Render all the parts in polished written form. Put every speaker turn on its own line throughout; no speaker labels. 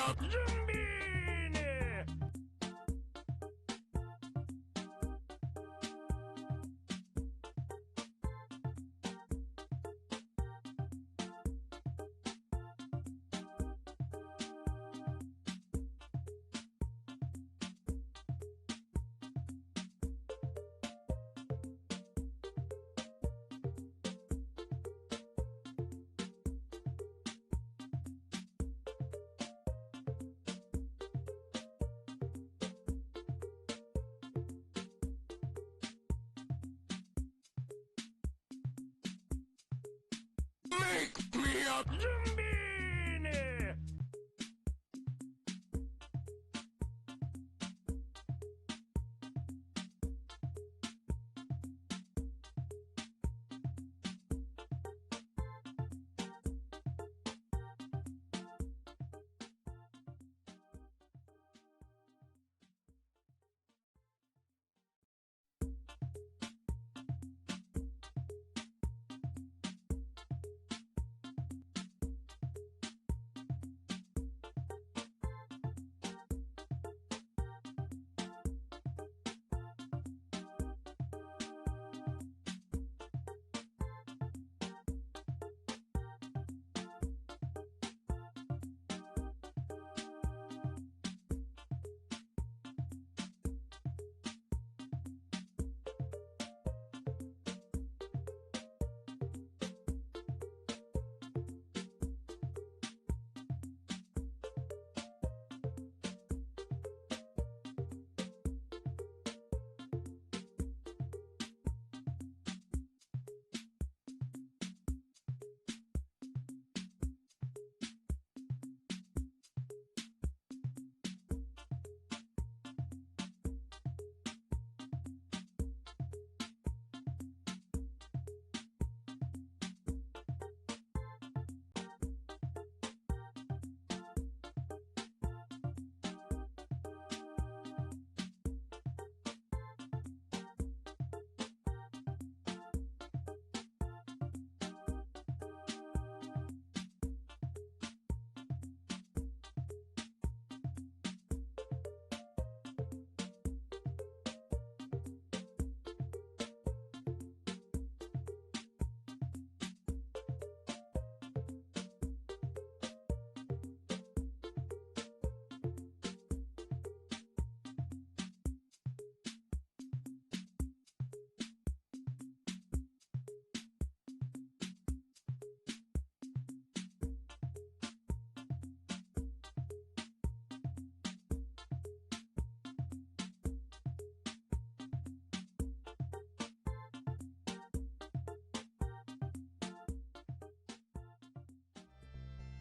up, Zombini! Make me a Zombini!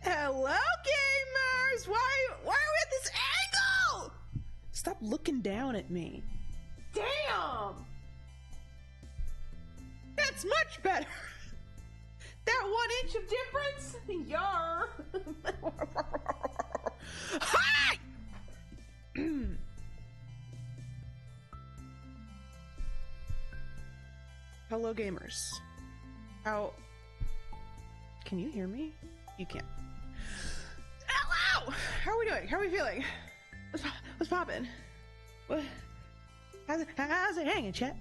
Hello, gamers! Why are we at this angle? Stop looking down at me. Damn! That's much better. That 1 inch of difference? Yar! Hi! Hello, gamers. How... Can you hear me? You can't. Hello! How are we doing? How are we feeling? What's poppin'? What? How's it hanging, chat?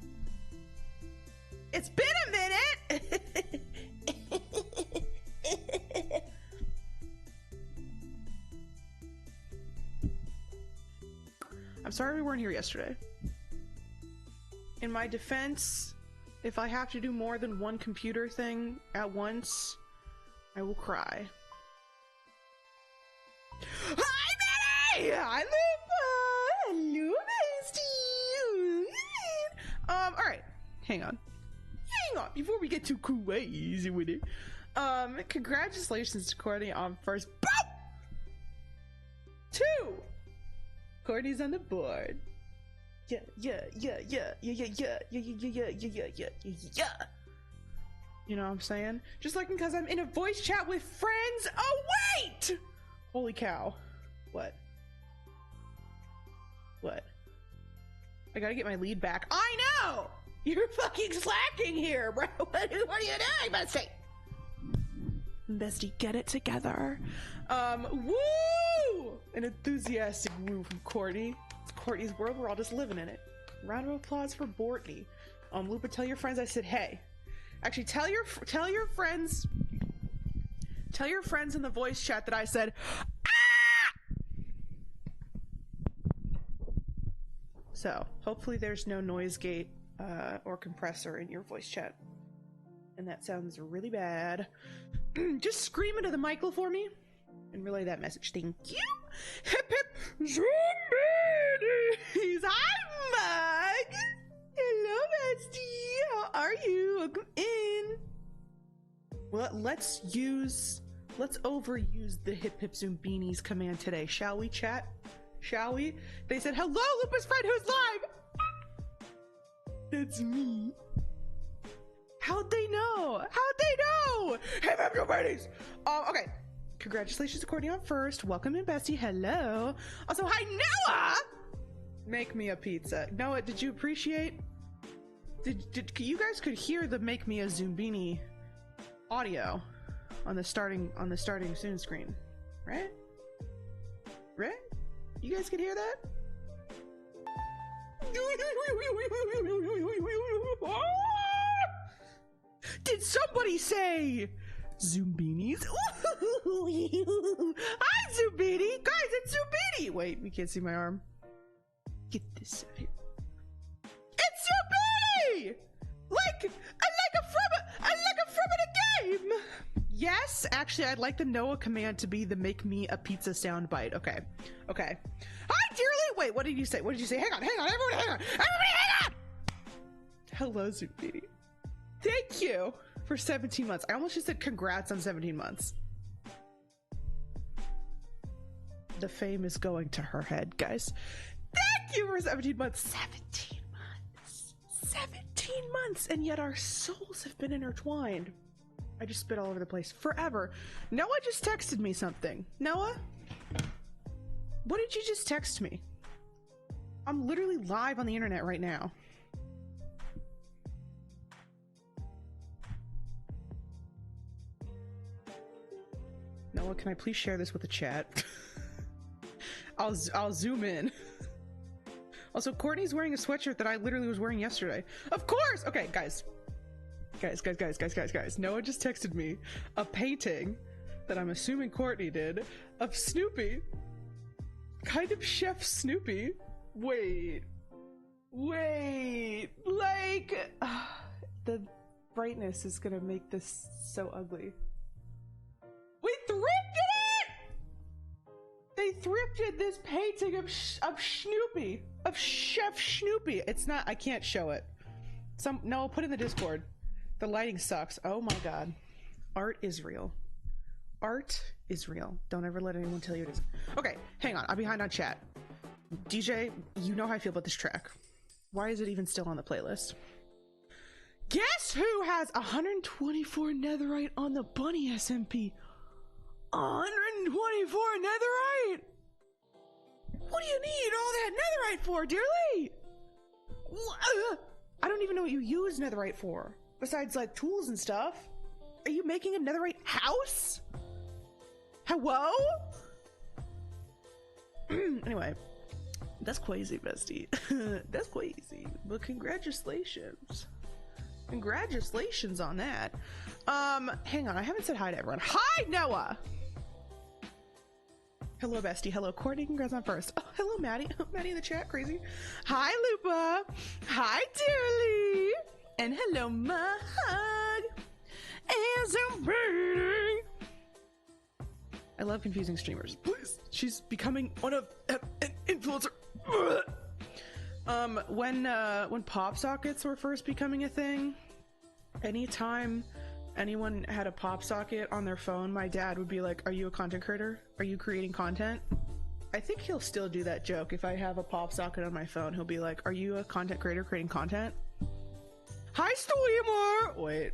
It's been a minute! I'm sorry we weren't here yesterday. In my defense, if I have to do more than one computer thing at once, I will cry. Hi, Betty! Hi, Lupa! Hello, bestie! Alright. Hang on. Before we get too crazy with it. Congratulations to Courtney on first. Boom! 2! Courtney's on the board. Yeah. You know what I'm saying? Just like because I'm in a voice chat with friends. Oh, wait! Holy cow. What? I gotta get my lead back. I know! You're fucking slacking here, bro. What are you doing, bestie? Bestie, get it together. Woo! An enthusiastic woo from Courtney. It's Courtney's world. We're all just living in it. Round of applause for Bortney. Lupa, tell your friends I said hey. Actually, tell your friends. Tell your friends in the voice chat that I said ah! So hopefully there's no noise gate or compressor in your voice chat. And that sounds really bad. Just scream into the mic for me and relay that message. Thank you. Hip hip Zoombinis. Hi, Mug. Hello, bestie. How are you? Welcome in. Well, let's overuse the hip hip Zoombinis command today, shall we, chat? Shall we? They said, hello, Lupa's friend who's live. That's me. How'd they know? How'd they know? Hip hip Zoombinis. Okay. Congratulations to Courtney on first. Welcome in, bestie. Hello. Also, hi, Noah. Make me a pizza. Noah, did you appreciate? Did you guys could hear the make me a Zoombini audio on the starting soon screen, right? Right? You guys could hear that? Did somebody say Zoombinis? Hi, Zoombini! Guys, it's Zoombini! Wait, we can't see my arm. Get this out here. It's Zoombinis! Like from a game! Yes, actually, I'd like the Noah command to be the make me a pizza soundbite. Okay. Okay. Hi, dearly! Wait, what did you say? What did you say? Hang on, everyone, hang on! Everybody, hang on! Hello, Zoomini. Thank you for 17 months. I almost just said congrats on 17 months. The fame is going to her head, guys. Thank you for 17 months. 17 months. 17 months, and yet our souls have been intertwined. I just spit all over the place. Forever. Noah just texted me something. Noah? What did you just text me? I'm literally live on the internet right now. Noah, can I please share this with the chat? I'll zoom in. Also, Courtney's wearing a sweatshirt that I literally was wearing yesterday. Of course! Okay, guys. Guys. Noah just texted me a painting that I'm assuming Courtney did of Snoopy. Kind of Chef Snoopy. Wait. Like, the brightness is gonna make this so ugly. We thrifted it! They thrifted this painting of Snoopy. Of Chef Snoopy. It's not, I can't show it. No, put it in the Discord. The lighting sucks. Oh my god. Art is real. Art is real. Don't ever let anyone tell you it isn't. Okay, hang on. I'm behind on chat. DJ, you know how I feel about this track. Why is it even still on the playlist? Guess who has 124 netherite on the bunny SMP? 124 netherite? What do you need all that netherite for, dearly? I don't even know what you use netherite for. Besides, like, tools and stuff. Are you making a netherite house? Hello? Anyway, that's crazy, bestie. That's crazy. But congratulations. Congratulations on that. Hang on, I haven't said hi to everyone. Hi, Noah! Hello, bestie. Hello, Courtney. Congrats on first. Oh, hello, Maddie. Maddie in the chat. Crazy. Hi, Lupa. Hi, dearly. And hello, Mug. And Zoombinis. I love confusing streamers. Please. She's becoming an influencer. When pop sockets were first becoming a thing, anytime anyone had a pop socket on their phone, my dad would be like, are you a content creator? Are you creating content? I think he'll still do that joke. If I have a pop socket on my phone, he'll be like, are you a content creator creating content? Hi, streamer! Wait.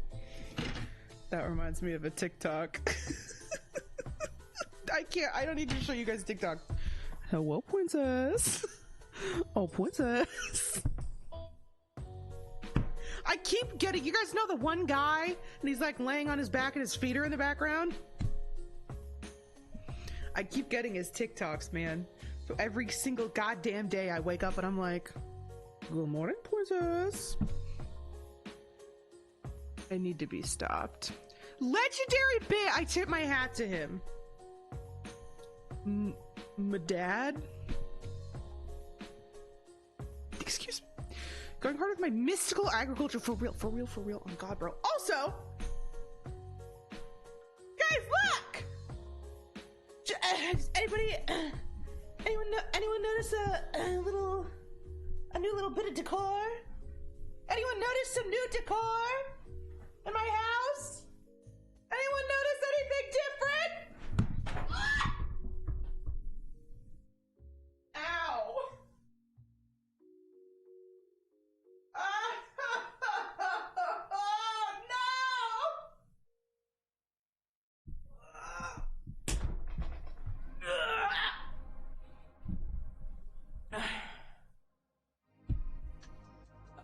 That reminds me of a TikTok. I don't need to show you guys TikTok. Hello, princess. Oh, princess. I keep getting, you guys know the one guy and he's like laying on his back and his feet are in the background? I keep getting his TikToks, man. So every single goddamn day I wake up and I'm like, good morning, princess. I need to be stopped. Legendary bit! I tip my hat to him. My dad? Excuse me. Going hard with my mystical agriculture for real, for real, for real. Oh God, bro. Also, guys, look! Anyone notice a new little bit of decor? Anyone notice some new decor in my house? Anyone notice anything different? Ow!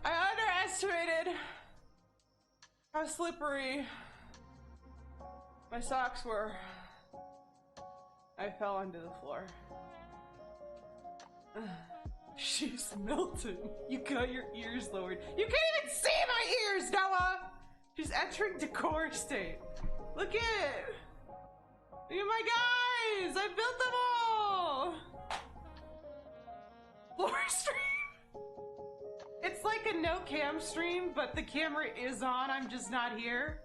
I underestimated how slippery my socks were. I fell onto the floor. She's melting. You got your ears lowered. You can't even see my ears, Noah! She's entering decor state. Look at my guys! I built them all! Floor stream! It's like a no cam stream, but the camera is on, I'm just not here.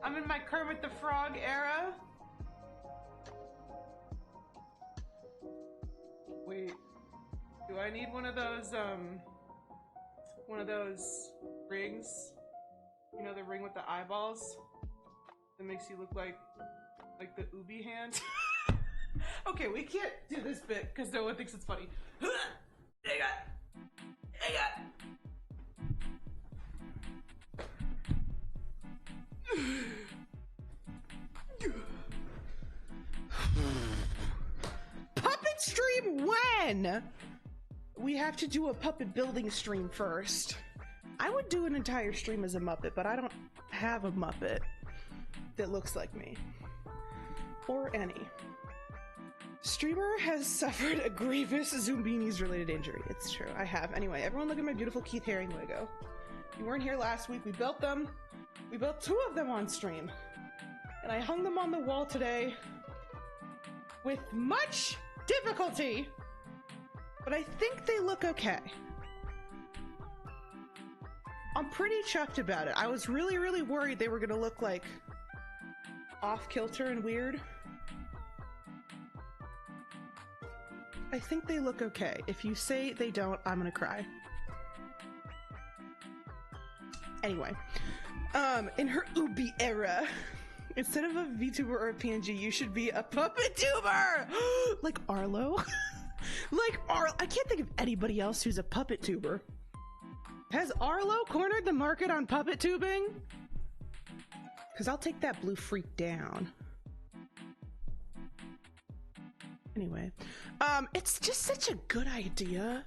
I'm in my Kermit the Frog era. Wait, do I need one of those rings? You know, the ring with the eyeballs? That makes you look like the Ubi hand? Okay, we can't do this bit because no one thinks it's funny. Puppet stream when? We have to do a puppet building stream first. I would do an entire stream as a Muppet, but I don't have a Muppet that looks like me. Or any. Streamer has suffered a grievous Zoombinis related injury. It's true, I have. Anyway, everyone look at my beautiful Keith Haring Lego. You weren't here last week, we built them. We built 2 of them on stream. And I hung them on the wall today with much difficulty. But I think they look okay. I'm pretty chuffed about it. I was really, really worried they were gonna look like off-kilter and weird. I think they look okay. If you say they don't, I'm gonna cry. Anyway, in her Ubi era, instead of a VTuber or a PNG, you should be a puppet tuber! Like Arlo? Like Arlo. I can't think of anybody else who's a puppet tuber. Has Arlo cornered the market on puppet tubing? Because I'll take that blue freak down. Anyway, it's just such a good idea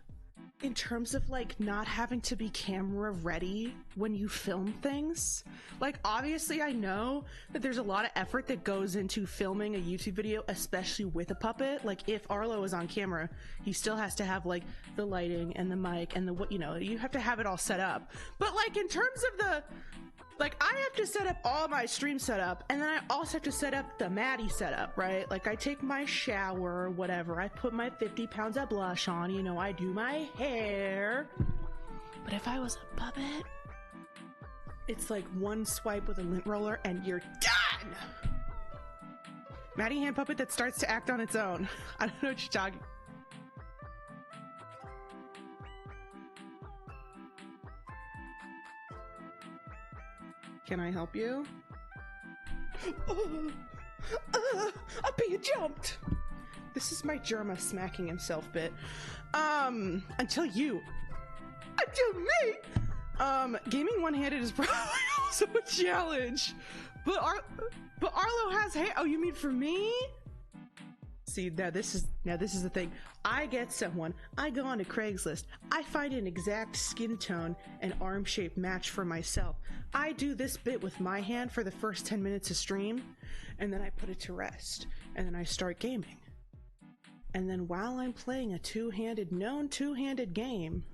in terms of like not having to be camera ready when you film things. Like obviously I know that there's a lot of effort that goes into filming a YouTube video, especially with a puppet. Like if Arlo is on camera, he still has to have like the lighting and the mic and the what, you know, you have to have it all set up. But like in terms of the, like I have to set up all my stream setup, and then I also have to set up the Maddie setup, right? Like I take my shower, whatever, I put my 50 pounds of blush on, you know, I do my hair. But if I was a puppet, it's like one swipe with a lint roller and you're done! Maddie hand puppet that starts to act on its own. I don't know what you're talking. Can I help you? I'm being jumped! This is my Germa smacking himself bit. Until me! Gaming one-handed is probably also a challenge. But Arlo has oh, you mean for me? See, now this is the thing. I get someone, I go onto Craigslist, I find an exact skin tone and arm shape match for myself. I do this bit with my hand for the first 10 minutes of stream, and then I put it to rest, and then I start gaming. And then while I'm playing a known two-handed game,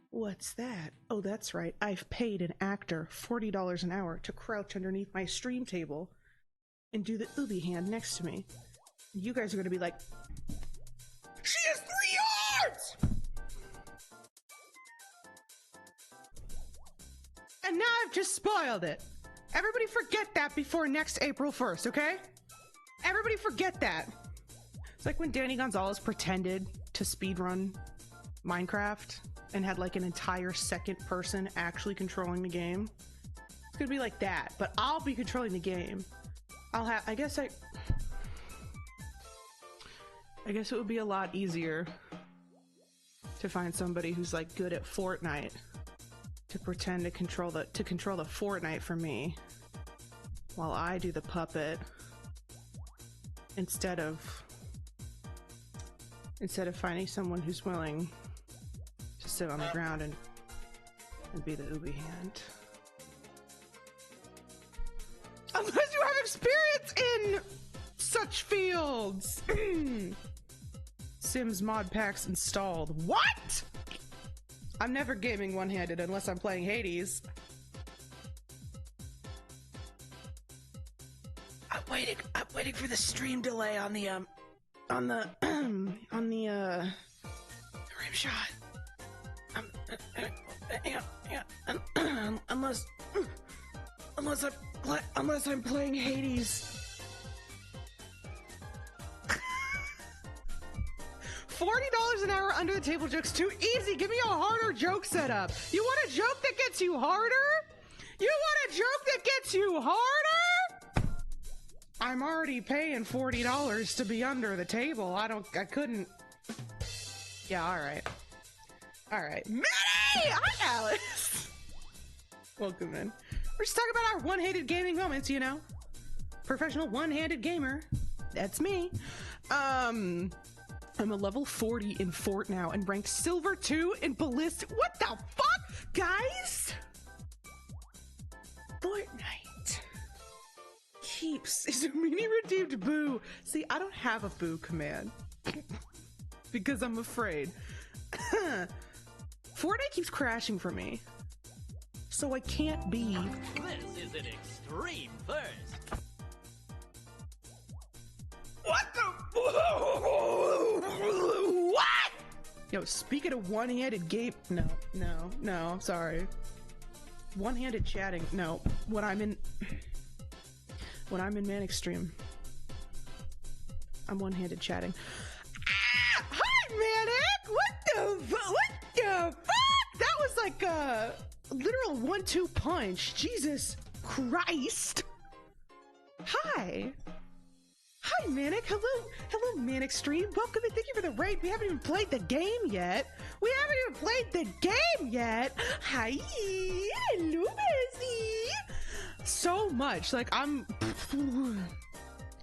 what's that? Oh, that's right. I've paid an actor $40 an hour to crouch underneath my stream table and do the ooby hand next to me. You guys are gonna be like, she has 3 yards! And now I've just spoiled it. Everybody forget that before next April 1st, okay? Everybody forget that. It's like when Danny Gonzalez pretended to speedrun Minecraft and had like an entire second person actually controlling the game. It's gonna be like that, but I'll be controlling the game. I guess it would be a lot easier to find somebody who's like good at Fortnite to pretend to control the Fortnite for me while I do the puppet instead of finding someone who's willing to sit on the ground and be the ooby hand. Unless you have experience in such fields. Sims mod packs installed. What? I'm never gaming one-handed unless I'm playing Hades. I'm waiting for the stream delay on the rim shot. Unless I'm playing Hades. $40 an hour under the table joke's too easy. Give me a harder joke setup. You want a joke that gets you harder? You want a joke that gets you harder? I'm already paying $40 to be under the table. I couldn't. Yeah, alright. Alright. Minnie! Hi, Alice! Welcome in. We're just talking about our one-handed gaming moments, you know? Professional one-handed gamer. That's me. I'm a level 40 in Fort now and ranked silver 2 in ballistic. What the fuck? Guys? Fortnite keeps Zoomini redeemed boo. See, I don't have a boo command because I'm afraid. Fortnite keeps crashing for me. So I can't be.
This is an extreme first.
What the? What? Yo, speaking of one-handed game, no, sorry. One-handed chatting, no. When I'm in Manic Stream, I'm one-handed chatting. Ah! Hi, Manic! What the fuck? That was like a literal 1-2 punch. Jesus Christ. Hi. Hi, Manic. Hello, Manic Stream. Welcome and thank you for the raid. We haven't even played the game yet. Hi. Hello, Bessie. So much. Like,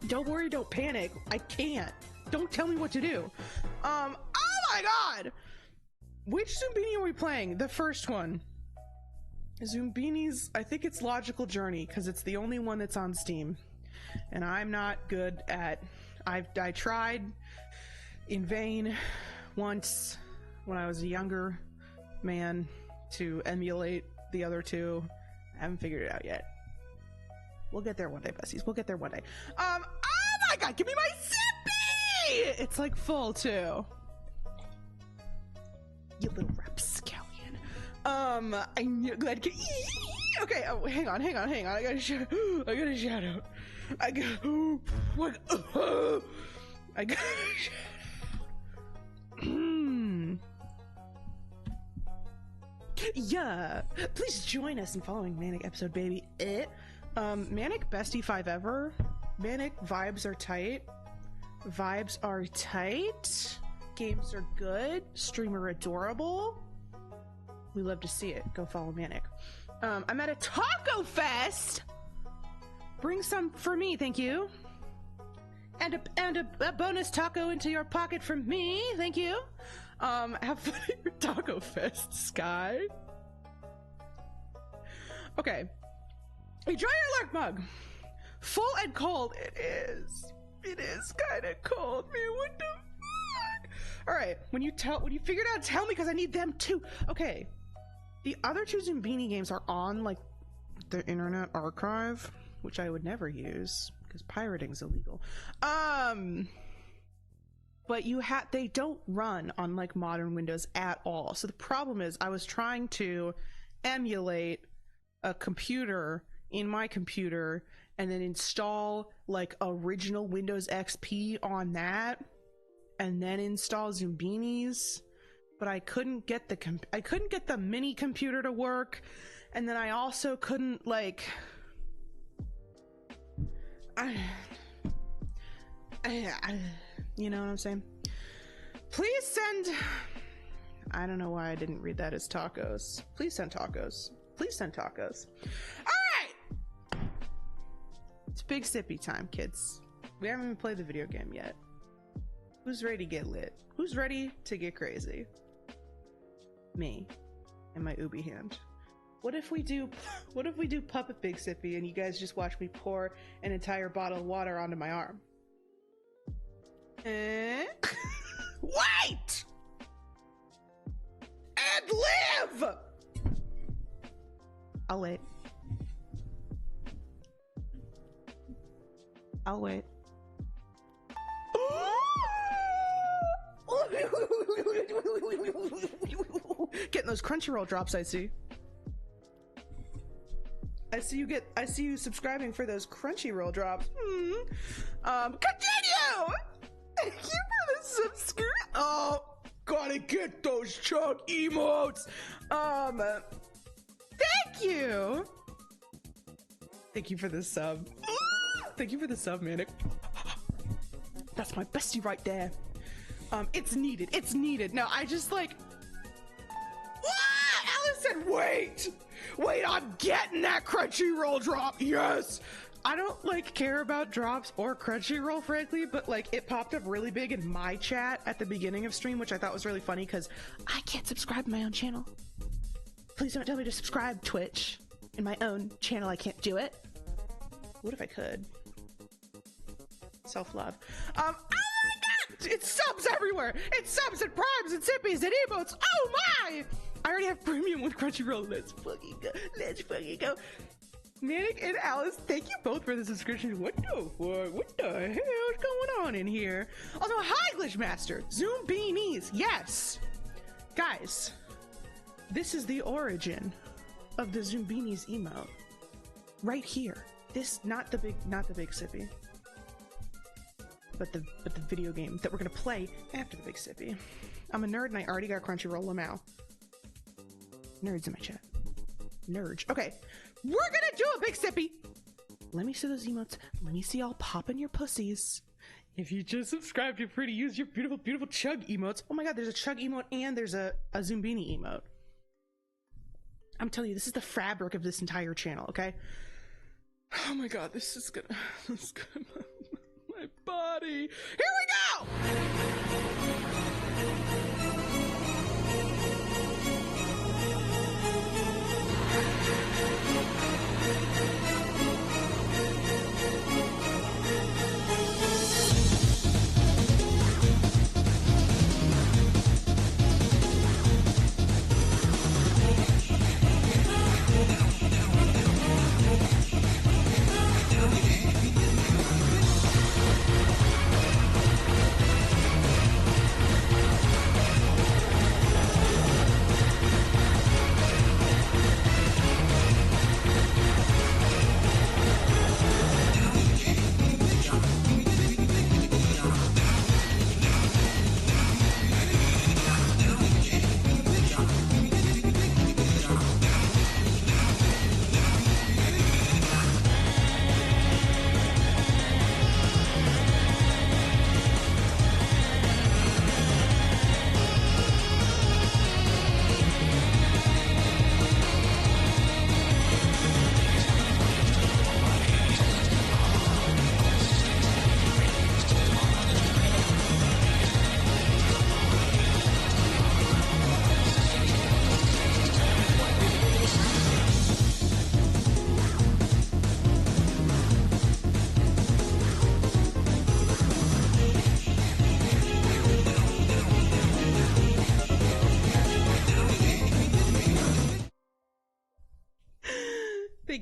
don't worry, don't panic. I can't. Don't tell me what to do. Oh my god. Which Zoombini are we playing? The first one. Zoombinis, I think it's Logical Journey, because it's the only one that's on Steam. And I'm not good at. I tried in vain once when I was a younger man to emulate the other two. I haven't figured it out yet. We'll get there one day, Bessies. We'll get there one day. Oh my god, give me my Sippy! It's like full too. You little rapscallion. I'm glad to. Okay, oh, hang on. I gotta shout out. I got yeah, please join us in following Manic episode, baby. Manic bestie 5 ever. Manic vibes are tight. Games are good. Streamer adorable. We love to see it. Go follow Manic. I'm at a taco fest. Bring some for me, thank you. And a bonus taco into your pocket from me. Thank you. Have fun at your taco fest, Sky. Okay. Enjoy your lark mug. Full and cold. It is. It is kind of cold, man. What the fuck? All right. When you figure it out, tell me because I need them too. Okay. The other two Zombini games are on like the Internet Archive, which I would never use because pirating's illegal. But they don't run on like modern Windows at all. So the problem is I was trying to emulate a computer in my computer and then install like original Windows XP on that and then install Zoombinis, but I couldn't get the mini computer to work, and then I also couldn't like you know what I'm saying? Please send. I don't know why I didn't read that as tacos. Please send tacos. Please send tacos. All right. It's Big Sippy time, kids. We haven't even played the video game yet. Who's ready to get lit? Who's ready to get crazy? Me and my Ubi hand. What if we do Puppet Big Sippy and you guys just watch me pour an entire bottle of water onto my arm? Wait! And live! I'll wait. I'll wait. Getting those Crunchyroll drops, I see. I see you subscribing for those Crunchyroll drops. Continue! Thank you for the subscribe. Oh, gotta get those chug emotes. Thank you. Thank you for the sub. Thank you for the sub, Manic. That's my bestie right there. It's needed. It's needed. No, I just like. Alice said, wait, I'm getting that Crunchyroll drop. Yes. I don't like care about drops or Crunchyroll, frankly, but like it popped up really big in my chat at the beginning of stream, which I thought was really funny because I can't subscribe to my own channel. Please don't tell me to subscribe Twitch. In my own channel, I can't do it. What if I could? Self-love. Oh my god! It's subs everywhere! It's subs and primes and sippies and emotes! Oh my! I already have premium with Crunchyroll. Let's fucking go. Let's fucking go. Manic and Alice, thank you both for the subscription. What the fuck? What the hell is going on in here? Also, hi, Glitchmaster! Zoombinis! Yes! Guys, this is the origin of the Zoombinis emote. Right here. This, not the big Sippy. But the video game that we're gonna play after the Big Sippy. I'm a nerd and I already got Crunchyroll Lamau. Nerds in my chat. Nerds. Okay. We're gonna do a Big Sippy. Let me see those emotes. Let me see y'all popping your pussies. If you just subscribed, you're free to use your beautiful, beautiful chug emotes. Oh my god, there's a chug emote and there's a Zoombini emote. I'm telling you, this is the fabric of this entire channel, okay? Oh my god, this is gonna my body. Here we go!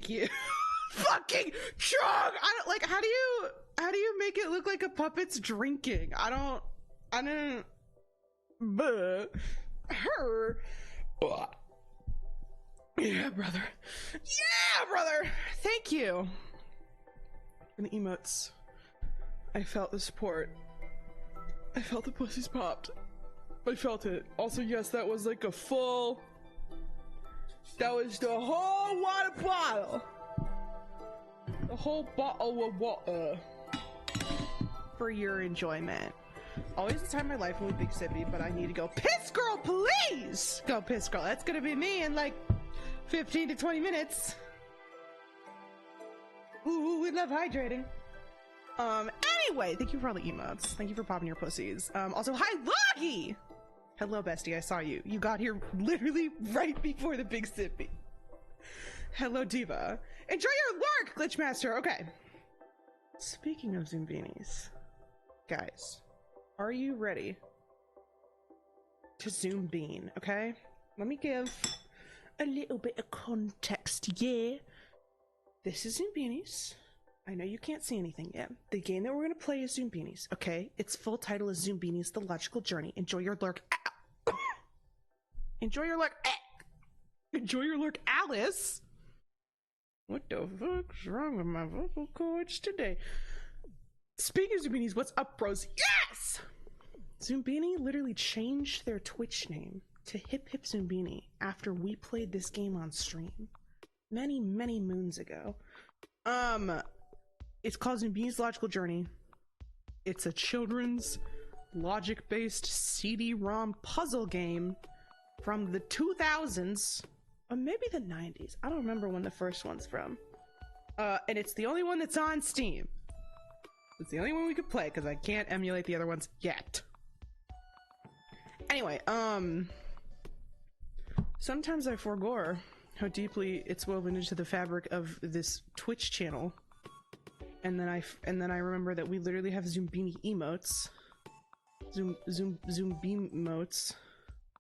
Thank you. Fucking chug! I don't like, how do you make it look like a puppet's drinking? I don't, her. Yeah, brother. Yeah, brother. Thank you. And the emotes. I felt the support. I felt the pussies popped. I felt it. Also, yes, that was like a full. That was the whole water bottle. The whole bottle of water. For your enjoyment. Always the time of my life with Big Sippy, but I need to go piss girl, please! Go piss girl. That's gonna be me in like 15 to 20 minutes. Ooh, we love hydrating. Anyway, thank you for all the emotes. Thank you for popping your pussies. Also, hi, Loggy! Hello, bestie, I saw you. You got here literally right before the Big Sippy. Hello, Diva. Enjoy your lurk, Glitchmaster! Okay. Speaking of Zoombinis, guys, are you ready to zoom bean, okay? Let me give a little bit of context, yeah? This is Zoombinis. I know you can't see anything yet. The game that we're gonna play is Zoombinis, okay? Its full title is Zoombinis: The Logical Journey. Enjoy your lurk. Enjoy your lurk. Enjoy your lurk, Alice! What the fuck's wrong with my vocal cords today? Speaking of Zoombinis, what's up, bros? Yes! Zoombini literally changed their Twitch name to Hip Hip Zoombini after we played this game on stream many moons ago. It's called Zoombinis Logical Journey. It's a children's logic-based CD-ROM puzzle game from the 2000s, or maybe the 90s. I don't remember when the first one's from. And it's the only one that's on Steam. It's the only one we could play because I can't emulate the other ones yet. Anyway, sometimes I forego how deeply it's woven into the fabric of this Twitch channel. And then I remember that we literally have Zoombini emotes. Zoombeam emotes.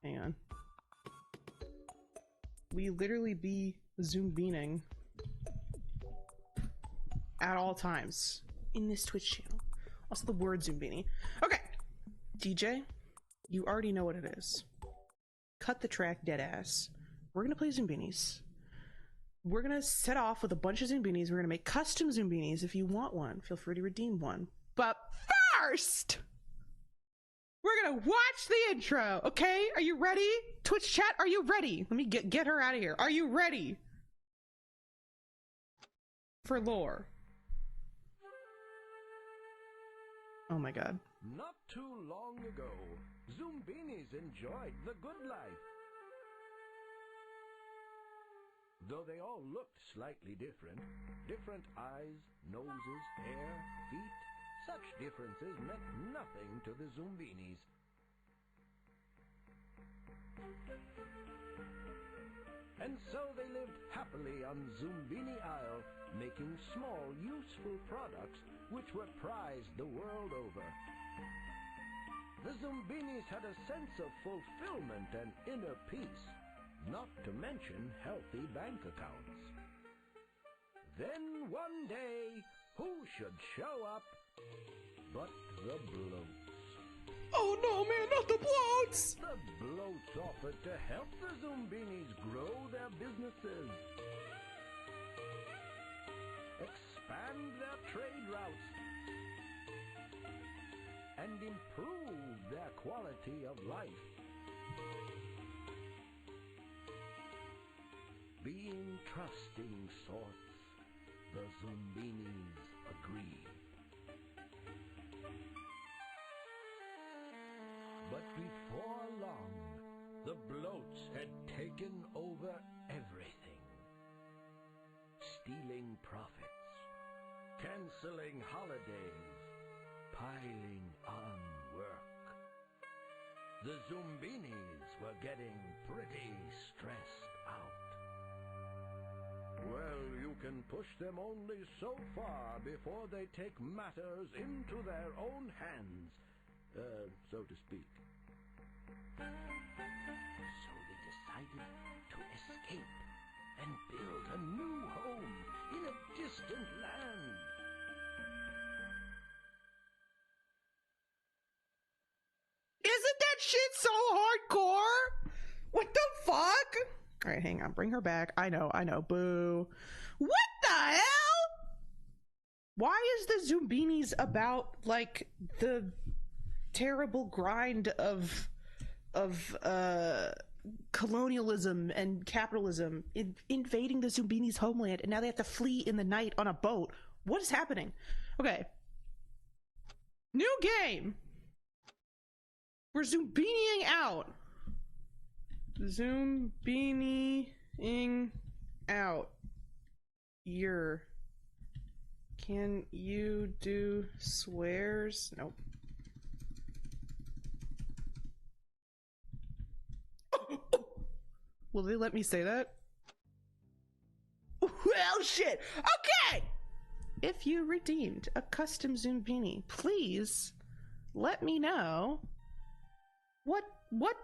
Hang on. We literally be Zoombining at all times in this Twitch channel. Also the word Zoombini. Okay, DJ, you already know what it is. Cut the track, dead ass. We're gonna play Zoombinis. We're gonna set off with a bunch of Zoombinis. We're gonna make custom Zoombinis. If you want one, feel free to redeem one. But first, we're gonna watch the intro, okay? Are you ready? Twitch chat, are you ready? Let me get her out of here. Are you ready? For lore. Oh my god.
Not too long ago, Zoombinis enjoyed the good life. Though they all looked slightly different, different eyes, noses, hair, feet, such differences meant nothing to the Zoombinis. And so they lived happily on Zoombini Isle, making small, useful products which were prized the world over. The Zoombinis had a sense of fulfillment and inner peace, not to mention healthy bank accounts. Then one day, who should show up but the bloats?
Oh no, man, not the bloats!
The bloats offered to help the Zoombinis grow their businesses, expand their trade routes, and improve their quality of life. Being trusting sorts, the Zoombinis agreed. But before long, the bloats had taken over everything. Stealing profits, canceling holidays, piling on work. The Zoombinis were getting pretty stressed out. Well, you can push them only so far before they take matters into their own hands, so to speak. So they decided to escape and build a new home in a distant land.
Isn't that shit so hardcore? What the fuck? All right, hang on. Bring her back. I know. Boo. What the hell? Why is the Zoombinis about, like, the terrible grind of colonialism and capitalism invading the Zoombinis' homeland, and now they have to flee in the night on a boat? What is happening? Okay. New game. We're Zoombining out. Zoombining out. Can you do swears? Nope. Will they let me say that? Well, shit. Okay. If you redeemed a custom Zoombini, please let me know what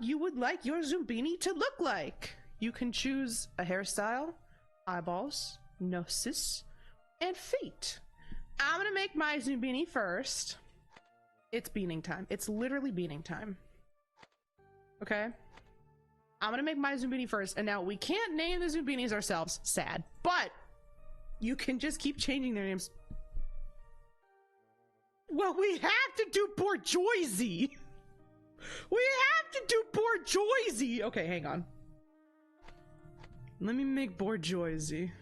you would like your Zoombini to look like. You can choose a hairstyle, eyeballs, noses, and feet. I'm gonna make my Zoombini first. It's beaning time. It's literally beaning time. Okay? I'm gonna make my Zoombini first, and now we can't name the Zoombinis ourselves. Sad. But you can just keep changing their names. Well, we have to do Bourgeoisie. We have to do Bourgeoisie. Okay, hang on. Let me make Bourgeoisie.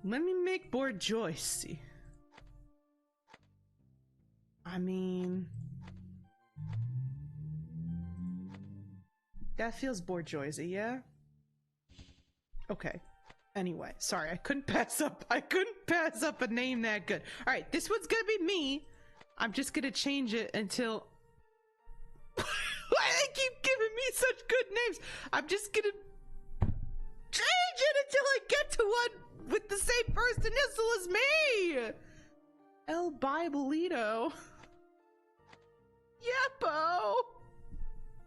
Let me make Bourgeoisie. I mean, that feels Bourgeoisie, yeah? Okay. Anyway, sorry, I couldn't pass up a name that good. All right, this one's gonna be me. I'm just gonna change it until why they keep giving me such good names? I'm just gonna change it until I get to one with the same first initial as me. El Bibelito. Yeppo.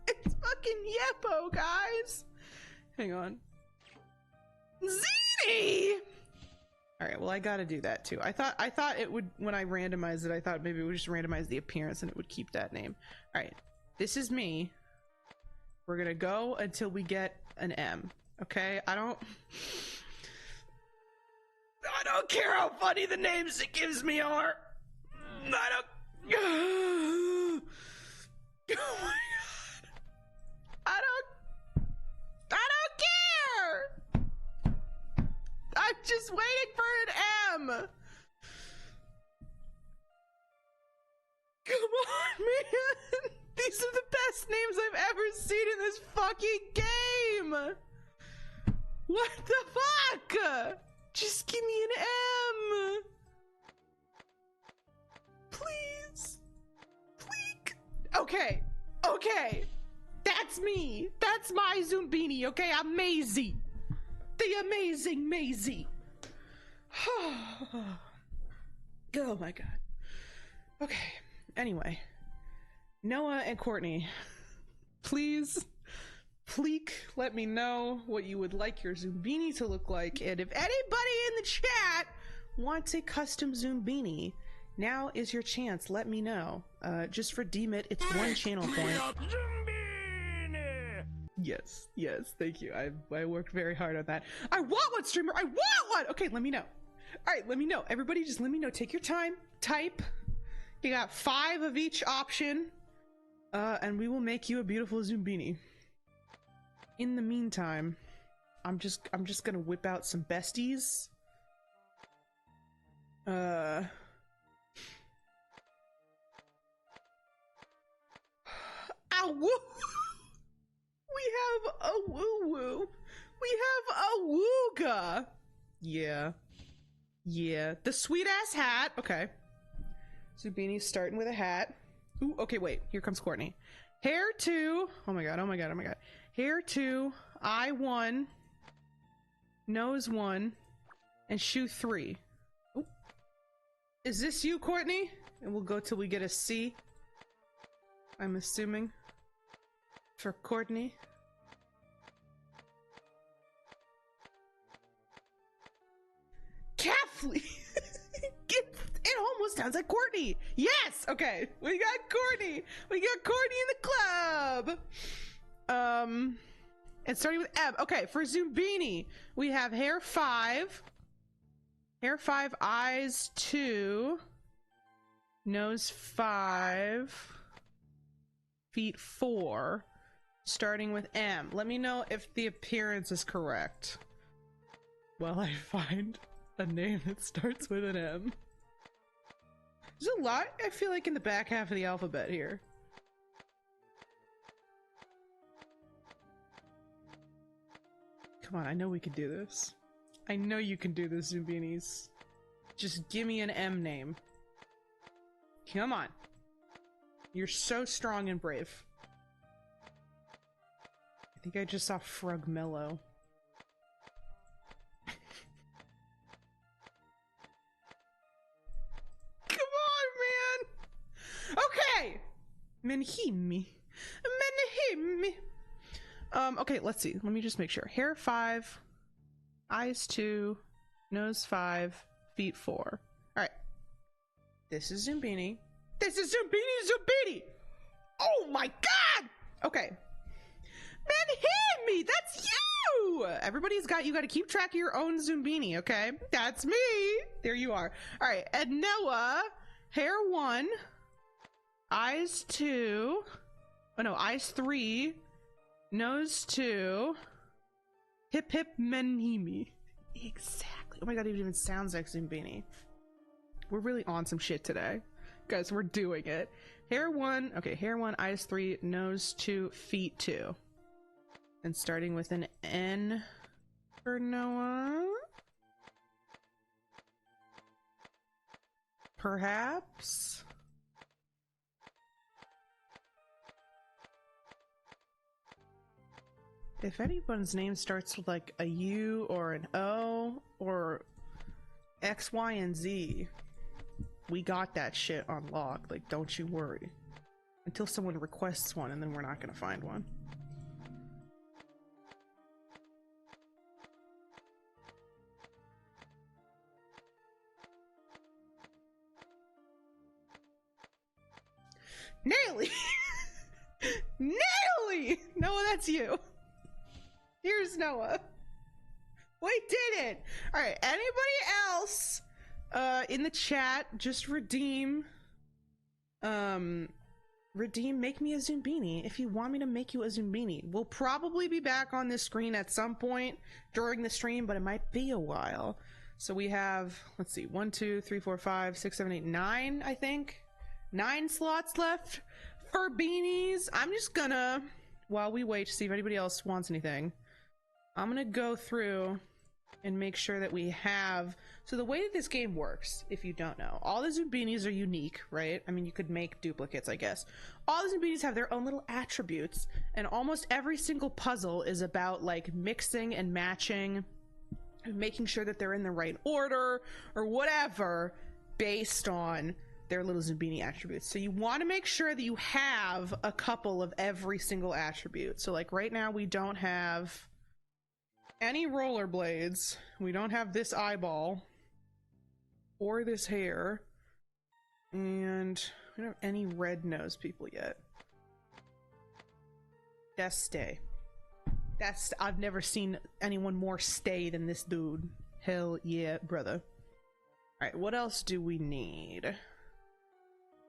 It's fucking Yeppo, guys. Hang on. Zini. All right, well, I gotta do that too. I thought it would, when I randomized it, I thought maybe it would just randomize the appearance and it would keep that name. All right, this is me. We're gonna go until we get an M. Okay, I don't care how funny the names it gives me are. I don't. Oh my god. I don't care. I'm just waiting for an M. Come on, man. These are the best names I've ever seen in this fucking game. What the fuck? Just give me an M. Please. Please. Okay. Okay. That's me. That's my Zoombini, okay? I'm Maisie. The amazing Maisie. Oh my god. Okay. Anyway. Noah and Courtney. Please let me know what you would like your Zoombini to look like, and if anybody in the chat wants a custom Zoombini, now is your chance. Let me know. Just redeem it. It's one channel point. Yes, thank you. I worked very hard on that. I want one, streamer. I want one. Okay, let me know. All right, let me know. Everybody, just let me know. Take your time. Type. You got 5 of each option, and we will make you a beautiful Zoombini. In the meantime, I'm just gonna whip out some besties. A woo. We have a woo woo. We have a wooga. Yeah. The sweet ass hat. Okay. Zoombini's starting with a hat. Ooh. Okay. Wait. Here comes Courtney. Hair 2. Oh my god. Hair 2. Eye 1. Nose 1. And shoe 3. Ooh. Is this you, Courtney? And we'll go till we get a C. I'm assuming. For Courtney. Exactly. It almost sounds like Courtney. Yes. Okay. We got Courtney. We got Courtney in the club. And starting with M. Okay. For Zoombini, we have hair 5. Hair 5, eyes 2. Nose 5. Feet 4. Starting with M. Let me know if the appearance is correct. While I find a name that starts with an M. There's a lot, I feel like, in the back half of the alphabet here. Come on, I know we can do this. I know you can do this, Zoombinis. Just give me an M name. Come on. You're so strong and brave. I think I just saw Frogmello. Okay! Menhimi. Okay, let's see. Let me just make sure. Hair 5, eyes 2, nose 5, feet 4. Alright. This is Zoombini. This is Zoombinie! Oh my god! Okay. Menhimi! That's you! Everybody's got, you gotta keep track of your own Zoombini, okay? That's me! There you are. Alright, and Noah, hair 1. Eyes 2. Oh no, eyes 3. Nose 2. Hip hip menhimi. Exactly. Oh my god, it even sounds like Zoombini. We're really on some shit today. Guys, we're doing it. Hair 1. Okay, hair 1, eyes 3, nose 2, feet 2. And starting with an N for Noah. Perhaps? If anyone's name starts with like a U or an O or X, Y, and Z, we got that shit on lock. Like, don't you worry. Until someone requests one, and then we're not gonna find one. Naily! Naily! Noah, that's you. Here's Noah. We did it! Alright, anybody else in the chat, just redeem make me a Zoombini if you want me to make you a Zoombini. We'll probably be back on this screen at some point during the stream, but it might be a while. So we have, let's see, 1, 2, 3, 4, 5, 6, 7, 8, 9, I think. 9 slots left for beanies. I'm just gonna, while we wait to see if anybody else wants anything, I'm gonna go through and make sure that we have, so the way that this game works, if you don't know, all the Zoombinis are unique, right? I mean, you could make duplicates, I guess. All the Zoombinis have their own little attributes, and almost every single puzzle is about like mixing and matching, making sure that they're in the right order or whatever based on their little Zoombini attributes. So you want to make sure that you have a couple of every single attribute. So like right now we don't have any rollerblades, we don't have this eyeball or this hair, and we don't have any red nose people yet. That's stay. That's, I've never seen anyone more stay than this dude. Hell yeah, brother. Alright, what else do we need?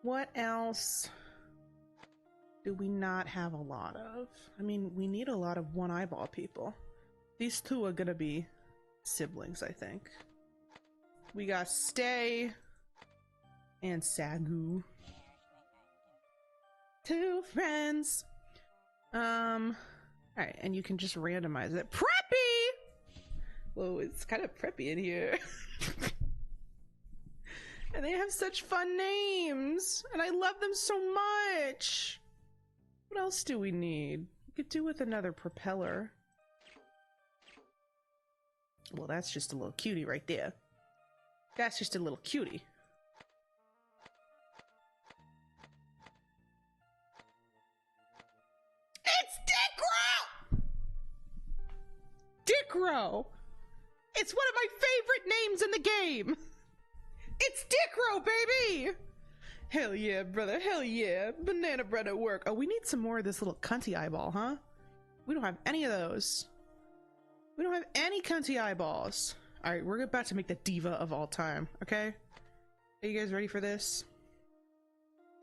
What else do we not have a lot of? I mean, we need a lot of one eyeball people. These two are gonna be siblings, I think. We got Stay and Sagu. 2 friends. Alright, and you can just randomize it. Preppy! Whoa, it's kind of preppy in here. And they have such fun names, and I love them so much. What else do we need? We could do with another propeller. Well, that's just a little cutie right there. That's just a little cutie. It's Dickro! Dickro! It's one of my favorite names in the game. It's Dickro, baby. Hell yeah, brother. Hell yeah. Banana bread at work. Oh, we need some more of this little cunty eyeball, huh? We don't have any of those. We don't have any cunty eyeballs. All right, we're about to make the diva of all time, okay? Are you guys ready for this?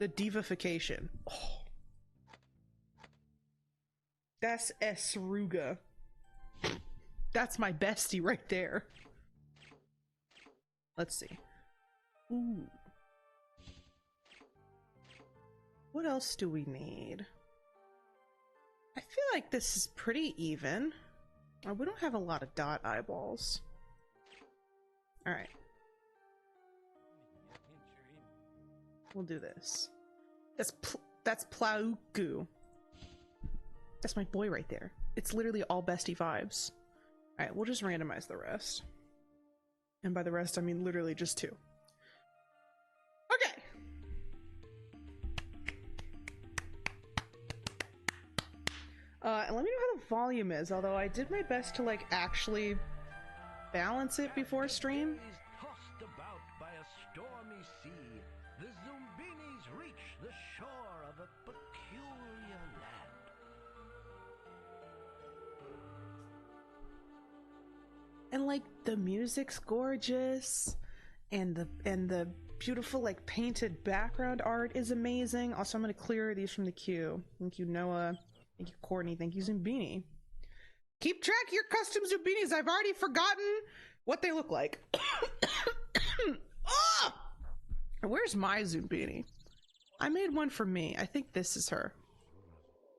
The divification. Oh. That's Esruga. That's my bestie right there. Let's see. Ooh. What else do we need? I feel like this is pretty even. Oh, we don't have a lot of dot eyeballs. Alright. We'll do this. That's Plauku. That's my boy right there. It's literally all bestie vibes. Alright, we'll just randomize the rest. And by the rest, I mean literally just 2. Okay! And let me know how the volume is, although I did my best to, like, actually balance it before stream.
Tossed about by a stormy sea, the Zoombinis reach the shore of a peculiar land.
And like the music's gorgeous, and the beautiful like painted background art is amazing. Also, I'm gonna clear these from the queue. Thank you, Noah. Thank you, Courtney. Thank you, Zombini. Keep track of your custom Zombinis. I've already forgotten what they look like. Oh! Where's my Zombini? I made one for me. I think this is her.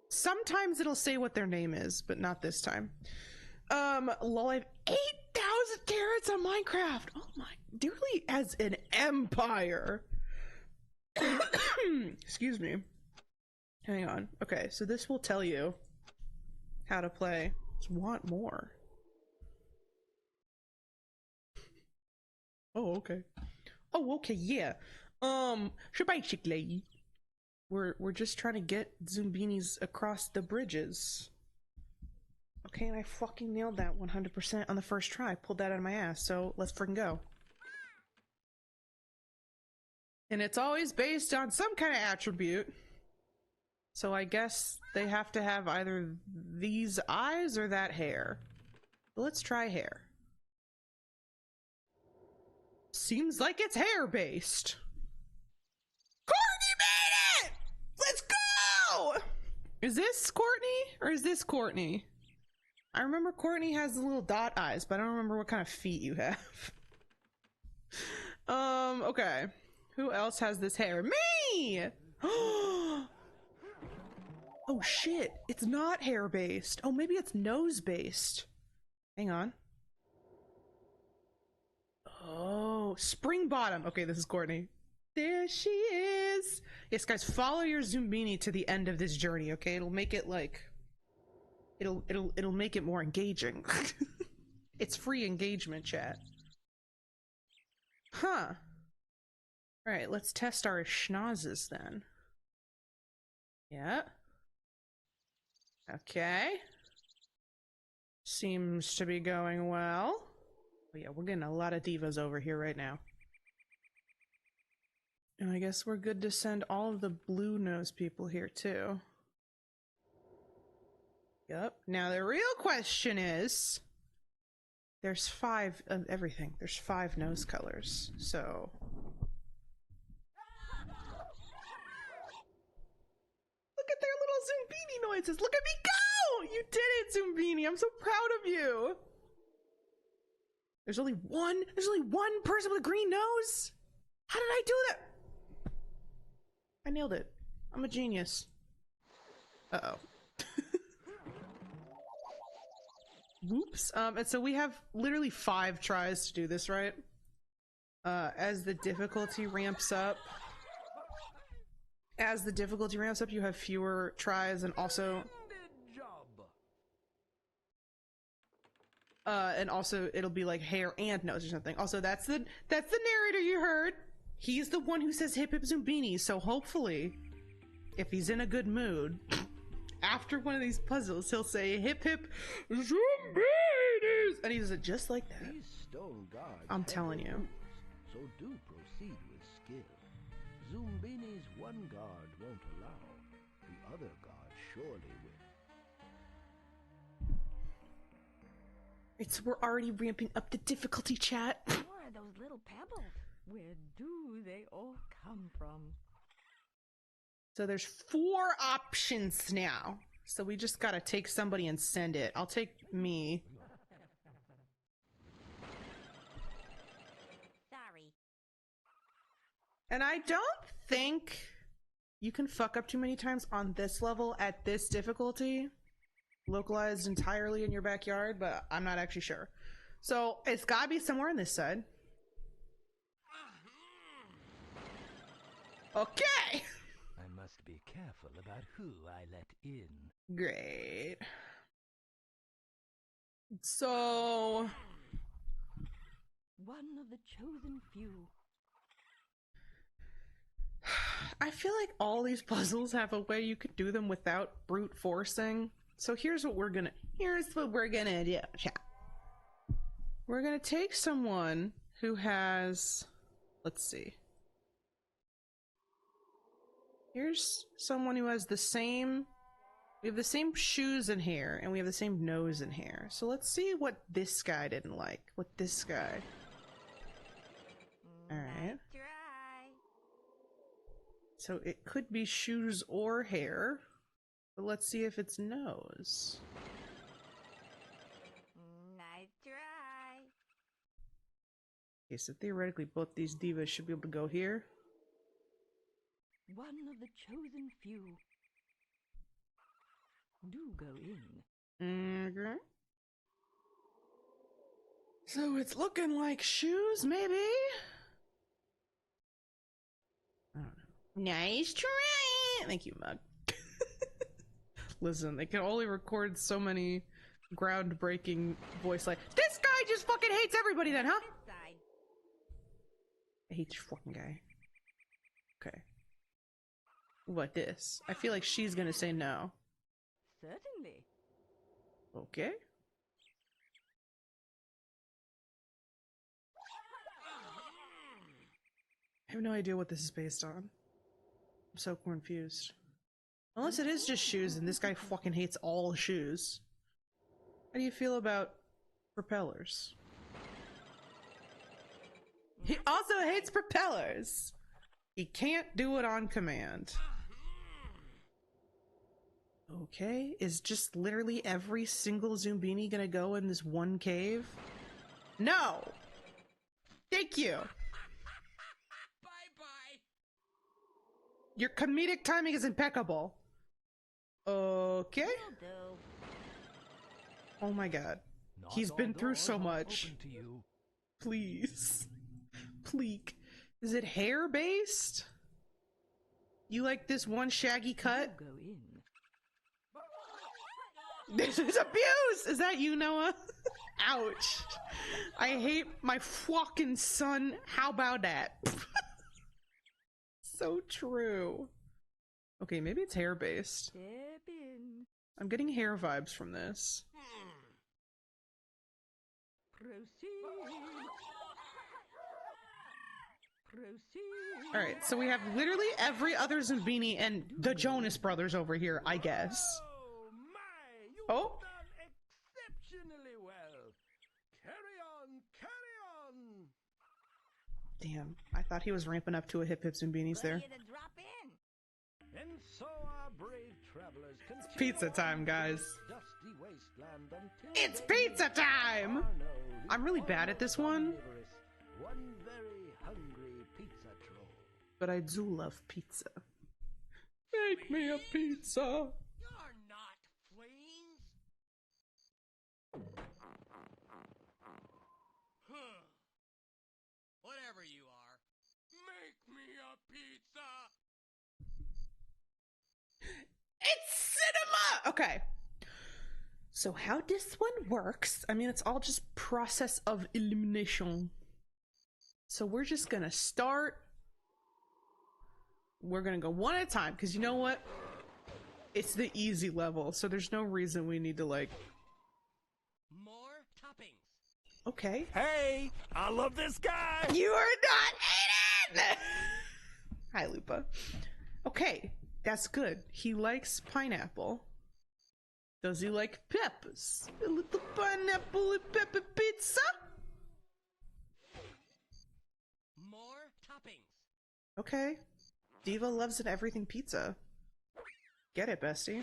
Sometimes it'll say what their name is, but not this time. Lol, I have 8,000 carrots on Minecraft. Oh my, dearly as an empire. Excuse me. Hang on. Okay, so this will tell you how to play. Just want more. Oh, okay. Oh, okay, yeah. Basically, we're just trying to get Zoombinis across the bridges. Okay, and I fucking nailed that 100% on the first try. Pulled that out of my ass, so let's freaking go. And it's always based on some kind of attribute. So I guess they have to have either these eyes or that hair. Let's try hair. Seems like it's hair-based. Courtney made it! Let's go! Is this Courtney or is this Courtney? I remember Courtney has the little dot eyes, but I don't remember what kind of feet you have. Okay. Who else has this hair? Me! Oh shit, it's not hair-based. Oh, maybe it's nose-based. Hang on. Oh, spring bottom. Okay, this is Courtney. There she is. Yes, guys, follow your Zoombini to the end of this journey, okay? It'll make it like... It'll make it more engaging. It's free engagement, chat. Huh. Alright, let's test our schnozzes then. Yeah. Okay. Seems to be going well. Oh yeah, we're getting a lot of divas over here right now. And I guess we're good to send all of the blue nose people here too. Yep. Now the real question is, there's 5 of everything. There's 5 nose colors, so... Look at their little Zoombini noises! Look at me go! You did it, Zoombini! I'm so proud of you! There's only one person with a green nose? How did I do that? I nailed it. I'm a genius. Uh-oh. Whoops. And so we have literally 5 tries to do this, right? As the difficulty ramps up, you have fewer tries, and also it'll be like hair and nose or something. Also, that's the narrator you heard. He's the one who says hip hip Zoombini, so hopefully, if he's in a good mood, after one of these puzzles, he'll say hip hip Zoombinis, And he does it just like that.
These stone guards
I'm
have
telling
their
you.
rules, so do proceed with skill. Zoombini's one guard won't allow, the other guard surely will.
It's we're already ramping up the difficulty, chat.
What are those little pebbles? Where do they all come from?
So there's 4 options now. So we just gotta take somebody and send it. I'll take me.
Sorry.
And I don't think you can fuck up too many times on this level at this difficulty. Localized entirely in your backyard, but I'm not actually sure. So it's gotta be somewhere on this side. Okay!
I must be careful about who I let in.
Great. So...
One of the chosen few.
I feel like all these puzzles have a way you could do them without brute forcing. So here's what we're gonna do, chat. We're gonna take someone who has, let's see. Here's someone who has the same, we have the same shoes and hair, and we have the same nose and hair. So let's see what this guy didn't like. What this guy. Alright.
Try.
So it could be shoes or hair. But let's see if it's nose.
Nice try.
Okay, so theoretically both these divas should be able to go here.
One of the chosen few. Do go in.
Okay. So it's looking like shoes, maybe? I don't know. Nice try! Thank you, Mug. Listen, they can only record so many groundbreaking voice like this guy just fucking hates everybody then, huh?
This side.
I hate this fucking guy. Okay. What this? I feel like she's gonna say no.
Certainly.
Okay. I have no idea what this is based on. I'm so confused. Unless it is just shoes and this guy fucking hates all shoes. How do you feel about propellers? He also hates propellers! He can't do it on command. Okay, is just literally every single Zoombini gonna go in this one cave? No! Thank you!
Bye-bye!
Your comedic timing is impeccable. Okay.
Will do.
Oh my god.
Not
He's
all
been through
doors
so
are
much.
open to you.
Please. Please. Is it hair based? You like this one shaggy cut?
Do go in.
This is abuse! Is that you, Noah? Ouch. I hate my fucking son. How about that? So true. Okay, maybe it's hair based.
Step in.
I'm getting hair vibes from this.
Proceed. Proceed.
Alright, so we have literally every other Zombini and the Jonas Brothers over here, I guess.
Oh my! You've
Oh.
done exceptionally well. Carry on, carry on.
Damn, I thought he was ramping up to a hip hips and beanies there.
Ready to drop in.
And so our brave travelers continue
Pizza time,
on
guys.
this dusty wasteland until
It's
they
pizza
meet
time!
our no
I'm really bad at this one.
omnivorous, one very hungry pizza troll.
But I do love pizza. Make me a pizza!
You're not fleas! Huh. Whatever you are, make me a pizza!
It's cinema! Okay. So how this one works, I mean, it's all just process of elimination. So we're just gonna start. We're gonna go one at a time, because you know what? It's the easy level, so there's no reason we need to, like...
More toppings.
Okay.
Hey, I love this guy.
You are not Aiden! Hi, Lupa. Okay, that's good. He likes pineapple. Does he like peppers? A little pineapple and pepper pizza?
More toppings.
Okay. Diva loves an everything pizza. Get it, bestie.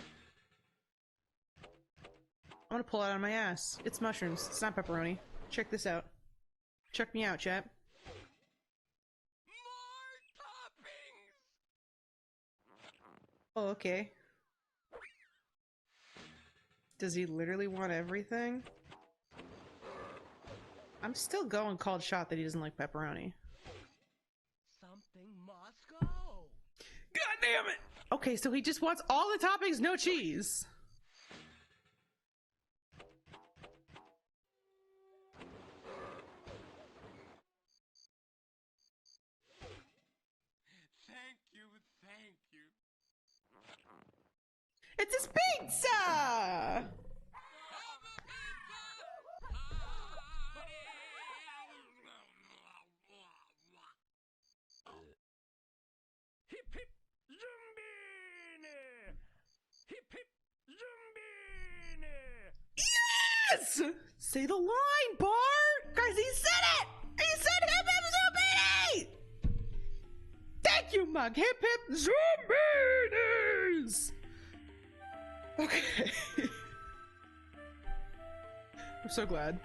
I'm gonna pull it out of my ass. It's mushrooms. It's not pepperoni. Check this out. Check me out, chat.
More toppings.
Oh, okay. Does he literally want everything? I'm still going called shot that he doesn't like pepperoni.
Something must go.
God damn it! Okay, so he just wants all the toppings, no cheese.
Thank you.
It's his pizza!
Hip hip Zombini! Hip hip Zombini!
Yes! Say the line, Bart! Guys, he said it! He said hip hip Zombini! Thank you, Mug. Hip hip Zombinis! Okay. I'm so glad.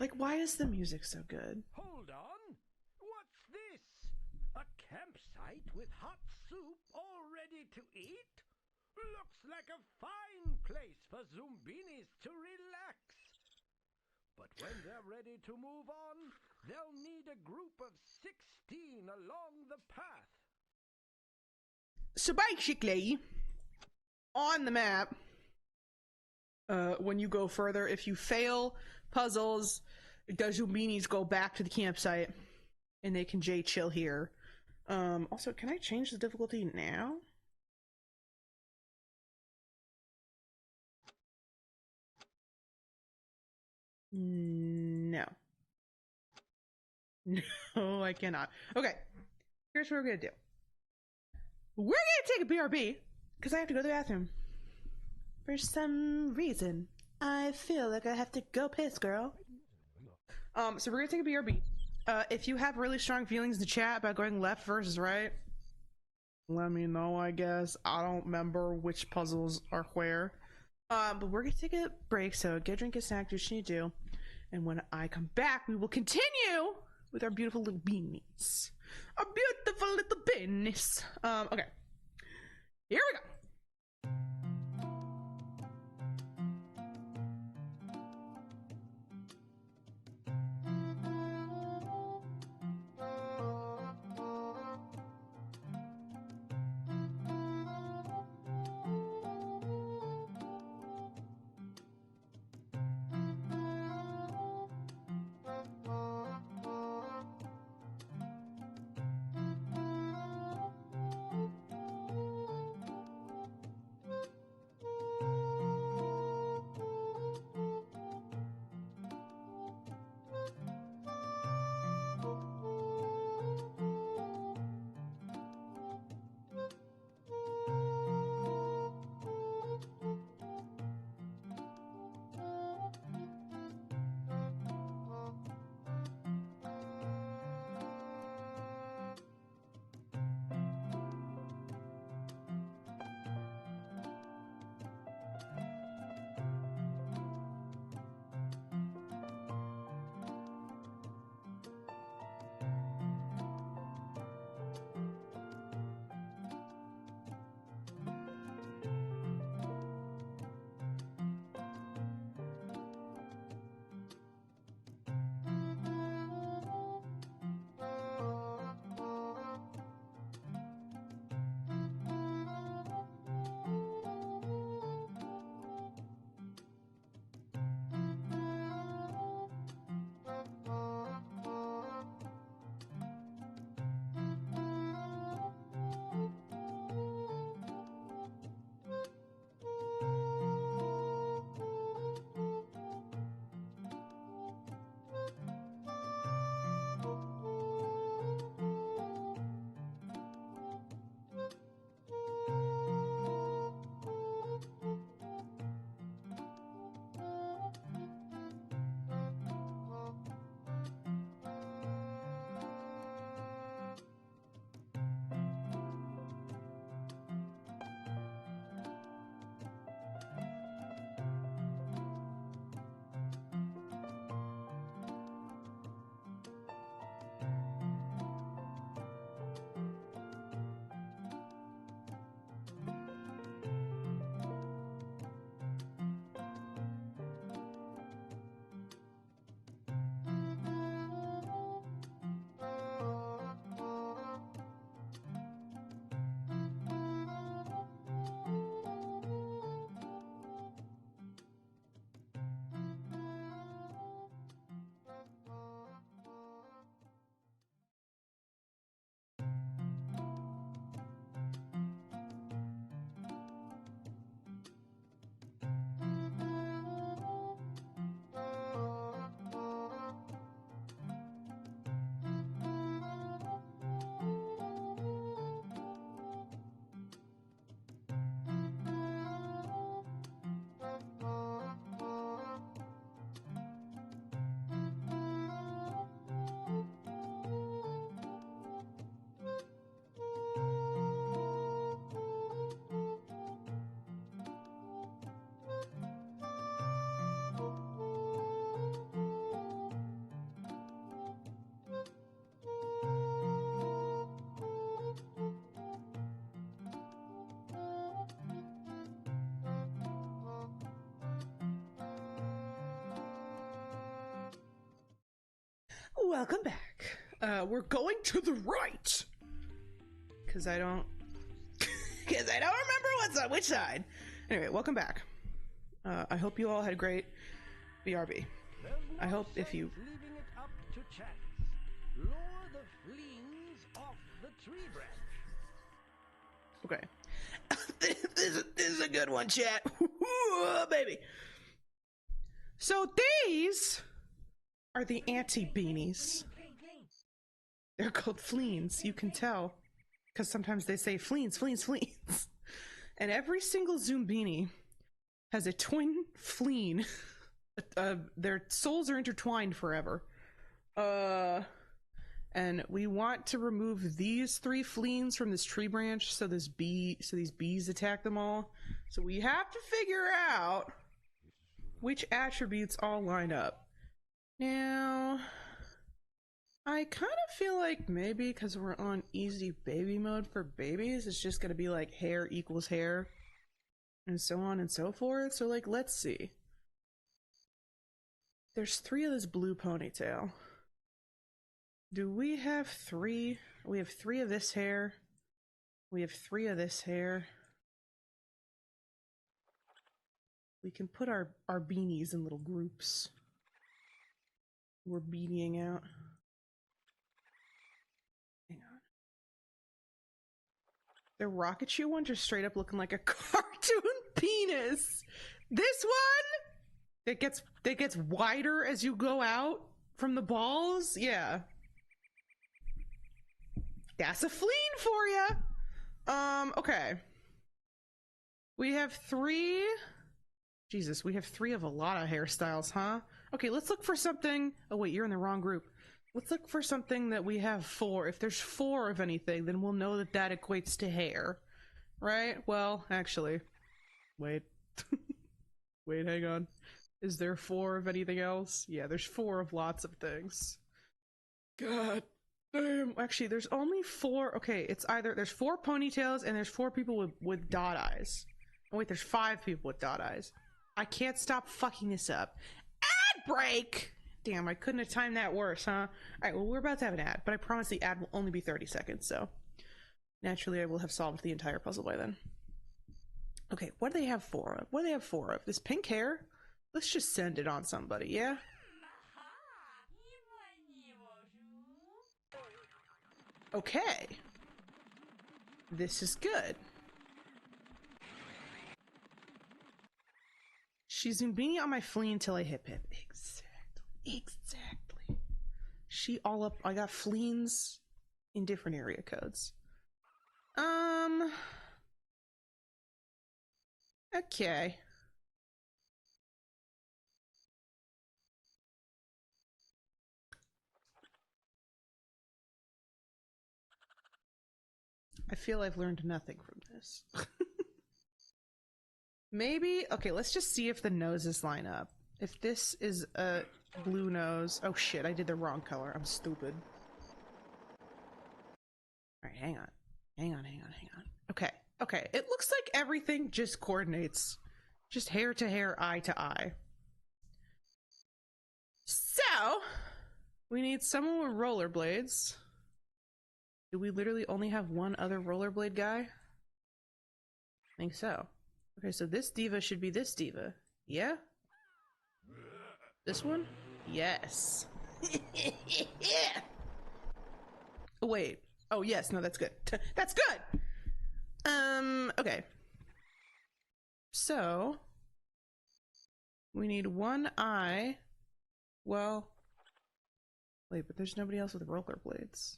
Like, why is the music so good?
Hold on! What's this? A campsite with hot soup all ready to eat? Looks like a fine place for Zoombinis to relax. But when they're ready to move on, they'll need a group of 16 along the path.
So basically, on the map, when you go further, if you fail puzzles, the Zoombinis go back to the campsite, and they can chill here. Also, can I change the difficulty now? No. No, I cannot. Okay, here's what we're gonna do. We're gonna take a BRB, because I have to go to the bathroom. For some reason, I feel like I have to go piss, girl. So we're gonna take a BRB. If you have really strong feelings in the chat about going left versus right, let me know, I guess. I don't remember which puzzles are where. But we're gonna take a break, so get a drink, get a snack, do what you need to do. And when I come back, we will continue with our beautiful little beanies. Our beautiful little beanies. Okay. Here we go. Welcome back. We're going to the right. Because I don't remember what's on which side. Anyway, welcome back. I hope you all had a great BRB. I hope if you...
Leaving it up to chance. Lure the fleas off the tree branch.
Okay. this is a good one, chat. Baby. So these are the anti-beanies. They're called fleens, you can tell. Because sometimes they say fleens, fleens, fleens. And every single Zoombini has a twin fleen. Their souls are intertwined forever. And we want to remove these 3 fleens from this tree branch so these bees attack them all. So we have to figure out which attributes all line up. Now, I kind of feel like maybe because we're on easy baby mode for babies, it's just gonna be like hair equals hair and so on and so forth. So like, let's see. There's 3 of this blue ponytail. Do we have 3? We have 3 of this hair. We have 3 of this hair. We can put our beanies in little groups. We're beanieing out. Hang on. The rocket shoe one just straight up looking like a cartoon penis. This one that gets wider as you go out from the balls. Yeah. That's a fleen for you. Okay. We have 3. Jesus, we have 3 of a lot of hairstyles, huh? Okay, let's look for something. Oh wait, you're in the wrong group. Let's look for something that we have 4. If there's 4 of anything, then we'll know that that equates to hair. Right? Well, actually. Wait. Wait, hang on. Is there 4 of anything else? Yeah, there's 4 of lots of things. God damn. Actually, there's only 4. Okay, it's either there's 4 ponytails and there's 4 people with dot eyes. Oh wait, there's 5 people with dot eyes. I can't stop fucking this up. Ad break! Damn, I couldn't have timed that worse, huh? Alright, well, we're about to have an ad, but I promise the ad will only be 30 seconds, so naturally I will have solved the entire puzzle by then. Okay, what do they have 4 of? What do they have 4 of? This pink hair? Let's just send it on somebody, yeah? Okay. This is good. She's Zoombinie on my fleen till I hip hip. Exactly. She all up. I got fleens in different area codes. Okay. I feel I've learned nothing from this. Maybe, okay, let's just see if the noses line up. If this is a blue nose, oh shit, I did the wrong color. I'm stupid. Alright, hang on. Hang on. Okay, it looks like everything just coordinates. Just hair to hair, eye to eye. So, we need someone with rollerblades. Do we literally only have one other rollerblade guy? I think so. Okay, so this diva should be this diva. Yeah? This one? Yes. Yeah. Oh, wait. Oh, yes. No, that's good. That's good! Okay. So, we need one eye. Well, wait, but there's nobody else with rollerblades.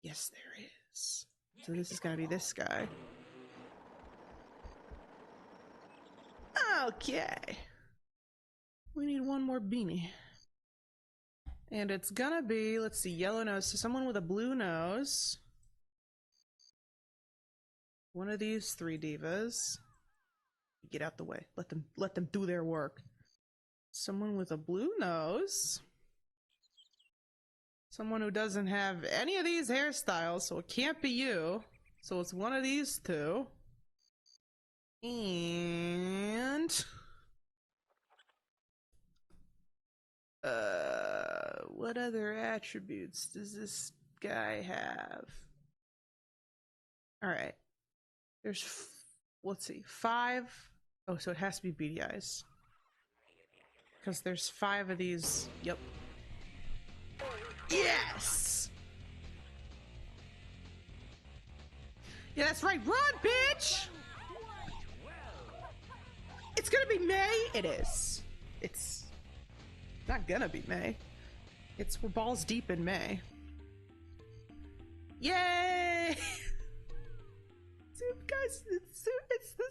Yes, there is. So this is gonna be this guy. Okay. We need one more beanie. And it's gonna be, let's see, yellow nose. So someone with a blue nose. One of these 3 divas. Get out the way. Let them do their work. Someone with a blue nose. Someone who doesn't have any of these hairstyles, so it can't be you. So it's one of these 2. And What other attributes does this guy have? Alright. There's, let's see, 5. Oh, so it has to be beady eyes. Because there's 5 of these. Yep. Yes! Yeah, that's right. Run, bitch! It's gonna be May? It is. It's not gonna be May. We're balls deep in May. Yay! Guys, it's the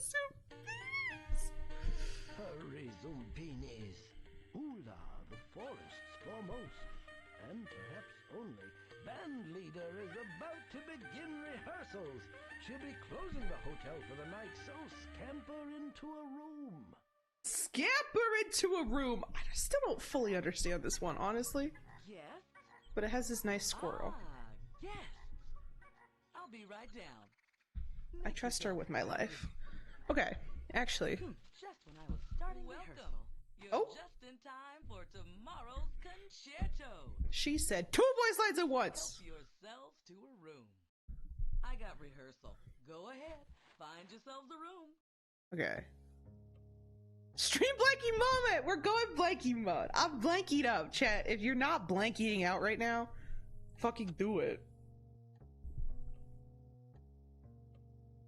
Zoombinis!
Hurry, Zoombinis. Ula, the forest's foremost, and perhaps only, band leader is about to begin rehearsals. She'll be closing the hotel for the night, so scamper into a room.
Scamper into a room! I still don't fully understand this one, honestly.
Yes?
But it has this nice squirrel.
Yes. I'll be right down.
I trust her with my life. Okay, actually.
Just when I was starting rehearsal. You're just in time for tomorrow's concerto.
She said 2 voice lines at once.
Help yourselves to a room. I got rehearsal. Go ahead. Find yourselves a room.
Okay. Stream blanking moment! We're going blanking mode. I'm blanking up, chat. If you're not blanking out right now, fucking do it.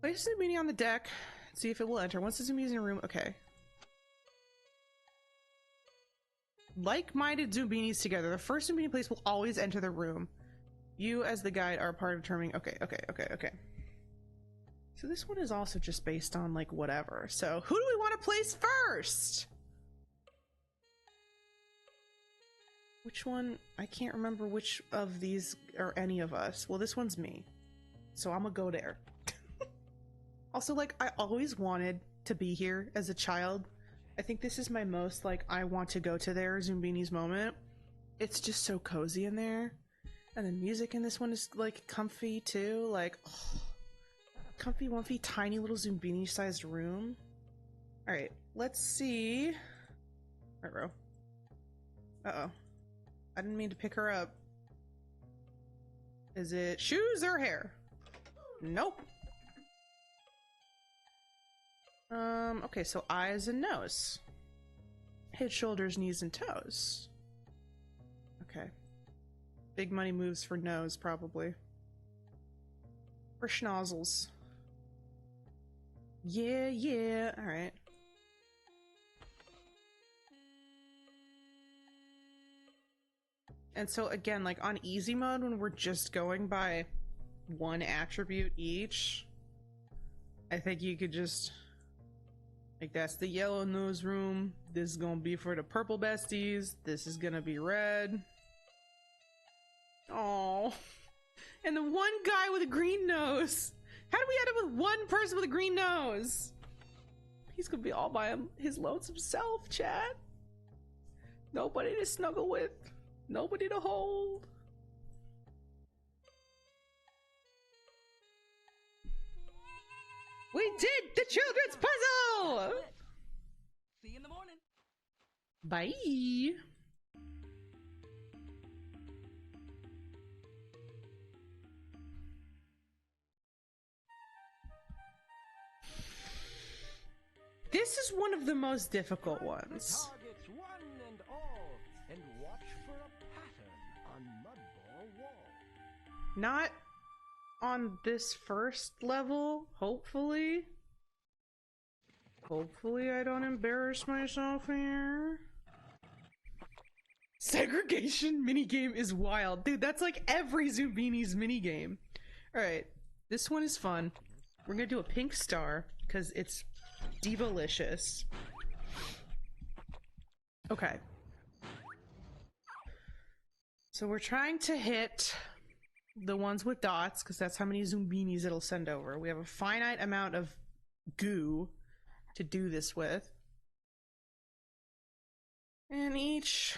Place the Zoomini on the deck. See if it will enter. Once the Zoomini's in a room, okay. Like-minded Zoombinis together. The first Zoomini place will always enter the room. You, as the guide, are part of determining. Okay. So this one is also just based on, like, whatever. So, who do we want to place first? Which one? I can't remember which of these are any of us. Well, this one's me. So I'm gonna go there. Also, like, I always wanted to be here as a child. I think this is my most, like, I want to go to there Zoombinis moment. It's just so cozy in there. And the music in this one is, like, comfy, too. Like, oh, comfy, wumpy, tiny little Zoombini-sized room. Alright, let's see. Right, row. Uh-oh. I didn't mean to pick her up. Is it shoes or hair? Nope. Okay, so eyes and nose. Head, shoulders, knees, and toes. Okay. Big money moves for nose, probably. For schnozzles. Yeah, alright. And so again, like on easy mode, when we're just going by one attribute each, I think you could just, like, that's the yellow nose room. This is gonna be for the purple besties. This is gonna be red. Oh, and the one guy with a green nose. How do we end up with one person with a green nose? He's gonna be all by his lonesome self, chat. Nobody to snuggle with. Nobody to hold. We did the children's puzzle!
See you in the morning.
Bye. This is one of the most difficult ones.
Targets one and all, and watch for a pattern on mudball wall.
Not on this first level, hopefully. Hopefully I don't embarrass myself here. Segregation minigame is wild. Dude, that's like every Zoombinis minigame. Alright, this one is fun. We're gonna do a pink star, because it's divalicious. Okay. So we're trying to hit the ones with dots, because that's how many Zoombinis it'll send over. We have a finite amount of goo to do this with. And each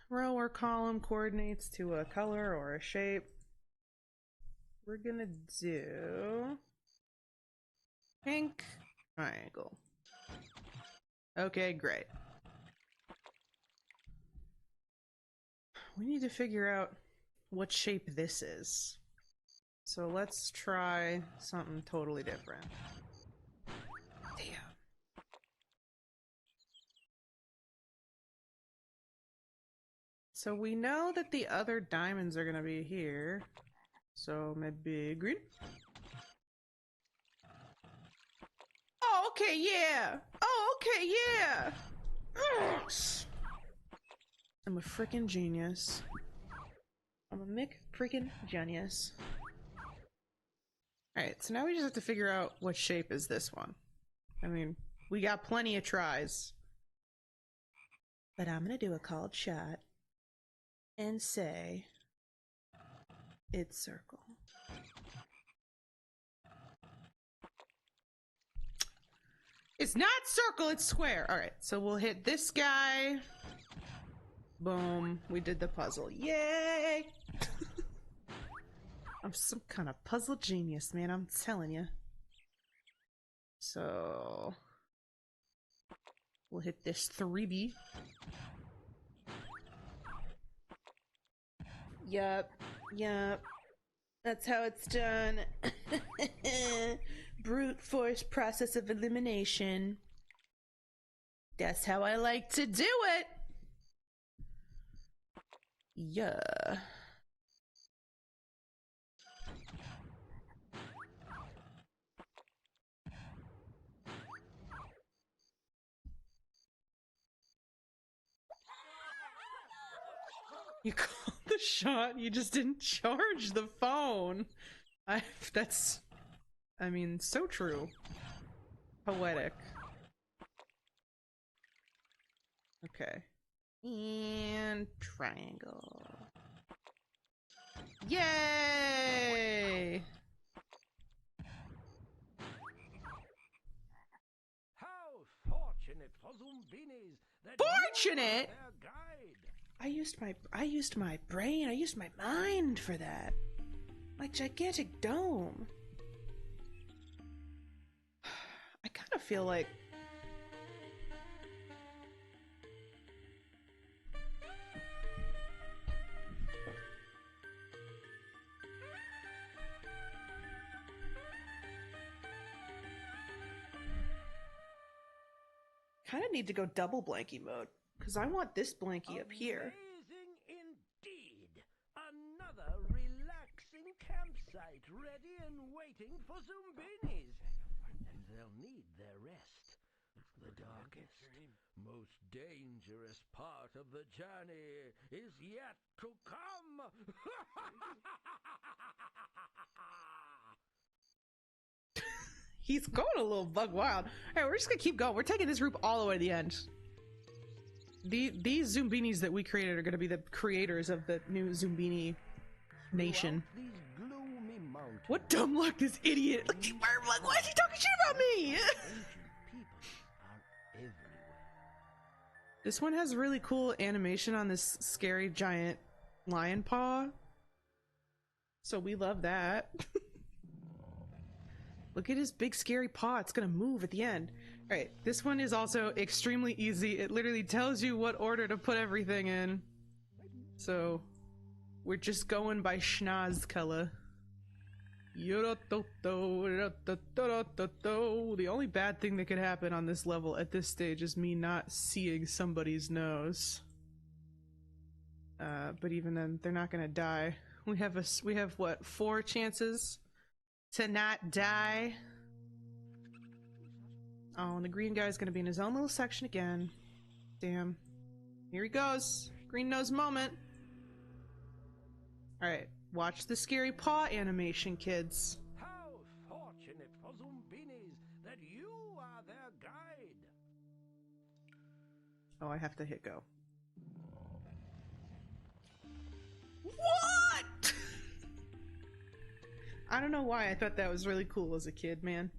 row or column coordinates to a color or a shape. We're gonna do pink triangle. Okay, great. we need to figure out what shape this is. So let's try something totally different. Damn. So we know that the other diamonds are gonna be here. So maybe green? Oh, okay, yeah! Oh, okay, yeah! Ugh. I'm a freaking genius. I'm a freaking genius. Alright, so now we just have to figure out what shape is this one. I mean, we got plenty of tries. But I'm gonna do a called shot and say it's circle. It's not circle, it's square. Alright, so we'll hit this guy. Boom. We did the puzzle. Yay! I'm some kind of puzzle genius, man. I'm telling you. So we'll hit this 3B. Yup. Yup. That's how it's done. Brute force process of elimination. That's how I like to do it. Yeah. You called the shot, you just didn't charge the phone. That's, I mean, so true. Poetic. Okay. And triangle. Yay!
How fortunate for Zoombinis that
Fortunate?
you are their guide.
I used my brain, I used my mind for that. Like gigantic dome. I kind of feel like need to go double blankie mode because I want this blankie up here.
Amazing indeed. Another relaxing campsite ready and waiting for Zoombinis. And they'll need their rest. The darkest, most dangerous part of the journey is yet to come.
He's going a little bug wild. Alright, we're just gonna keep going. We're taking this route all the way to the end. These Zoombinis that we created are gonna be the creators of the new Zoombini nation.
These gloomy mountains,
What dumb luck, this idiot! Like, why is he talking shit about me?
ancient people are everywhere.
This one has really cool animation on this scary giant lion paw. So we love that. Look at his big scary paw, it's gonna move at the end. Alright, this one is also extremely easy. It literally tells you what order to put everything in. So, we're just going by schnoz color. The only bad thing that could happen on this level at this stage is me not seeing somebody's nose. But even then, they're not gonna die. We have what, 4 chances to not die? Oh, and the green guy's gonna be in his own little section again. Damn. Here he goes. Green nose moment. Alright, watch the scary paw animation, kids.
How fortunate for Zoombinis that you are their guide.
Oh, I have to hit go. What? I don't know why I thought that was really cool as a kid, man.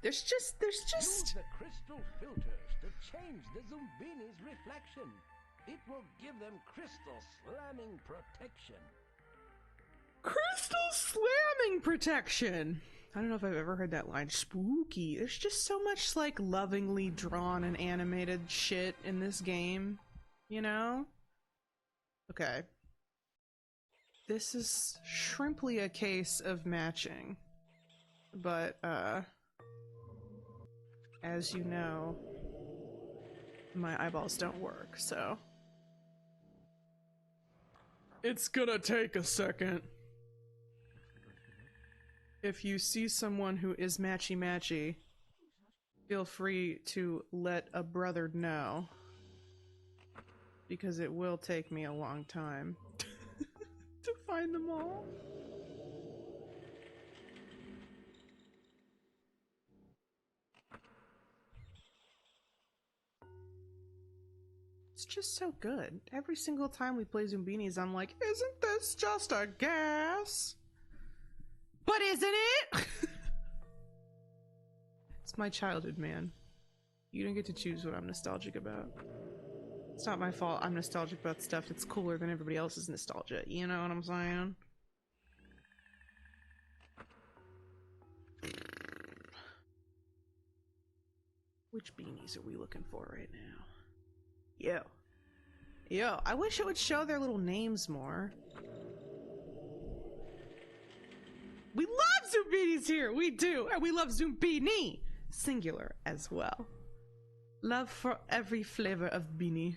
There's just...
Use the crystal filters to change the Zoombinis' reflection. It will give them crystal slamming protection.
Crystal slamming protection! I don't know if I've ever heard that line. Spooky. There's just so much, like, lovingly drawn and animated shit in this game. You know? Okay. This is shrimply a case of matching. But, as you know, my eyeballs don't work, so... It's gonna take a second. If you see someone who is matchy-matchy, feel free to let a brother know. Because it will take me a long time to find them all. It's just so good. Every single time we play Zoombinis, I'm like, isn't this just a gas? But isn't it? It's my childhood, man. You don't get to choose what I'm nostalgic about. It's not my fault I'm nostalgic about stuff that's cooler than everybody else's nostalgia. You know what I'm saying? Which beanies are we looking for right now? Yo, I wish it would show their little names more. We love Zoombinis here! We do! And we love Zoombini! Singular as well. Love for every flavor of beanie.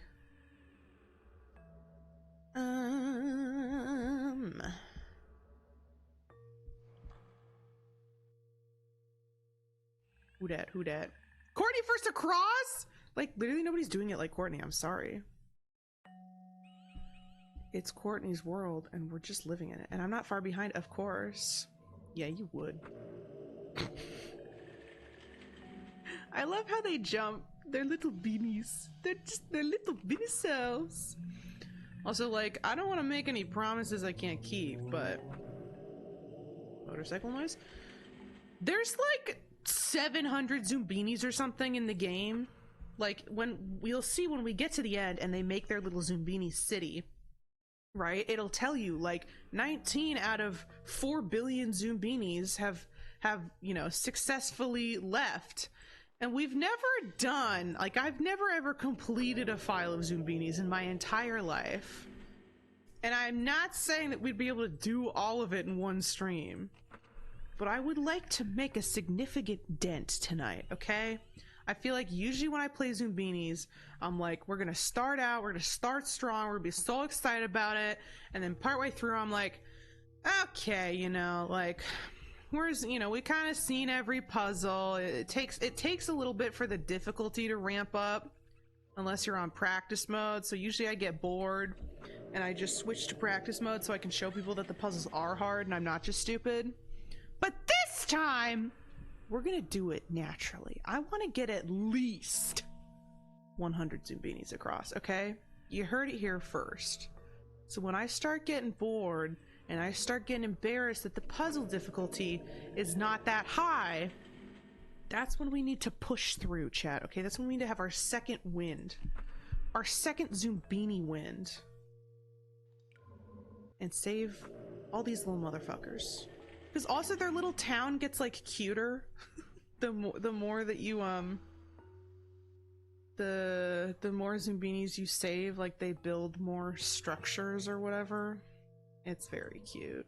Who dat? Who dat? Courtney first across? Like, literally nobody's doing it like Courtney, I'm sorry. It's Courtney's world, and we're just living in it. And I'm not far behind, of course. Yeah, you would. I love how they jump. They're little beanies. They're little beanie selves. Also, like, I don't want to make any promises I can't keep, but... Motorcycle noise? There's like 700 Zoombinis or something in the game. Like, when we'll see when we get to the end and they make their little Zoombini city, right? It'll tell you, like, 19 out of 4 billion Zoombinis have, you know, successfully left. And we've never done, like, I've never ever completed a file of Zoombinis in my entire life. And I'm not saying that we'd be able to do all of it in one stream. But I would like to make a significant dent tonight, okay? I feel like usually when I play Zoombinis, I'm like, we're gonna start out, we're gonna start strong, we're gonna be so excited about it, and then partway through I'm like, okay, you know, like, you know, we kind of seen every puzzle. It takes a little bit for the difficulty to ramp up, unless you're on practice mode, so usually I get bored, and I just switch to practice mode so I can show people that the puzzles are hard and I'm not just stupid. But this time, we're gonna do it naturally. I want to get at least 100 Zoombinis across, okay? You heard it here first. So when I start getting bored and I start getting embarrassed that the puzzle difficulty is not that high, that's when we need to push through, chat, okay? That's when we need to have our second wind. Our second Zoombini wind. And save all these little motherfuckers. Because also their little town gets, like, cuter the more that you, the more Zoombinis you save, like, they build more structures or whatever. It's very cute.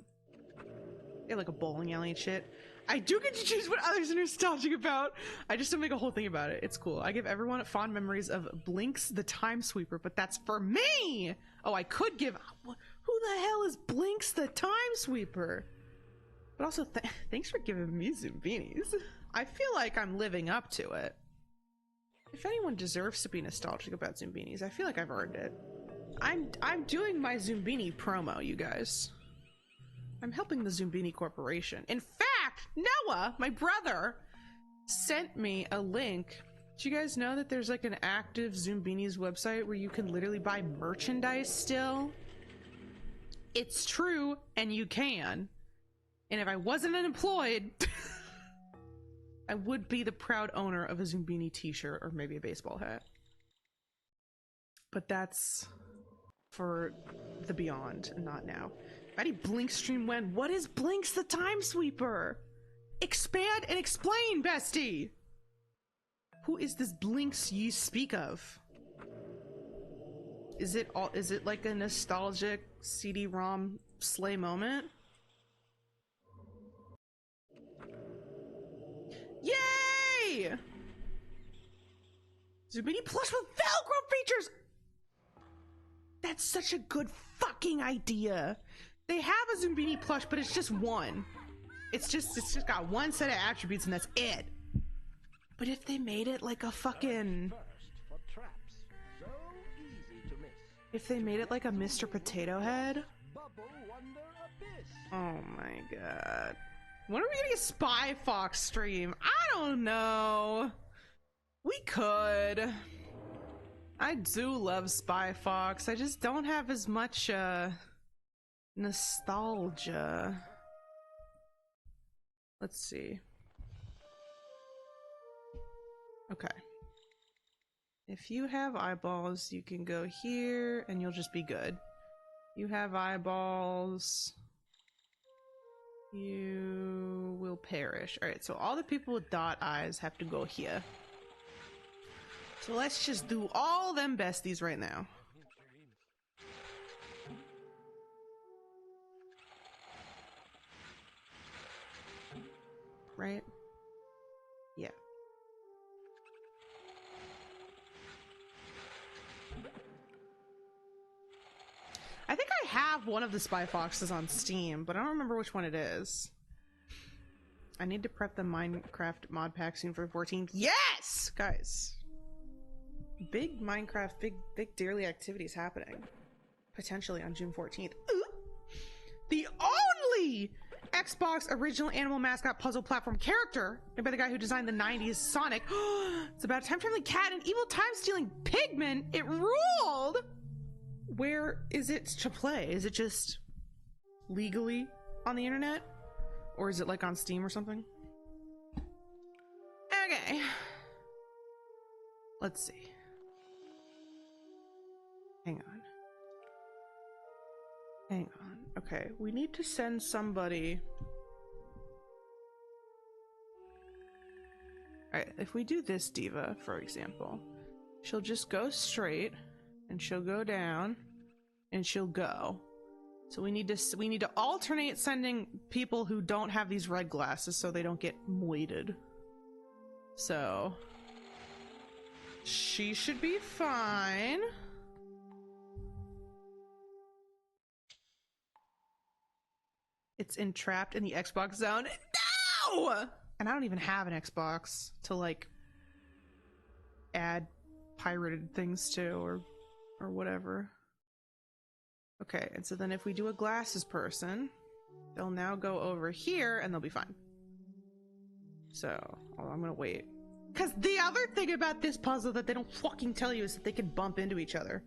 They have, like, a bowling alley and shit. I do get to choose what others are nostalgic about. I just don't make a whole thing about it. It's cool. I give everyone fond memories of Blinks the Time Sweeper, but that's for me! Oh, I could give... Who the hell is Blinks the Time Sweeper? But also, thanks for giving me Zoombinis. I feel like I'm living up to it. If anyone deserves to be nostalgic about Zoombinis, I feel like I've earned it. I'm doing my Zoombini promo, you guys. I'm helping the Zoombini Corporation. In fact, Noah, my brother, sent me a link. Do you guys know that there's like an active Zoombinis website where you can literally buy merchandise still? It's true, and you can. And if I wasn't unemployed, I would be the proud owner of a Zoombini t-shirt or maybe a baseball hat. But that's for the beyond, not now. Ready? Blink stream when? What is Blinks the Time Sweeper? Expand and explain, bestie! Who is this Blinks ye speak of? Is it like a nostalgic CD-ROM slay moment? Yay! Zoomini plush with Velcro features! That's such a good fucking idea. They have a Zoombinis plush, but it's just one. It's just got one set of attributes and that's it. But if they made it like a fucking... If they made it like a Mr. Potato Head? Oh my god. When are we getting a Spy Fox stream? I don't know. We could. I do love Spy Fox. I just don't have as much nostalgia. Let's see. Okay. If you have eyeballs, you can go here and you'll just be good. You have eyeballs. You will perish. Alright, so all the people with dot eyes have to go here. So let's just do all them besties right now. Right? Yeah. I think I have one of the Spy Foxes on Steam, but I don't remember which one it is. I need to prep the Minecraft mod pack soon for the 14th. Yes! Guys. Big Minecraft, big daily activities happening. Potentially on June 14th. Ooh. The only Xbox original animal mascot puzzle platform character made by the guy who designed the 90s Sonic. It's about a time-traveling cat and evil time-stealing pigman. It ruled! Where is it to play? Is it just legally on the internet? Or is it like on Steam or something? Okay. Let's see. Hang on. Hang on. Okay, we need to send somebody. Alright, if we do this diva, for example, she'll just go straight and she'll go down and she'll go. So we need to alternate sending people who don't have these red glasses so they don't get moited. So she should be fine. It's entrapped in the Xbox zone. No! And I don't even have an Xbox to like add pirated things to or whatever. Okay, and so then if we do a glasses person, they'll now go over here and they'll be fine. So, I'm gonna wait. Because the other thing about this puzzle that they don't fucking tell you is that they can bump into each other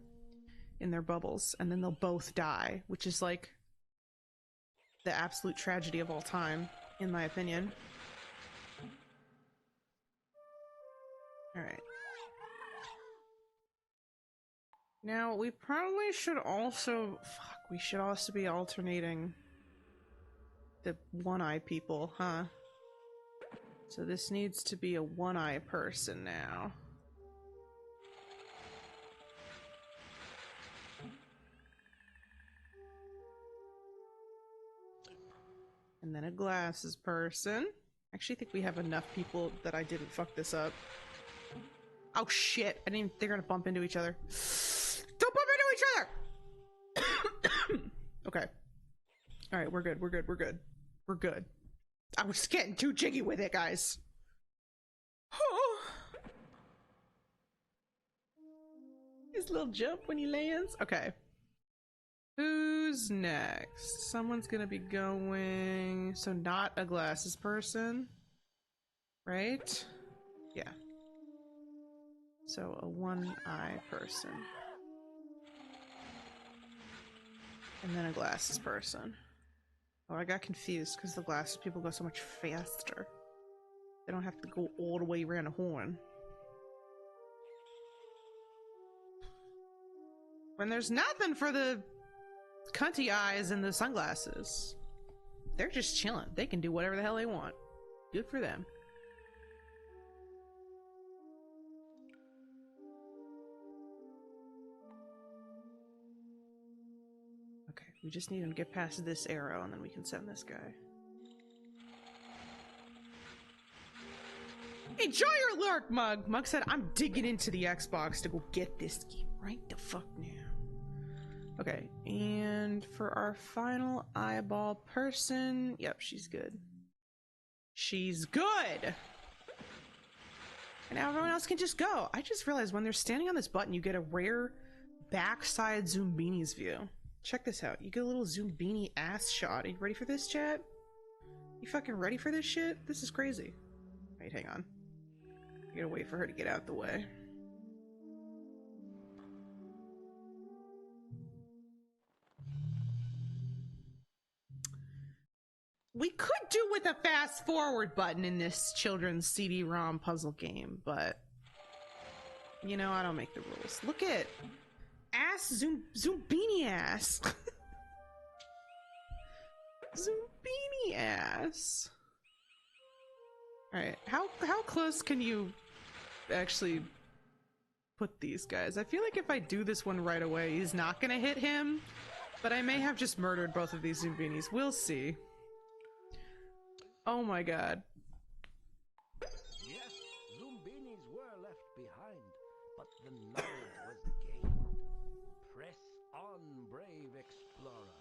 in their bubbles and then they'll both die, which is like the absolute tragedy of all time, in my opinion. Alright. Now, we probably should also... Fuck, we should also be alternating the one-eye people, huh? So this needs to be a one-eye person now. And then a glasses person. I actually think we have enough people that I didn't fuck this up. Oh shit, I didn't, they're gonna bump into each other. Don't bump into each other! Okay. Alright, we're good, we're good, we're good. We're good. I was getting too jiggy with it, guys. His little jump when he lands. Okay. Who's next? Someone's gonna be going... So not a glasses person. Right? Yeah. So a one-eye person. And then a glasses person. Oh, I got confused because the glasses people go so much faster. They don't have to go all the way around a horn. When there's nothing for the cunty eyes and the sunglasses. They're just chilling. They can do whatever the hell they want. Good for them. Okay, we just need him to get past this arrow and then we can send this guy. Enjoy your lurk, Mug! Mug said, I'm digging into the Xbox to go get this game right the fuck now. Okay, and for our final eyeball person, yep, she's good. She's good! And now everyone else can just go. I just realized when they're standing on this button, you get a rare backside Zoombinis view. Check this out. You get a little Zoombini ass shot. Are you ready for this, chat? You fucking ready for this shit? This is crazy. Wait, hang on. I gotta wait for her to get out the way. We could do with a fast forward button in this children's CD-ROM puzzle game, but you know, I don't make the rules. Look at ass Zoombini ass. Zoombinis ass. All right, how close can you actually put these guys? I feel like if I do this one right away, he's not gonna hit him, but I may have just murdered both of these Zoombinis. We'll see. Oh my god.
Yes, Zoombinis were left behind, but the knowledge was gained. Press on, brave explorer.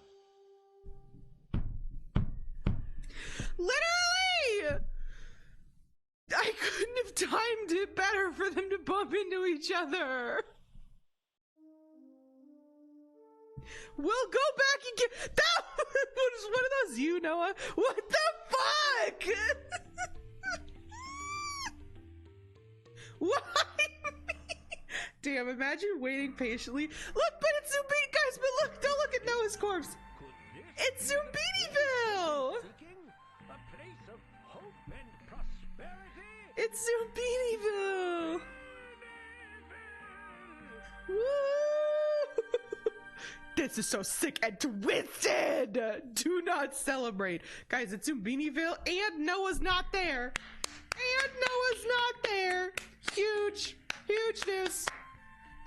Literally! I couldn't have timed it better for them to bump into each other. We'll go back and get that was one of those you, Noah. What the fuck? Why? Damn, imagine waiting patiently. Look, but it's Zombini, guys, but look, don't look at Noah's corpse. It's Zombiniville!
A place of hope and prosperity.
It's Zombiniville! Woo! This is so sick and twisted! Do not celebrate. Guys, it's Zoombinisville and Noah's not there. And Noah's not there. Huge, huge news.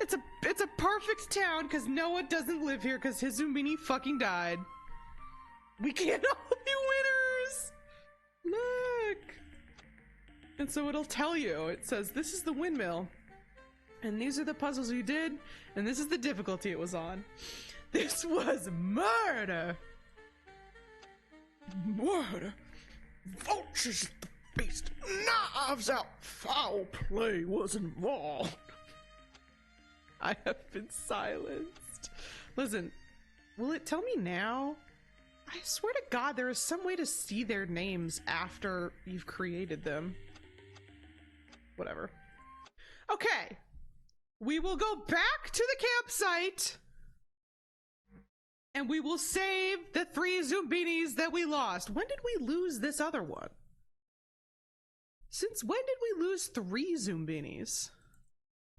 It's a perfect town because Noah doesn't live here because his Zoombini fucking died. We can't all be winners! Look! And so it'll tell you, it says, this is the windmill. And these are the puzzles you did, and this is the difficulty it was on. This was murder! Murder! Vultures at the feast! Knives out! Foul play was involved! I have been silenced. Listen, will it tell me now? I swear to God, there is some way to see their names after you've created them. Whatever. Okay. We will go back to the campsite. And we will save the 3 Zoombinis that we lost. When did we lose this other one? Since when did we lose 3 Zoombinis?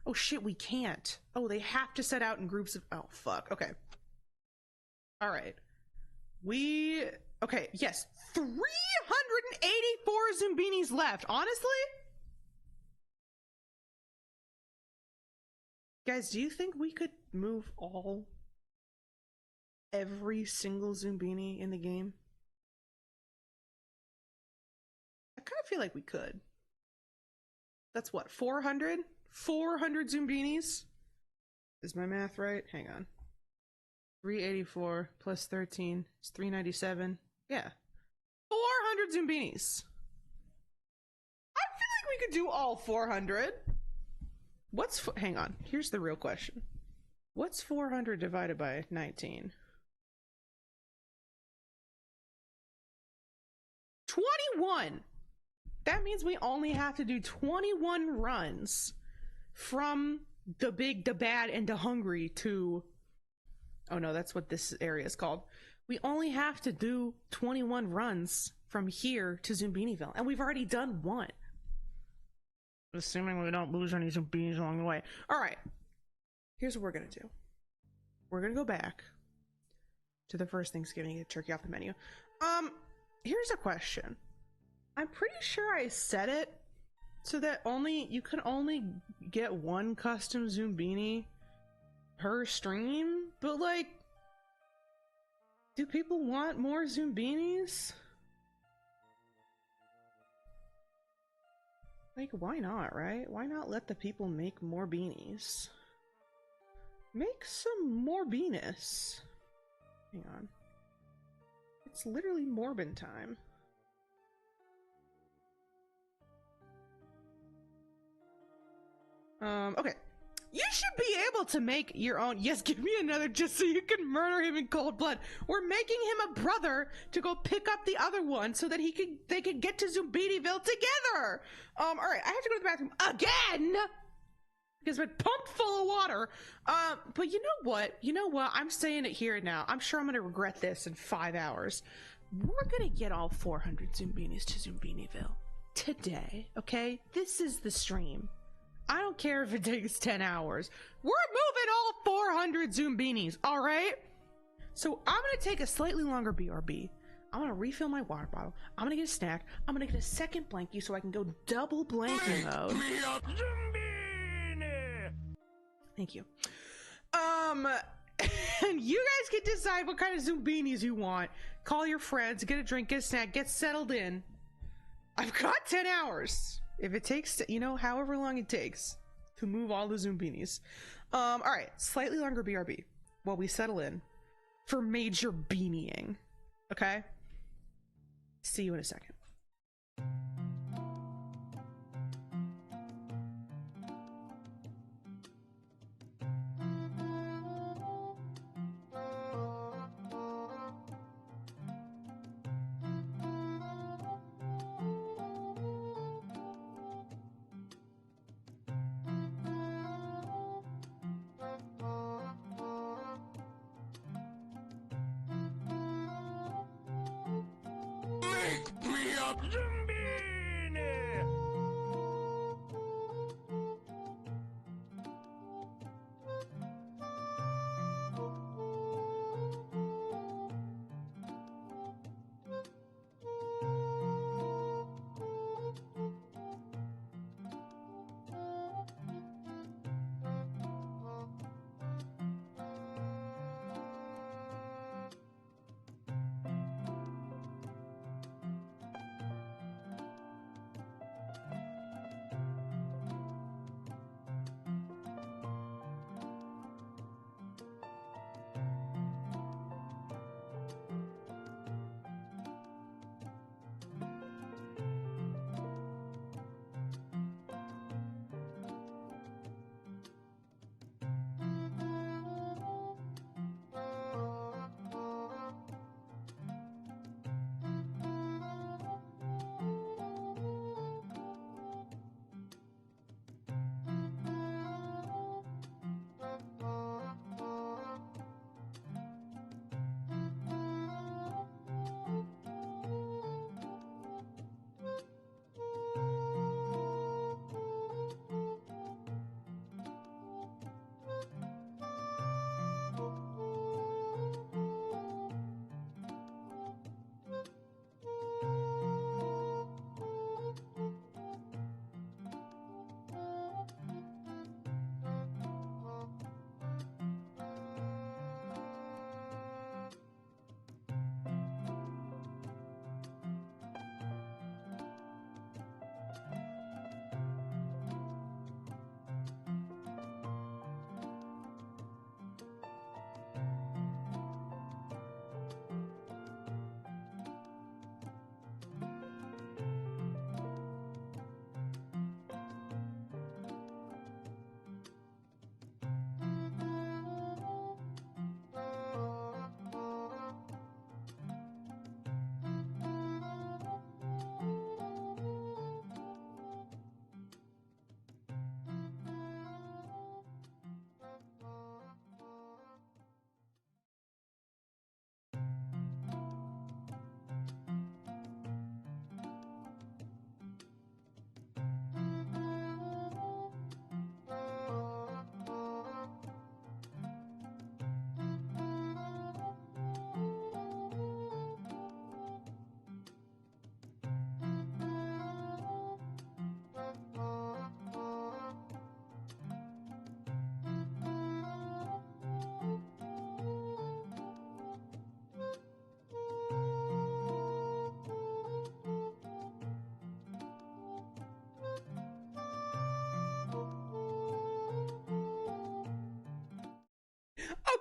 Oh shit, we can't. Oh, they have to set out in groups of... Oh, fuck. Okay. Alright. Okay, yes. 384 Zoombinis left. Honestly? Guys, do you think we could move every single Zoombini in the game? I kind of feel like we could. That's what, 400? 400 Zoombinis? Is my math right? Hang on. 384 plus 13 is 397. Yeah. 400 Zoombinis. I feel like we could do all 400. Hang on. Here's the real question. What's 400 divided by 19? 21! That means we only have to do 21 runs from the big, the bad, and the hungry to... Oh no, that's what this area is called. We only have to do 21 runs from here to Zombiniville, and we've already done 1. Assuming we don't lose any Zoombinis along the way. Alright. Here's what we're gonna do. We're gonna go back to the first Thanksgiving and get turkey off the menu. Here's a question. I'm pretty sure I set it so that you can only get 1 custom Zoombini per stream, but like, Do people want more Zoombinis? Like, why not, right? Why not let the people make more beanies? Make some more Venus. Hang on. It's literally Morbin time. Okay. You should be able to make your own. Yes, give me another just so you can murder him in cold blood. We're making him a brother to go pick up the other one so that they could get to Zombiniville together. All right, I have to go to the bathroom again because I've been pumped full of water. But you know what? You know what? I'm saying it here and now. I'm sure I'm gonna regret this in 5 hours. We're gonna get all 400 Zoombinis to Zombiniville today. Okay, this is the stream. I don't care if it takes 10 hours. We're moving all 400 Zoombinis, all right? So I'm going to take a slightly longer BRB. I'm going to refill my water bottle. I'm going to get a snack. I'm going to get a second blankie so I can go double blankie mode. Thank you. And you guys can decide what kind of Zoombinis you want. Call your friends, get a drink, get a snack, get settled in. I've got 10 hours. If it takes, you know, however long it takes to move all the Zoombinis. All right, slightly longer BRB while we settle in for major beanieing. Okay? See you in a second.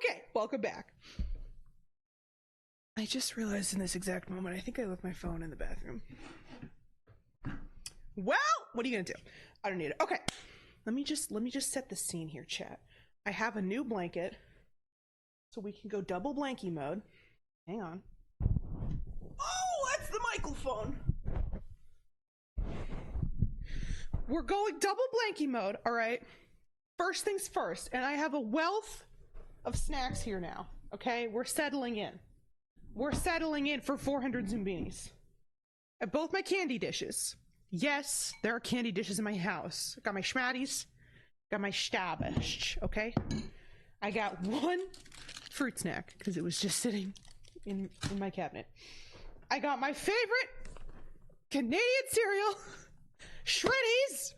Okay, welcome back. I just realized in this exact moment, I think I left my phone in the bathroom. Well, what are you gonna do? I don't need it. Okay, let me just set the scene here, chat. I have a new blanket, so we can go double blankie mode. Hang on. Oh, that's the microphone. We're going double blankie mode, all right? First things first, and I have a wealth of snacks here now, okay? We're settling in. We're settling in for 400 Zoombinis. At both my candy dishes. Yes, there are candy dishes in my house. Got my schmatties, got my stabish, okay? I got one fruit snack, because it was just sitting in my cabinet. I got my favorite Canadian cereal, Shreddies.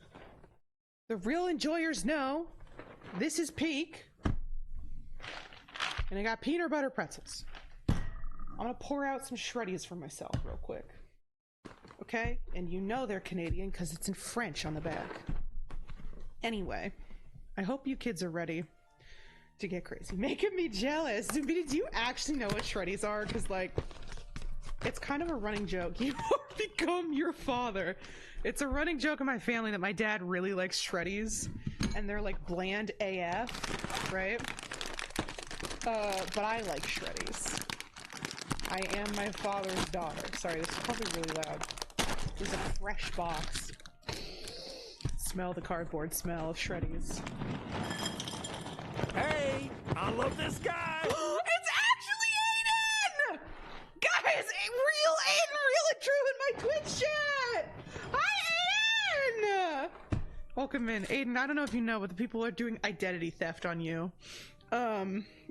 The real enjoyers know this is peak. And I got peanut butter pretzels. I'm gonna pour out some Shreddies for myself real quick. Okay? And you know they're Canadian because it's in French on the back. Anyway, I hope you kids are ready to get crazy. Making me jealous. Zombini, do you actually know what Shreddies are? Because, like, it's kind of a running joke. You have become your father. It's a running joke in my family that my dad really likes Shreddies. And they're, like, bland AF, right? But I like Shreddies. I am my father's daughter. Sorry, this is probably really loud. This is a fresh box. Smell the cardboard smell of Shreddies.
Hey, I love this guy.
It's actually Aiden! Guys, real Aiden, real and true in my Twitch chat! Hi, Aiden! Welcome in. Aiden, I don't know if you know, but the people are doing identity theft on you.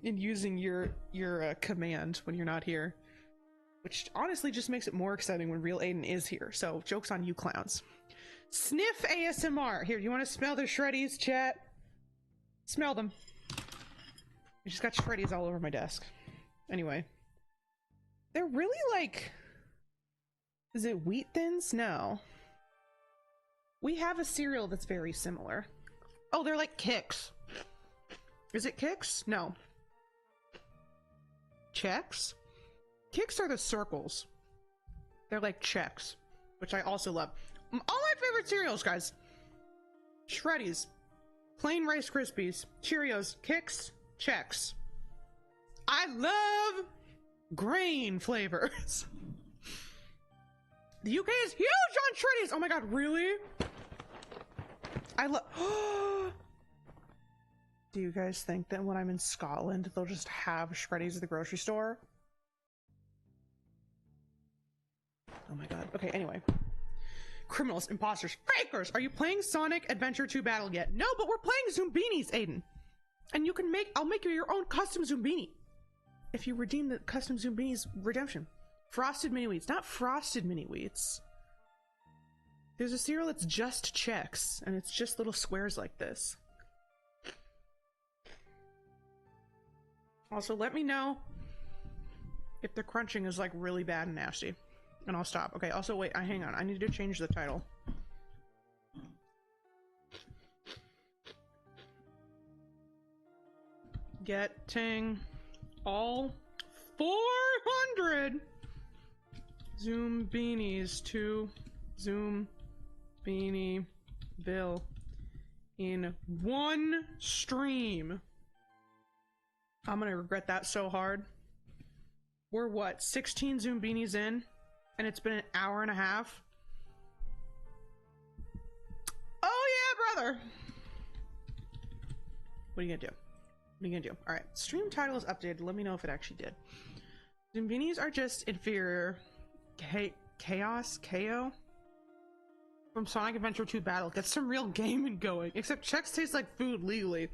And using your command when you're not here. Which honestly just makes it more exciting when real Aiden is here. So, joke's on you clowns. Sniff ASMR. Here, you want to smell the Shreddies, chat? Smell them. I just got Shreddies all over my desk. Anyway. They're really like... Is it Wheat Thins? No. We have a cereal that's very similar. Oh, they're like Kix. Is it Kix? No. Chex? Kix are the circles. They're like Chex, which I also love. All my favorite cereals, guys. Shreddies, plain Rice Krispies, Cheerios, Kix, Chex. I love grain flavors. The UK is huge on Shreddies. Oh my god, really? I love... Do you guys think that when I'm in Scotland, they'll just have Shreddies at the grocery store? Oh my god. Okay, anyway. Criminals, imposters, fakers! Are you playing Sonic Adventure 2 Battle yet? No, but we're playing Zoombinis, Aiden. And you can I'll make you your own custom Zoombini. If you redeem the custom Zoombinis redemption. Frosted mini wheats, not frosted mini wheats. There's a cereal that's just Chex, and it's just little squares like this. Also, let me know if the crunching is like really bad and nasty. And I'll stop. Okay, also wait, hang on. I need to change the title. Getting all 400 Zoombinis to Zoombini Bill in one stream. I'm gonna regret that so hard. We're what, 16 Zoombinis in? And it's been an hour and a half? Oh yeah, brother! What are you gonna do? What are you gonna do? Alright, stream title is updated. Let me know if it actually did. Zoombinis are just inferior. Chaos? KO? From Sonic Adventure 2 Battle. Get some real gaming going. Except Chex tastes like food legally.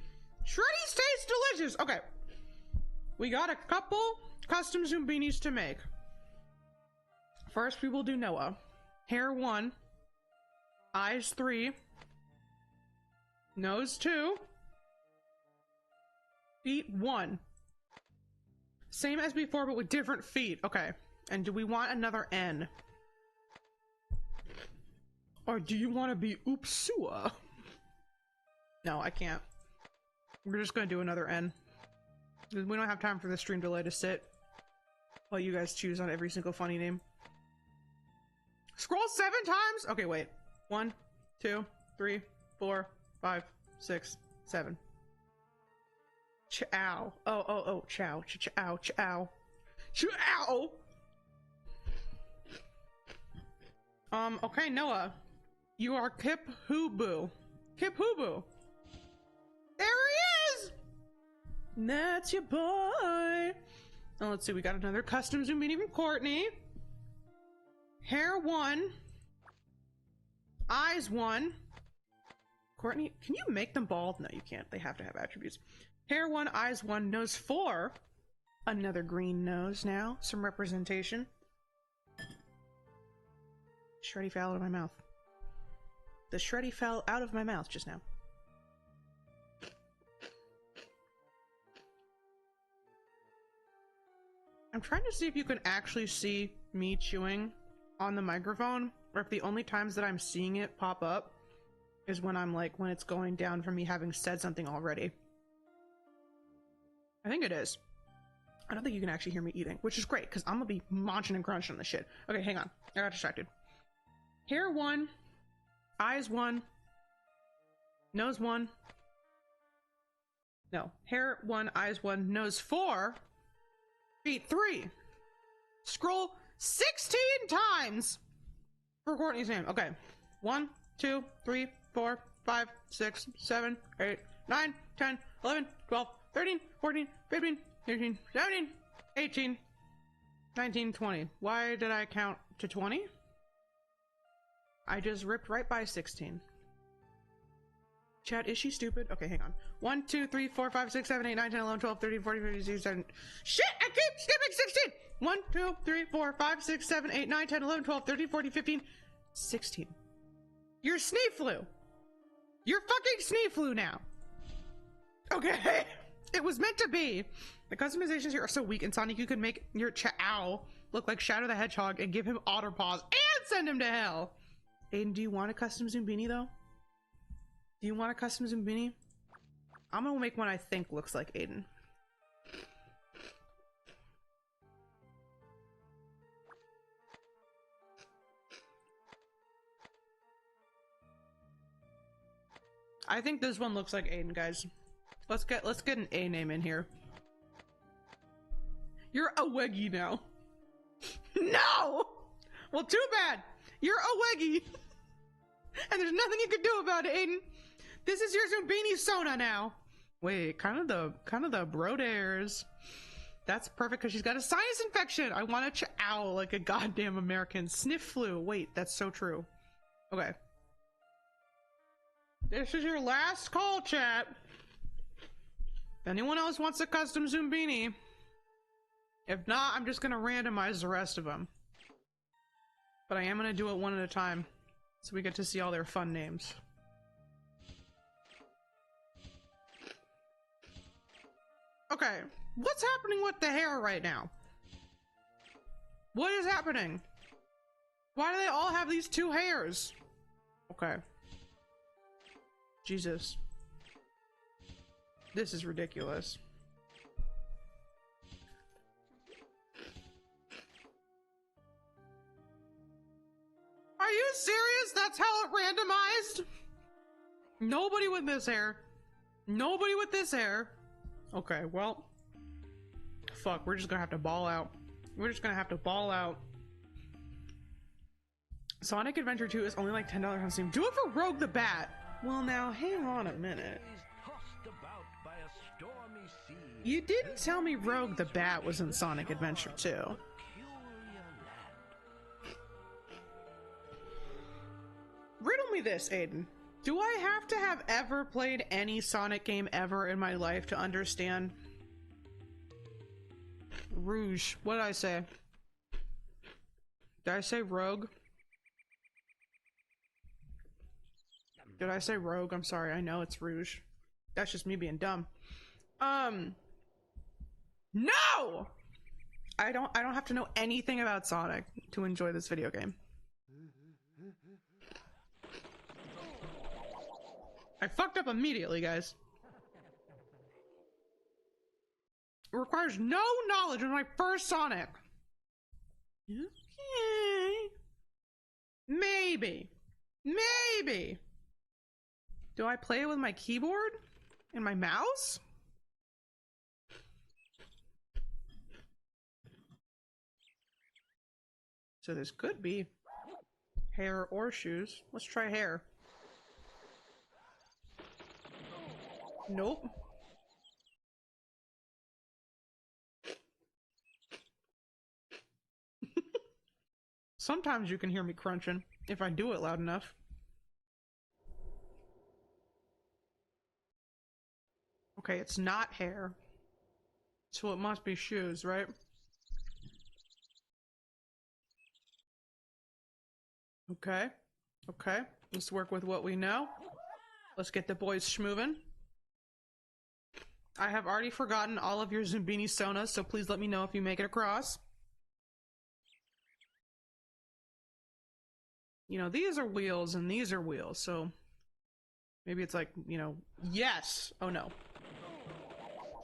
Shreddies taste delicious! Okay. We got a couple custom Zoombinis to make. First, we will do Noah. Hair 1. Eyes 3. Nose 2. Feet 1. Same as before, but with different feet. Okay. And do we want another N? Or do you want to be Oopsua? No, I can't. We're just gonna do another N. We don't have time for the stream delay to sit while you guys choose on every single funny name. Scroll 7 times? Okay, wait. 1, 2, 3, 4, 5, 6, 7. Chow. Oh, chow. Chow. Chow. Chow. Okay, Noah. You are Kip Hooboo. Kip Hooboo. There he is! That's your boy. Oh, let's see. We got another custom Zoomini from Courtney. Hair 1. Eyes 1. Courtney, can you make them bald? No, you can't. They have to have attributes. Hair 1, eyes 1, nose 4. Another green nose now. Some representation. Shreddy fell out of my mouth. The Shreddy fell out of my mouth just now. I'm trying to see if you can actually see me chewing on the microphone, or if the only times that I'm seeing it pop up is when I'm like, when it's going down from me having said something already. I think it is. I don't think you can actually hear me eating, which is great, because I'm gonna be munching and crunching on this shit. Okay, hang on. I got distracted. Hair 1, eyes 1, nose 1. No, hair 1, eyes 1, nose 4, feet 3. Scroll 16 times for Courtney's name. Okay. 1, 2, 3, 4, 5, 6, 7, 8, 9, 10, 11, 12, 13, 14, 15, 16, 17, 18, 19, 20. Why did I count to 20? I just ripped right by 16. Chat, is she stupid? Okay, hang on. 1, 2, 3, 4, 5, 6, 7, 8, 9, 10, 11, 12, 13, 14, 15, 16, 17. Shit! I keep skipping 16! 1, 2, 3, 4, 5, 6, 7, 8, 9, 10, 11, 12, 13, 14, 15, 16. You're Sneeflu! You're fucking Sneeflu now! Okay! It was meant to be! The customizations here are so weak. In Sonic, you could make your Chow look like Shadow the Hedgehog and give him otter paws and send him to hell! Aiden, do you want a custom Zoombini, though? Do you want a custom Zoombini? I'm gonna make one I think looks like Aiden. I think this one looks like Aiden, guys. Let's get an A name in here. You're a Weggy now. No! Well, too bad. You're a Weggy. And there's nothing you can do about it, Aiden. This is your Zoombini Sona now. Wait, kind of the brodares. That's perfect because she's got a sinus infection. I want to chow like a goddamn American. Sniff flu. Wait, that's so true. Okay. This is your last call, chat. If anyone else wants a custom Zoombini. If not, I'm just gonna randomize the rest of them. But I am gonna do it one at a time, so we get to see all their fun names. Okay, what's happening with the hair right now? What is happening? Why do they all have these 2 hairs? Okay. Jesus. This is ridiculous. Are you serious? That's how it randomized? Nobody with this hair. Nobody with this hair. Okay, well. Fuck, we're just gonna have to ball out. We're just gonna have to ball out. Sonic Adventure 2 is only like $10 on Steam. Do it for Rogue the Bat. Well, now, hang on a minute. You didn't tell me Rogue the Bat was in Sonic Adventure 2. Riddle me this, Aiden. Do I have to have ever played any Sonic game ever in my life to understand? Rouge. What did I say? Did I say Rogue? Did I say Rogue? I'm sorry. I know it's Rouge. That's just me being dumb. No! I don't have to know anything about Sonic to enjoy this video game. I fucked up immediately, guys. requires no knowledge of my first Sonic. Okay. Maybe. Maybe. Do I play with my keyboard and my mouse? So this could be hair or shoes. Let's try hair. Nope. Sometimes you can hear me crunching if I do it loud enough. Okay, it's not hair. So it must be shoes, right? Okay. Okay. Let's work with what we know. Let's get the boys schmovin'. I have already forgotten all of your Zombini sonas, so please let me know if you make it across. You know, these are wheels and these are wheels, so maybe it's like, you know, yes. Oh no.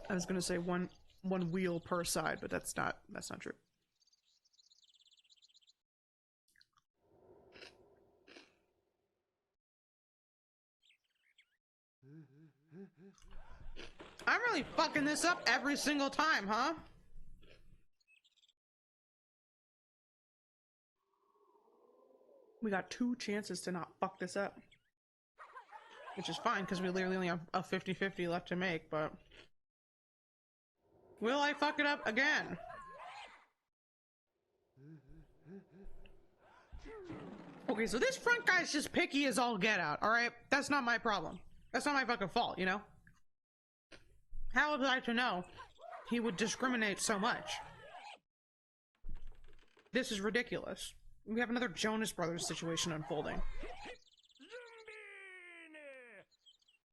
I was gonna say one wheel per side, but that's not true. I'm really fucking this up every single time, huh? We got 2 chances to not fuck this up. Which is fine, because we literally only have a 50-50 left to make, but... Will I fuck it up again? Okay, so this front guy's just picky as all get out, alright? That's not my problem. That's not my fucking fault, you know? How was I to know he would discriminate so much? This is ridiculous. We have another Jonas Brothers situation unfolding.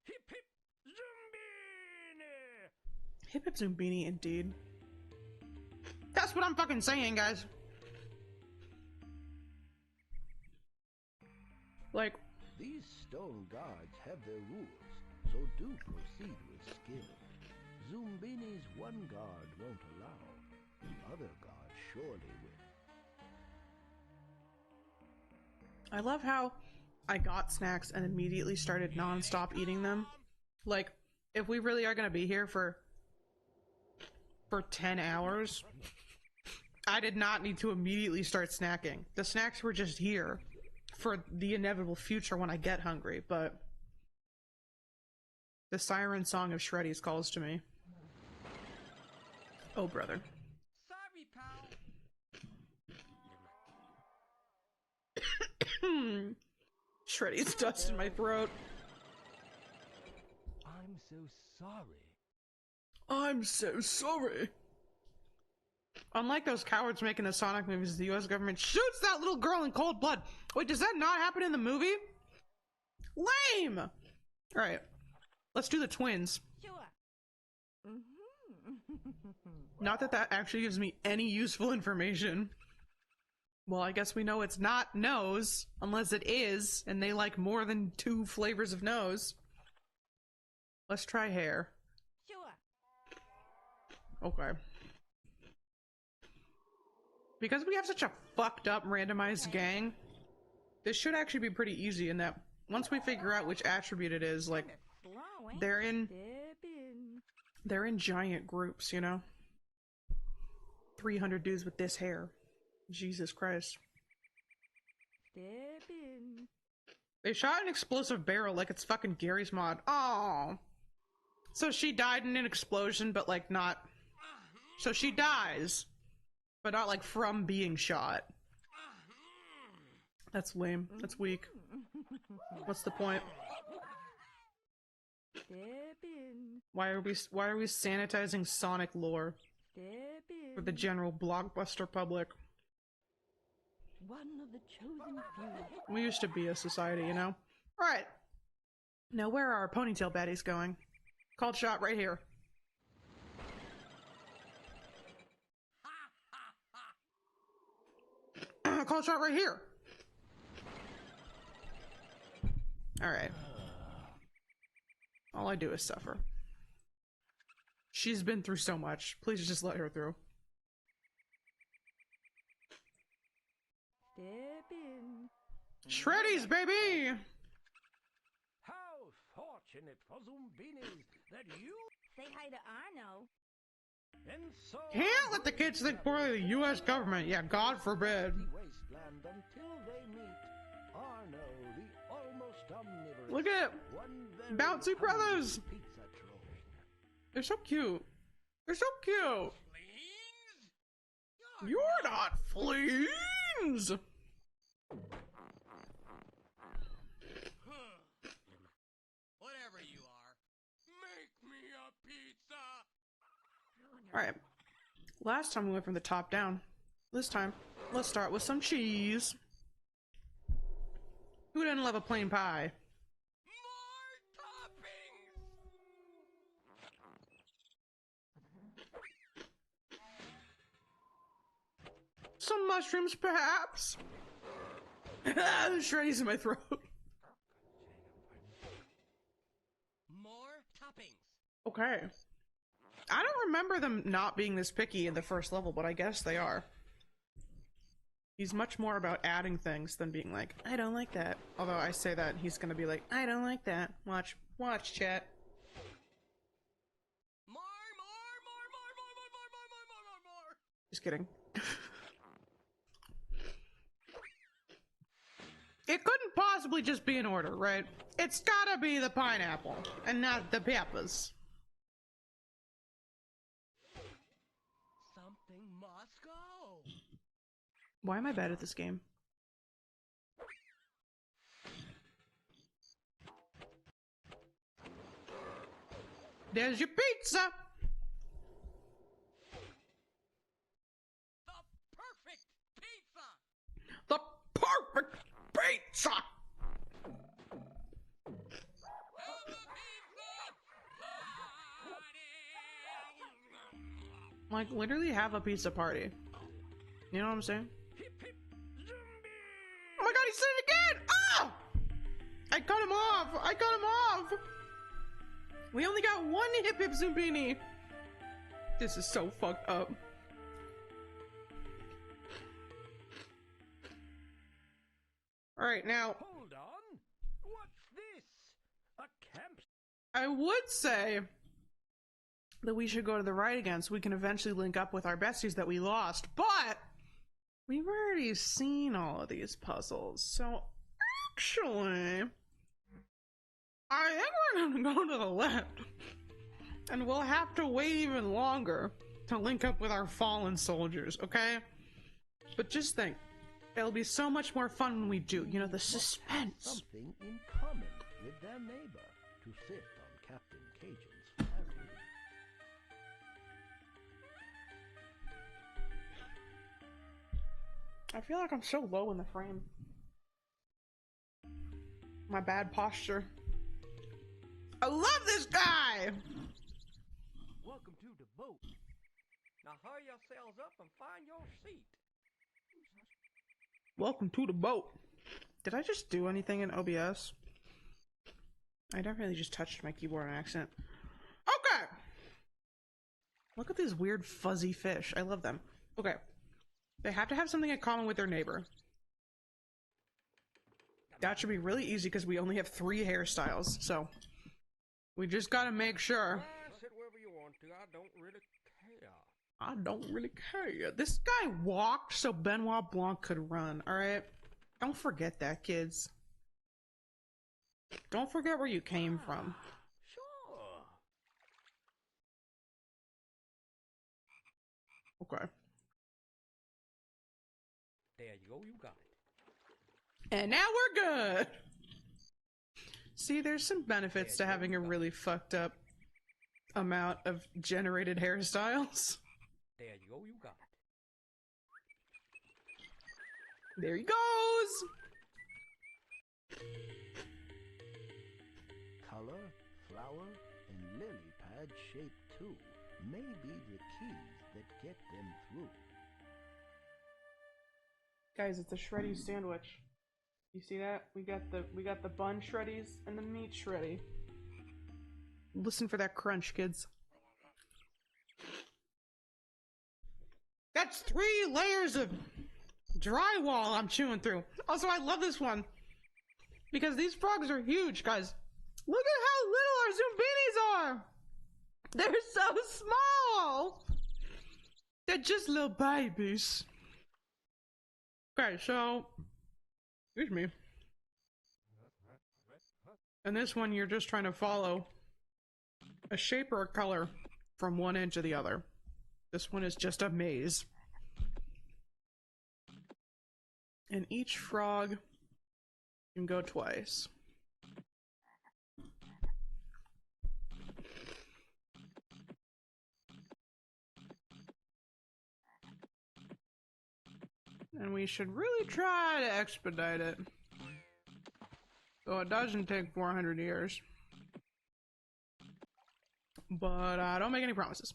Hip hip Zombini!
Hip hip Zoombinis, indeed. That's what I'm fucking saying, guys. Like,
These stone guards have their rules, so do proceed with skill. Zoombinis one guard won't allow, the other guard surely will.
I love how I got snacks and immediately started non-stop eating them. Like, if we really are gonna be here for 10 hours, I did not need to immediately start snacking. The snacks were just here for the inevitable future when I get hungry, but the siren song of Shreddies calls to me. Oh, brother.
Sorry, pal.
Shreddy's dust in my throat.
I'm so sorry.
I'm so sorry. Unlike those cowards making the Sonic movies, the US government shoots that little girl in cold blood. Wait, does that not happen in the movie? Lame! Alright, let's do the twins.
Sure.
Not that that actually gives me any useful information. Well, I guess we know it's not nose, unless it is, and they like more than 2 flavors of nose. Let's try hair.
Sure.
Okay. Because we have such a fucked up randomized gang, this should actually be pretty easy in that once we figure out which attribute it is, like, they're in giant groups, you know? 300 dudes with this hair. Jesus Christ. They shot an explosive barrel like it's fucking Gary's mod. Oh. So she died in an explosion, but like not. So she dies, but not like from being shot. That's lame. That's weak. What's the point? Why are we sanitizing Sonic lore for the general blockbuster public?
One of the chosen few.
We used to be a society, you know? Alright. Now where are our ponytail baddies going? Called shot right here. Called shot right here. Alright. All I do is suffer. She's been through so much. Please just let her through.
Step in.
Shreddies, baby!
How fortunate for Zoombinis that you
Say hi to Arno.
and so
Can't let the kids think poorly of the U.S. government. Yeah, God forbid.
the wasteland until they meet Arno, the almost omnivorous.
Look at
one very
Bouncy Brothers!
hungry pizza troll.
They're so cute. They're so cute. You're not fleas!
Whatever you are, make me a pizza!
Alright. Last time we went from the top down. This time, let's start with some cheese. Who doesn't love a plain pie?
More toppings!
Some mushrooms, perhaps? The shreddies in my throat.
More toppings!
Okay. I don't remember them not being this picky in the first level, but I guess they are. He's much more about adding things than being like, I don't like that. Although I say that, he's gonna be like, I don't like that. Watch, chat.
More!
Just kidding. It couldn't possibly just be in order, right? It's gotta be the pineapple, and not the peppers.
Something must go!
Why am I bad at this game? There's your pizza!
The perfect pizza!
The perfect pizza! Like, literally have a pizza party. You know what I'm saying?
Hip hip zombie!
Oh my god, he said it again! Oh! I cut him off! I cut him off! We only got one hip hip Zoombinis! This is so fucked up. Alright, now,
Hold on. What's this? A camp?
I would say that we should go to the right again so we can eventually link up with our besties that we lost, but we've already seen all of these puzzles, so actually, I think we're gonna go to the left, and we'll have to wait even longer to link up with our fallen soldiers, okay? But just think, it'll be so much more fun when we do, you know, the suspense.
Something in common with their neighbor to sit on Captain Cajun's ferry.
I feel like I'm so low in the frame. My bad posture. I love this guy!
Welcome to the boat. Now hurry yourselves up and find your seat.
Welcome to the boat. Did I just do anything in OBS? I definitely just touched my keyboard on accident. Okay! Look at these weird fuzzy fish. I love them. Okay. They have to have something in common with their neighbor. That should be really easy because we only have 3 hairstyles, so we just gotta make sure.
Sit wherever you want to. I don't really care.
I don't really care. This guy walked so Benoit Blanc could run, alright? Don't forget that, kids. Don't forget where you came from.
Sure.
Okay.
There you go. You got it.
And now we're good! See, there's some benefits to having a really fucked up amount of generated hairstyles.
There you go. You got it.
There he goes!
Color, flower, and lily pad shape too may be the keys that get them through.
Guys, it's a shreddy sandwich. You see that? We got the bun shreddies and the meat shreddy. Listen for that crunch, kids. That's 3 layers of drywall I'm chewing through. Also, I love this one because these frogs are huge, guys. Look at how little our Zoombinis are. They're so small. They're just little babies. Okay, so excuse me. And this one, you're just trying to follow a shape or a color from one end to the other. This one is just a maze. And each frog can go twice. And we should really try to expedite it. So it doesn't take 400 years. But don't make any promises.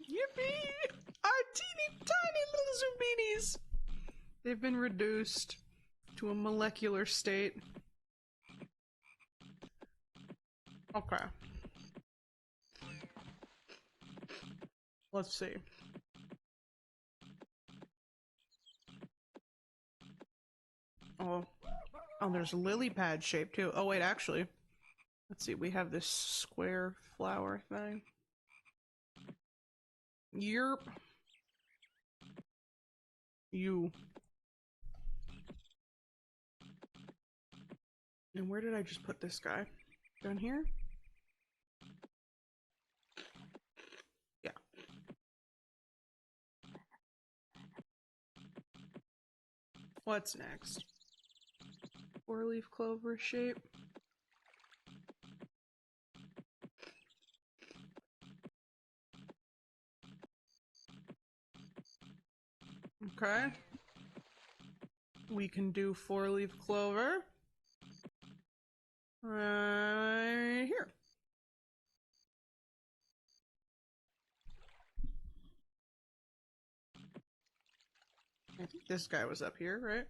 Yippee! Our teeny tiny little Zoombinis! They've been reduced to a molecular state. Okay. Let's see. Oh, there's a lily pad shape too. Oh wait, actually, let's see. We have this square flower thing. Yerp. You. And where did I just put this guy? Down here? Yeah. What's next? 4-leaf clover shape. Okay. We can do 4-leaf clover. Right here. I think this guy was up here, right?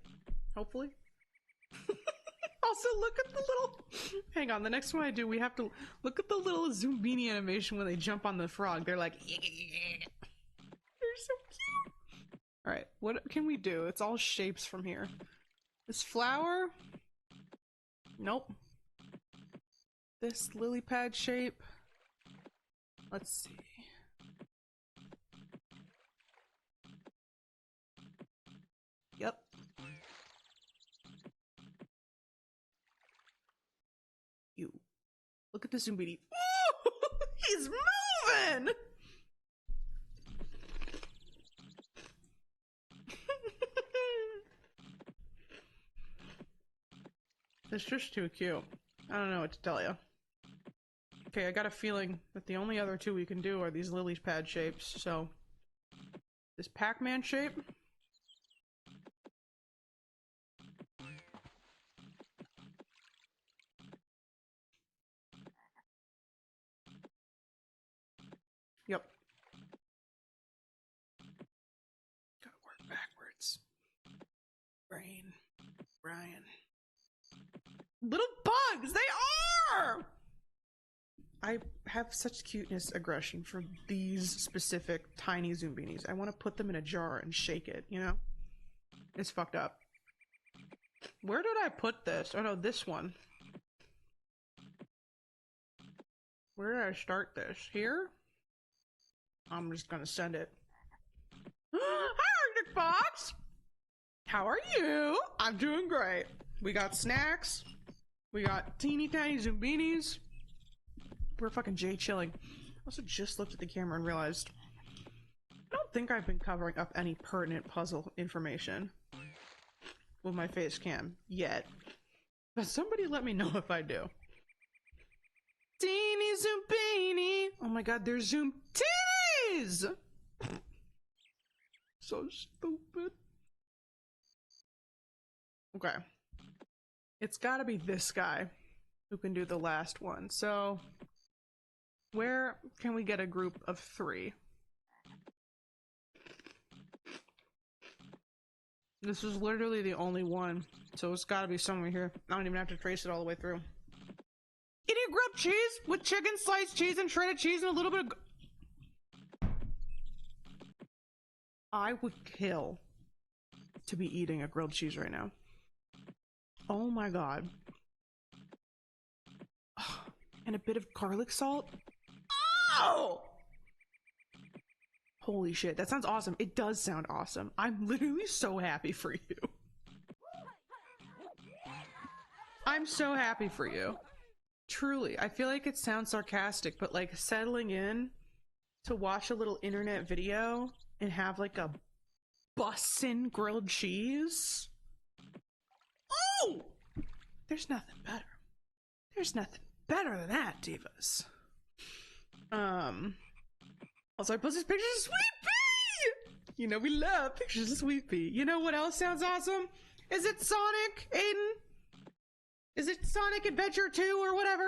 Hopefully. Also, look at the little... Hang on, the next one I do, we have to look at the little Zoombini animation when they jump on the frog. They're like... They're so cute! Alright, what can we do? It's all shapes from here. This flower? Nope. This lily pad shape? Let's see. Yep. You. Look at the Zoombini. Ooh! He's moving! It's just too cute. I don't know what to tell you. Okay, I got a feeling that the only other two we can do are these lily pad shapes, so... This Pac-Man shape? Yep. Gotta work backwards. Brain. Brian. Little bugs! They are! I have such cuteness aggression for these specific tiny Zoombinis. I want to put them in a jar and shake it, you know? It's fucked up. Where did I put this? Oh no, this one. Where did I start this? Here? I'm just gonna send it. Hi, Arctic Fox! How are you? I'm doing great. We got snacks. We got teeny tiny Zoombinis. We're fucking J-chilling. Also just looked at the camera and realized I don't think I've been covering up any pertinent puzzle information with my face cam yet. But somebody let me know if I do. Teeny Zoombini! Oh my god, they're Zoom titties! So stupid. Okay. It's gotta be this guy who can do the last one. So, where can we get a group of 3? This is literally the only one, so it's gotta be somewhere here. I don't even have to trace it all the way through. Eating grilled cheese with chicken, sliced cheese, and shredded cheese, and a little bit of... I would kill to be eating a grilled cheese right now. Oh my god. And a bit of garlic salt. Oh! Holy shit, that sounds awesome. It does sound awesome. I'm literally so happy for you. I'm so happy for you. Truly, I feel like it sounds sarcastic, but like settling in to watch a little internet video and have like a bussin' grilled cheese. Oh! There's nothing better. There's nothing better than that, divas. Also, I posted pictures of Sweet Pea! You know we love pictures of Sweet Pea. You know what else sounds awesome? Is it Sonic, Aiden? Is it Sonic Adventure 2 or whatever?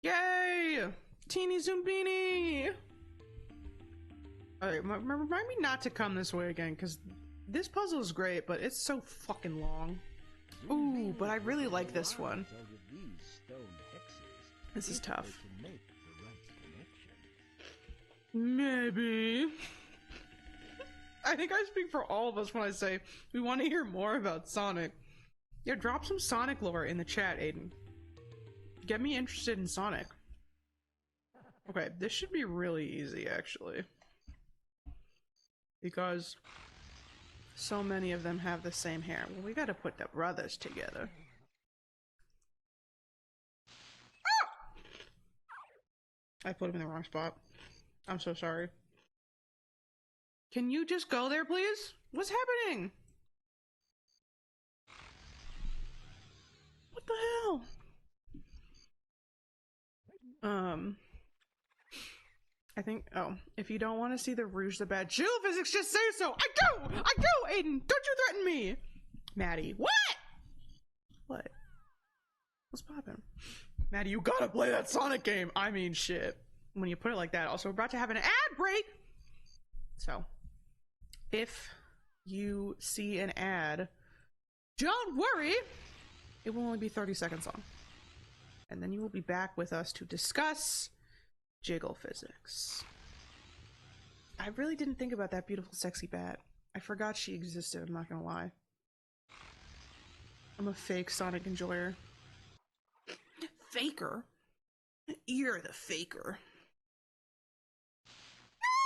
Yay! Teeny ZoomBini! Alright, remind me not to come this way again, because this puzzle is great, but it's so fucking long. Ooh, but I really like this one. This is tough. Maybe. I think I speak for all of us when I say we want to hear more about Sonic. Yeah, drop some Sonic lore in the chat, Aiden. Get me interested in Sonic. Okay, this should be really easy, actually. Because so many of them have the same hair. Well, we gotta put the brothers together. I put him in the wrong spot. I'm so sorry. Can you just go there, please? What's happening? What the hell? I think, oh, if you don't want to see the Rouge the Bad Geophysics, just say so! I do, Aiden! Don't you threaten me! Maddie, what? What? What's poppin'? Maddie, you gotta play that Sonic game! I mean, shit. When you put it like that. Also, we're about to have an ad break! So, if you see an ad, don't worry! It will only be 30 seconds long. And then you will be back with us to discuss jiggle physics. I really didn't think about that beautiful, sexy bat. I forgot she existed, I'm not gonna lie. I'm a fake Sonic enjoyer. Faker? You're the faker.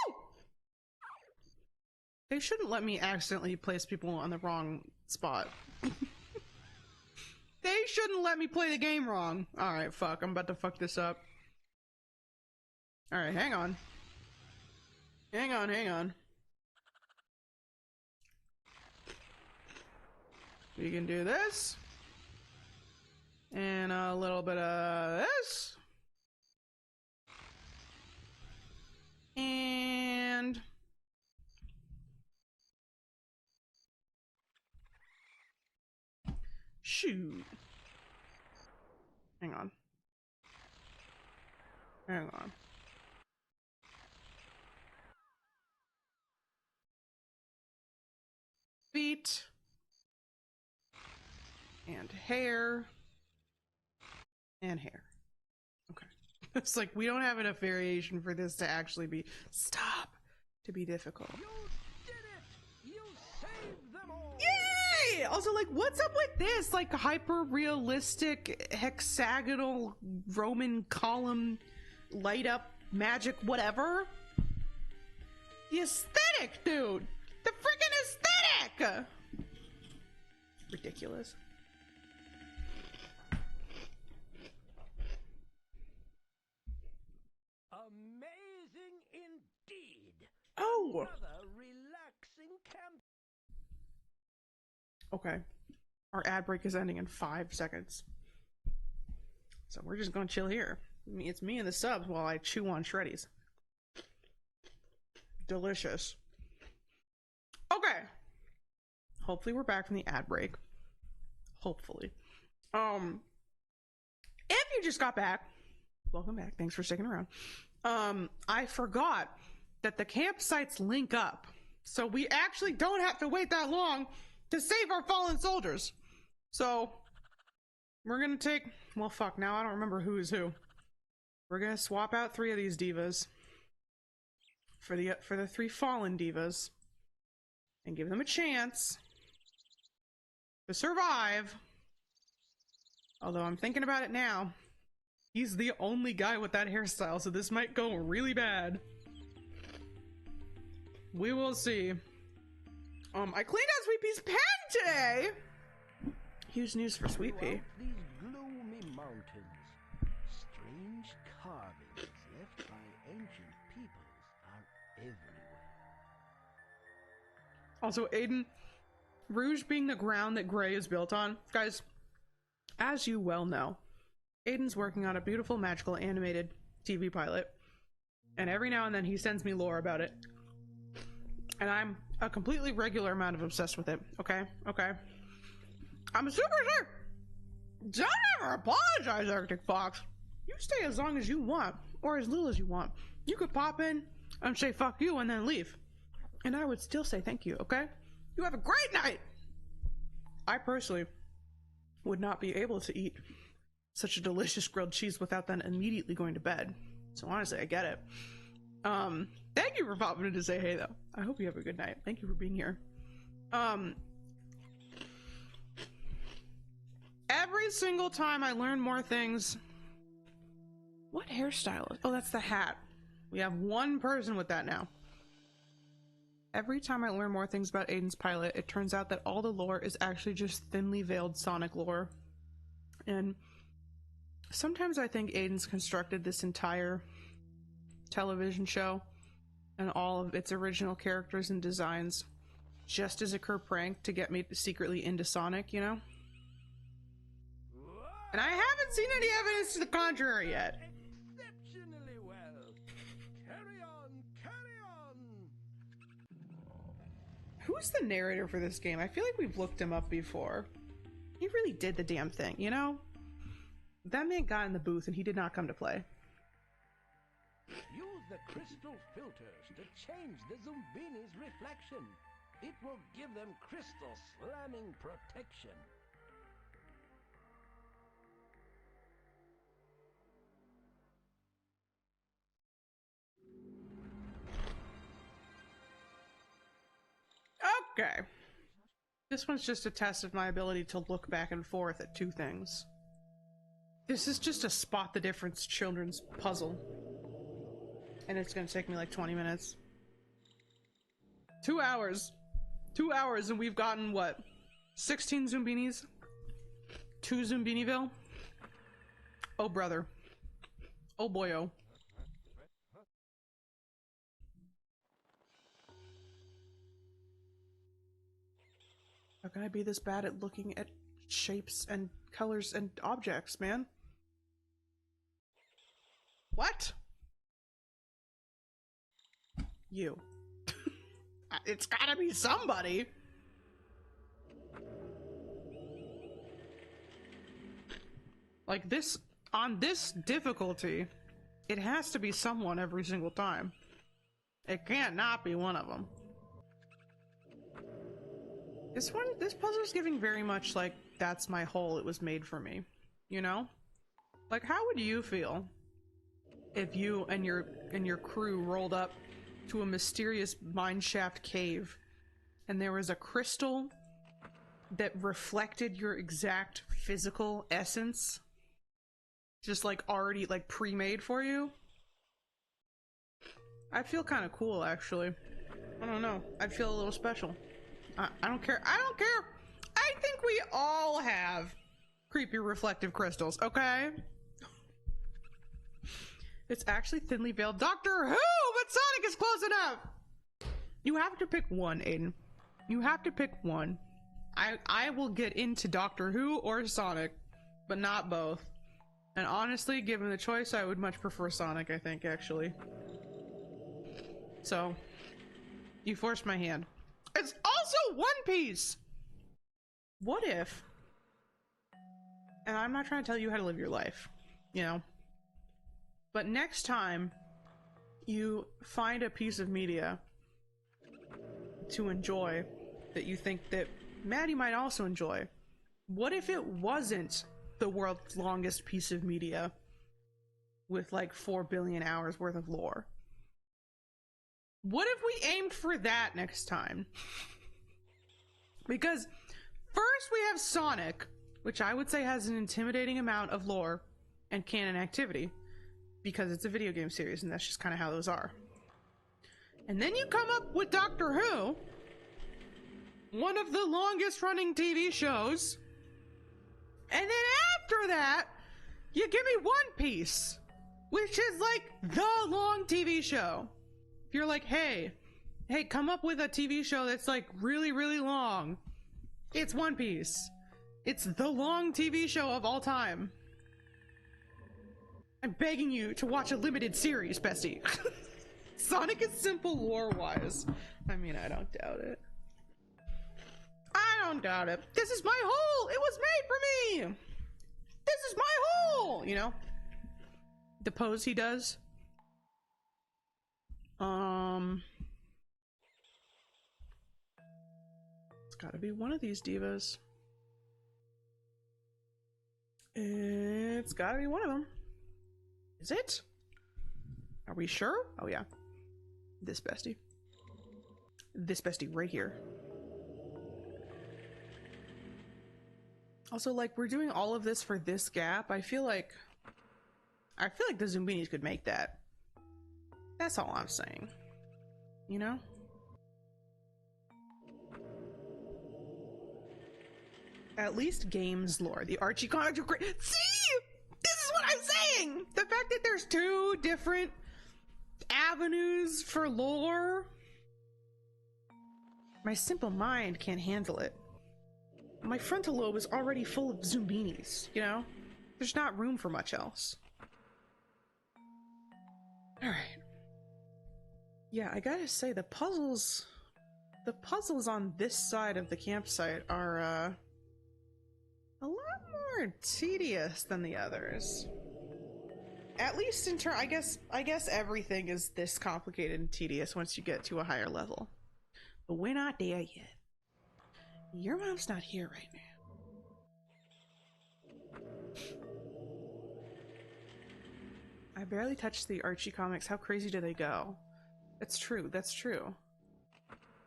No! They shouldn't let me accidentally place people on the wrong spot. They shouldn't let me play the game wrong. Alright, fuck. I'm about to fuck this up. Alright, hang on. Hang on. We can do this. And a little bit of this. And... shoot. Hang on. Feet. And hair. And hair. Okay. It's like we don't have enough variation for this to actually be to be difficult.
You did it! You saved them all!
Yay! Also, like, what's up with this? Like, hyper-realistic, hexagonal, Roman column, light-up, magic, whatever? The aesthetic, dude! The freaking aesthetic! Ridiculous.
Amazing indeed.
Oh!
Another relaxing camp.
Okay. Our ad break is ending in 5 seconds. So we're just gonna chill here. It's me and the subs while I chew on shreddies. Delicious. Okay. Hopefully we're back from the ad break. Hopefully. If you just got back, welcome back. Thanks for sticking around. I forgot that the campsites link up. So we actually don't have to wait that long to save our fallen soldiers. So we're gonna take, well, fuck, now I don't remember who is who. We're gonna swap out 3 of these divas for the 3 fallen divas and give them a chance to survive. Although I'm thinking about it now, he's the only guy with that hairstyle, so this might go really bad. We will see. I cleaned out Sweet Pea's pen today! Huge news for Sweet Pea.
These gloomy mountains, strange carvings left by ancient peoples are everywhere.
Also, Aiden, Rouge being the ground that Gray is built on. Guys, as you well know, Aiden's working on a beautiful, magical, animated TV pilot. And every now and then he sends me lore about it. And I'm a completely regular amount of obsessed with it. Okay? Okay. I'm super sure. Don't ever apologize, Arctic Fox. You stay as long as you want, or as little as you want. You could pop in and say fuck you and then leave. And I would still say thank you, okay? You have a great night! I personally would not be able to eat such a delicious grilled cheese without then immediately going to bed. So honestly, I get it. Thank you for popping in to say hey, though. I hope you have a good night. Thank you for being here. Every single time I learn more things... What hairstyle is... Oh, that's the hat. We have one person with that now. Every time I learn more things about Aiden's pilot, it turns out that all the lore is actually just thinly veiled Sonic lore. And sometimes I think Aiden's constructed this entire television show and all of its original characters and designs just as a prank to get me secretly into Sonic, you know? And I haven't seen any evidence to the contrary yet.
Exceptionally well. Carry on, carry on.
Who's the narrator for this game? I feel like we've looked him up before. He really did the damn thing, you know? That man got in the booth and he did not come to play.
Use the crystal filters to change the Zoombinis' reflection. It will give them crystal slamming protection.
Okay. This one's just a test of my ability to look back and forth at 2 things. This is just a spot the difference children's puzzle. And it's gonna take me like 20 minutes. 2 hours. 2 hours and we've gotten, what? 16 Zoombinis? 2 Zoombiniville? Oh, brother. Oh, boyo. How can I be this bad at looking at shapes and colors and objects, man? What? You. It's gotta be somebody. Like this, on this difficulty, it has to be someone every single time. It can't not be one of them. This puzzle's giving very much like, that's my hole, it was made for me. You know? Like, how would you feel if you and your crew rolled up to a mysterious mineshaft cave and there was a crystal that reflected your exact physical essence? Just like already like pre-made for you? I'd feel kind of cool, actually. I don't know. I'd feel a little special. I don't care. I don't care. I think we all have creepy reflective crystals, okay? It's actually thinly veiled Doctor Who, but Sonic is close enough. You have to pick one, Aiden. You have to pick one. I will get into Doctor Who or Sonic, but not both. And honestly, given the choice, I would much prefer Sonic, I think, actually. So, you forced my hand. It's also One Piece! What if... And I'm not trying to tell you how to live your life, you know? But next time you find a piece of media to enjoy that you think that Maddie might also enjoy. What if it wasn't the world's longest piece of media with like 4 billion hours worth of lore? What if we aimed for that next time? Because first we have Sonic, which I would say has an intimidating amount of lore and canon activity because it's a video game series and that's just kind of how those are. And then you come up with Doctor Who, one of the longest running TV shows. And then after that, you give me One Piece, which is like the long TV show. If you're like, hey, come up with a TV show that's like really, really long. It's One Piece. It's the long TV show of all time. I'm begging you to watch a limited series, bestie. Sonic is simple lore-wise. I mean, I don't doubt it. I don't doubt it. This is my hole! It was made for me! This is my hole! You know? The pose he does. It's gotta be one of these divas. It's gotta be one of them. Is it? Are we sure? Oh yeah. This bestie. This bestie right here. Also, like, we're doing all of this for this gap. I feel like the Zoombinis could make that. That's all I'm saying. You know? At least games lore. The Archie comics are great. See? This is what I'm saying! The fact that there's 2 different avenues for lore. My simple mind can't handle it. My frontal lobe is already full of Zoombinis, you know? There's not room for much else. Alright. Yeah, I gotta say, the puzzles on this side of the campsite are, a lot more tedious than the others. At least in turn, I guess everything is this complicated and tedious once you get to a higher level. But we're not there yet. Your mom's not here right now. I barely touched the Archie comics. How crazy do they go? That's true. That's true.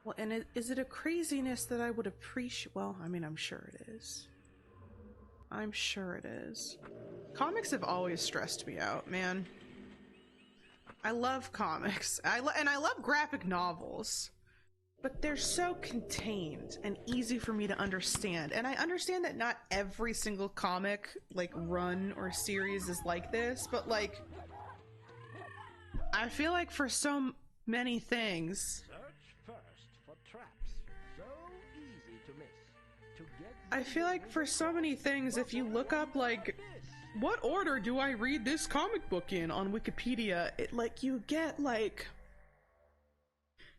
Well, and is it a craziness that I would appreciate? Well, I mean, I'm sure it is. I'm sure it is. Comics have always stressed me out, man. I love comics. And I love graphic novels. But they're so contained and easy for me to understand. And I understand that not every single comic, like, run or series is like this, but, like, I feel like for so many things,
Search first for traps. So easy to miss. To get
I feel like for so many things, if you look up, like, what order do I read this comic book in on Wikipedia, it, like, you get, like,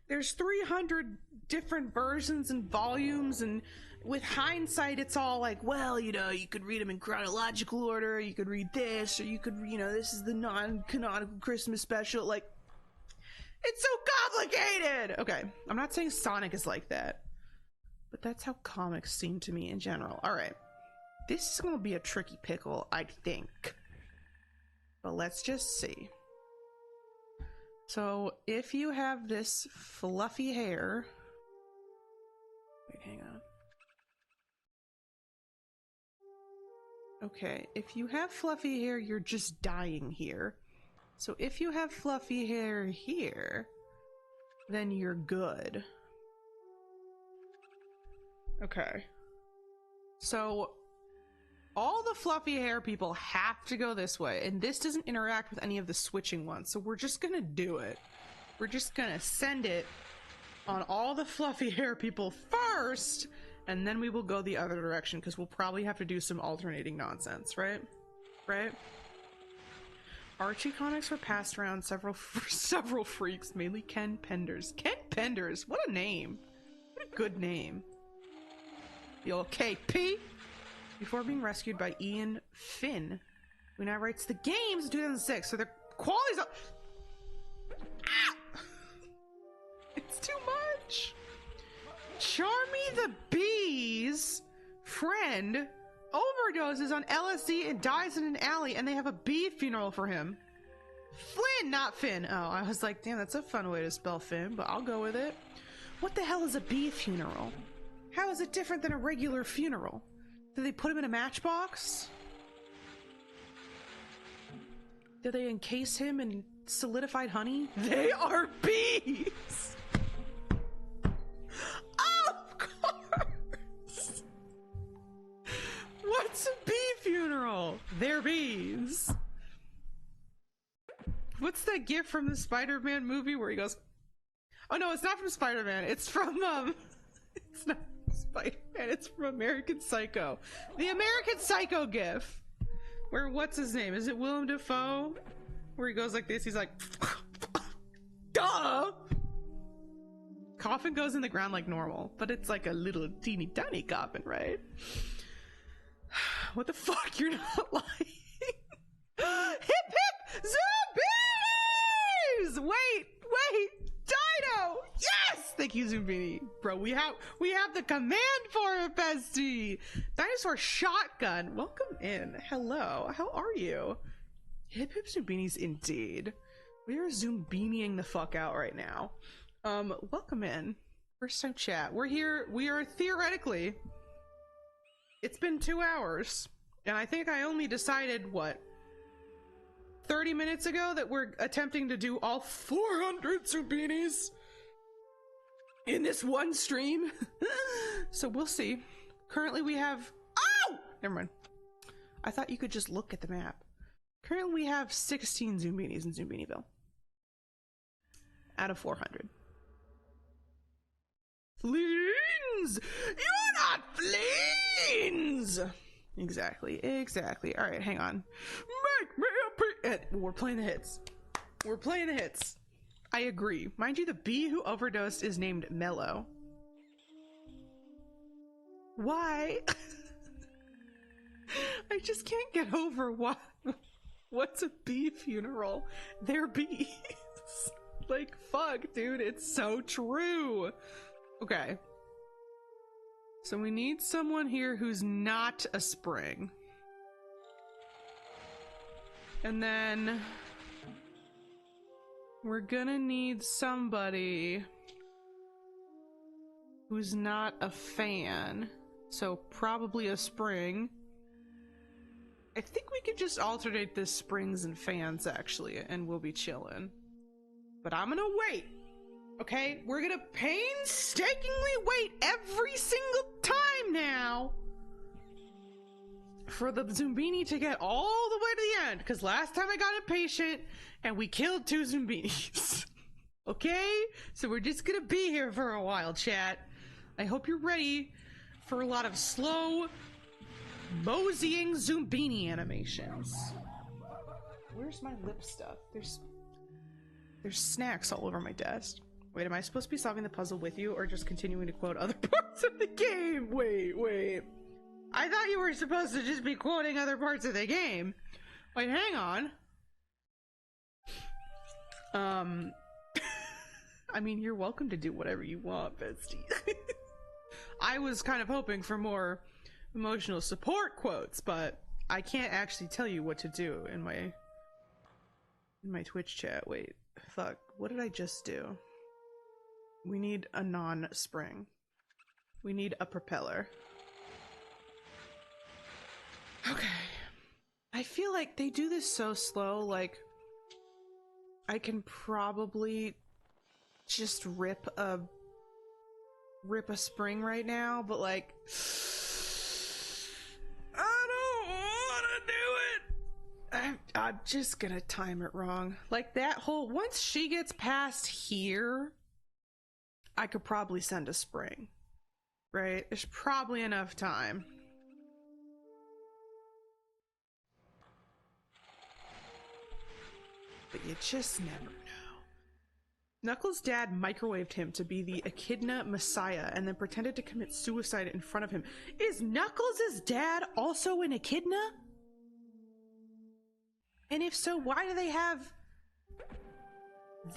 there's 300 different versions and volumes, and with hindsight, it's all like, well, you know, you could read them in chronological order, you could read this, or you could, you know, this is the non-canonical Christmas special, like, it's so complicated! Okay, I'm not saying Sonic is like that, but that's how comics seem to me in general. Alright, this is gonna be a tricky pickle, I think. But let's just see. So, if you have this fluffy hair... Wait, hang on. Okay, if you have fluffy hair, you're just dying here. So if you have fluffy hair here, then you're good. Okay. So, all the fluffy hair people have to go this way, and this doesn't interact with any of the switching ones, so we're just gonna do it. We're just gonna send it on all the fluffy hair people first, and then we will go the other direction, because we'll probably have to do some alternating nonsense, right? Right? Archie comics were passed around several freaks, mainly Ken Penders. Ken Penders, what a name. What a good name. The old KP. Before being rescued by Ian Finn, who now writes the games in 2006, so their quality's up. bitch. Charmy the Bee's friend overdoses on LSD and dies in an alley, and they have a bee funeral for him. Flynn, not Finn. Oh, I was like, damn, that's a fun way to spell Finn, but I'll go with it. What the hell is a bee funeral? How is it different than a regular funeral? Did they put him in a matchbox? Did they encase him in solidified honey? They are bees! Of course! What's a bee funeral? They're bees. What's that gif from the Spider-Man movie where he goes, oh no, it's not from Spider-Man, it's from, it's not Spider-Man, it's from American Psycho. The American Psycho gif! Where, what's his name? Is it Willem Dafoe? Where he goes like this, he's like, duh! Coffin goes in the ground like normal, but it's like a little teeny tiny coffin, right? What the fuck, you're not lying? Hip hip! Zombies! Wait! Dino! Yes! Thank you, Zoombinis. Bro, we have the command for it, bestie! Dinosaur shotgun, welcome in. Hello, how are you? Hip hip Zoombinis indeed. We are Zoombiniing the fuck out right now. Welcome in. First time chat. We're here, we are theoretically, it's been 2 hours, and I think I only decided, what, 30 minutes ago that we're attempting to do all 400 Zoombinis in this one stream. So we'll see. Currently we have, oh! Never mind. I thought you could just look at the map. Currently we have 16 Zoombinis in Zoombiniville. Out of 400. Fleens! You're not fleens! Exactly. All right, hang on. Make me a we're playing the hits. We're playing the hits. I agree. Mind you, the bee who overdosed is named Mellow. Why? I just can't get over what's a bee funeral? They're bees. Like, fuck, dude, it's so true. Okay. So we need someone here who's not a spring. And then we're gonna need somebody who's not a fan. So probably a spring. I think we could just alternate this springs and fans actually, and we'll be chilling. But I'm gonna wait. Okay, we're gonna painstakingly wait every single time now for the Zoombini to get all the way to the end, because last time I got impatient and we killed 2 Zoombinis. Okay, so we're just gonna be here for a while, chat. I hope you're ready for a lot of slow moseying Zoombini animations. Where's my lip stuff? There's snacks all over my desk. Wait, am I supposed to be solving the puzzle with you or just continuing to quote other parts of the game? Wait. I thought you were supposed to just be quoting other parts of the game. Wait, hang on. I mean, you're welcome to do whatever you want, bestie. I was kind of hoping for more emotional support quotes, but I can't actually tell you what to do in my Twitch chat. Wait, fuck, what did I just do? We need a non-spring. We need a propeller. Okay. I feel like they do this so slow, like I can probably just rip a spring right now, but like I don't want to do it. I'm just gonna time it wrong. Like that whole, once she gets past here, I could probably send a spring, right? There's probably enough time. But you just never know. Knuckles' dad microwaved him to be the Echidna Messiah and then pretended to commit suicide in front of him. Is Knuckles' dad also an Echidna? And if so, why do they have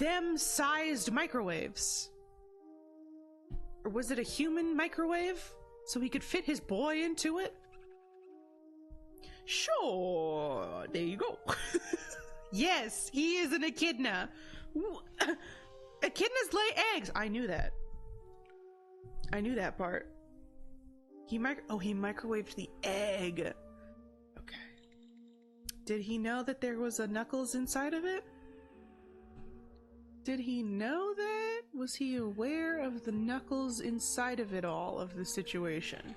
them-sized microwaves? Or was it a human microwave? So he could fit his boy into it? Sure, there you go. Yes, he is an echidna. Echidnas lay eggs. I knew that. I knew that part. He microwaved the egg. Okay. Did he know that there was a Knuckles inside of it? Did he know that? Was he aware of the Knuckles inside of it all, of the situation?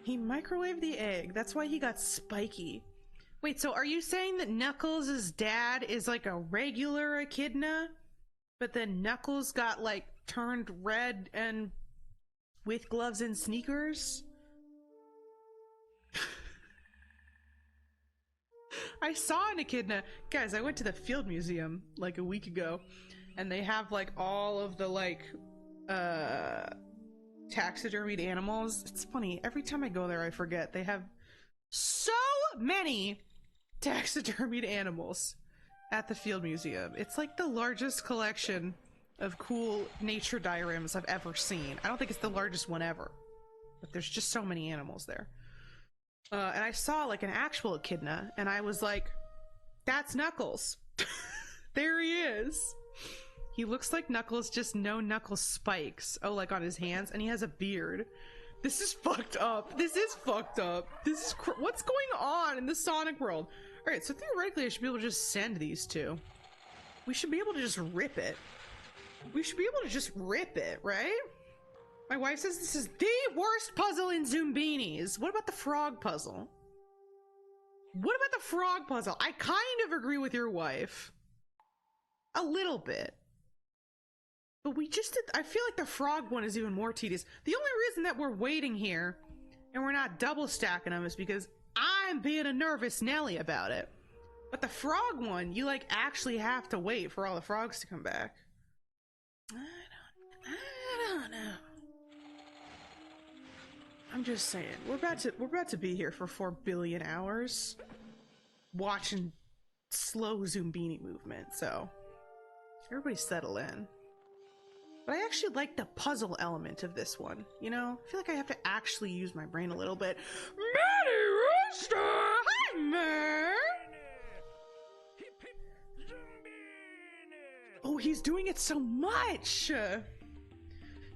He microwaved the egg. That's why he got spiky. Wait, so are you saying that Knuckles' dad is like a regular echidna? But then Knuckles got like turned red and with gloves and sneakers? I saw an echidna. Guys, I went to the Field Museum like a week ago, and they have like all of the like taxidermied animals. It's funny, every time I go there I forget. They have so many taxidermied animals at the Field Museum. It's like the largest collection of cool nature dioramas I've ever seen. I don't think it's the largest one ever, but there's just so many animals there. And I saw like an actual echidna, and I was like, that's Knuckles. There he is. He looks like Knuckles, just no Knuckles spikes. Oh, like on his hands, and he has a beard. This is fucked up. This is fucked up. This is what's going on in the Sonic world? All right, so theoretically I should be able to just send these two. We should be able to just rip it. We should be able to just rip it, right? My wife says this is the worst puzzle in Zoombinis. What about the frog puzzle? What about the frog puzzle? I kind of agree with your wife. A little bit. But we just did, I feel like the frog one is even more tedious. The only reason that we're waiting here and we're not double stacking them is because I'm being a nervous Nelly about it. But the frog one, you like actually have to wait for all the frogs to come back. I don't know. I'm just saying, we're about to be here for 4 billion hours watching slow Zoombini movement, so everybody settle in. But I actually like the puzzle element of this one, you know? I feel like I have to actually use my brain a little bit. Matty Rooster! Hi, man! Oh, he's doing it so much!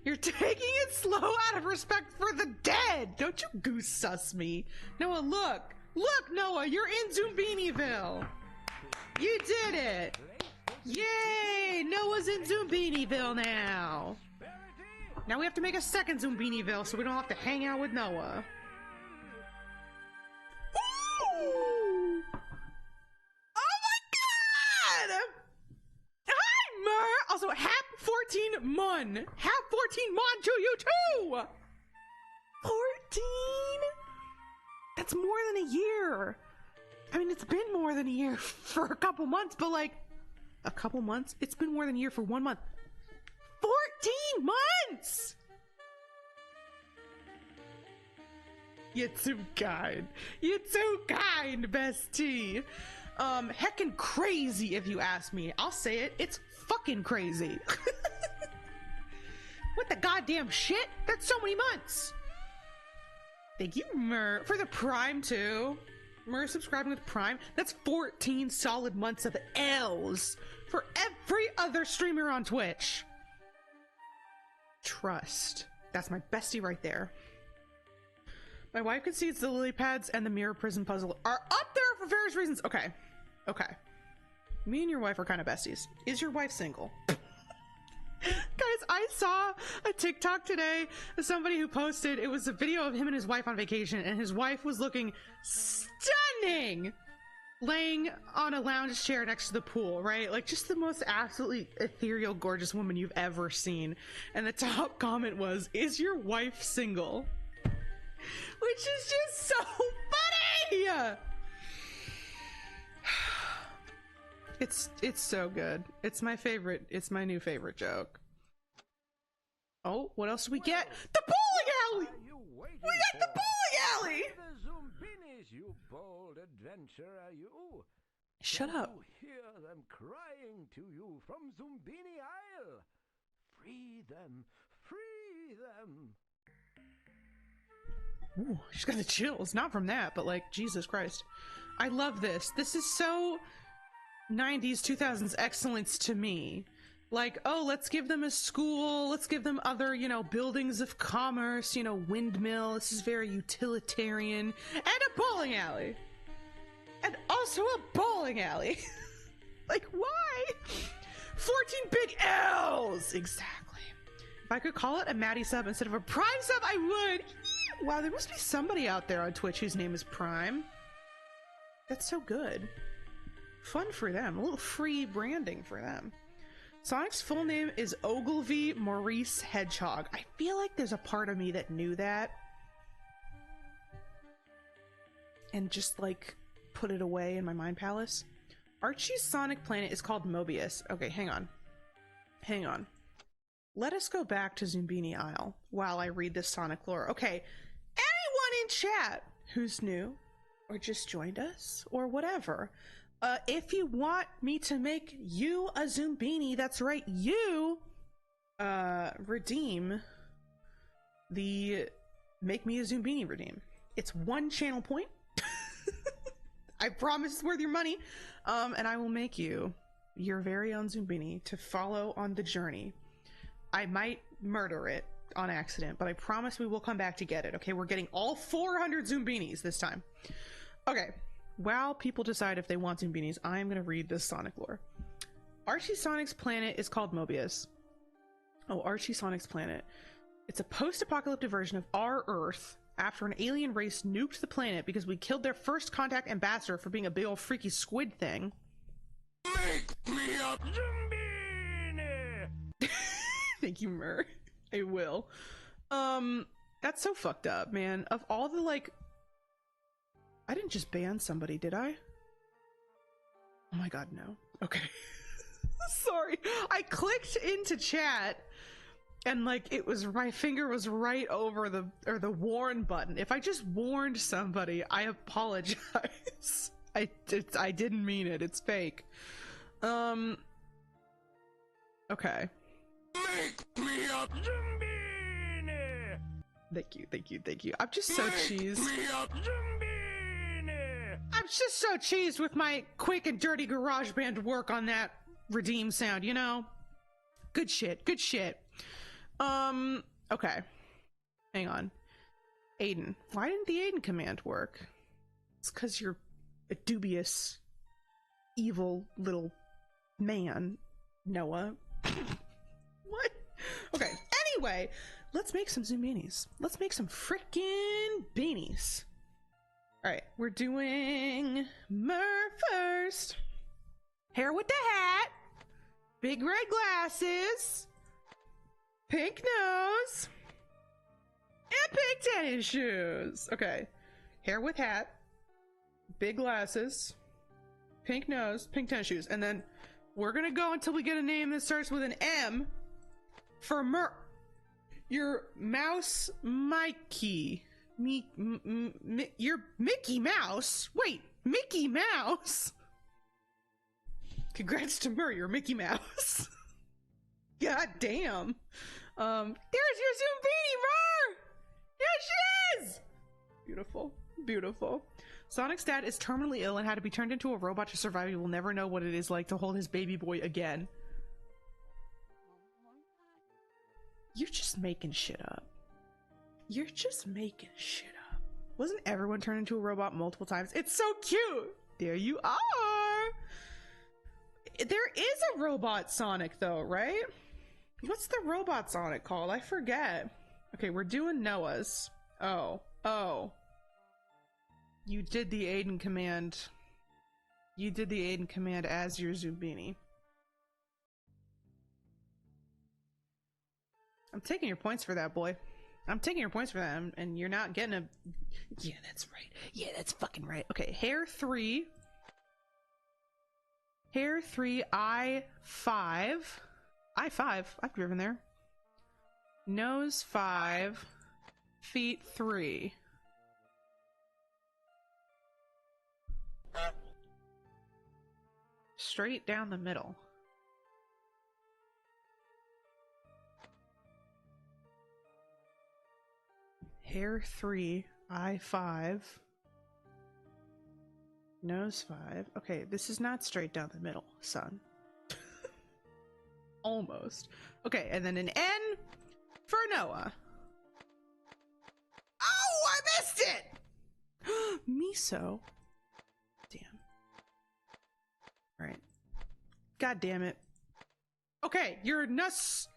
You're taking it slow out of respect for the dead! Don't you goose sus me. Noah, look! Look, Noah, you're in Zoombiniville! You did it! Yay! Noah's in Zoombiniville now! Now we have to make a second Zoombiniville so we don't have to hang out with Noah. Ooh! Oh my god! Hi, Mer! Also, happy 14 Mun! Happy 14 Mun to you too! 14? That's more than a year. I mean, it's been more than a year for a couple months, but like, a couple months? It's been more than a year for 1 month. 14 months! You're too kind. You're too kind, bestie. Heckin' crazy if you ask me. I'll say it. It's fucking crazy. What the goddamn shit? That's so many months. Thank you, Mer, for the Prime too. Mer subscribing with Prime. That's 14 solid months of L's for every other streamer on Twitch. Trust. That's my bestie right there. My wife concedes the lily pads and the mirror prison puzzle are up there for various reasons. Okay. Okay. Me and your wife are kind of besties. Is your wife single? Guys, I saw a TikTok today of somebody who posted, it was a video of him and his wife on vacation, and his wife was looking stunning laying on a lounge chair next to the pool, right? Like just the most absolutely ethereal, gorgeous woman you've ever seen. And the top comment was, is your wife single? Which is just so funny! It's so good. It's my favorite. It's my new favorite joke. Oh, what else do we get? The bowling alley! We got the bowling alley!
The Zoombinis, you bold adventurer, you.
Shut up.
You hear them crying to you from Zoombini Isle. Free them! Free them!
Ooh, she's got the chills. Not from that, but like, Jesus Christ. I love this. This is so 90s, 2000s excellence to me. Like, oh, let's give them a school. Let's give them other, you know, buildings of commerce, you know, windmill. This is very utilitarian. And a bowling alley. And also a bowling alley. Like, why? 14 big L's! Exactly. If I could call it a Maddie sub instead of a Prime sub, I would. Wow, there must be somebody out there on Twitch whose name is Prime. That's so good. Fun for them. A little free branding for them. Sonic's full name is Ogilvy Maurice Hedgehog. I feel like there's a part of me that knew that. And just, like, put it away in my mind palace. Archie's Sonic planet is called Mobius. Okay, hang on. Hang on. Let us go back to Zoombini Isle while I read this Sonic lore. Okay, anyone in chat who's new or just joined us or whatever, if you want me to make you a Zoombini, that's right, you redeem the Make Me a Zoombini redeem. It's 1 channel point. I promise it's worth your money. And I will make you your very own Zoombini to follow on the journey. I might murder it on accident, but I promise we will come back to get it. Okay, we're getting all 400 Zoombinis this time. Okay, while people decide if they want Zoombinis, I am going to read this Sonic lore. Archie Sonic's planet is called Mobius. Oh, Archie Sonic's planet. It's a post-apocalyptic version of our Earth after an alien race nuked the planet because we killed their first contact ambassador for being a big old freaky squid thing.
Make me a Zoombini!
Thank you, Mur. I will. That's so fucked up, man. Of all the, like... I didn't just ban somebody, did I? Oh my god, no. Okay. Sorry. I clicked into chat and, like, it was... my finger was right over the warn button. If I just warned somebody, I apologize. I didn't mean it. It's fake. Okay.
Make me a Zoombini!
Thank you. I'm just so cheesed.
Make me a Zoombini!
I'm just so cheesed with my quick and dirty GarageBand work on that redeem sound, you know? Good shit. Okay. Hang on. Aiden. Why didn't the Aiden command work? It's because you're a dubious, evil little man, Noah. What? Okay. Anyway, let's make some Zoombinis. Let's make some frickin' beanies. Alright, we're doing Mur first. Hair with the hat. Big red glasses. Pink nose. And pink tennis shoes. Okay. Hair with hat. Big glasses. Pink nose. Pink tennis shoes. And then we're gonna go until we get a name that starts with an M for your Mouse Mikey. You're Mickey Mouse? Wait, Mickey Mouse? Congrats to Mur, you're Mickey Mouse. God damn. There's your Zoombini, Mur! There she is! Beautiful. Sonic's dad is terminally ill and had to be turned into a robot to survive. He will never know what it is like to hold his baby boy again. You're just making shit up. Wasn't everyone turned into a robot multiple times? It's so cute! There you are! There is a robot Sonic though, right? What's the robot Sonic called? I forget. Okay, we're doing Noah's. Oh. You did the Aiden command. As your Zoombini. I'm taking your points for that, boy. I'm taking your points for that, and you're not getting a... Yeah, that's right. Yeah, that's fucking right. Okay, hair 3. Hair 3, I 5. I 5. I've driven there. Nose 5. Feet 3. Straight down the middle. Hair 3, eye 5, nose 5. Okay, this is not straight down the middle, son. Almost. Okay, and then an N for Noah. Oh, I missed it! Miso. Damn. Alright. God damn it. Okay, you're Nuskoslu.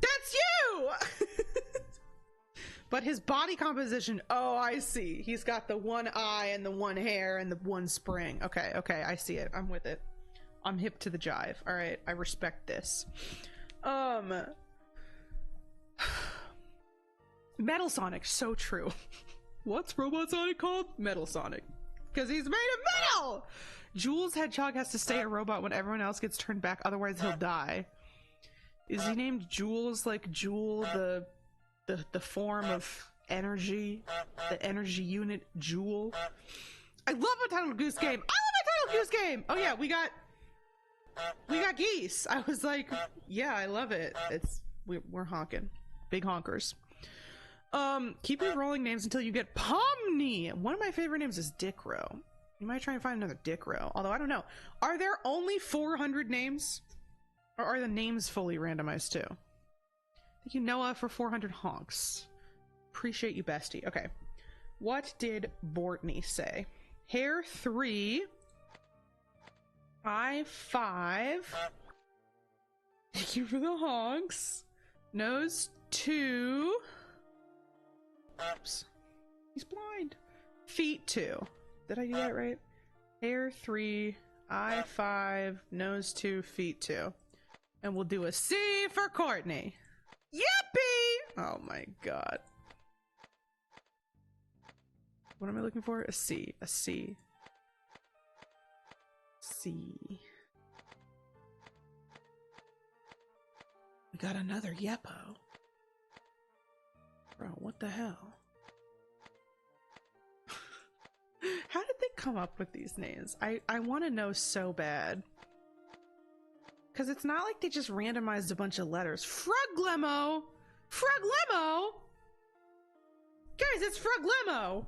That's you! But his body composition, oh, I see. He's got the one eye and the one hair and the one spring. Okay, okay, I see it. I'm with it. I'm hip to the jive. All right, I respect this. Metal Sonic, so true. What's Robot Sonic called? Metal Sonic. Because he's made of metal! Jules Hedgehog has to stay a robot when everyone else gets turned back, otherwise he'll die. Is he named Jules like Jewel, the form of energy? The energy unit Jewel? I love a Title Goose game! I love a Title Goose game! Oh yeah, we got geese. I was like, yeah, I love it. We're honking. Big honkers. Keep re-rolling names until you get Pomni. One of my favorite names is Dickrow. You might try and find another Dickrow, although I don't know. Are there only 400 names? Or are the names fully randomized too? Thank you, Noah, for 400 honks. Appreciate you, bestie. Okay. What did Bortney say? Hair 3. Eye 5. Thank you for the honks. Nose 2. Oops. He's blind. Feet 2. Did I do that right? Hair 3, eye 5, nose 2, feet 2. And we'll do a C for Courtney. Yippee! Oh my god. What am I looking for? A C. A C. C. We got another Yeppo. Bro, what the hell? How did they come up with these names? I want to know so bad. Because it's not like they just randomized a bunch of letters. Fruglemo! Fruglemo! Guys, it's Fruglemo!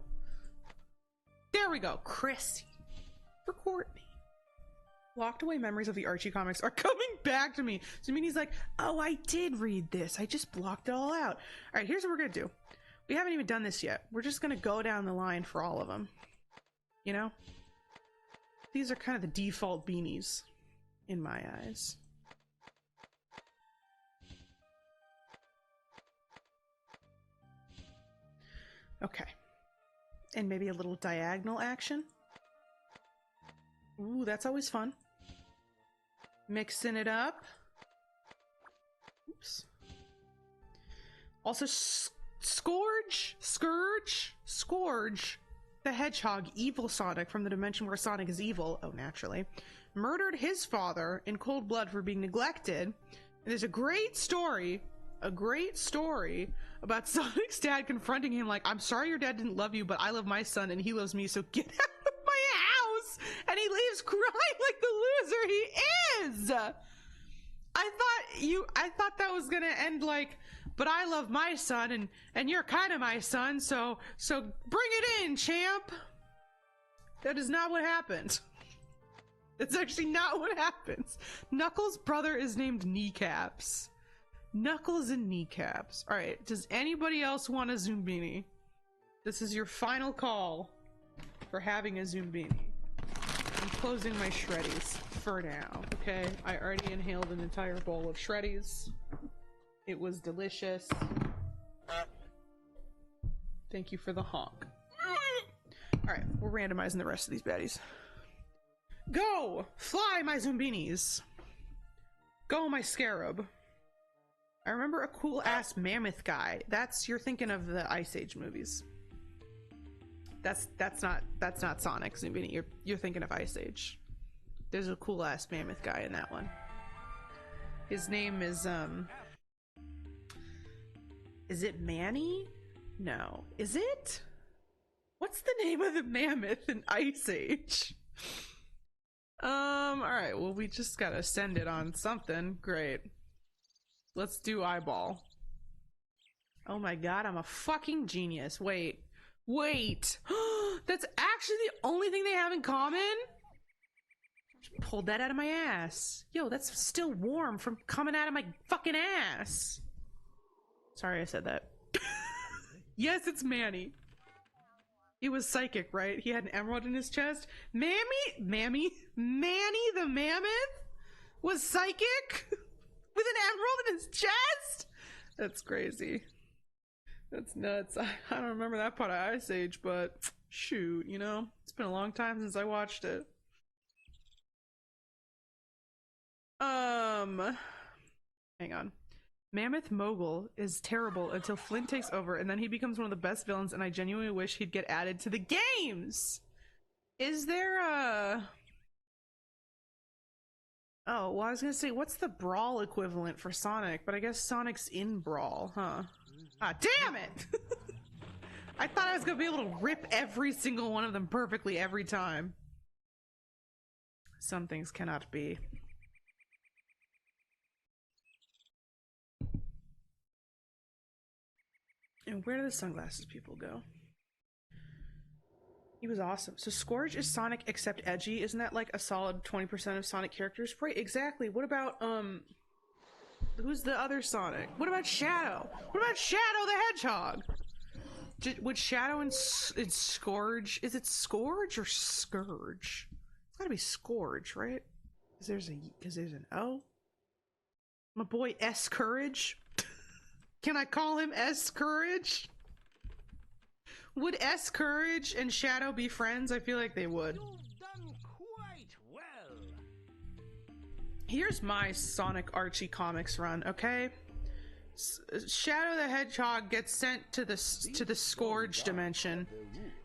There we go. Chrissy. For Courtney. Locked away memories of the Archie comics are coming back to me. Zoombinis like, oh, I did read this. I just blocked it all out. All right, here's what we're going to do. We haven't even done this yet. We're just going to go down the line for all of them. You know? These are kind of the default beanies in my eyes. Okay. And maybe a little diagonal action. Ooh, that's always fun. Mixing it up. Oops. Also, Scourge, the Hedgehog, evil Sonic from the dimension where Sonic is evil, oh, naturally, murdered his father in cold blood for being neglected. And there's a great story about Sonic's dad confronting him like, I'm sorry your dad didn't love you, but I love my son and he loves me, so get out of my house! And he leaves crying like the loser he is! I thought that was gonna end like, but I love my son and you're kind of my son, so bring it in, champ! That is not what happened. That's actually not what happens. Knuckles' brother is named Kneecaps. Knuckles and Kneecaps. Alright, does anybody else want a Zoombini? This is your final call for having a Zoombini. I'm closing my Shreddies for now, okay? I already inhaled an entire bowl of Shreddies. It was delicious. Thank you for the honk. Alright, we're randomizing the rest of these baddies. Go! Fly, my Zoombinis! Go, my Scarab. I remember a cool-ass mammoth guy. You're thinking of the Ice Age movies. That's not Sonic, Zoombini. You're thinking of Ice Age. There's a cool-ass mammoth guy in that one. His name is it Manny? No. Is it? What's the name of the mammoth in Ice Age? Alright, well, we just gotta send it on something. Great. Let's do eyeball. Oh my god, I'm a fucking genius. Wait. Wait! That's actually the only thing they have in common? Just pulled that out of my ass. Yo, that's still warm from coming out of my fucking ass. Sorry I said that. Yes, it's Manny. He was psychic, right? He had an emerald in his chest. Manny the mammoth was psychic with an emerald in his chest? That's crazy. That's nuts. I don't remember that part of Ice Age, but shoot, you know? It's been a long time since I watched it. Hang on. Mammoth Mogul is terrible until Flint takes over, and then he becomes one of the best villains, and I genuinely wish he'd get added to the games! Is there a... Oh, well I was gonna say, what's the Brawl equivalent for Sonic? But I guess Sonic's in Brawl, huh? Ah, damn it! I thought I was gonna be able to rip every single one of them perfectly every time. Some things cannot be. And where do the sunglasses people go? He was awesome. So Scourge is Sonic except edgy. Isn't that like a solid 20% of Sonic characters? Right, exactly. What about, who's the other Sonic? What about Shadow? What about Shadow the Hedgehog? Would Shadow and Scourge... Is it Scourge or Scourge? It's gotta be Scourge, right? Because there's an O? My boy S. Courage? Can I call him S. Courage? Would S. Courage and Shadow be friends? I feel like they would.
You've done quite well.
Here's my Sonic Archie comics run, okay? Shadow the Hedgehog gets sent to the Scourge dimension,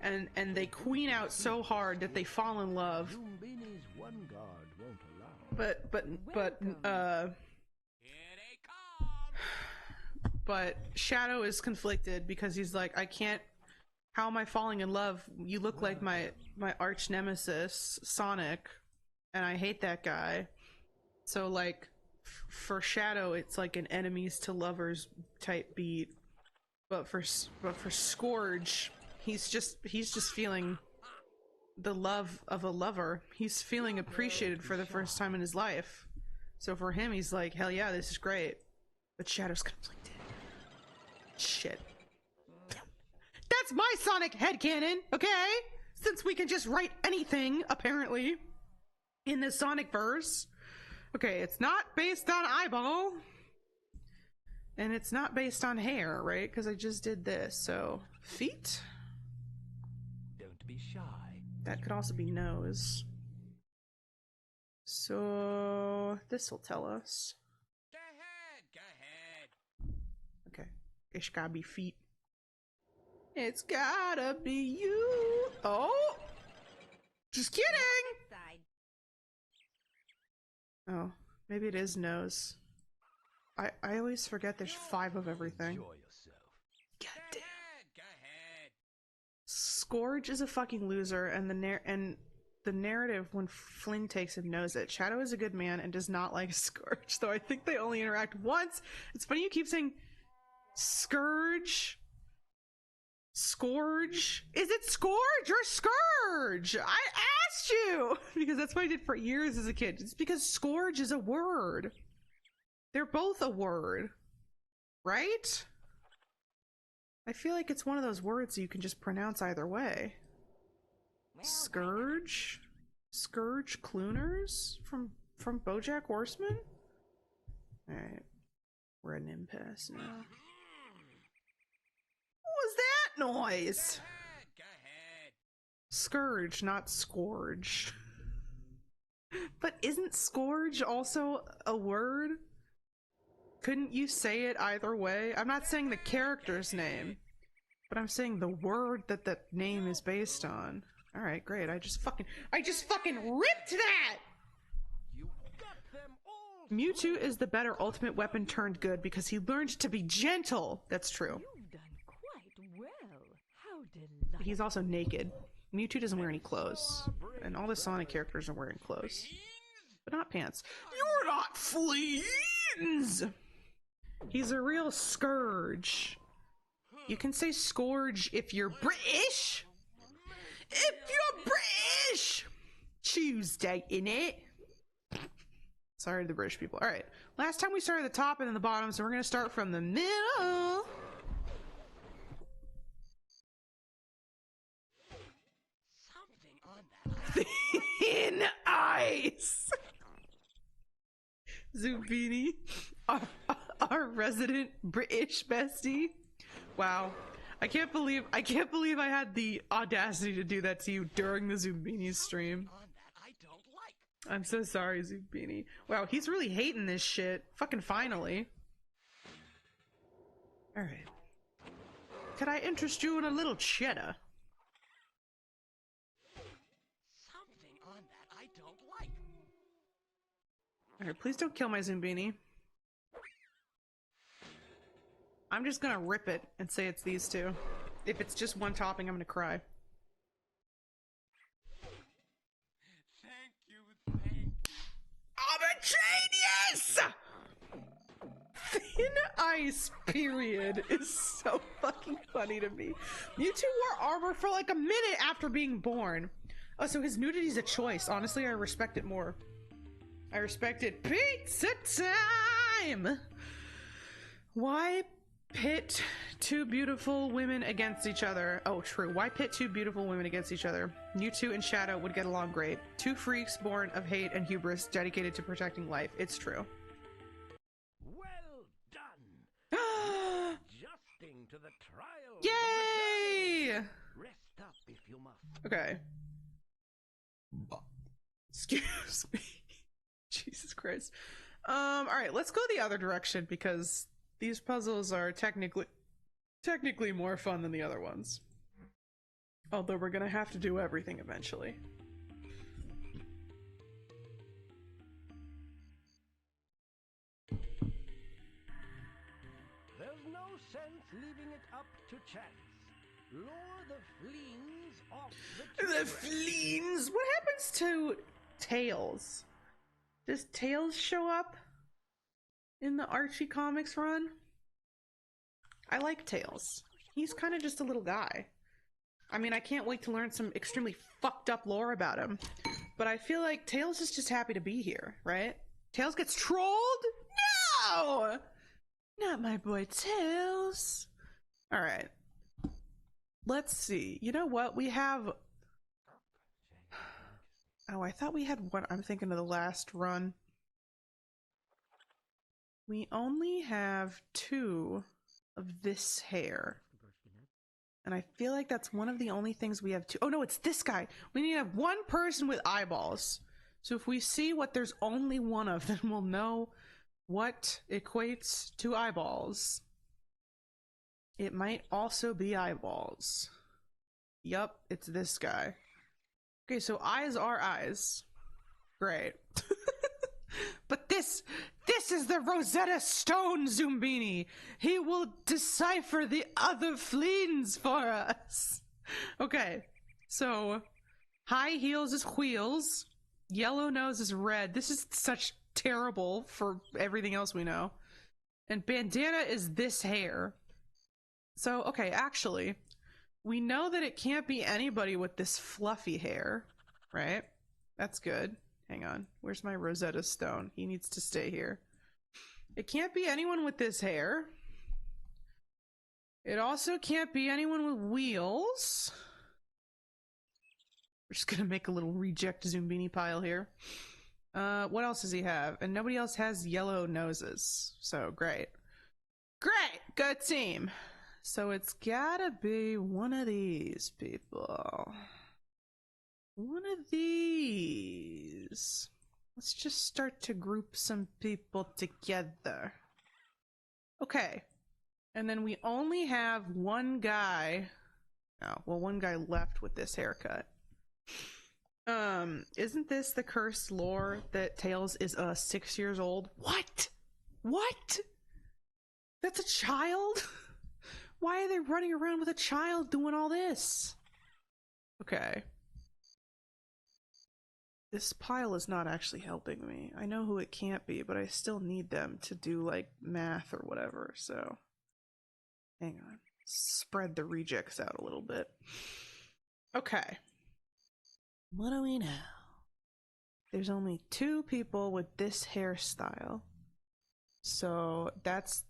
and they queen out so hard that they fall in love.
Zoombinis one guard won't allow.
But Shadow is conflicted because he's like, I can't. How am I falling in love? You look like my arch nemesis, Sonic, and I hate that guy. So like, for Shadow, it's like an enemies to lovers type beat. But for Scourge, he's just feeling the love of a lover. He's feeling appreciated for the first time in his life. So for him, he's like, hell yeah, this is great. But Shadow's conflicted. Shit. That's my Sonic headcanon, okay? Since we can just write anything, apparently, in the Sonic verse. Okay, it's not based on eyeball. And it's not based on hair, right? Because I just did this, so... Feet?
Don't be shy.
That could also be nose. So... This will tell us.
Go ahead.
Okay. It's gotta be feet. It's gotta be you. Oh! Just kidding! Oh, maybe it is nose. I always forget there's 5 of everything.
Enjoy yourself.
Goddamn.
Go ahead.
Scourge is a fucking loser, and the narrative when Flynn takes him knows it. Shadow is a good man and does not like Scourge, though I think they only interact once. It's funny you keep saying Scourge. Scourge? Is it Scourge or Scourge? I asked you! Because that's what I did for years as a kid. It's because Scourge is a word. They're both a word. Right? I feel like it's one of those words you can just pronounce either way. Scourge? Scourge Clooners? From BoJack Horseman? Alright. We're at an impasse now. What was that noise?
Go ahead.
Scourge, not Scourge. But isn't Scourge also a word? Couldn't you say it either way? I'm not saying the character's name, but I'm saying the word that that name is based on. Alright, great. I just fucking ripped that!
You got them all.
Mewtwo is the better ultimate weapon turned good because he learned to be gentle. That's true.
You've done quite well. How delightful.
He's also naked. Mewtwo doesn't wear any clothes. And all the Sonic characters are wearing clothes. But not pants. You're not fleas! He's a real scourge. You can say scourge if you're British. If you're British! Tuesday, innit? Sorry to the British people. Alright, last time we started at the top and then the bottom, so we're gonna start from the middle.
Something on that.
Thin ice! Zoombinis, our resident British bestie. Wow. I can't believe I had the audacity to do that to you during the Zoombinis stream.
On that I don't like.
I'm so sorry, Zoombinis. Wow, he's really hating this shit. Fucking finally. Alright. Could I interest you in a little cheddar?
Something on that I don't like.
Alright, please don't kill my Zoombini. I'm just gonna rip it and say it's these two. If it's just one topping, I'm gonna cry.
Thank you, thank you.
I'm a genius! Thin ice, period, is so fucking funny to me. You two wore armor for like a minute after being born. Oh, so his nudity's a choice. Honestly, I respect it more. I respect it. Pizza time! Why pit two beautiful women against each other? Oh, true. Why pit two beautiful women against each other? You two and Shadow would get along great. Two freaks born of hate and hubris, dedicated to protecting life. It's true.
Well done. Adjusting to the trial.
Yay!
Rest up if you must.
Okay. Excuse me. Jesus Christ. Alright, let's go the other direction because these puzzles are technically more fun than the other ones. Although we're gonna have to do everything eventually.
There's no sense leaving it up to chance. Lure the fleens off the
The fleens! What happens to Tails? Does Tails show up in the Archie comics run? I like Tails. He's kind of just a little guy. I mean, I can't wait to learn some extremely fucked up lore about him. But I feel like Tails is just happy to be here, right? Tails gets trolled? No! Not my boy Tails. Alright. Let's see. You know what? We have... Oh, I thought we had one. I'm thinking of the last run. We only have 2 of this hair. And I feel like that's one of the only things we have 2. Oh no, it's this guy. We need to have 1 person with eyeballs. So if we see what there's only 1 of, then we'll know what equates to eyeballs. It might also be eyeballs. Yup, it's this guy. Okay, so eyes are eyes. Great. But this is the Rosetta Stone Zoombini. He will decipher the other fleens for us. Okay, so high heels is wheels. Yellow nose is red. This is such terrible for everything else we know. And bandana is this hair. So, okay, actually, we know that it can't be anybody with this fluffy hair, right? That's good. Hang on. Where's my Rosetta Stone? He needs to stay here. It can't be anyone with this hair. It also can't be anyone with wheels. We're just gonna make a little reject Zoombini pile here. What else does he have? And nobody else has yellow noses. So, great. Great! Good team. So it's gotta be one of these people. One of these. Let's just start to group some people together. Okay. And then we only have one guy. Oh, well, one guy left with this haircut. Isn't this the cursed lore that Tails is 6 years old? What? What? That's a child? Why are they running around with a child doing all this? Okay. This pile is not actually helping me. I know who it can't be, but I still need them to do like math or whatever, so hang on. Spread the rejects out a little bit. Okay. What do we know? There's only 2 people with this hairstyle. So that's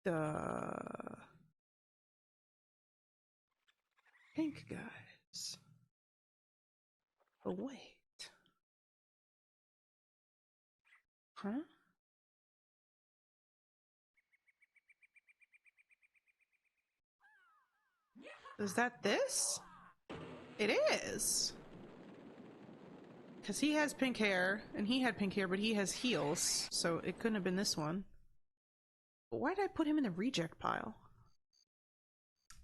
the pink guys. Oh, wait. Huh? Is that this? It is. Because he has pink hair, and he had pink hair, but he has heels, so it couldn't have been this one. But why did I put him in the reject pile?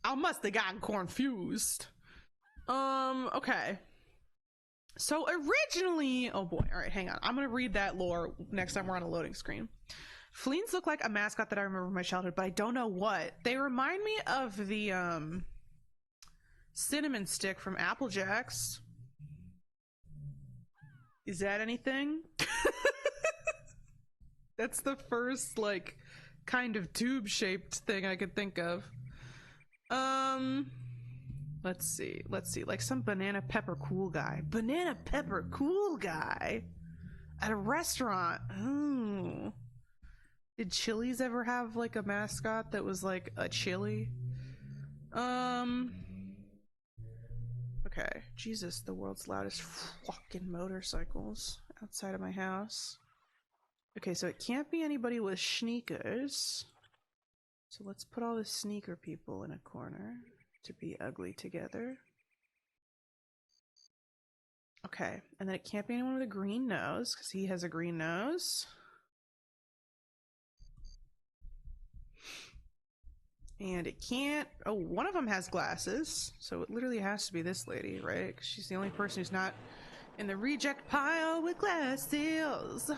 I must have gotten confused. Okay. So originally, oh boy, alright, hang on. I'm gonna read that lore next time we're on a loading screen. Fleens look like a mascot that I remember from my childhood, but I don't know what. They remind me of the, cinnamon stick from Apple Jacks. Is that anything? That's the first, like, kind of tube-shaped thing I could think of. Let's see, like some banana pepper cool guy. Banana pepper cool guy? At a restaurant. Ooh. Did Chili's ever have, like, a mascot that was, like, a chili? Okay. Jesus, the world's loudest fucking motorcycles outside of my house. Okay, so it can't be anybody with sneakers. So let's put all the sneaker people in a corner to be ugly together. Okay, and then it can't be anyone with a green nose, because he has a green nose. And it can't... Oh, one of them has glasses, so it literally has to be this lady, right? 'Cause she's the only person who's not in the reject pile with glasses.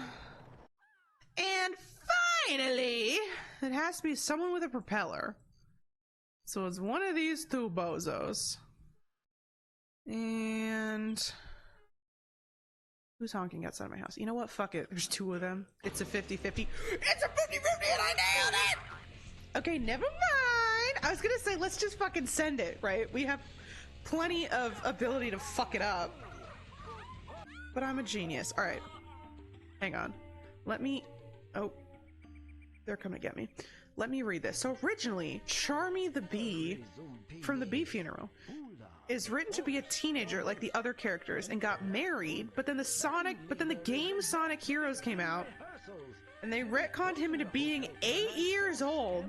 And finally, it has to be someone with a propeller. So it's one of these 2 bozos. And... who's honking outside my house? You know what? Fuck it. There's 2 of them. It's a 50-50. It's a 50-50 and I nailed it! Okay, never mind. I was gonna say, let's just fucking send it, right? We have plenty of ability to fuck it up. But I'm a genius. Alright. Hang on. Let me... oh. They're coming to get me. Let me read this. So originally, Charmy the Bee from the Bee Funeral is written to be a teenager like the other characters and got married, but then the game Sonic Heroes came out and they retconned him into being 8 years old.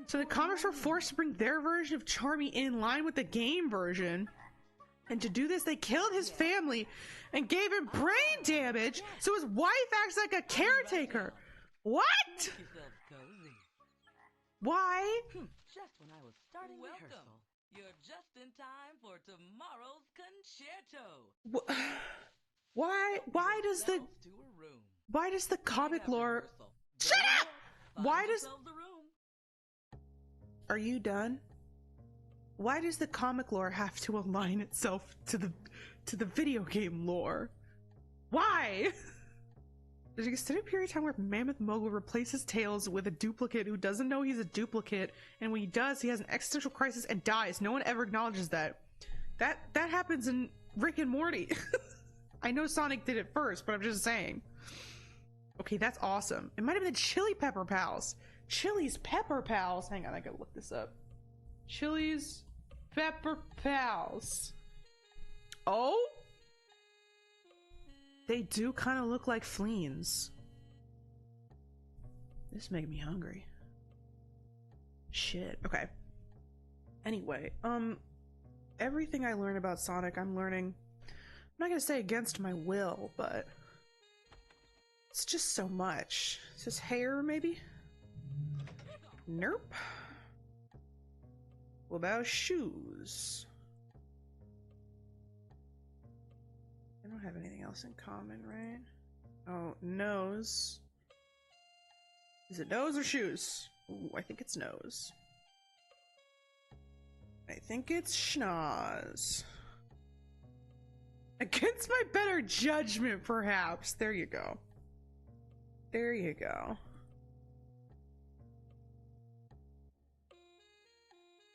So the comics were forced to bring their version of Charmy in line with the game version. And to do this, they killed his family and gave him brain damage, so his wife acts like a caretaker. What? Why?
Just when I was starting rehearsal. You're just in time for tomorrow's concerto.
Why does the comic lore... Shut up! Why does... Are you done? Why does the comic lore have to align itself to the video game lore? Why? There's an extended period of time where Mammoth Mogul replaces Tails with a duplicate who doesn't know he's a duplicate, and when he does, he has an existential crisis and dies. No one ever acknowledges that. That happens in Rick and Morty. I know Sonic did it first, but I'm just saying. Okay, that's awesome. It might have been the Chili Pepper Pals. Chili's Pepper Pals. Hang on, I gotta look this up. Chili's Pepper Pals. Oh? They do kind of look like Fleens. This making me hungry. Shit. Okay. Anyway, everything I learn about Sonic, I'm learning... I'm not gonna say against my will, but... it's just so much. Is this hair, maybe? Nope. What about shoes? I don't have anything else in common, right? Oh, nose. Is it nose or shoes? Ooh, I think it's nose. I think it's schnoz. Against my better judgment, perhaps. There you go. There you go.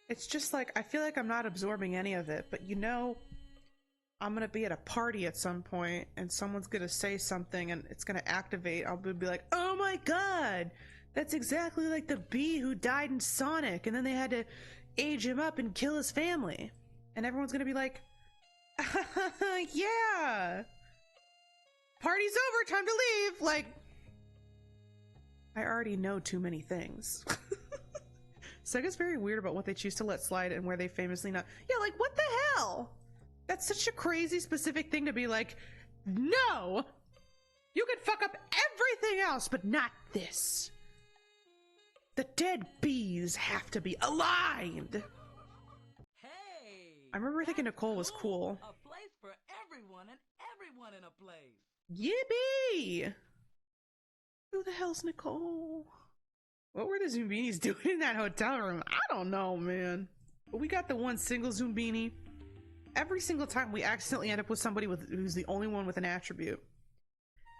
It's just like, I feel like I'm not absorbing any of it, but you know, I'm gonna be at a party at some point and someone's gonna say something and it's gonna activate. I'll be like, oh my god, that's exactly like the bee who died in Sonic and then they had to age him up and kill his family. And everyone's gonna be like, yeah, party's over, time to leave. Like, I already know too many things. Sega's very weird about what they choose to let slide and where they famously not. Yeah, like, what the hell? That's such a crazy specific thing to be like, no! You can fuck up everything else, but not this. The dead bees have to be aligned.
Hey!
I remember thinking Nicole was cool.
A place for everyone and everyone in a place.
Yippee! Who the hell's Nicole? What were the Zoombinis doing in that hotel room? I don't know, man. But we got the one single Zoombini. Every single time we accidentally end up with somebody who's the only one with an attribute.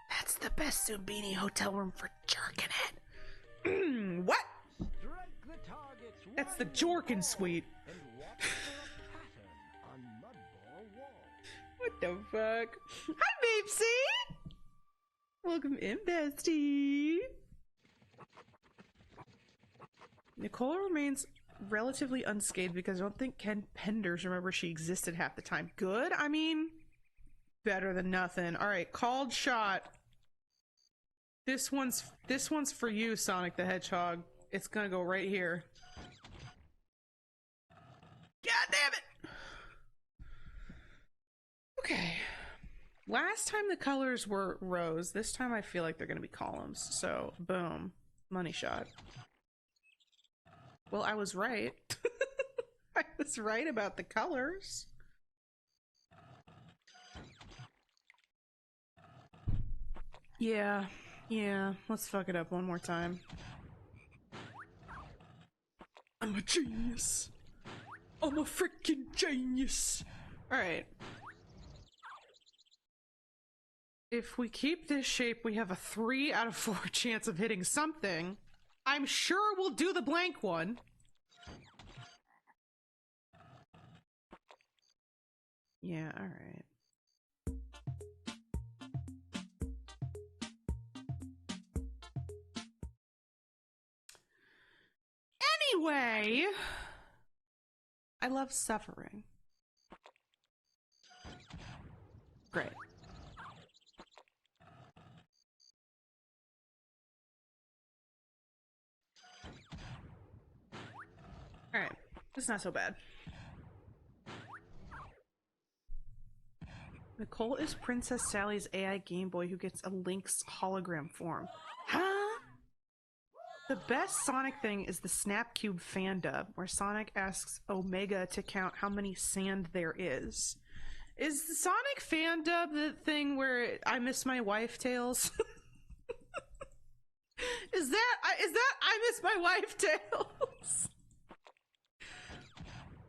That's the best Zoombini hotel room for jerking it. What? That's the Jorkin suite. What the fuck? Hi, Babesy! Welcome in, bestie. Nicole remains relatively unscathed because I don't think Ken Penders remember she existed half the time. Good? I mean, better than nothing. Alright, called shot. This one's for you, Sonic the Hedgehog. It's gonna go right here. God damn it! Okay. Last time the colors were rows. This time I feel like they're gonna be columns. So, boom. Money shot. Well, I was right. I was right about the colors. Yeah, let's fuck it up one more time. I'm a genius. I'm a freaking genius. Alright. If we keep this shape, we have a 3 out of 4 chance of hitting something. I'm sure we'll do the blank one. Yeah, alright. Anyway, I love suffering. Great. Alright, it's not so bad. Nicole is Princess Sally's AI Game Boy who gets a Link's hologram form. Huh? The best Sonic thing is the Snapcube fan dub, where Sonic asks Omega to count how many sand there is. Is the Sonic fan dub the thing where I miss my wife tales? Is that I miss my wife tales?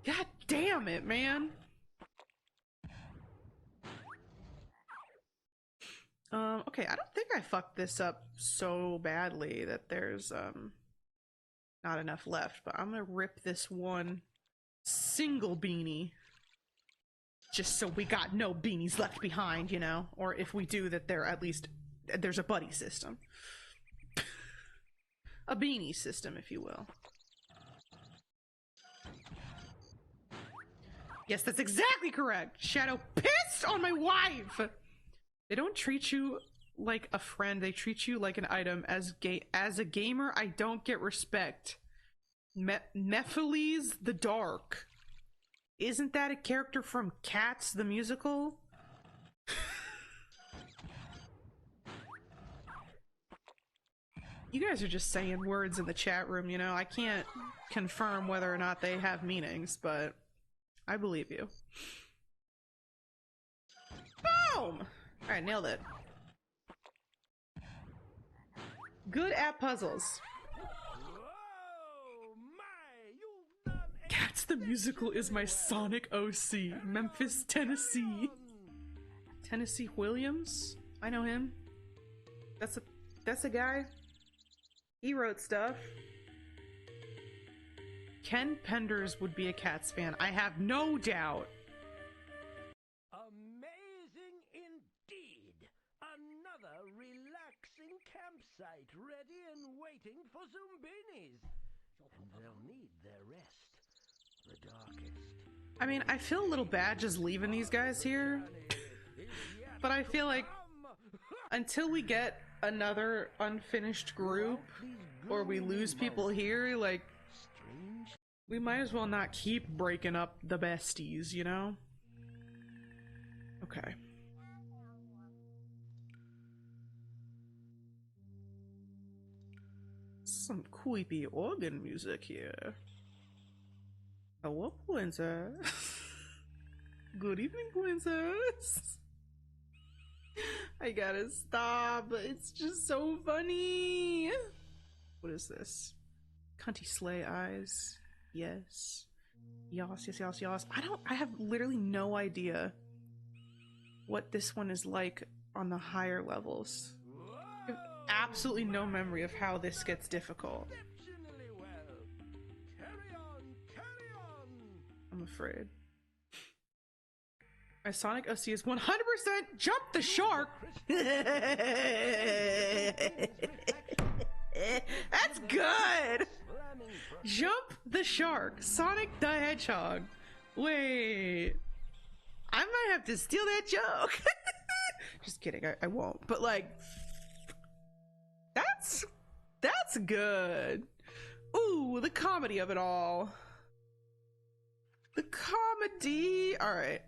God damn it, man. Okay, I don't think I fucked this up so badly that there's not enough left, but I'm gonna rip this one single beanie just so we got no beanies left behind, you know? Or if we do, that there at least there's a buddy system. A beanie system, if you will. Yes, that's exactly correct. Shadow pissed on my wife. They don't treat you like a friend. They treat you like an item. As a gamer, I don't get respect. Mephiles the Dark. Isn't that a character from Cats the Musical? You guys are just saying words in the chat room, you know? I can't confirm whether or not they have meanings, but I believe you. Boom! Alright, nailed it. Good at puzzles. Cats the Musical is my Sonic OC. Memphis, Tennessee. Tennessee Williams. I know him. That's a guy. He wrote stuff. Ken Penders would be a Cats fan. I have no doubt.
Amazing indeed. Another relaxing campsite ready and waiting for Zoombinis. And they'll need their rest. The darkest.
I mean, I feel a little bad just leaving these guys here. But I feel like until we get another unfinished group or we lose people here, like, we might as well not keep breaking up the besties, you know? Okay. Some creepy organ music here. Hello, princess. Good evening, princess. I gotta stop. It's just so funny. What is this? Cunty sleigh eyes. Yes. Yas, yes, yes, yes. I have literally no idea what this one is like on the higher levels. I have absolutely no memory of how this gets difficult. I'm afraid. My Sonic OC is 100% jump the shark. That's good. Jump the shark. Sonic the Hedgehog. Wait. I might have to steal that joke. Just kidding. I won't. But like, that's good. Ooh, the comedy of it all. The comedy. All right.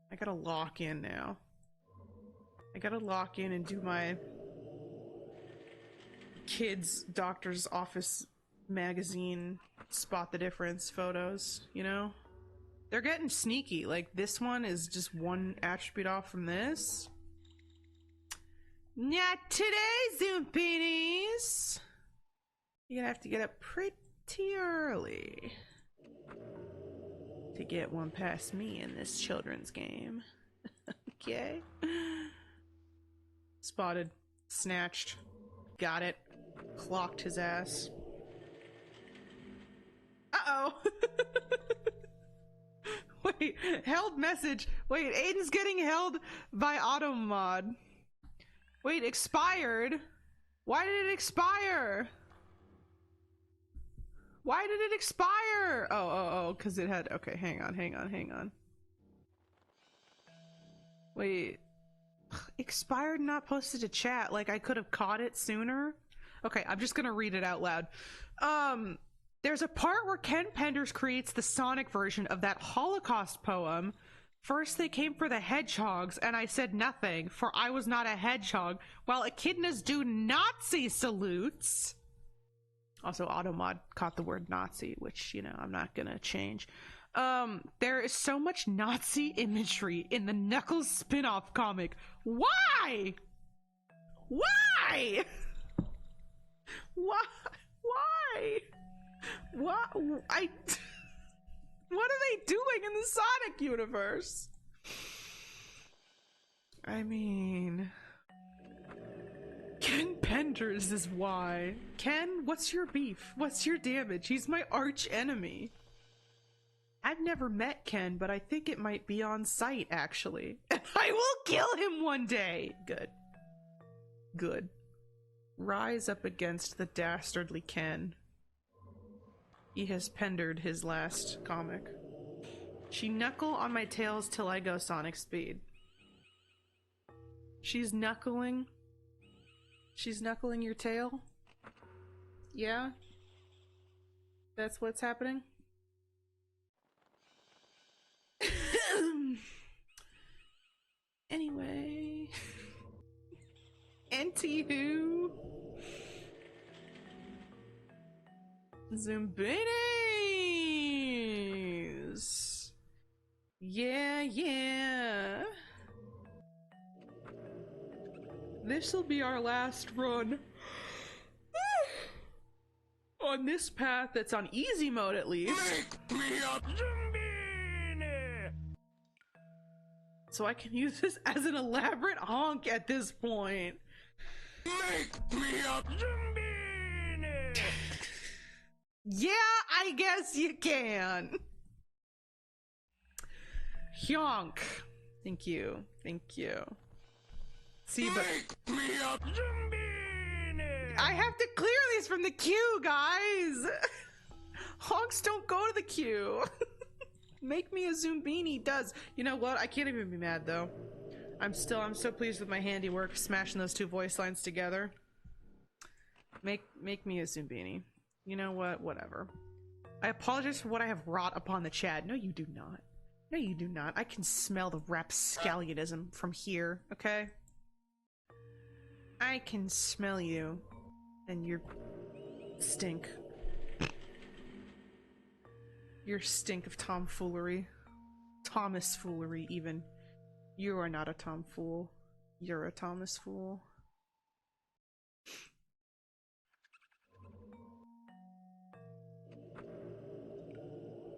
I gotta lock in now. I gotta lock in and do my kids' doctor's office magazine spot the difference photos, you know? They're getting sneaky. Like, this one is just one attribute off from this. Not today, Zoombinis! You're gonna have to get up pretty early to get one past me in this children's game. Okay. Spotted. Snatched. Got it. Clocked his ass. Uh-oh. Wait, held message. Wait, Aiden's getting held by Automod. Wait, expired? Why did it expire? Why did it expire? Oh, because it had, okay, hang on. Wait, expired, not posted to chat. Like, I could have caught it sooner. Okay, I'm just gonna read it out loud. There's a part where Ken Penders creates the Sonic version of that Holocaust poem. First they came for the hedgehogs, and I said nothing, for I was not a hedgehog, while echidnas do Nazi salutes. Also, Automod caught the word Nazi, which, you know, I'm not gonna change. There is so much Nazi imagery in the Knuckles spin-off comic. Why? Why? Why? What? What are they doing in the Sonic universe? I mean, Ken Penders is why. Ken, what's your beef? What's your damage? He's my arch enemy. I've never met Ken, but I think it might be on site, actually. And I will kill him one day! Good. Good. Rise up against the dastardly Ken. He has pendered his last comic. She knuckle on my tails till I go Sonic speed. She's knuckling? She's knuckling your tail? Yeah? That's what's happening? Anyway. Anywho. Zoombinis! Yeah. This'll be our last run. On this path that's on easy mode, at least.
Make me a Zoombini!
so I can use this as an elaborate honk at this point.
Make me a Zombini!
Yeah, I guess you can. Hyonk. Thank you. Thank you. See, but
Make me a Zombini!
I have to clear these from the queue, guys. Honks don't go to the queue. Make me a Zoombini does. You know what? I can't even be mad though. I'm so pleased with my handiwork smashing those two voice lines together. Make me a Zoombini. You know what? Whatever. I apologize for what I have wrought upon the chat. No, you do not. No, you do not. I can smell the rapscallionism from here, okay? I can smell you and your stink. Your stink of tomfoolery. Thomas foolery, even. You are not a tomfool. You're a Thomas fool.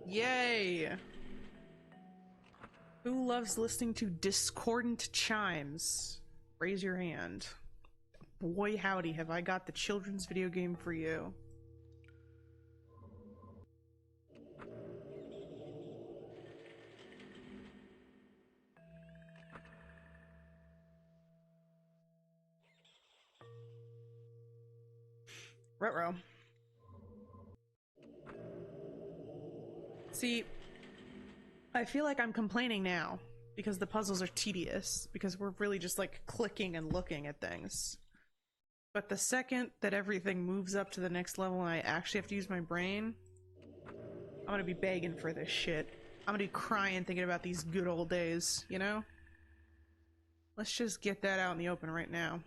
Yay! Who loves listening to discordant chimes? Raise your hand. Boy howdy, have I got the children's video game for you. Ruh-roh. See, I feel like I'm complaining now because the puzzles are tedious, because we're really just like clicking and looking at things. But the second that everything moves up to the next level and I actually have to use my brain, I'm gonna be begging for this shit. I'm gonna be crying thinking about these good old days, you know? Let's just get that out in the open right now.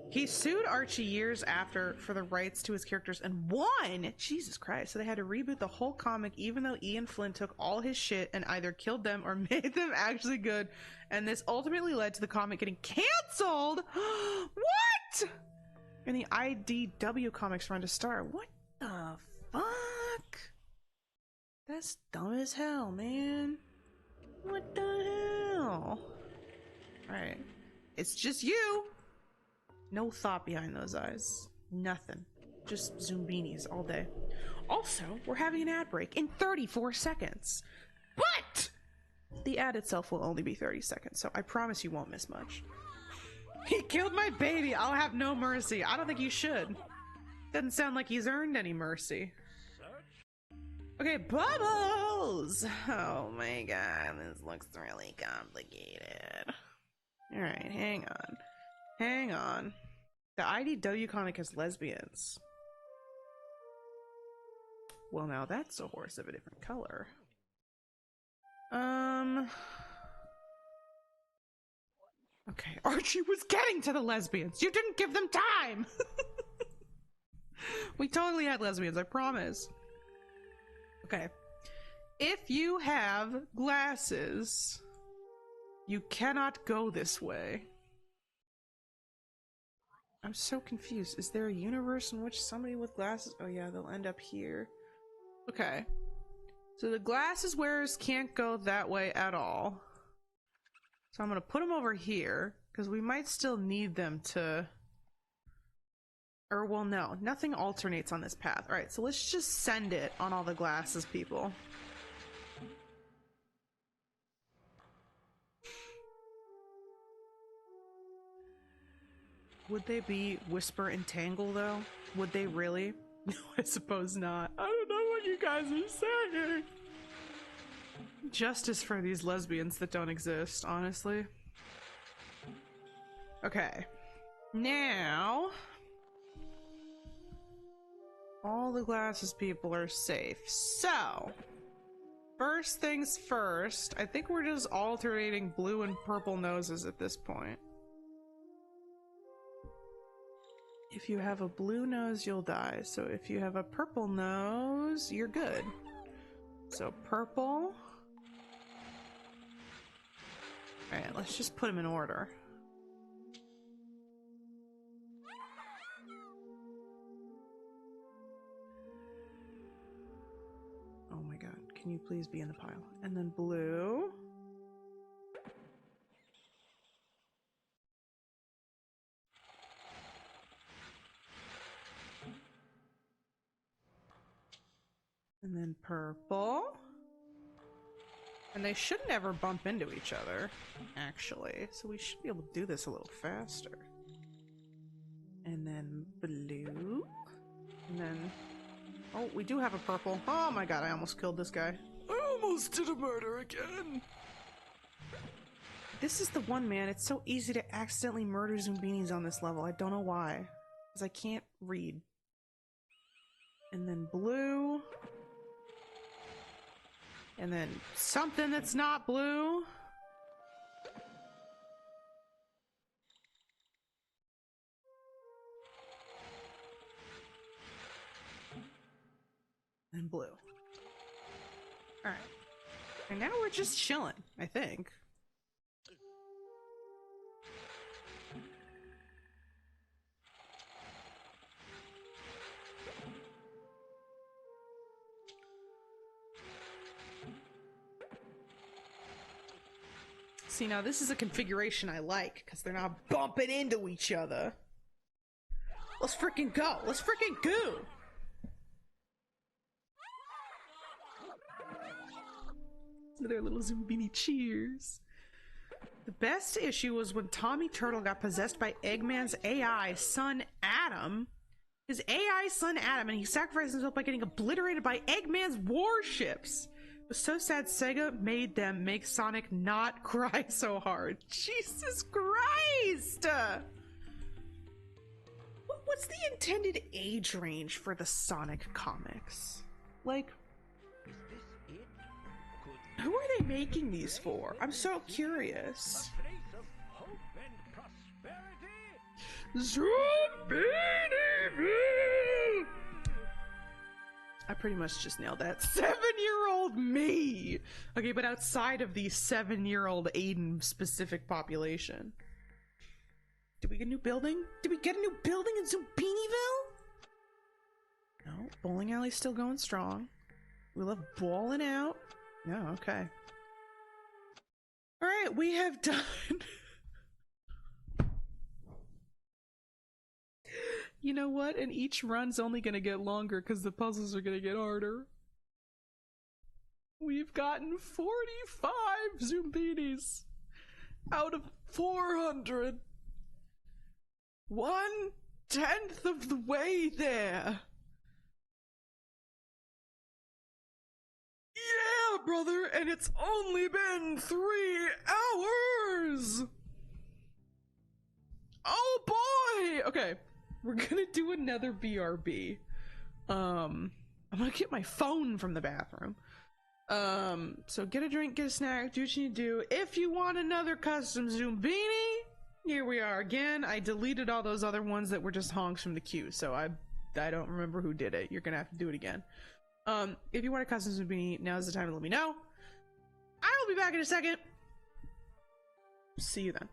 He sued Archie years after for the rights to his characters and won! Jesus Christ, so they had to reboot the whole comic even though Ian Flynn took all his shit and either killed them or made them actually good, and this ultimately led to the comic getting cancelled! What?! And the IDW Comics run to start. What the fuck? That's dumb as hell, man. What the hell? Alright. It's just you! No thought behind those eyes. Nothing. Just Zoombinis all day. Also, we're having an ad break in 34 seconds. But the ad itself will only be 30 seconds, so I promise you won't miss much. He killed my baby. I'll have no mercy. I don't think you should. Doesn't sound like he's earned any mercy. Okay, Bubbles! Oh my god, this looks really complicated. Alright, hang on. Hang on. The IDW comic has lesbians. Well, now that's a horse of a different color. Okay, Archie was getting to the lesbians. You didn't give them time! We totally had lesbians, I promise. Okay. If you have glasses, you cannot go this way. I'm so confused. Is there a universe in which somebody with glasses... Oh yeah, they'll end up here. Okay. So the glasses wearers can't go that way at all. So I'm gonna put them over here, because we might still need them to... Or, well, no. Nothing alternates on this path. Alright, so let's just send it on all the glasses people. Would they be Whisper and Tangle, though? Would they really? No, I suppose not. I don't know what you guys are saying. Justice for these lesbians that don't exist, honestly. Okay. Now... all the glasses people are safe. So... first things first, I think we're just alternating blue and purple noses at this point. If you have a blue nose, you'll die. So if you have a purple nose, you're good. So purple. Alright, let's just put them in order. Oh my my god, can you please be in the pile? And then blue. And then purple. And they should never bump into each other, actually. So we should be able to do this a little faster. And then blue. And then... oh, we do have a purple. Oh my god, I almost killed this guy. I almost did a murder again. This is the one, man. It's so easy to accidentally murder Zoombinis on this level. I don't know why. Because I can't read. And then blue. And then something that's not blue. And blue. Alright. And now we're just chilling, I think. See, now this is a configuration I like, because they're not bumping into each other. Let's freaking go! Let's freaking go! Their little Zoombini cheers. The best issue was when Tommy Turtle got possessed by Eggman's AI son Adam. His AI son Adam, and he sacrificed himself by getting obliterated by Eggman's warships. It was so sad Sega made them make Sonic not cry so hard. Jesus Christ! What's the intended age range for the Sonic comics? Like, who are they making these for? I'm so curious. Zombini! I pretty much just nailed that. 7-year-old me! Okay, but outside of the 7-year-old Aiden specific population. Did we get a new building? Did we get a new building in Zombiniville? No, bowling alley's still going strong. We love balling out. No, okay. Alright, we have done... You know what? And each run's only gonna get longer because the puzzles are gonna get harder. We've gotten 45 Zoombinis out of 400. 1/10 of the way there. Yeah, brother, and it's only been 3 hours. Oh boy. Okay. We're gonna do another BRB. I'm gonna get my phone from the bathroom. So get a drink, get a snack, do what you need to do. If you want another custom Zoombini, here we are again. I deleted all those other ones that were just honks from the queue, so I don't remember who did it. You're gonna have to do it again. If you want a custom Zoombini, now's the time to let me know. I will be back in a second. See you then.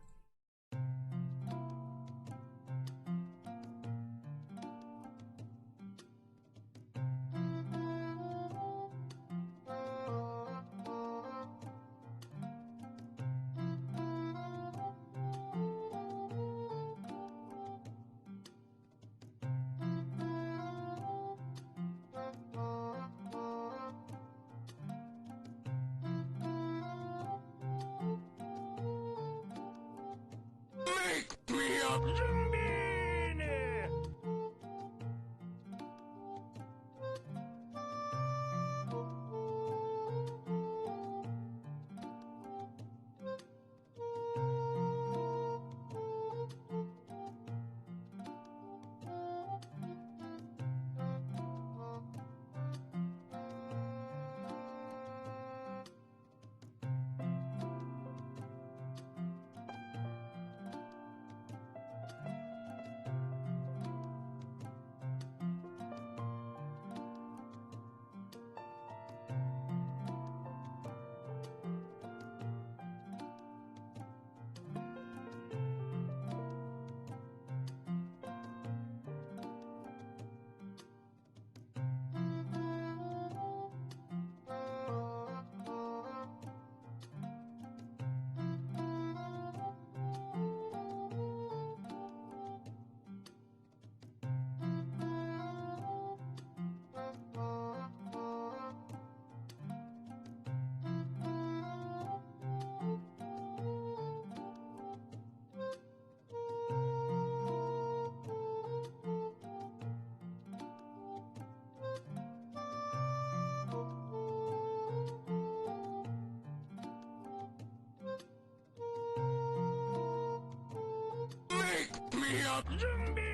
me a Zombini!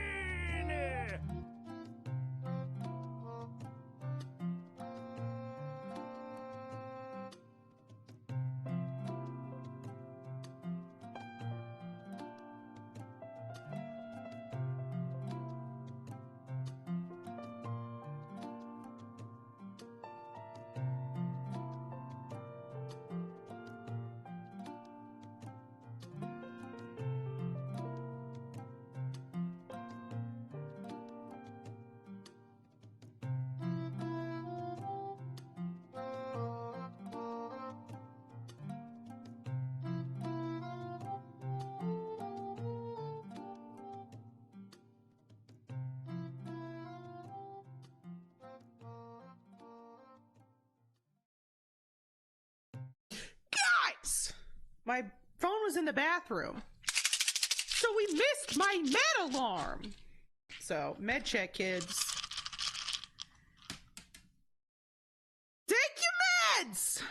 My phone was in the bathroom, so we missed my med alarm. So, med check, kids. Take your meds!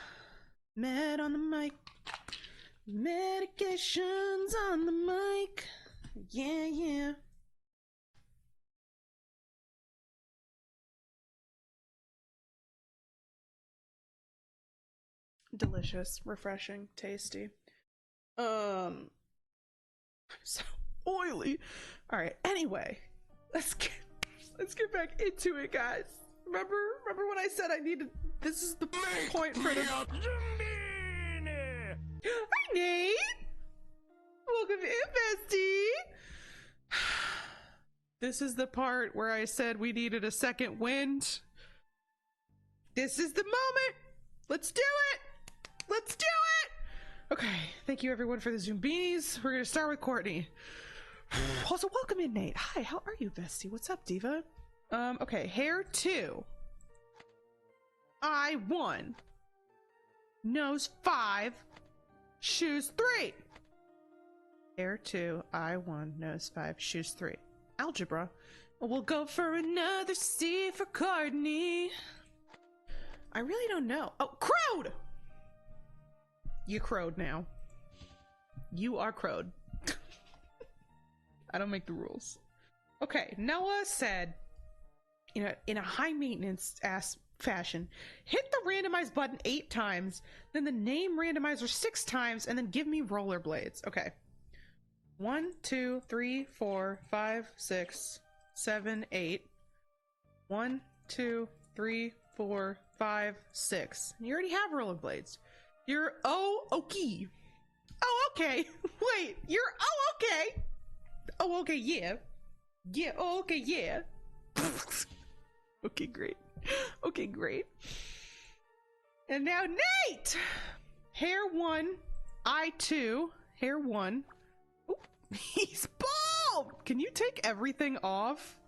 Med on the mic. Medications on the mic. Yeah, yeah. Delicious, refreshing, tasty. I'm so oily. All right. Anyway, let's get back into it, guys. Remember when I said I needed? This is the point for the. Hi, Nate. Welcome in, bestie. This is the part where I said we needed a second wind. This is the moment. Let's do it. Let's do it! Okay, thank you everyone for the Zoombinis. We're gonna start with Courtney. Also, welcome in, Nate. Hi, how are you, bestie? What's up, diva? Okay, hair 2. Eye 1. Nose 5. Shoes 3. Hair 2, eye 1, nose 5, shoes 3. Algebra. We'll go for another C for Courtney. I really don't know. Oh, crowed! You crowed now. You are crowed. I don't make the rules. Okay, Noah said, in a high maintenance ass fashion, hit the randomize button 8 times, then the name randomizer 6 times, and then give me rollerblades. Okay. 1, 2, 3, 4, 5, 6, 7, 8. 1, 2, 3, 4, 5, 6. You already have rollerblades. You're okay. Oh, okay. Wait, you're okay. Oh, okay, yeah. Yeah, oh, okay, yeah. Okay, great. Okay, great. And now Nate! Hair 1, eye 2, hair 1. Ooh, he's bald! Can you take everything off?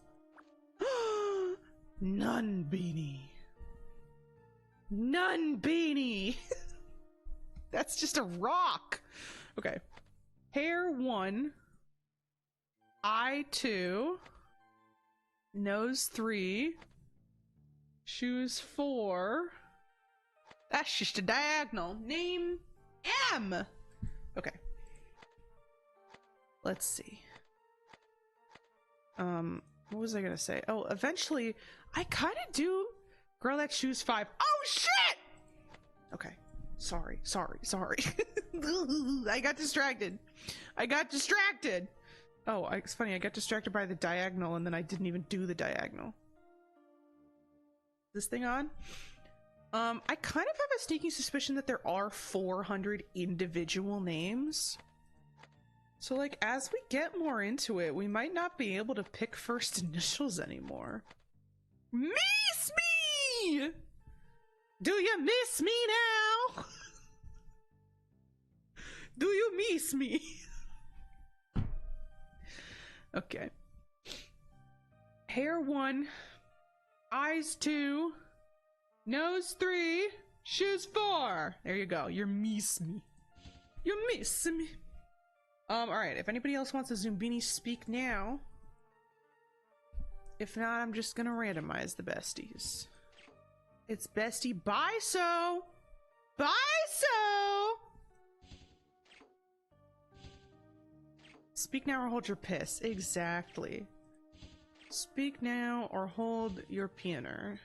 None beanie. None beanie. That's just a rock. Okay. Hair 1. Eye 2. Nose 3. Shoes 4. That's just a diagonal. Name M. Okay. Let's see. What was I gonna say? Oh, eventually, I kind of do. Girl that shoes 5. Oh shit! Okay. Sorry. I got distracted. Oh, it's funny. I got distracted by the diagonal and then I didn't even do the diagonal. This thing on? I kind of have a sneaking suspicion that there are 400 individual names. So, like, as we get more into it, we might not be able to pick first initials anymore. Miss me! Do you miss me now? Do you miss me? Okay. Hair 1, eyes 2, nose 3, shoes 4. There you go. You miss me. You miss me. Alright, if anybody else wants a Zoombini, speak now. If not, I'm just gonna randomize the besties. It's bestie Biso! Biso! Speak now or hold your piss. Exactly. Speak now or hold your peener.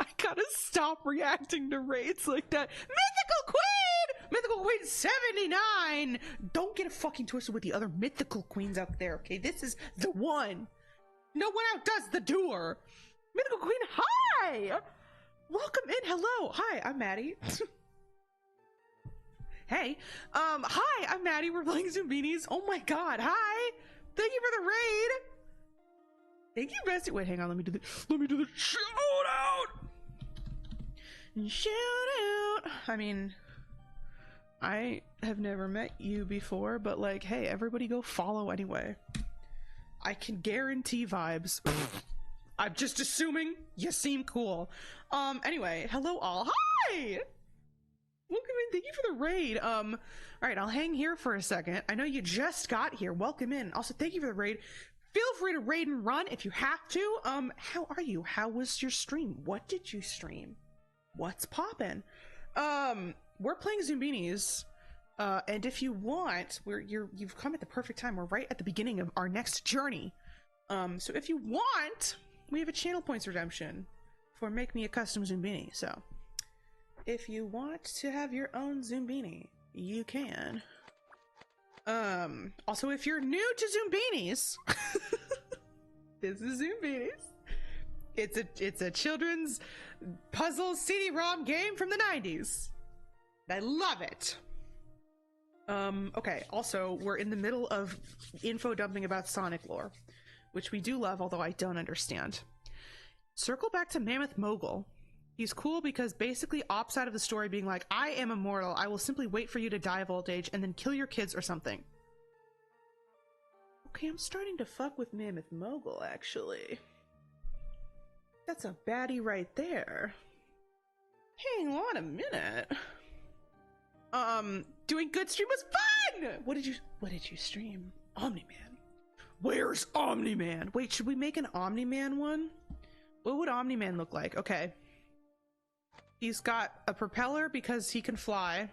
I gotta stop reacting to raids like that. Mythical Queen! Mythical Queen 79! Don't get it fucking twisted with the other mythical queens out there, okay? This is the one. No one outdoes the doer. Mythical Queen, hi! Welcome in, hello. Hi, I'm Maddie. Hey, hi, I'm Maddie. We're playing Zoombinis. Oh my god, hi! Thank you for the raid! Thank you, Bestie. Wait, hang on, let me do the shout out! Shout out! I mean, I have never met you before, but like, hey, everybody go follow anyway. I can guarantee vibes. I'm just assuming you seem cool. Anyway, hello all. Hi! Welcome in, thank you for the raid. Alright, I'll hang here for a second. I know you just got here. Welcome in. Also, thank you for the raid. Feel free to raid and run if you have to. How are you? How was your stream? What did you stream? What's poppin'? We're playing Zoombinis. And if you want, you've come at the perfect time. We're right at the beginning of our next journey. So if you want, we have a channel points redemption for Make Me a Custom Zoombini. So if you want to have your own Zoombini, you can. Also, if you're new to Zoombinis, this is Zoombinis. It's a children's puzzle CD-ROM game from the 90s. I love it. Okay, also, we're in the middle of info dumping about Sonic lore, which we do love, although I don't understand. Circle back to Mammoth Mogul. He's cool because basically opts out of the story being like, I am immortal, I will simply wait for you to die of old age and then kill your kids or something. Okay, I'm starting to fuck with Mammoth Mogul, actually. That's a baddie right there. Hang on a minute. Doing good stream was fun! What did you stream? Omni-Man. Where's Omni-Man? Wait, should we make an Omni-Man one? What would Omni-Man look like? Okay. He's got a propeller because he can fly.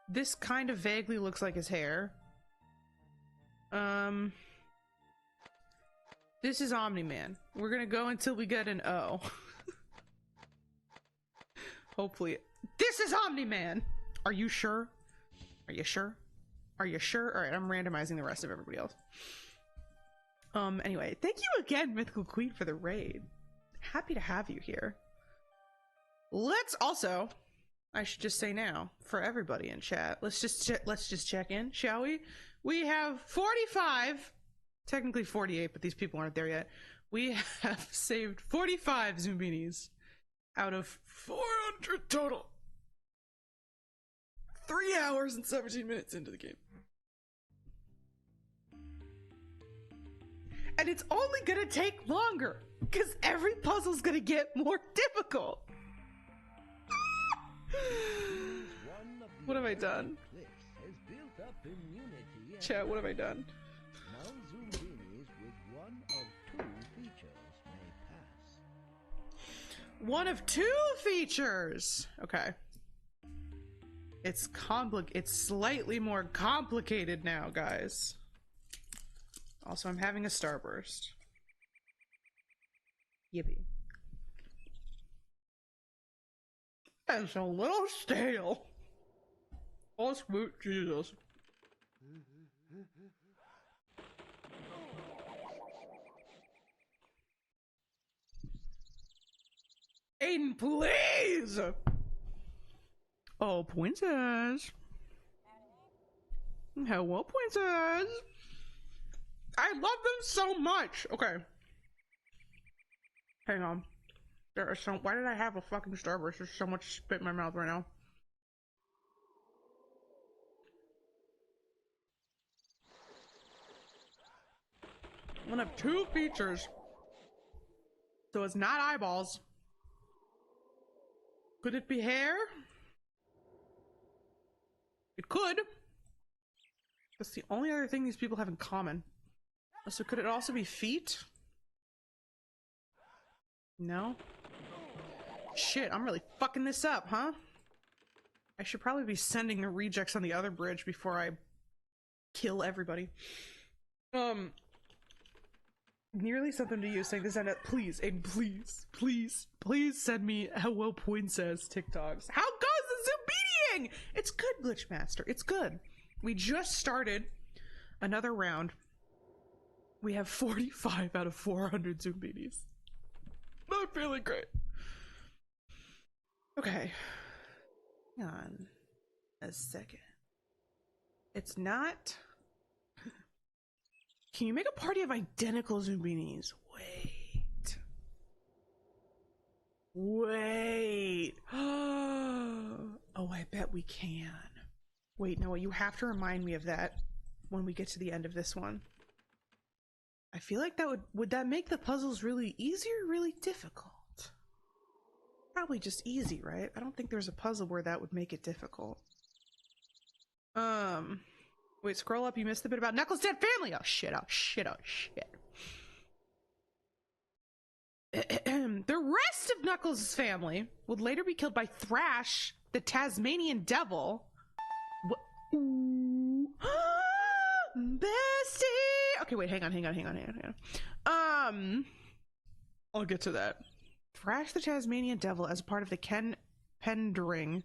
This kind of vaguely looks like his hair. This is Omni-Man. We're gonna go until we get an O. Hopefully. This is Omni-Man! Are you sure? Are you sure? Are you sure? Alright, I'm randomizing the rest of everybody else. Anyway, thank you again, Mythical Queen, for the raid. Happy to have you here. Let's also, I should just say now, for everybody in chat, let's just check in, shall we? We have 45, technically 48, but these people aren't there yet. We have saved 45 Zoombinis out of 400 total. 3 hours and 17 minutes into the game. And it's only gonna take longer, because every puzzle's gonna get more difficult. What have I done? Chat, what have I done?
Now Zoombinis with one of two features may pass.
One of two features! Okay. It's slightly more complicated now, guys. Also, I'm having a starburst. Yippee. It's a little stale. Oh, sweet Jesus. Aiden, please! Oh, princess. Hello, princess. I love them so much. Okay. Hang on. There is why did I have a fucking starburst? There's so much spit in my mouth right now. One of two features. So it's not eyeballs. Could it be hair? It could. That's the only other thing these people have in common. So could it also be feet? No? Shit, I'm really fucking this up, huh? I should probably be sending the rejects on the other bridge before I kill everybody. Nearly something to you saying this and please, Aiden, please send me Hello Princess TikToks. How goes the Zoombining? It's good, Glitchmaster. It's good. We just started another round. We have 45 out of 400 Zoombinis. Not feeling great. Okay. Hang on a second. It's not... Can you make a party of identical Zoombinis? Wait. Oh, I bet we can. Wait, no, you have to remind me of that when we get to the end of this one. I feel like that would that make the puzzles really easy or really difficult? Probably just easy, right? I don't think there's a puzzle where that would make it difficult. Wait, scroll up, you missed the bit about Knuckles' dead family! Oh shit, oh shit, oh shit. The rest of Knuckles' family would later be killed by Thrash, the Tasmanian devil. Bestie! Okay, wait, hang on. I'll get to that. Thrash the Tasmanian devil as part of the Ken Pendring,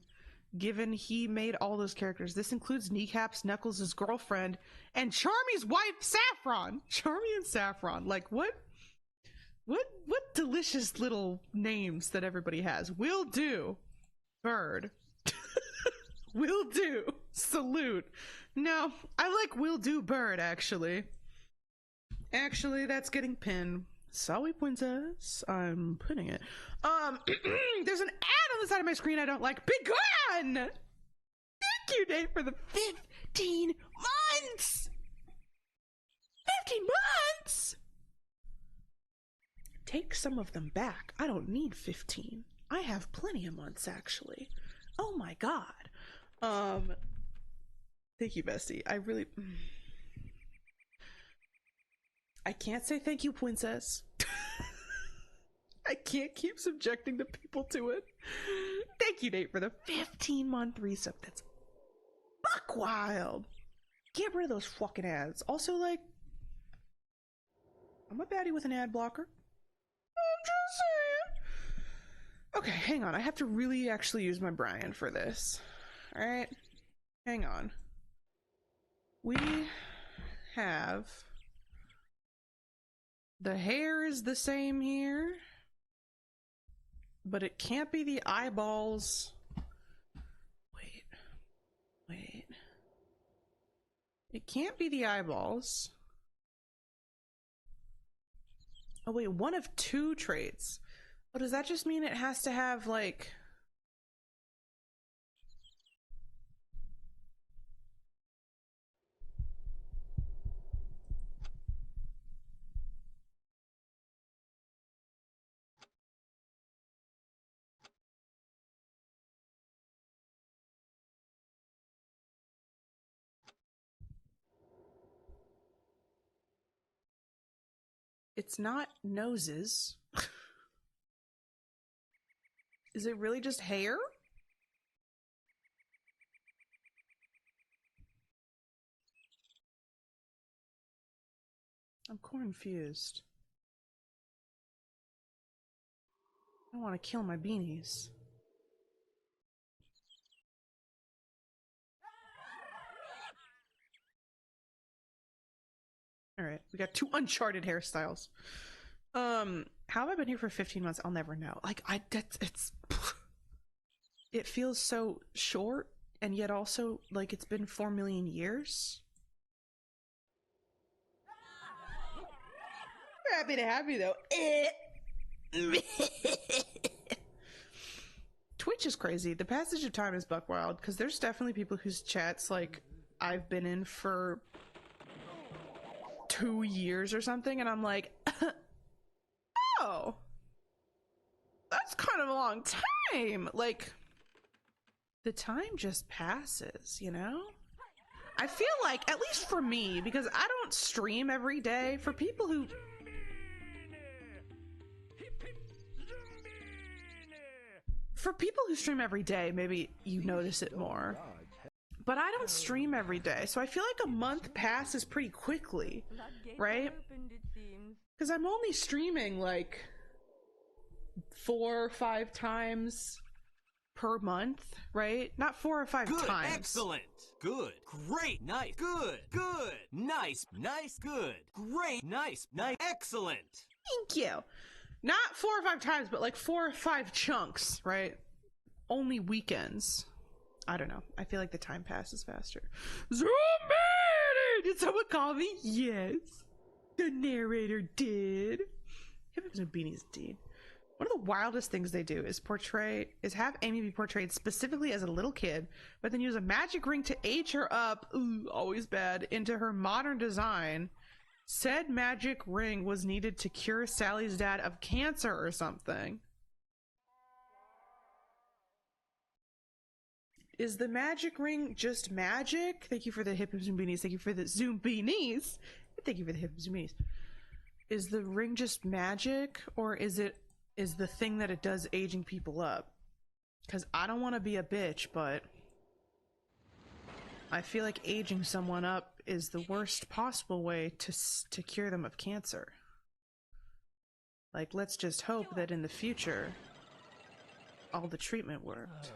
given he made all those characters. This includes Kneecaps, Knuckles' girlfriend, and Charmy's wife, Saffron. Charmy and Saffron. Like, what delicious little names that everybody has. Will do. Bird. Will do. Salute. No, I like will do bird, actually. Actually, that's getting pinned. Sorry, princess. I'm pinning it. There's an ad on the side of my screen I don't like. Be gone! Thank you, Nate, for the 15 months! 15 months? Take some of them back. I don't need 15. I have plenty of months, actually. Oh my god. Thank you, bestie. I can't say thank you, princess. I can't keep subjecting the people to it. Thank you, Nate, for the 15-month resub. That's buck wild. Get rid of those fucking ads. Also, like, I'm a baddie with an ad blocker. I'm just saying. Okay, hang on. I have to really actually use my Brian for this. Alright? Hang on. We have... The hair is the same here. But it can't be the eyeballs. Wait. It can't be the eyeballs. Oh wait, one of two traits. Oh, does that just mean it has to have, like... It's not noses. Is it really just hair? I'm confused. I want to kill my beanies. Alright, we got two Uncharted hairstyles. How have I been here for 15 months? I'll never know. Like, it feels so short, and yet also, like, it's been 4 million years. Happy to have you, though. Twitch is crazy. The passage of time is buck wild, because there's definitely people whose chats, like, I've been in for 2 years or something, and I'm like, oh, that's kind of a long time. Like, the time just passes, you know? I feel like, at least for me, because I don't stream every day, for people who... For people who stream every day, maybe you notice it more. But I don't stream every day, so I feel like a month passes pretty quickly, right? Because I'm only streaming like 4 or 5 times per month, right? Not 4 or 5
Good,
times.
excellent, good, great, nice, good, good, nice, nice, good, great, nice, nice, excellent.
Thank you. Not 4 or 5 times, but like 4 or 5 chunks, right? Only weekends. I don't know. I feel like the time passes faster. Zombini! Did someone call me? Yes. The narrator did. Hippos and beanies did. One of the wildest things they do is have Amy be portrayed specifically as a little kid, but then use a magic ring to age her up, ooh, always bad, into her modern design. Said magic ring was needed to cure Sally's dad of cancer or something. Is the magic ring just magic? Thank you for the hippos and beanies. Thank you for the Zoombinis. Thank you for the hippos and beanies. Is the ring just magic, or is the thing that it does aging people up? Because I don't want to be a bitch, but I feel like aging someone up is the worst possible way to cure them of cancer. Like, let's just hope that in the future all the treatment worked.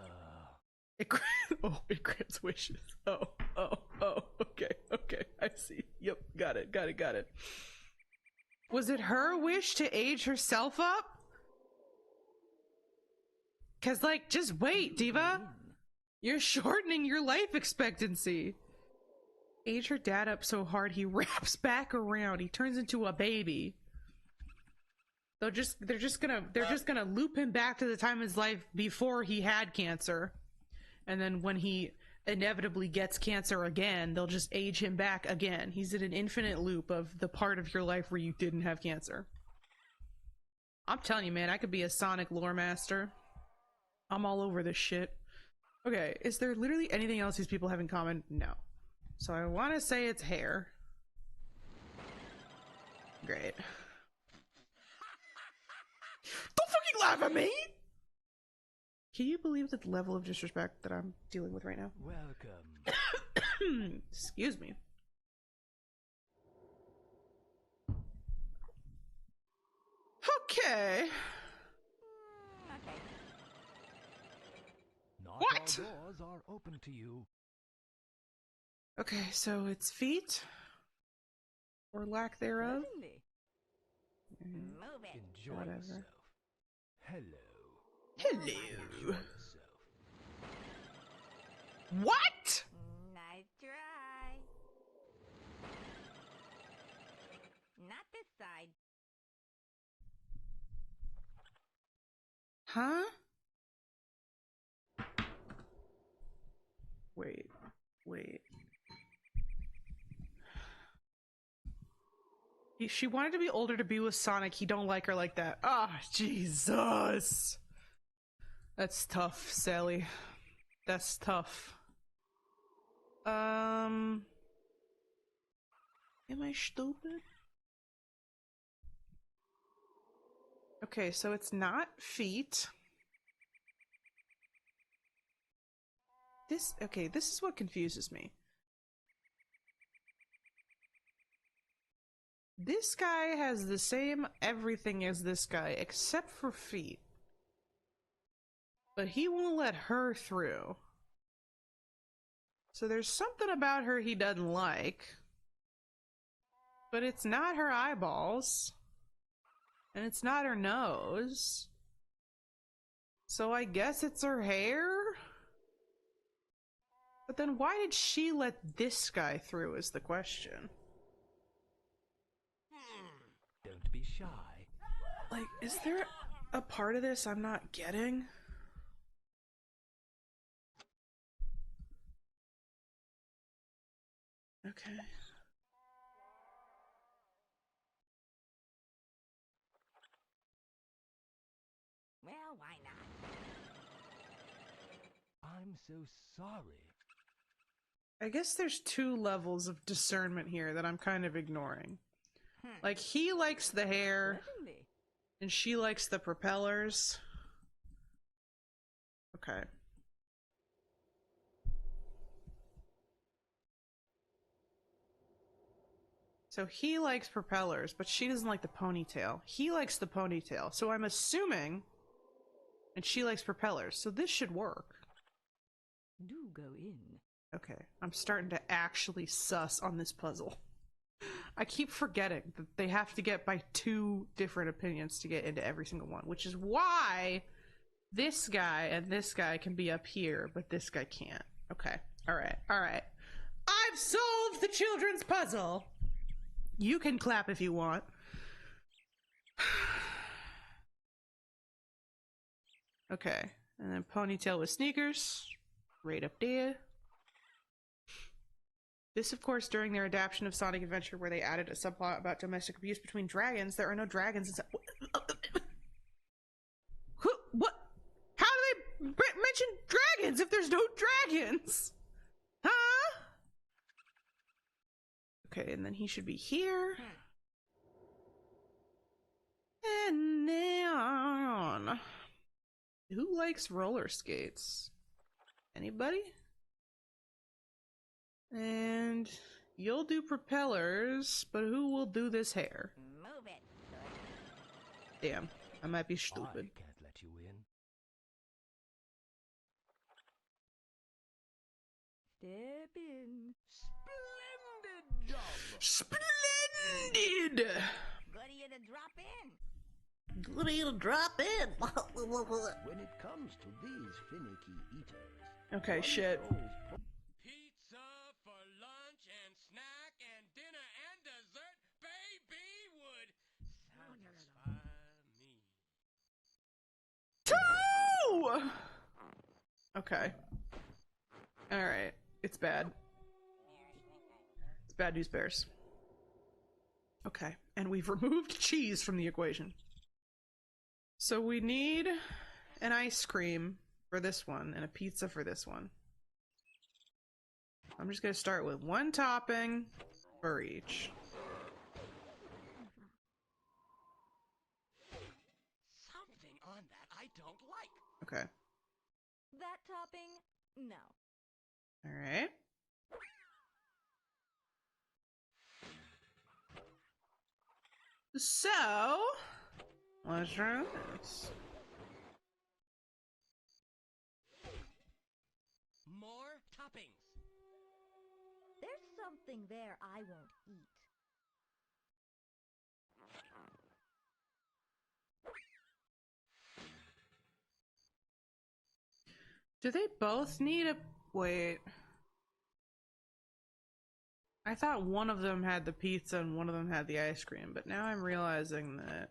It grants wishes. Oh, okay, I see. Yep, got it. Was it her wish to age herself up? Cause like, just wait, Diva. You're shortening your life expectancy. Age her dad up so hard he wraps back around. He turns into a baby. They're just gonna loop him back to the time in his life before he had cancer. And then when he inevitably gets cancer again, they'll just age him back again. He's in an infinite loop of the part of your life where you didn't have cancer. I'm telling you, man, I could be a Sonic lore master. I'm all over this shit. Okay, is there literally anything else these people have in common? No. So I want to say it's hair. Great. Don't fucking laugh at me! Can you believe the level of disrespect that I'm dealing with right now?
Welcome.
Excuse me. Okay.
Not
What?
all doors are open to you.
Okay, so it's feet? Or lack thereof?
Move it.
Enjoy
Whatever.
yourself. Hello.
Hello.
Enjoy yourself.
What?
Nice try. Not this side.
Huh? Wait. She wanted to be older to be with Sonic. He don't like her like that. Ah, Jesus. That's tough, Sally. That's tough. Am I stupid? Okay, so it's not feet. This is what confuses me. This guy has the same everything as this guy, except for feet. But he won't let her through. So there's something about her he doesn't like. But it's not her eyeballs. And it's not her nose. So I guess it's her hair? But then why did she let this guy through is the question.
Don't be shy.
Like, is there a part of this I'm not getting? Okay.
Well, why not?
I'm so sorry.
I guess there's 2 levels of discernment here that I'm kind of ignoring. Like, he likes the hair,
Certainly.
and she likes the propellers. Okay. So he likes propellers, but she doesn't like the ponytail. He likes the ponytail, so I'm assuming... And she likes propellers, so this should work.
Do go in.
Okay, I'm starting to actually suss on this puzzle. I keep forgetting that they have to get by 2 different opinions to get into every single one, which is why this guy and this guy can be up here, but this guy can't. Okay, alright, alright. I've solved the children's puzzle! You can clap if you want. Okay, and then ponytail with sneakers. Right up there. This, of course, during their adaptation of Sonic Adventure, where they added a subplot about domestic abuse between dragons. There are no dragons inside. What? How do they mention dragons if there's no dragons? Huh? Okay, and then he should be here. And then... Who likes roller skates? Anybody? And you'll do propellers, but who will do this hair?
Move it.
Damn, I might be stupid.
I can't let you in.
Step in.
Splendid job.
Splendid!
Good of you to drop in.
Good of you to drop in.
When it comes to these finicky eaters...
Okay, shit.
Pizza for lunch and snack and dinner and dessert, baby, would satisfy me.
2! Okay. Alright. It's bad. It's bad news bears. Okay. And we've removed cheese from the equation. So we need an ice cream for this one and a pizza for this one. I'm just gonna start with 1 topping for each.
Something on that I don't like.
Okay.
That topping? No.
Alright. So, let's try this.
More toppings.
There's something there I won't eat.
Do they both need a... Wait. I thought one of them had the pizza and one of them had the ice cream, but now I'm realizing that...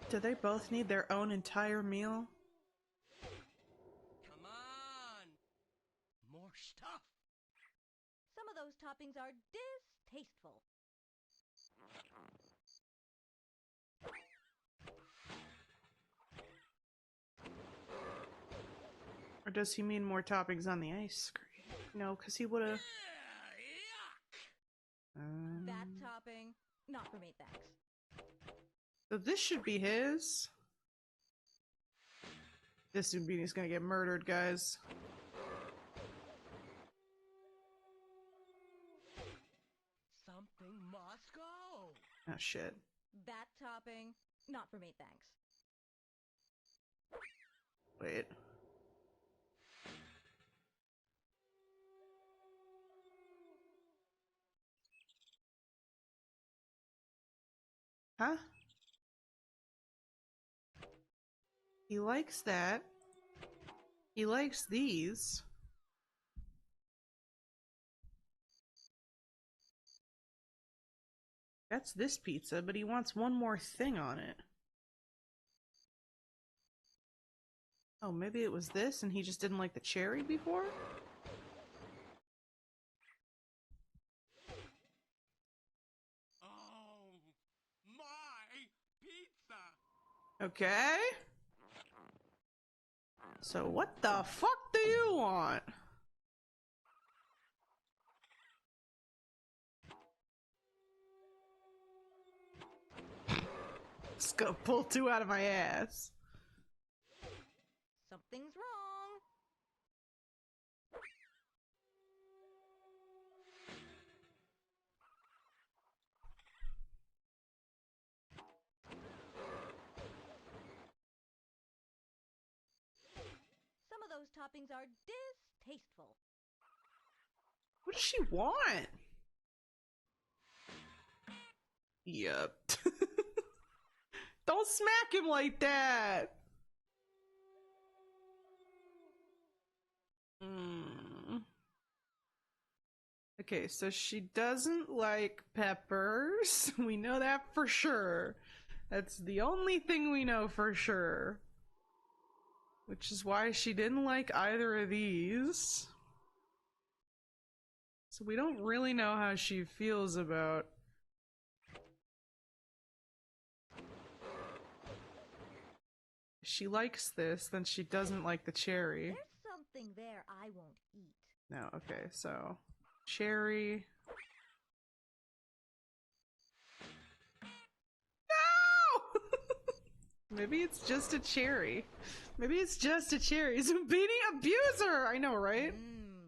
Do they both need their own entire meal?
Come on. More stuff.
Some of those toppings are distasteful.
Or does he mean more toppings on the ice cream? No, because he would've...
Yuck.
That topping? Not for me, thanks.
So this should be his. This Zoombinis gonna get murdered, guys.
Something must go.
Oh, shit.
That topping? Not for me, thanks.
Wait. Huh? He likes that. He likes these. That's this pizza, but he wants one more thing on it. Oh, maybe it was this and he just didn't like the cherry before?
Oh, my pizza.
Okay. So what the fuck do you want? Just gonna pull two out of my ass.
Something's wrong. Some of those toppings are distasteful.
What does she want? Yep. Don't smack him like that. Okay, so she doesn't like peppers. We know that for sure. That's the only thing we know for sure. Which is why she didn't like either of these. So we don't really know how she feels about... If she likes this, then she doesn't like the cherry.
There's something there I won't eat.
No, okay, so... Cherry... No! Maybe it's just a cherry. Maybe it's just a cherry. Zombini abuser! I know, right?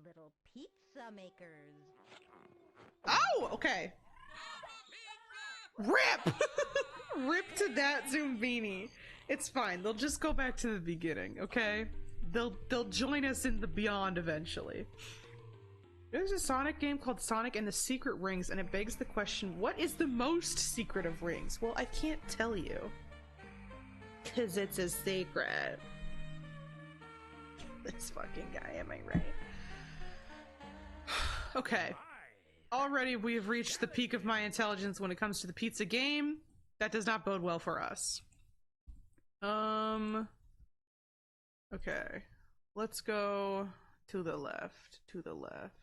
Little pizza makers.
Oh, okay. Rip! Rip to that Zoombini. It's fine. They'll just go back to the beginning, okay? They'll join us in the beyond eventually. There's a Sonic game called Sonic and the Secret Rings, and it begs the question, what is the most secret of rings? Well, I can't tell you. 'Cause it's a secret. This fucking guy, am I right? Okay. Already we have reached the peak of my intelligence when it comes to the pizza game. That does not bode well for us. Okay. Let's go to the left. To the left.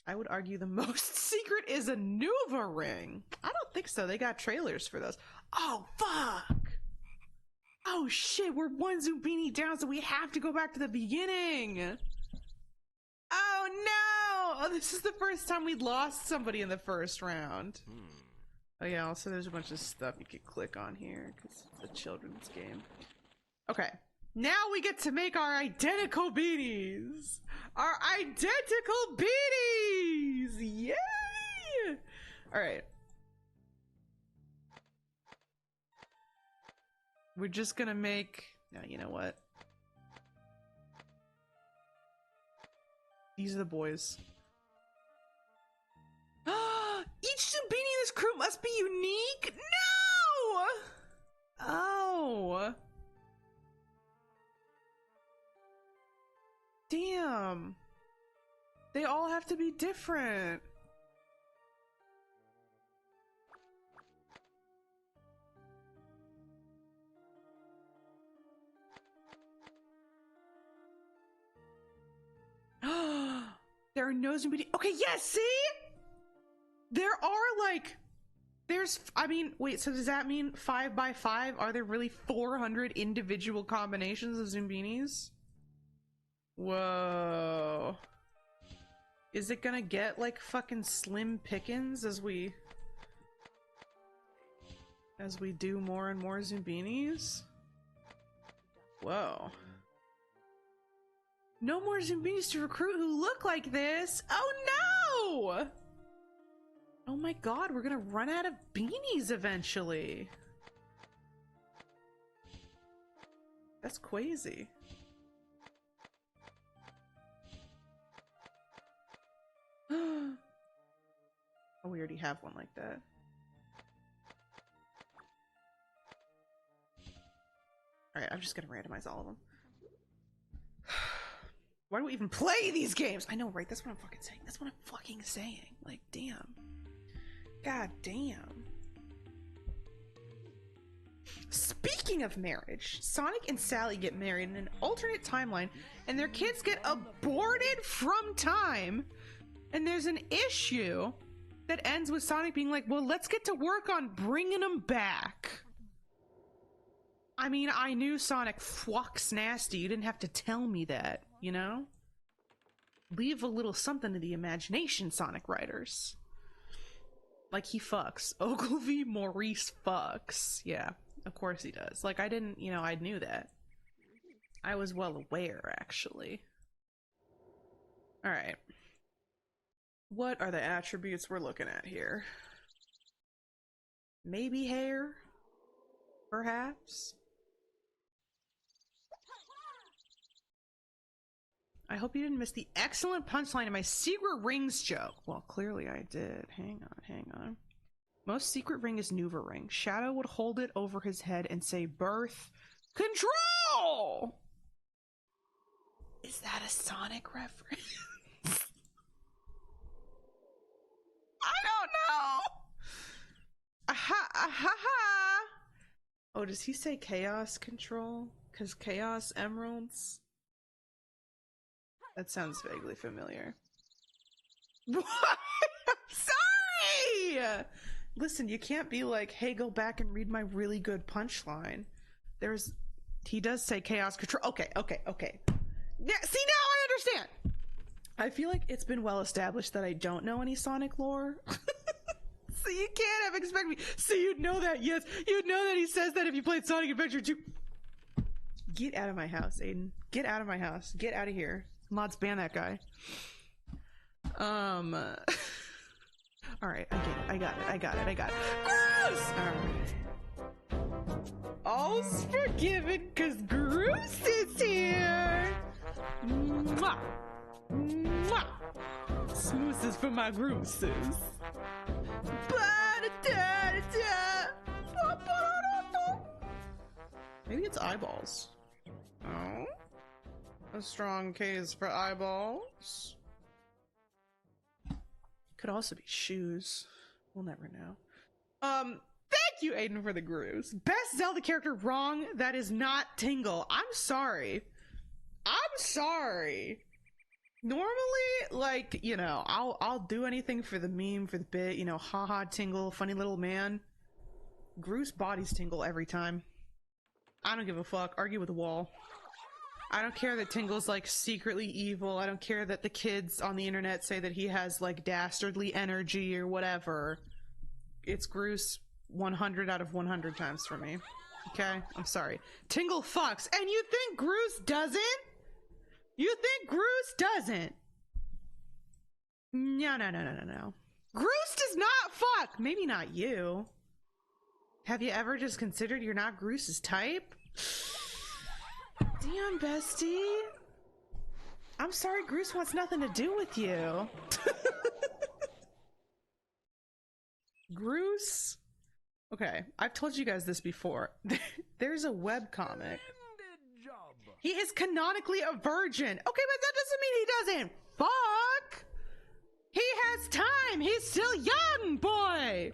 I would argue the most secret is a Nuva ring. I don't think so. They got trailers for those. Oh, fuck! Oh, shit. We're one Zombini down, so we have to go back to the beginning. Oh, no! Oh, this is the first time we'd lost somebody in the first round. Oh, yeah. Also, there's a bunch of stuff you could click on here, because it's a children's game. Okay. Now we get to make our identical beanies! Our identical beanies! Yay! Alright. We're just gonna make... No, you know what? These are the boys. Each Zombini in this crew must be unique? No! Oh. Damn. They all have to be different. There are no Zombini. Okay, yes, see? There are like... I mean, wait, so does that mean 5 by 5? Are there really 400 individual combinations of Zombinis? Whoa. Is it gonna get like fucking slim pickings as we do more and more Zombinis? Whoa. No more Zombinis to recruit who look like this! Oh no! Oh my god, we're gonna run out of beanies eventually. That's crazy. Oh, we already have one like that. Alright, I'm just gonna randomize all of them. Why do we even play these games? I know, right? That's what I'm fucking saying. That's what I'm fucking saying. Like, damn. God damn. Speaking of marriage, Sonic and Sally get married in an alternate timeline, and their kids get aborted from time. And there's an issue that ends with Sonic being like, well, let's get to work on bringing them back. I mean, I knew Sonic fucks nasty. You didn't have to tell me that, you know? Leave a little something to the imagination, Sonic writers. Like, he fucks. Ogilvy Maurice fucks. Yeah, of course he does. Like, I didn't, you know, I knew that. I was well aware, actually. Alright. What are the attributes we're looking at here? Maybe hair? Perhaps? I hope you didn't miss the excellent punchline in my secret rings joke. Well, clearly I did. Hang on. Most secret ring is Nuva ring. Shadow would hold it over his head and say, birth control! Is that a Sonic reference? I don't know! Aha! Oh, does he say chaos control? Because chaos emeralds? That sounds vaguely familiar. What? I'm sorry! Listen, you can't be like, hey, go back and read my really good punchline. He does say chaos control. Okay. Yeah, see, now I understand! I feel like it's been well established that I don't know any Sonic lore. So you can't have expected me. So you'd know that, yes. You'd know that he says that if you played Sonic Adventure 2. Get out of my house, Aiden. Get out of my house. Get out of here. Mods ban that guy. Alright, I got it. Groose! Alright. All's forgiven cause Groose is here! Mwah! Mwah! Smooses for my Grooses. Maybe it's eyeballs. Oh? A strong case for eyeballs. Could also be shoes. We'll never know. Thank you, Aiden, for the grooves. Best Zelda character wrong. That is not Tingle. I'm sorry. Normally, like, you know, I'll do anything for the meme, for the bit, you know, haha, Tingle, funny little man. Groose bodies Tingle every time. I don't give a fuck. Argue with the wall. I don't care that Tingle's, like, secretly evil. I don't care that the kids on the internet say that he has, like, dastardly energy or whatever. It's Groose 100 out of 100 times for me. Okay? I'm sorry. Tingle fucks. And you think Groose doesn't? You think Groose doesn't? No. Groose does not fuck! Maybe not you. Have you ever just considered you're not Groose's type? Damn, bestie. I'm sorry, Groose wants nothing to do with you. Groose. Okay, I've told you guys this before. There's a webcomic. He is canonically a virgin. Okay, but that doesn't mean he doesn't fuck. He has time. He's still young, boy.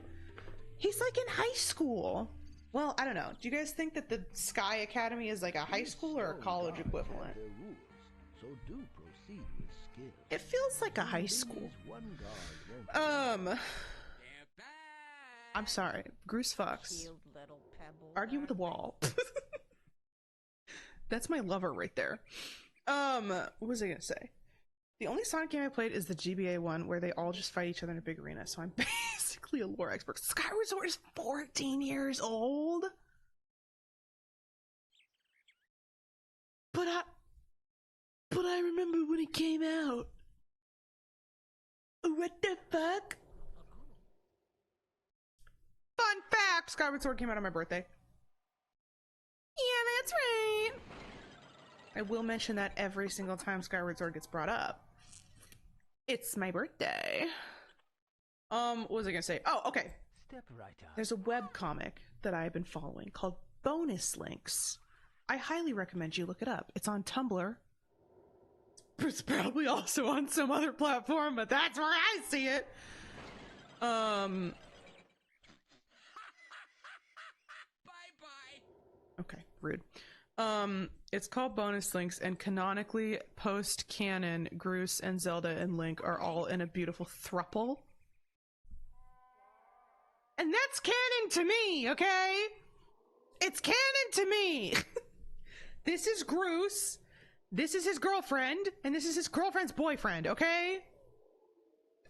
He's like in high school. Well, I don't know. Do you guys think that the Sky Academy is like a high school or a college equivalent?
So do proceed with skill.
It feels like a high school. I'm sorry. Groose fucks. Argue with the wall. That's my lover right there. What was I gonna say? The only Sonic game I played is the GBA one where they all just fight each other in a big arena, so I'm basically a lore expert. Skyward Sword is 14 years old? But I remember when it came out. What the fuck? Fun fact! Skyward Sword came out on my birthday. Yeah, that's right. I will mention that every single time Skyward Sword gets brought up. It's my birthday. What was I gonna say? Oh, okay.
Step right up.
There's a webcomic that I've been following called Bonus Links. I highly recommend you look it up. It's on Tumblr. It's probably also on some other platform, but that's where I see it.
Bye-bye.
Okay, rude. It's called Bonus Links, and canonically, post-canon, Groose and Zelda and Link are all in a beautiful throuple. And that's canon to me, okay? It's canon to me! This is Groose, this is his girlfriend, and this is his girlfriend's boyfriend, okay?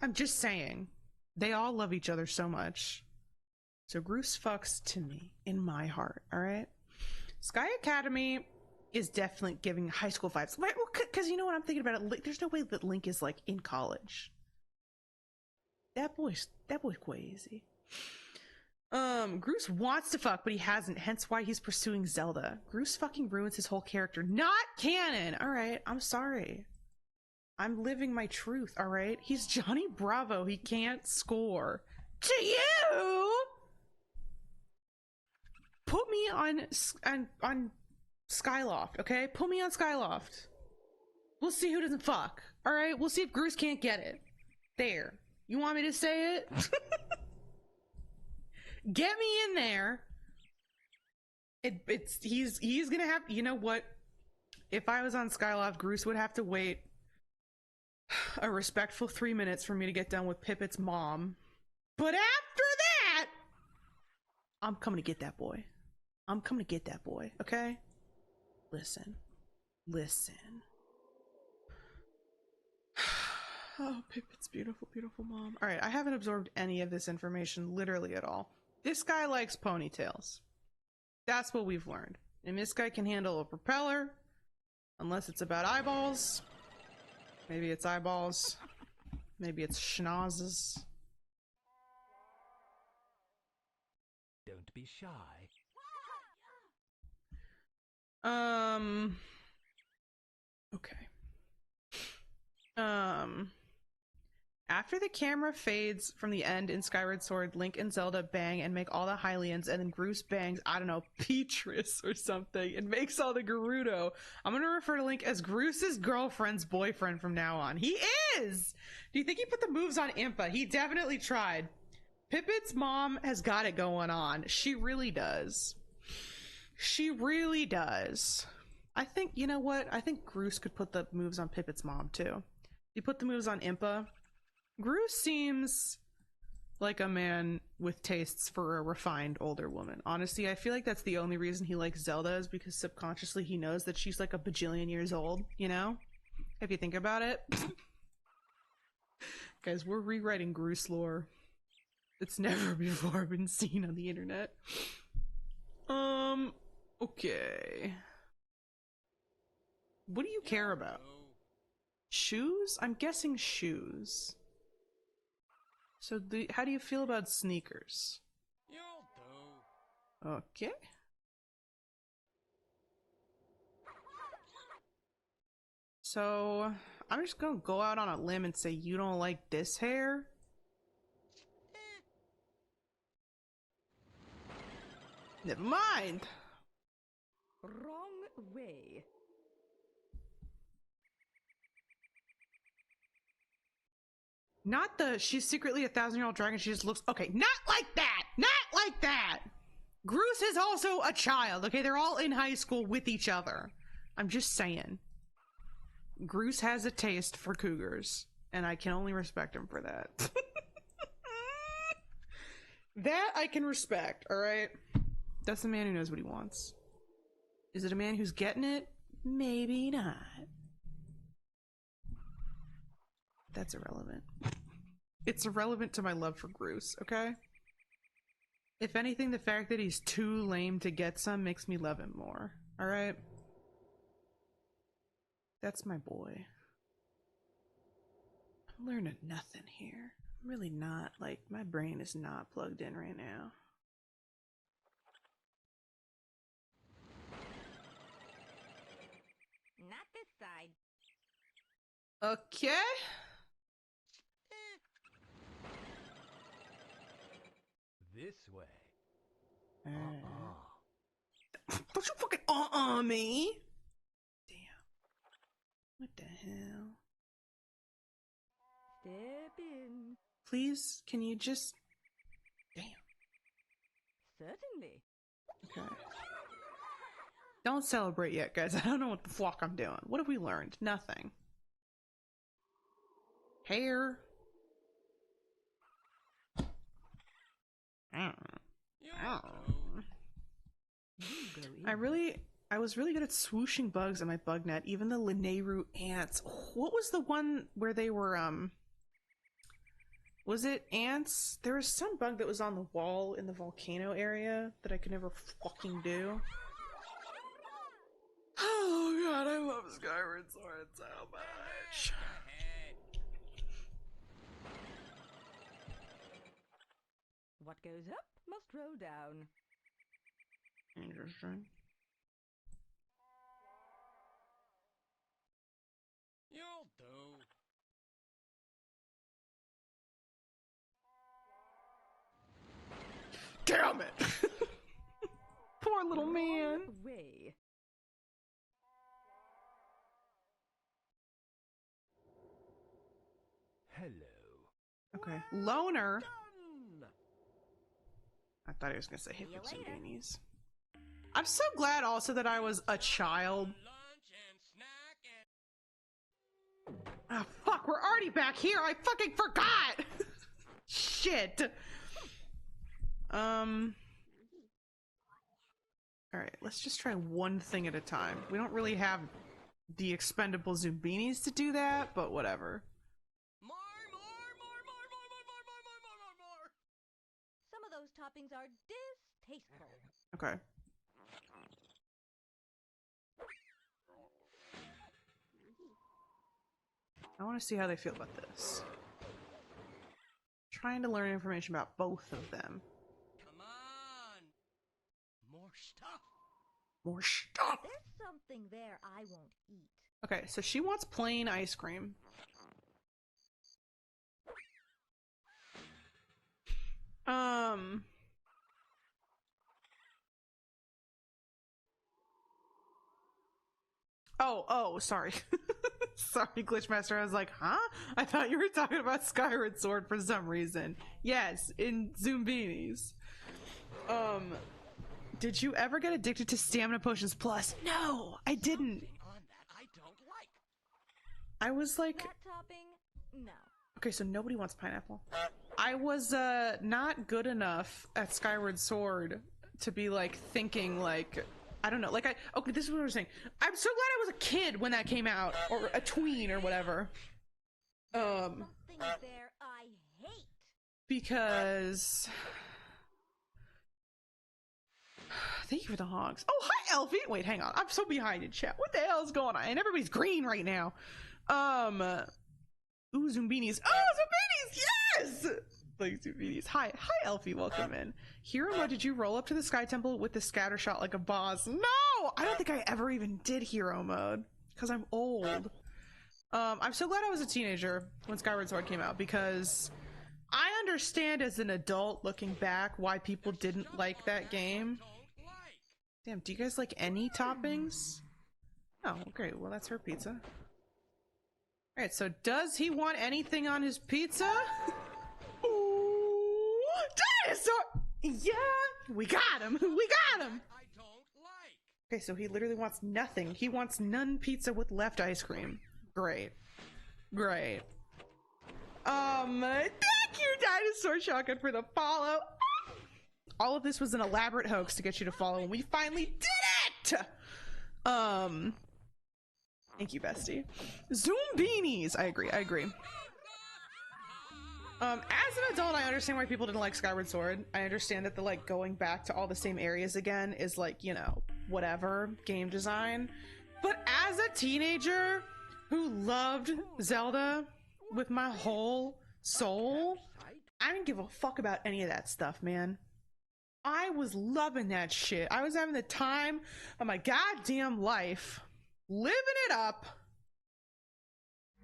I'm just saying. They all love each other so much. So Groose fucks to me in my heart, all right? Sky Academy is definitely giving high school vibes. Right? Well, because you know what I'm thinking about it? There's no way that Link is like in college. That boy's crazy. Groose wants to fuck, but he hasn't, hence why he's pursuing Zelda. Groose fucking ruins his whole character. Not canon! Alright, I'm sorry. I'm living my truth, alright? He's Johnny Bravo. He can't score. To you! Put me on Skyloft, okay? Put me on Skyloft. We'll see who doesn't fuck. Alright? We'll see if Groose can't get it. There. You want me to say it? Get me in there. He's gonna have, you know what? If I was on Skyloft, Groose would have to wait a respectful 3 minutes for me to get done with Pippet's mom. But after that, I'm coming to get that boy. I'm coming to get that boy, okay? Listen. Oh, Pippet's beautiful, beautiful mom. Alright, I haven't absorbed any of this information literally at all. This guy likes ponytails. That's what we've learned. And this guy can handle a propeller. Unless it's about eyeballs. Maybe it's eyeballs. Maybe it's schnozzes.
Don't be shy.
Okay. After the camera fades from the end in Skyward Sword, Link and Zelda bang and make all the Hylians, and then Groose bangs, I don't know, Petrus or something, and makes all the Gerudo. I'm gonna refer to Link as Groose's girlfriend's boyfriend from now on. He is! Do you think he put the moves on Impa? He definitely tried. Pippet's mom has got it going on. She really does. She really does. I think, you know what? I think Groose could put the moves on Pippet's mom, too. He put the moves on Impa. Groose seems like a man with tastes for a refined older woman. Honestly, I feel like that's the only reason he likes Zelda is because subconsciously he knows that she's like a bajillion years old, you know? If you think about it. Guys, we're rewriting Groose lore. It's never before been seen on the internet. Okay. What do you care about? Shoes? I'm guessing shoes. So how do you feel about sneakers? Okay. So I'm just gonna go out on a limb and say you don't like this hair? Never mind.
Wrong way.
Not the she's secretly a 1,000-year-old dragon, she just looks okay, not like that! Not like that! Groose is also a child, okay? They're all in high school with each other. I'm just saying. Groose has a taste for cougars, and I can only respect him for that. That I can respect, alright? That's a man who knows what he wants. Is it a man who's getting it? Maybe not. That's irrelevant. It's irrelevant to my love for Groose, okay? If anything, the fact that he's too lame to get some makes me love him more, alright? That's my boy. I'm learning nothing here. I'm really not, like, my brain is not plugged in right now.
Not this side.
Okay.
This way.
Don't you fucking me! Damn. What the hell?
Step in.
Please, can you just... Damn.
Certainly.
Okay. Don't celebrate yet, guys. I don't know what the fuck I'm doing. What have we learned? Nothing. Hair. I was really good at swooshing bugs on my bug net, even the Lineru ants. What was the one where they were Was it ants? There was some bug that was on the wall in the volcano area that I could never fucking do. Oh god, I love Skyward Sword so much.
What goes up must roll down.
Interesting.
You'll do.
Damn it! Poor little man.
Way.
Hello.
Okay. Loner.
Done.
I thought he was gonna say hit with Zoombinis. I'm so glad also that I was a child.
Lunch and snack and...
Oh fuck, we're already back here. I fucking forgot. Shit. Alright, let's just try one thing at a time. We don't really have the expendable Zoombinis to do that, but whatever.
More. Some of those toppings are distasteful.
Okay. I want to see how they feel about this. Trying to learn information about both of them.
Come on. More stuff.
More stuff!
There's something there I won't eat.
Okay, so she wants plain ice cream. Oh, sorry. Sorry, Glitchmaster. I was like, huh? I thought you were talking about Skyward Sword for some reason. Yes, in Zoombinis. Did you ever get addicted to Stamina Potions Plus? No, I didn't.
On that I don't like.
I was like...
That topping? No.
Okay, so nobody wants pineapple. I was, not good enough at Skyward Sword to be, like, thinking, like... I don't know, like okay, this is what I was saying. I'm so glad I was a kid when that came out, or a tween or whatever.
Something there I hate.
Because... Thank you for the hogs. Oh, hi, Elfie! Wait, hang on. I'm so behind in chat. What the hell is going on? And everybody's green right now. Ooh, Zoombinis. Oh, Zoombinis! Yes! Like Zoombinis. Hi, Elfie. Welcome in. Hero mode, did you roll up to the Sky Temple with the scatter shot like a boss? No! I don't think I ever even did hero mode. Because I'm old. I'm so glad I was a teenager when Skyward Sword came out, because I understand as an adult looking back why people didn't like that game. Damn, do you guys like any toppings? Oh, great. Well, that's her pizza. Alright, so does he want anything on his pizza? Ooh, dinosaur! Yeah, we got him. We got him.
I don't like.
Okay, so he literally wants nothing. He wants none pizza with left ice cream. Great. Great. Thank you, Dinosaur Shotgun, for the follow. All of this was an elaborate hoax to get you to follow, and we finally did it! Thank you, bestie. Zoombinis! I agree. As an adult, I understand why people didn't like Skyward Sword. I understand that the, like, going back to all the same areas again is, like, you know, whatever, game design. But as a teenager who loved Zelda with my whole soul, I didn't give a fuck about any of that stuff, man. I was loving that shit. I was having the time of my goddamn life, living it up,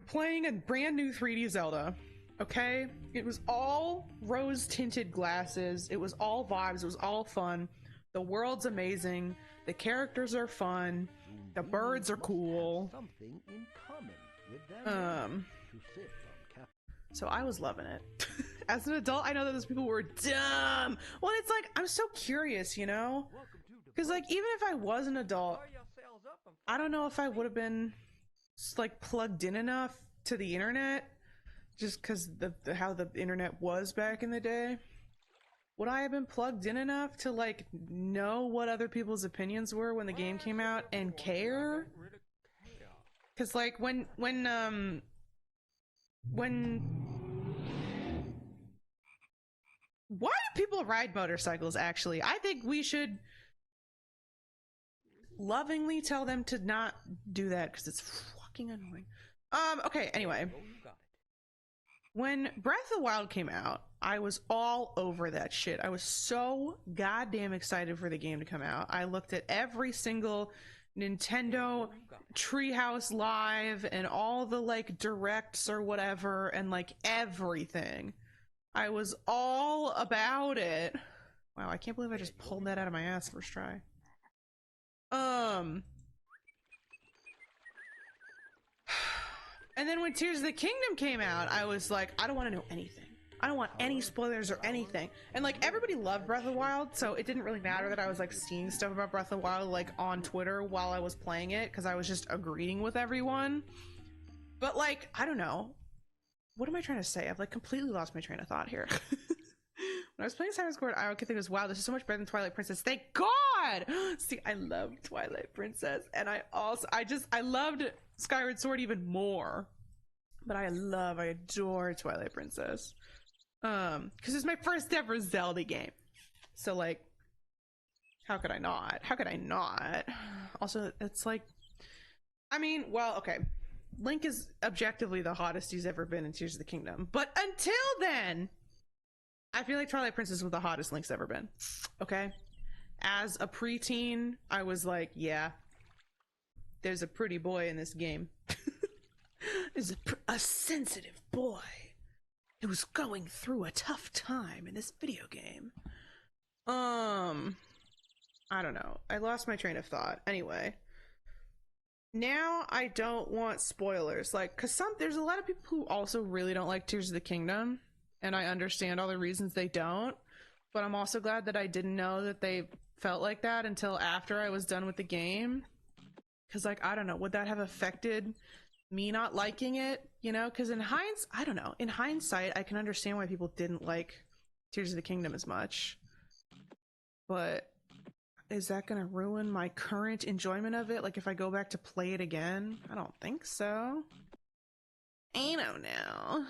playing a brand new 3D Zelda. Okay? It was all rose-tinted glasses. It was all vibes. It was all fun. The world's amazing. The characters are fun. The birds are cool.
Something in common with them. To sit on cap.
So I was loving it. As an adult, I know that those people were dumb. Well, it's like, I'm so curious, you know? Because, like, even if I was an adult, I don't know if I would have been, like, plugged in enough to the internet, just because how the internet was back in the day. Would I have been plugged in enough to, like, know what other people's opinions were when the game came out and care? Because, like, when Why do people ride motorcycles, actually? I think we should lovingly tell them to not do that because it's fucking annoying. Okay, anyway. When Breath of the Wild came out, I was all over that shit. I was so goddamn excited for the game to come out. I looked at every single Nintendo Treehouse Live and all the like directs or whatever and like everything. I was all about it. Wow, I can't believe I just pulled that out of my ass first try. And then when Tears of the Kingdom came out, I was like, I don't want to know anything. I don't want any spoilers or anything. And like everybody loved Breath of the Wild, so it didn't really matter that I was like seeing stuff about Breath of the Wild like on Twitter while I was playing it, because I was just agreeing with everyone. But like, I don't know. What am I trying to say? I've like completely lost my train of thought here. When I was playing Skyward Sword, I could think, wow, this is so much better than Twilight Princess. Thank God! See, I loved Twilight Princess, and I loved Skyward Sword even more. But I adore Twilight Princess. Because it's my first ever Zelda game. So like, how could I not? How could I not? Also, it's like, I mean, well, okay. Link is objectively the hottest he's ever been in Tears of the Kingdom. But until then, I feel like Twilight Princess was the hottest Link's ever been. Okay? As a preteen, I was like, yeah, there's a pretty boy in this game. There's a sensitive boy who's going through a tough time in this video game. I don't know. I lost my train of thought. Anyway. Now I don't want spoilers. Like, cause there's a lot of people who also really don't like Tears of the Kingdom. And I understand all the reasons they don't. But I'm also glad that I didn't know that they felt like that until after I was done with the game. Cause like, I don't know, would that have affected me not liking it? You know, cause in hindsight, I can understand why people didn't like Tears of the Kingdom as much. But is that gonna ruin my current enjoyment of it? Like if I go back to play it again? I don't think so. I don't know.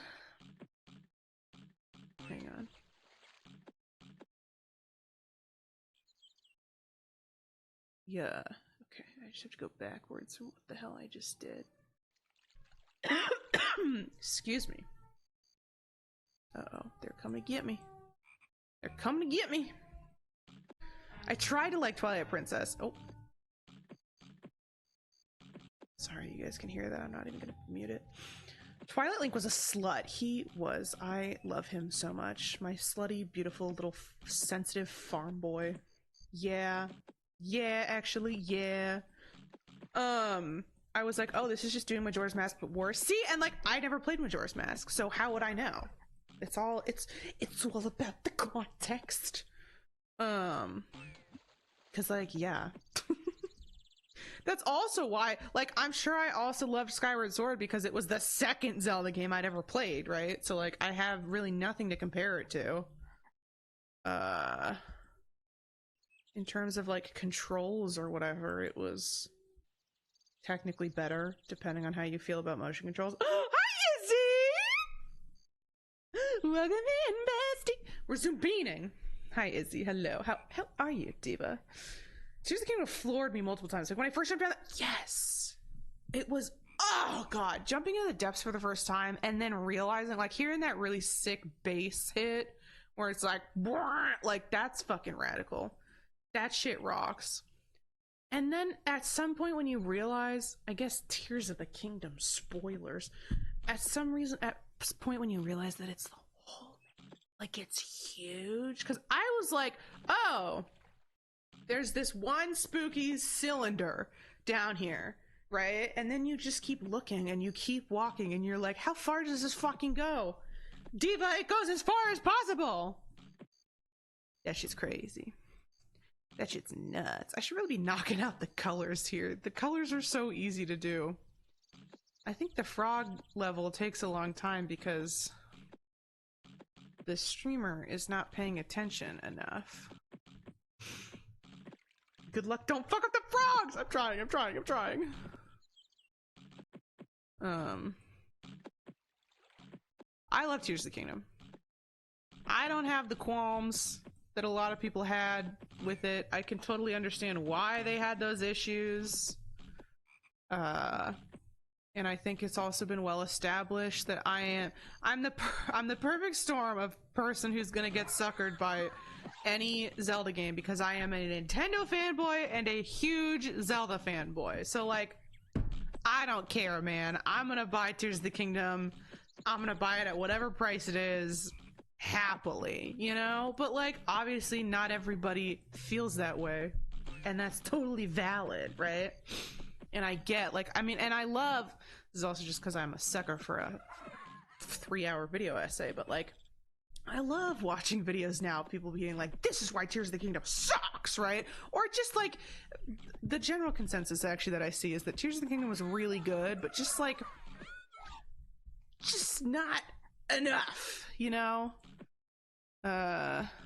Hang on. Yeah. Okay, I just have to go backwards from what the hell I just did. Excuse me. Uh-oh, they're coming to get me. They're coming to get me. I tried to like Twilight Princess. Oh. Sorry, you guys can hear that. I'm not even gonna mute it. Twilight Link was a slut. He was. I love him so much. My slutty, beautiful, little sensitive farm boy. Yeah. Yeah, actually, yeah. I was like, oh, this is just doing Majora's Mask but worse. See, and like, I never played Majora's Mask, so how would I know? It's all about the context. Cause like, yeah. That's also why, like, I'm sure I also loved Skyward Sword because it was the second Zelda game I'd ever played, right? So like, I have really nothing to compare it to. In terms of like controls or whatever, it was technically better, depending on how you feel about motion controls. Hi, Izzy! Welcome in, bestie! We're Zoombining. Hi, Izzy. Hello. How are you, Diva? Tears of the Kingdom floored me multiple times. Like when I first jumped down, yes! It was, oh god, jumping in the depths for the first time and then realizing, like hearing that really sick bass hit where it's like that's fucking radical. That shit rocks. And then at some point when you realize, I guess Tears of the Kingdom spoilers, at some point when you realize that it's the whole, like it's huge, because I was like, oh, there's this one spooky cylinder down here, right? And then you just keep looking and you keep walking and you're like, how far does this fucking go? Diva, it goes as far as possible. That shit's crazy. That shit's nuts. I should really be knocking out the colors here. The colors are so easy to do. I think the frog level takes a long time because the streamer is not paying attention enough. Good luck, don't fuck up the frogs! I'm trying. I love Tears of the Kingdom. I don't have the qualms that a lot of people had with it. I can totally understand why they had those issues. And I think it's also been well established that I'm the perfect storm of person who's gonna get suckered by any Zelda game, because I am a Nintendo fanboy and a huge Zelda fanboy. So like, I don't care, man. I'm gonna buy Tears of the Kingdom. I'm gonna buy it at whatever price it is, happily, you know? But like, obviously not everybody feels that way, and that's totally valid, right? And I get, like, I mean, and I love, this is also just because I'm a sucker for a 3-hour video essay, but like, I love watching videos now, people being like, this is why Tears of the Kingdom sucks, right? Or just like, the general consensus actually that I see is that Tears of the Kingdom was really good, but just like, just not enough, you know?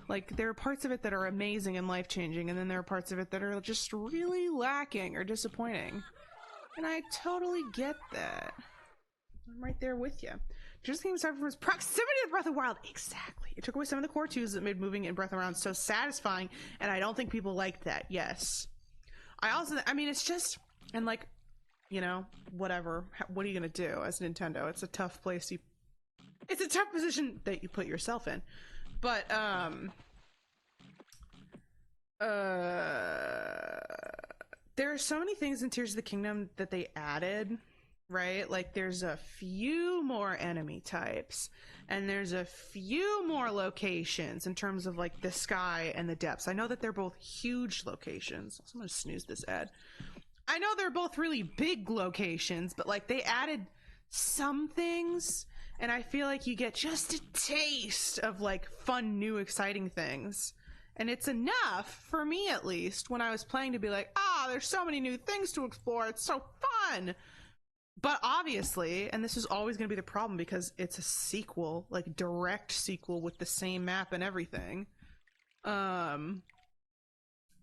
Like, there are parts of it that are amazing and life-changing, and then there are parts of it that are just really lacking or disappointing. And I totally get that. I'm right there with you. Tears of the Kingdom suffered from its proximity to Breath of the Wild. Exactly. It took away some of the core twos that made moving in Breath of the Wild so satisfying, and I don't think people liked that. Yes. I mean, it's just, and like, you know, whatever. What are you gonna do as Nintendo? It's a tough place. It's a tough position that you put yourself in. But, there are so many things in Tears of the Kingdom that they added, right? Like, there's a few more enemy types, and there's a few more locations in terms of, like, the sky and the depths. I know that they're both huge locations. I'm gonna snooze this ad. I know they're both really big locations, but, like, they added some things, and I feel like you get just a taste of, like, fun, new, exciting things. And it's enough, for me at least, when I was playing to be like, there's so many new things to explore, it's so fun! But obviously, and this is always going to be the problem because it's a sequel, like direct sequel with the same map and everything,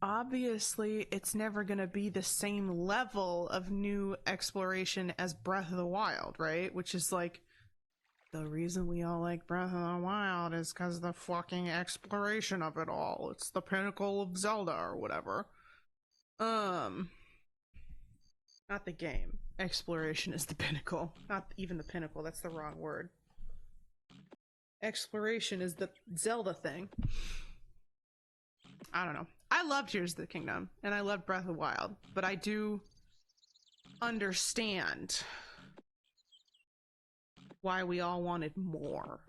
obviously it's never going to be the same level of new exploration as Breath of the Wild, right? Which is like, the reason we all like Breath of the Wild is because the fucking exploration of it all. It's the pinnacle of Zelda or whatever. Not the game. Exploration is the pinnacle. Not even the pinnacle, that's the wrong word. Exploration is the Zelda thing. I don't know. I love Tears of the Kingdom, and I love Breath of the Wild, but I do understand why we all wanted more.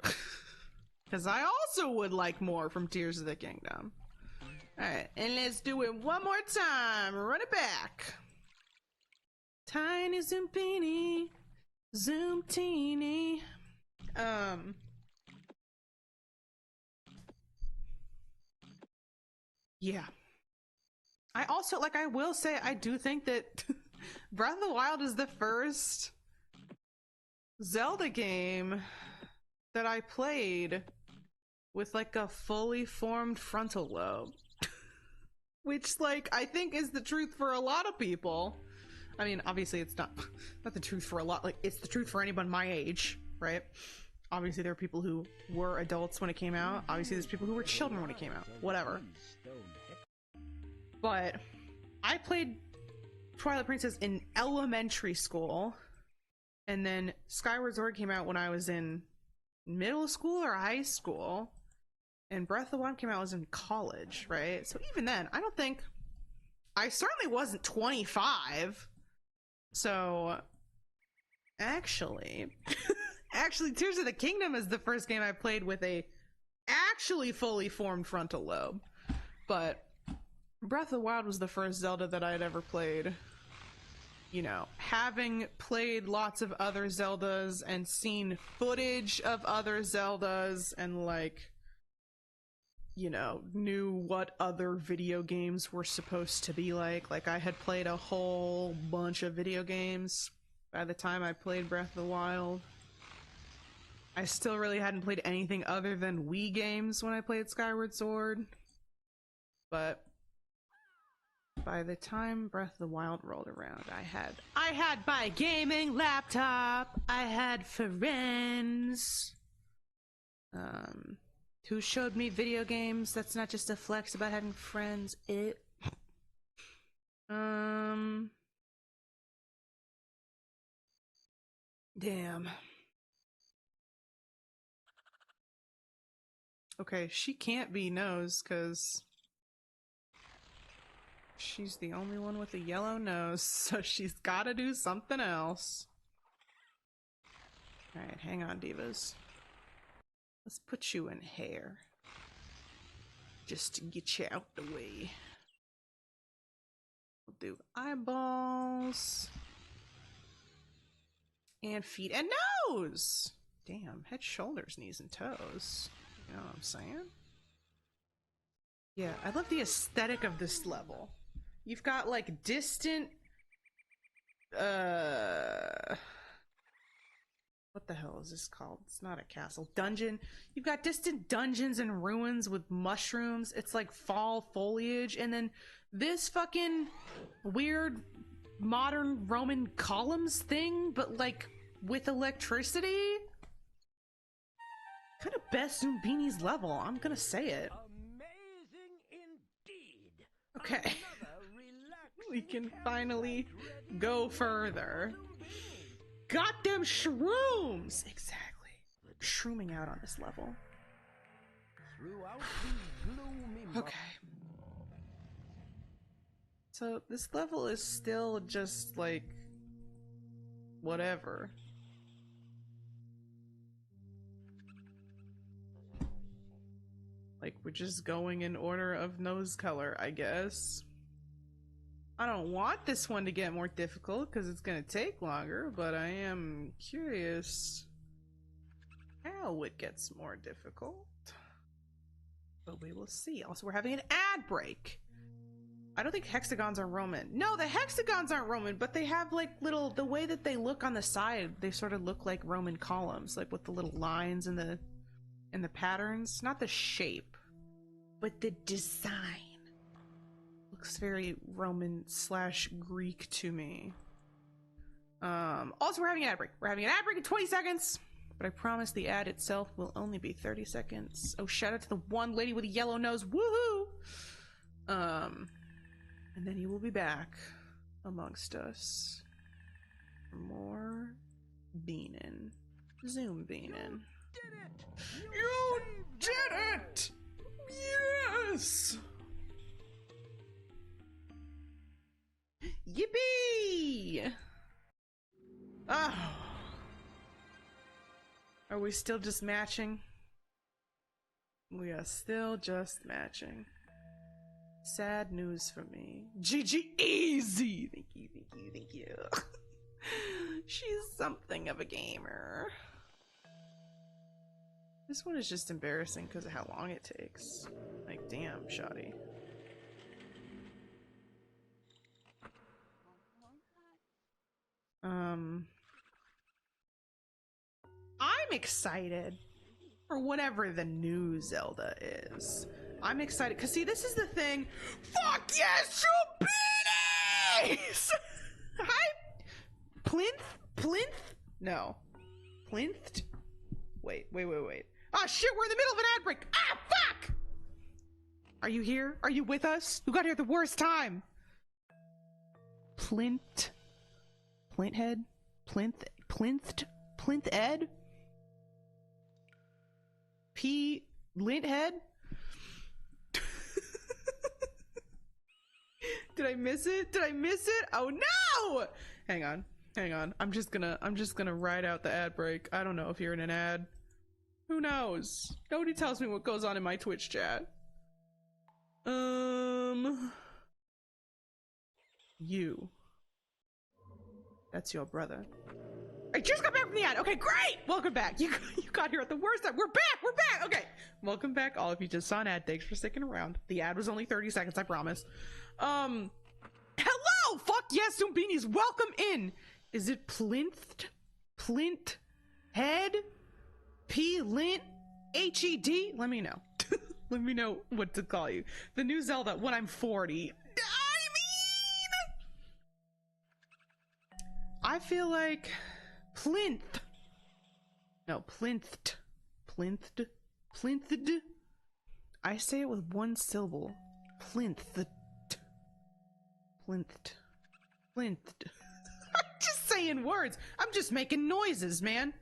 Because I also would like more from Tears of the Kingdom. Alright, and let's do it one more time. Run it back. Tiny Zoombinis, Zoom teeny. Yeah. I also, like, I will say, I do think that Breath of the Wild is the first Zelda game that I played with, like, a fully formed frontal lobe. Which, like, I think is the truth for a lot of people. I mean, obviously it's not the truth for a lot, like, it's the truth for anyone my age, right? Obviously there are people who were adults when it came out. Obviously there's people who were children when it came out. Whatever. But I played Twilight Princess in elementary school, and then Skyward Sword came out when I was in middle school or high school, and Breath of the Wild came out when I was in college, right? So even then, I don't think, I certainly wasn't 25. So actually Tears of the Kingdom is the first game I played with a actually fully formed frontal lobe. But Breath of the Wild was the first Zelda that I had ever played. You know, having played lots of other Zeldas and seen footage of other Zeldas and, like, you know, knew what other video games were supposed to be like. Like, I had played a whole bunch of video games by the time I played Breath of the Wild. I still really hadn't played anything other than Wii games when I played Skyward Sword. But by the time Breath of the Wild rolled around, I had my gaming laptop, I had friends, Who showed me video games? That's not just a flex about having friends. Damn. Okay, she can't be nose, because she's the only one with a yellow nose, so she's gotta do something else. Alright, hang on, divas. Let's put you in hair. Just to get you out the way. We'll do eyeballs. And feet and nose! Damn, head, shoulders, knees, and toes. You know what I'm saying? Yeah, I love the aesthetic of this level. You've got, like, distant... What the hell is this called? It's not a castle. Dungeon. You've got distant dungeons and ruins with mushrooms. It's like fall foliage. And then this fucking weird modern Roman columns thing, but like with electricity. Kind of best Zoombinis level. I'm gonna say it.
Amazing indeed.
Okay. We can finally go further. Got them shrooms! Exactly. Shrooming out on this level.
Throughout these gloomy
Okay. So this level is still just like whatever. Like we're just going in order of nose color, I guess. I don't want this one to get more difficult because it's gonna take longer, but I am curious how it gets more difficult. But we will see. Also, we're having an ad break. I don't think hexagons are Roman. No, the hexagons aren't Roman, but they have like little, the way that they look on the side, they sort of look like Roman columns, like with the little lines and the patterns. Not the shape, but the design. Looks very Roman / Greek to me. Also, we're having an ad break. We're having an ad break in 20 seconds, but I promise the ad itself will only be 30 seconds. Oh, shout out to the one lady with a yellow nose. Woohoo! And then you will be back amongst us for more beanin'. Zoombining. You did it! Yes! Yippee! Oh. Are we still just matching? We are still just matching. Sad news for me. GG easy! Thank you, thank you, thank you. She's something of a gamer. This one is just embarrassing because of how long it takes. Like, damn, shoddy. I'm excited for whatever the new Zelda is. I'm excited because, see, this is the thing. Fuck yes, Zoombinis! Hi, Plinth? No. Plinth? Wait. Ah, shit, we're in the middle of an ad break. Ah, fuck! Are you here? Are you with us? You got here at the worst time. Plinth Ed? P. Linthead? Did I miss it? Oh no! Hang on. I'm just gonna ride out the ad break. I don't know if you're in an ad. Who knows? Nobody tells me what goes on in my Twitch chat. You. That's your brother. I just got back from the ad. Okay, great! Welcome back. You got here at the worst time. We're back! Okay. Welcome back, all of you just saw an ad. Thanks for sticking around. The ad was only 30 seconds, I promise. Hello! Fuck yes, Zoombinis, welcome in! Is it Plinth Head? P. Lint? H-E-D? Let me know. Let me know what to call you. The new Zelda when I'm 40. I feel like Plinth. No, Plinthed. I say it with one syllable. Plinth. Plinth. Plinth. I'm just saying words. I'm just making noises, man.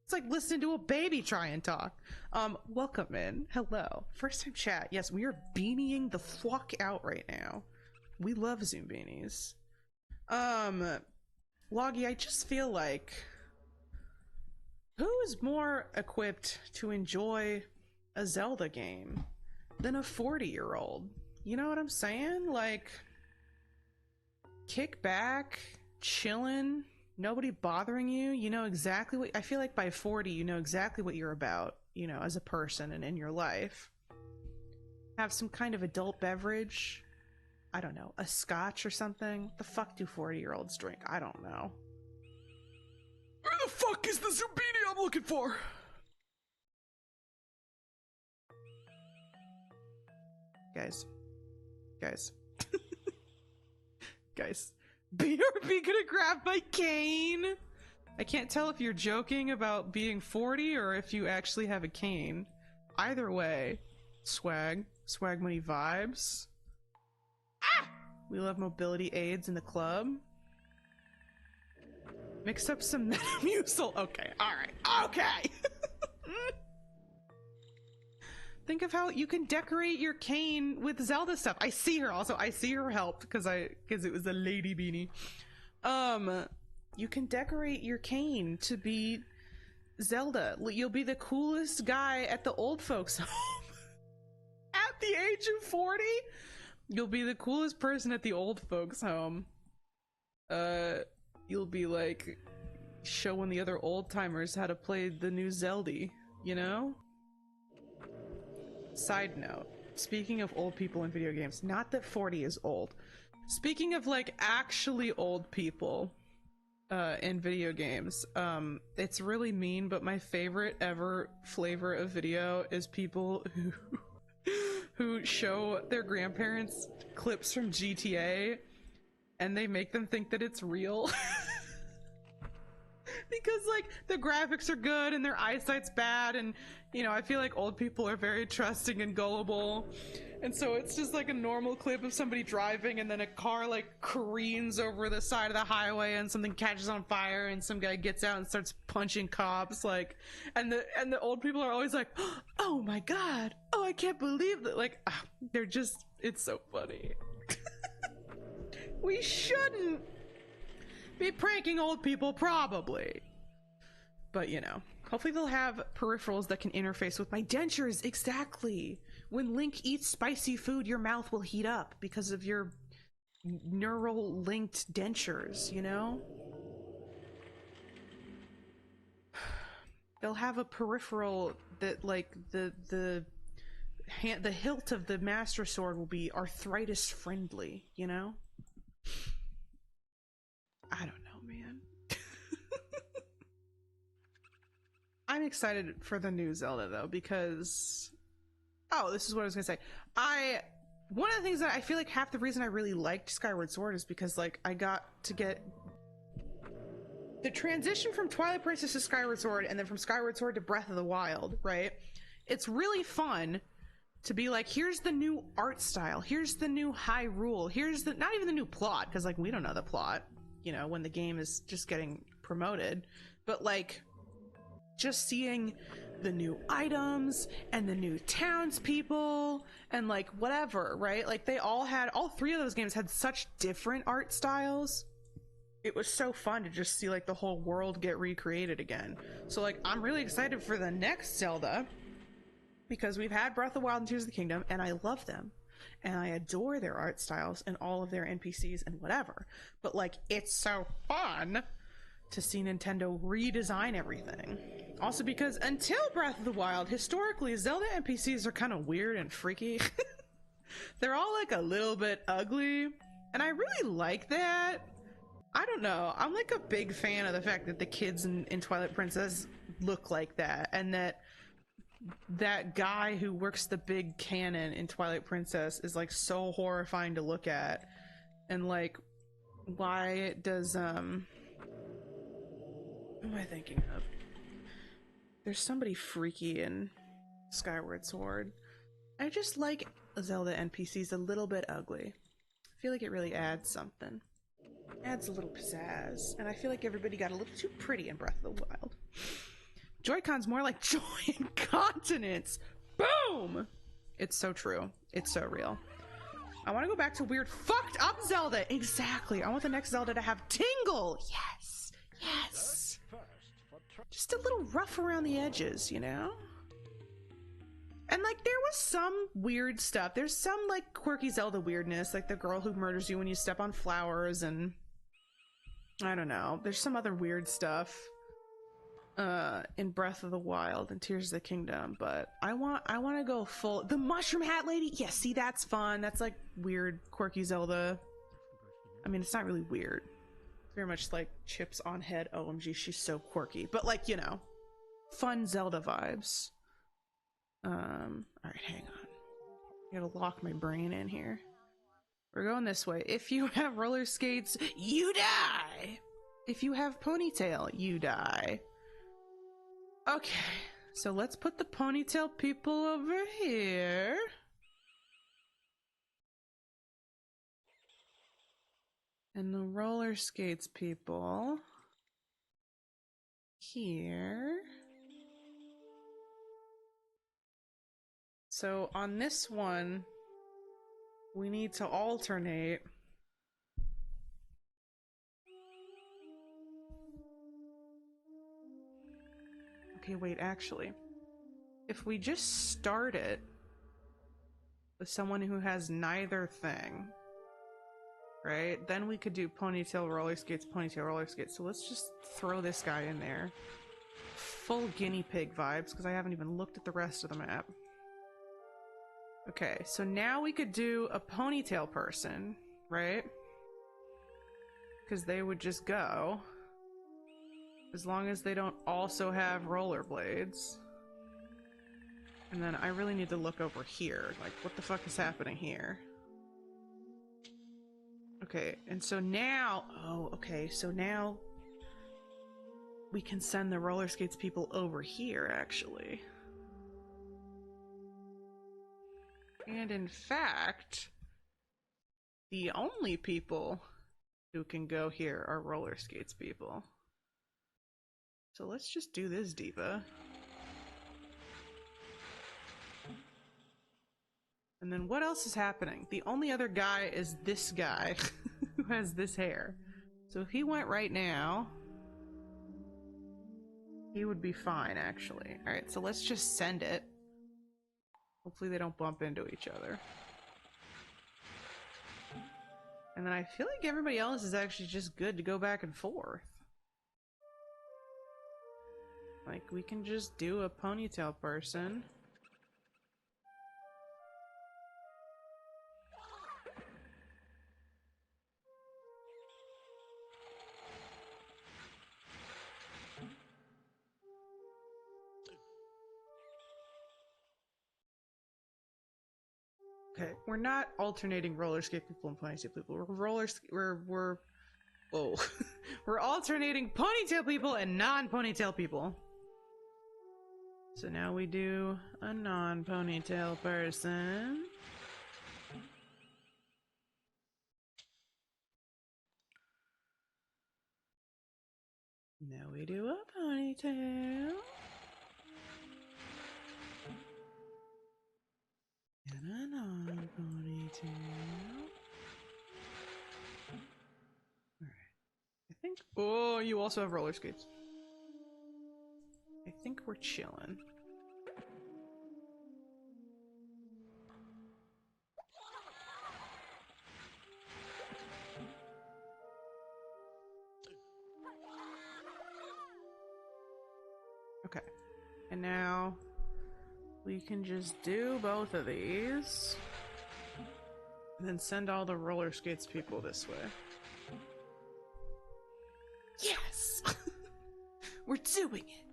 It's like listening to a baby try and talk. Welcome in. Hello. First time chat. Yes, we are beanieing the fuck out right now. We love Zoombinis. Loggy, I just feel like who is more equipped to enjoy a Zelda game than a 40-year-old? You know what I'm saying? Like, kick back, chillin', nobody bothering you. You know exactly what, I feel like by 40, you know exactly what you're about, you know, as a person and in your life. Have some kind of adult beverage. I don't know, a scotch or something. What the fuck do 40-year-olds drink? I don't know. Where the fuck is the Zombini I'm looking for? Guys. Guys. BRB gonna grab my cane? I can't tell if you're joking about being 40 or if you actually have a cane. Either way, swag money vibes. Ah! We love mobility aids in the club. Mix up some Metamucil. Okay, alright, okay! Think of how you can decorate your cane with Zelda stuff. I see her also. I see her helped because it was a lady beanie. You can decorate your cane to be Zelda. You'll be the coolest guy at the old folks home. At the age of 40, you'll be the coolest person at the old folks home. You'll be like showing the other old timers how to play the new Zelda, you know? Side note, speaking of old people in video games, not that 40 is old. Speaking of like actually old people in video games, it's really mean, but my favorite ever flavor of video is people who show their grandparents clips from GTA and they make them think that it's real. Because like the graphics are good and their eyesight's bad, and you know, I feel like old people are very trusting and gullible, and so it's just like a normal clip of somebody driving and then a car like careens over the side of the highway and something catches on fire and some guy gets out and starts punching cops, like, and the old people are always like, oh my god, oh I can't believe that, like, they're just, it's so funny. We shouldn't be pranking old people, probably. But, you know, hopefully they'll have peripherals that can interface with my dentures. Exactly. When Link eats spicy food, your mouth will heat up because of your neural linked dentures, you know? They'll have a peripheral that, like, the hilt of the Master Sword will be arthritis friendly, you know? I don't know, man. I'm excited for the new Zelda though, because this is what I was gonna say. One of the things that I feel like half the reason I really liked Skyward Sword is because like I got to get the transition from Twilight Princess to Skyward Sword and then from Skyward Sword to Breath of the Wild, right? It's really fun to be like, here's the new art style, here's the new Hyrule, here's the, not even the new plot, because like we don't know the plot, you know, when the game is just getting promoted, but like just seeing the new items and the new townspeople and like whatever, right? Like they all three of those games had such different art styles. It was so fun to just see like the whole world get recreated again. So like I'm really excited for the next Zelda because we've had Breath of the Wild and Tears of the Kingdom and I love them. And I adore their art styles and all of their NPCs and whatever. But like, it's so fun to see Nintendo redesign everything. Also because until Breath of the Wild, historically, Zelda NPCs are kind of weird and freaky. They're all like a little bit ugly. And I really like that. I don't know. I'm like a big fan of the fact that the kids in Twilight Princess look like that. And that guy who works the big cannon in Twilight Princess is like so horrifying to look at. And like, why does who am I thinking of? There's somebody freaky in Skyward Sword. I just like Zelda NPCs a little bit ugly. I feel like it really adds something. Adds a little pizzazz. And I feel like everybody got a little too pretty in Breath of the Wild. Joy-Con's more like joy and continence. Boom! It's so true. It's so real. I want to go back to weird fucked up Zelda. Exactly. I want the next Zelda to have tingle. Yes. Yes. Just a little rough around the edges, you know? And like there was some weird stuff. There's some like quirky Zelda weirdness, like the girl who murders you when you step on flowers, and I don't know. There's some other weird stuff in Breath of the Wild and Tears of the Kingdom, but I want to go full the Mushroom Hat Lady. Yeah, see, that's fun. That's like weird quirky Zelda. I mean, it's not really weird. It's very much like chips on head. OMG, she's so quirky. But like, you know, fun Zelda vibes. Alright, hang on. I gotta lock my brain in here. We're going this way. If you have roller skates, you die! If you have ponytail, you die. Okay, so let's put the ponytail people over here. And the roller skates people here. So on this one, we need to alternate. Okay, wait, actually. If we just start it with someone who has neither thing, right? Then we could do ponytail roller skates, ponytail roller skates. So let's just throw this guy in there. Full guinea pig vibes, because I haven't even looked at the rest of the map. Okay, so now we could do a ponytail person, right? Because they would just go. As long as they don't also have rollerblades. And then I really need to look over here. Like, what the fuck is happening here? Okay, and so now... Oh, okay, so now... we can send the roller skates people over here, actually. And in fact, the only people who can go here are roller skates people. So let's just do this, diva. And then what else is happening? The only other guy is this guy who has this hair. So if he went right now, he would be fine, actually. Alright, so let's just send it. Hopefully they don't bump into each other. And then I feel like everybody else is actually just good to go back and forth. Like, we can just do a ponytail person. Okay, we're not alternating roller skate people and ponytail people. We're whoa. We're alternating ponytail people and non-ponytail people. So now we do a non-ponytail person. Now we do a ponytail. And a non-ponytail. Alright. I think... Oh, you also have roller skates. I think we're chilling. Okay. And now... we can just do both of these. And then send all the roller skates people this way. Yes! We're doing it!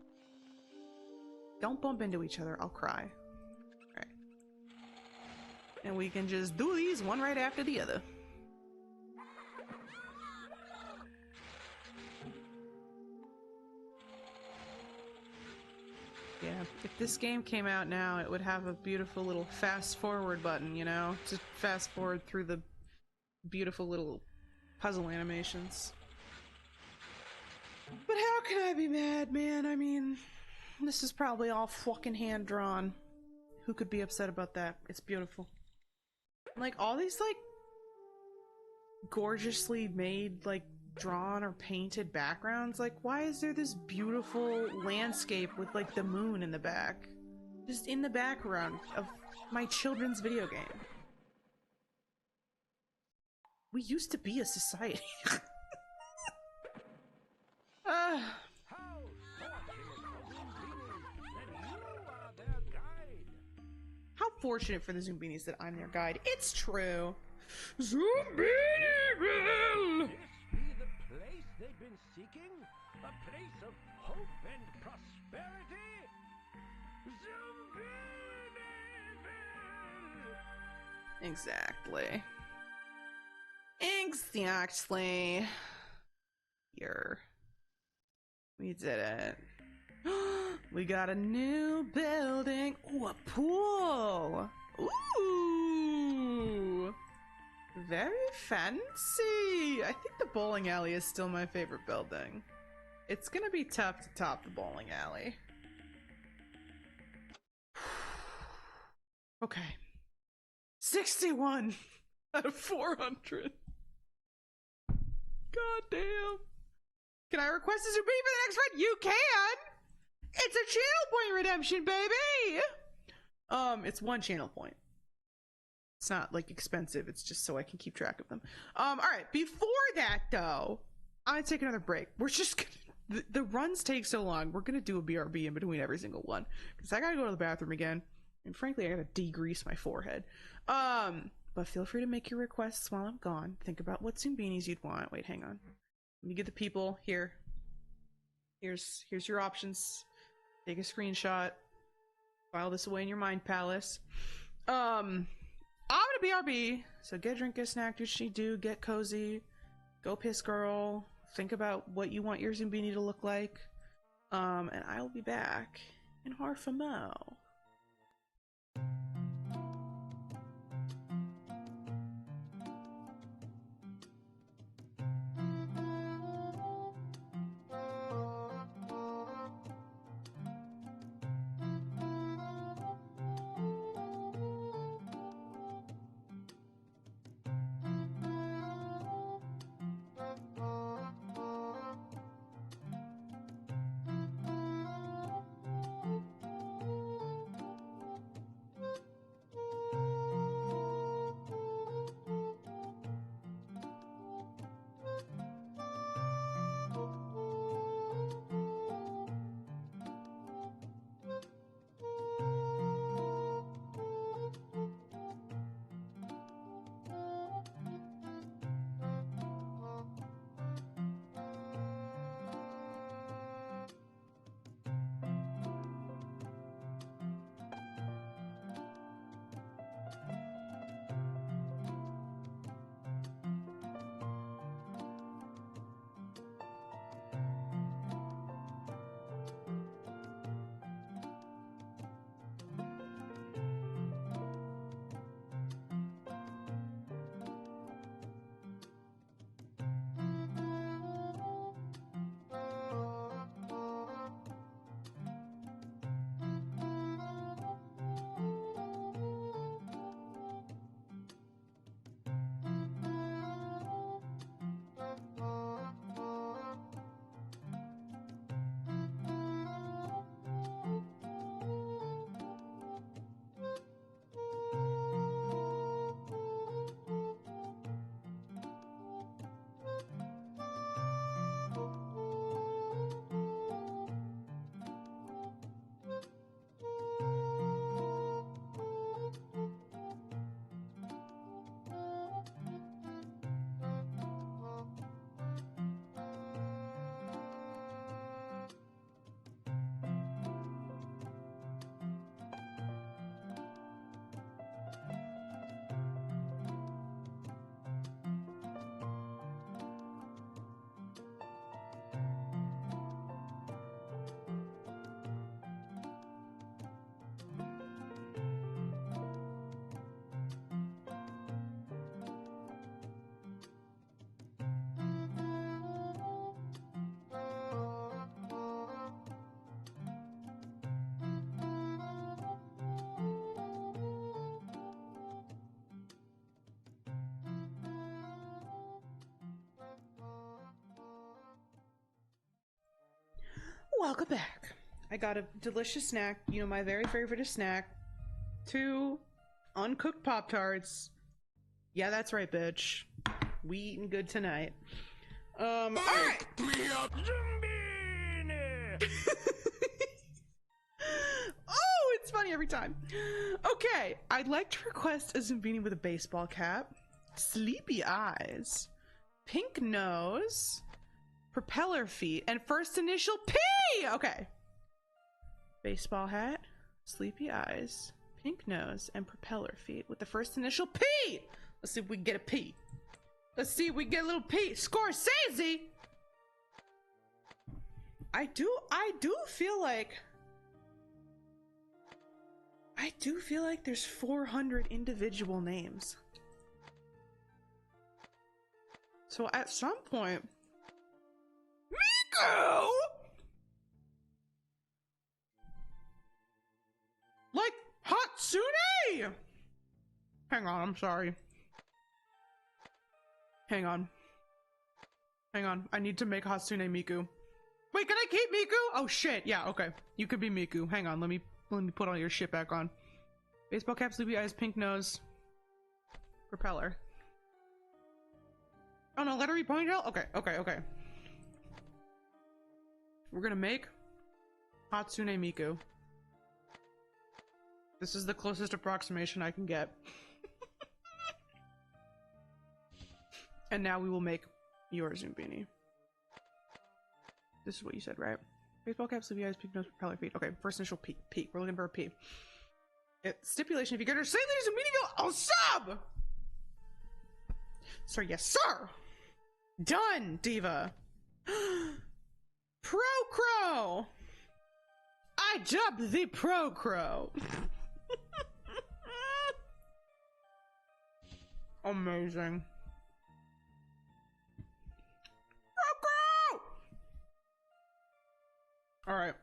Don't bump into each other, I'll cry. Alright. And we can just do these one right after the other. Yeah, If this game came out now, it would have a beautiful little fast forward button, you know? To fast forward through the beautiful little puzzle animations. But how can I be mad, man? I mean, this is probably all fucking hand-drawn. Who could be upset about that? It's beautiful. Like, all these, like, gorgeously made, like, drawn or painted backgrounds, like, why is there this beautiful landscape with, like, the moon in the back? Just in the background of my children's video game. We used to be a society.
How fortunate for the Zoombinis that you are their guide.
How fortunate for the Zoombinis that I'm their guide. It's true. Zombiniville!
This be the place they've been seeking? A place of hope and prosperity? Zoombinisville!
Exactly. Exactly. Here. We did it. We got a new building. Ooh, a pool. Ooh. Very fancy. I think the bowling alley is still my favorite building. It's gonna be tough to top the bowling alley. Okay. 61 out of 400. God damn. Can I request a Zoomini for the next one? You can! It's a channel point redemption, baby! It's 1 channel point. It's not, like, expensive. It's just so I can keep track of them. Alright. Before that, though, I'm gonna take another break. We're just gonna... The runs take so long. We're gonna do a BRB in between every single one. Because I gotta go to the bathroom again. And frankly, I gotta degrease my forehead. But feel free to make your requests while I'm gone. Think about what Zoombinis you'd want. Wait, hang on. Let me get the people here. Here's your options. Take a screenshot. File this away in your mind palace. I'm gonna BRB. So get a drink, get a snack, do what you do, get cozy, go piss girl. Think about what you want your Zoombini to look like. And I will be back in half a mo. welcome back. I got a delicious snack, you know, my very favorite snack. 2 uncooked Pop-Tarts. Yeah, that's right, bitch. We eating good tonight. Alright. Oh, it's funny every time. Okay, I'd like to request a Zombini with a baseball cap, sleepy eyes, pink nose, propeller feet, and first initial P! Okay. Baseball hat, sleepy eyes, pink nose, and propeller feet with the first initial P! Let's see if we can get a P. Let's see if we get a little P. Scorsese! I do feel like there's 400 individual names. So at some point, Miku! Like Hatsune! Hang on, I'm sorry. Hang on. I need to make Hatsune Miku. Wait, can I keep Miku? Oh shit, yeah, okay. You could be Miku. Hang on, let me put all your shit back on. Baseball cap, sleepy eyes, pink nose. Propeller. Oh no, letter E ponytail? Okay. We're gonna make Hatsune Miku. This is the closest approximation I can get. And now we will make your Zoombinis. This is what you said, right? Baseball cap, sleepy eyes, pink nose, propeller feet. Okay, first initial P. P. We're looking for a P. Stipulation, if you get her, say ladies and meeting, oh, sub! Sir, yes, sir! Done, diva! Pro Crow! I dubbed the Pro Crow! Amazing. Pro Crow! Alright.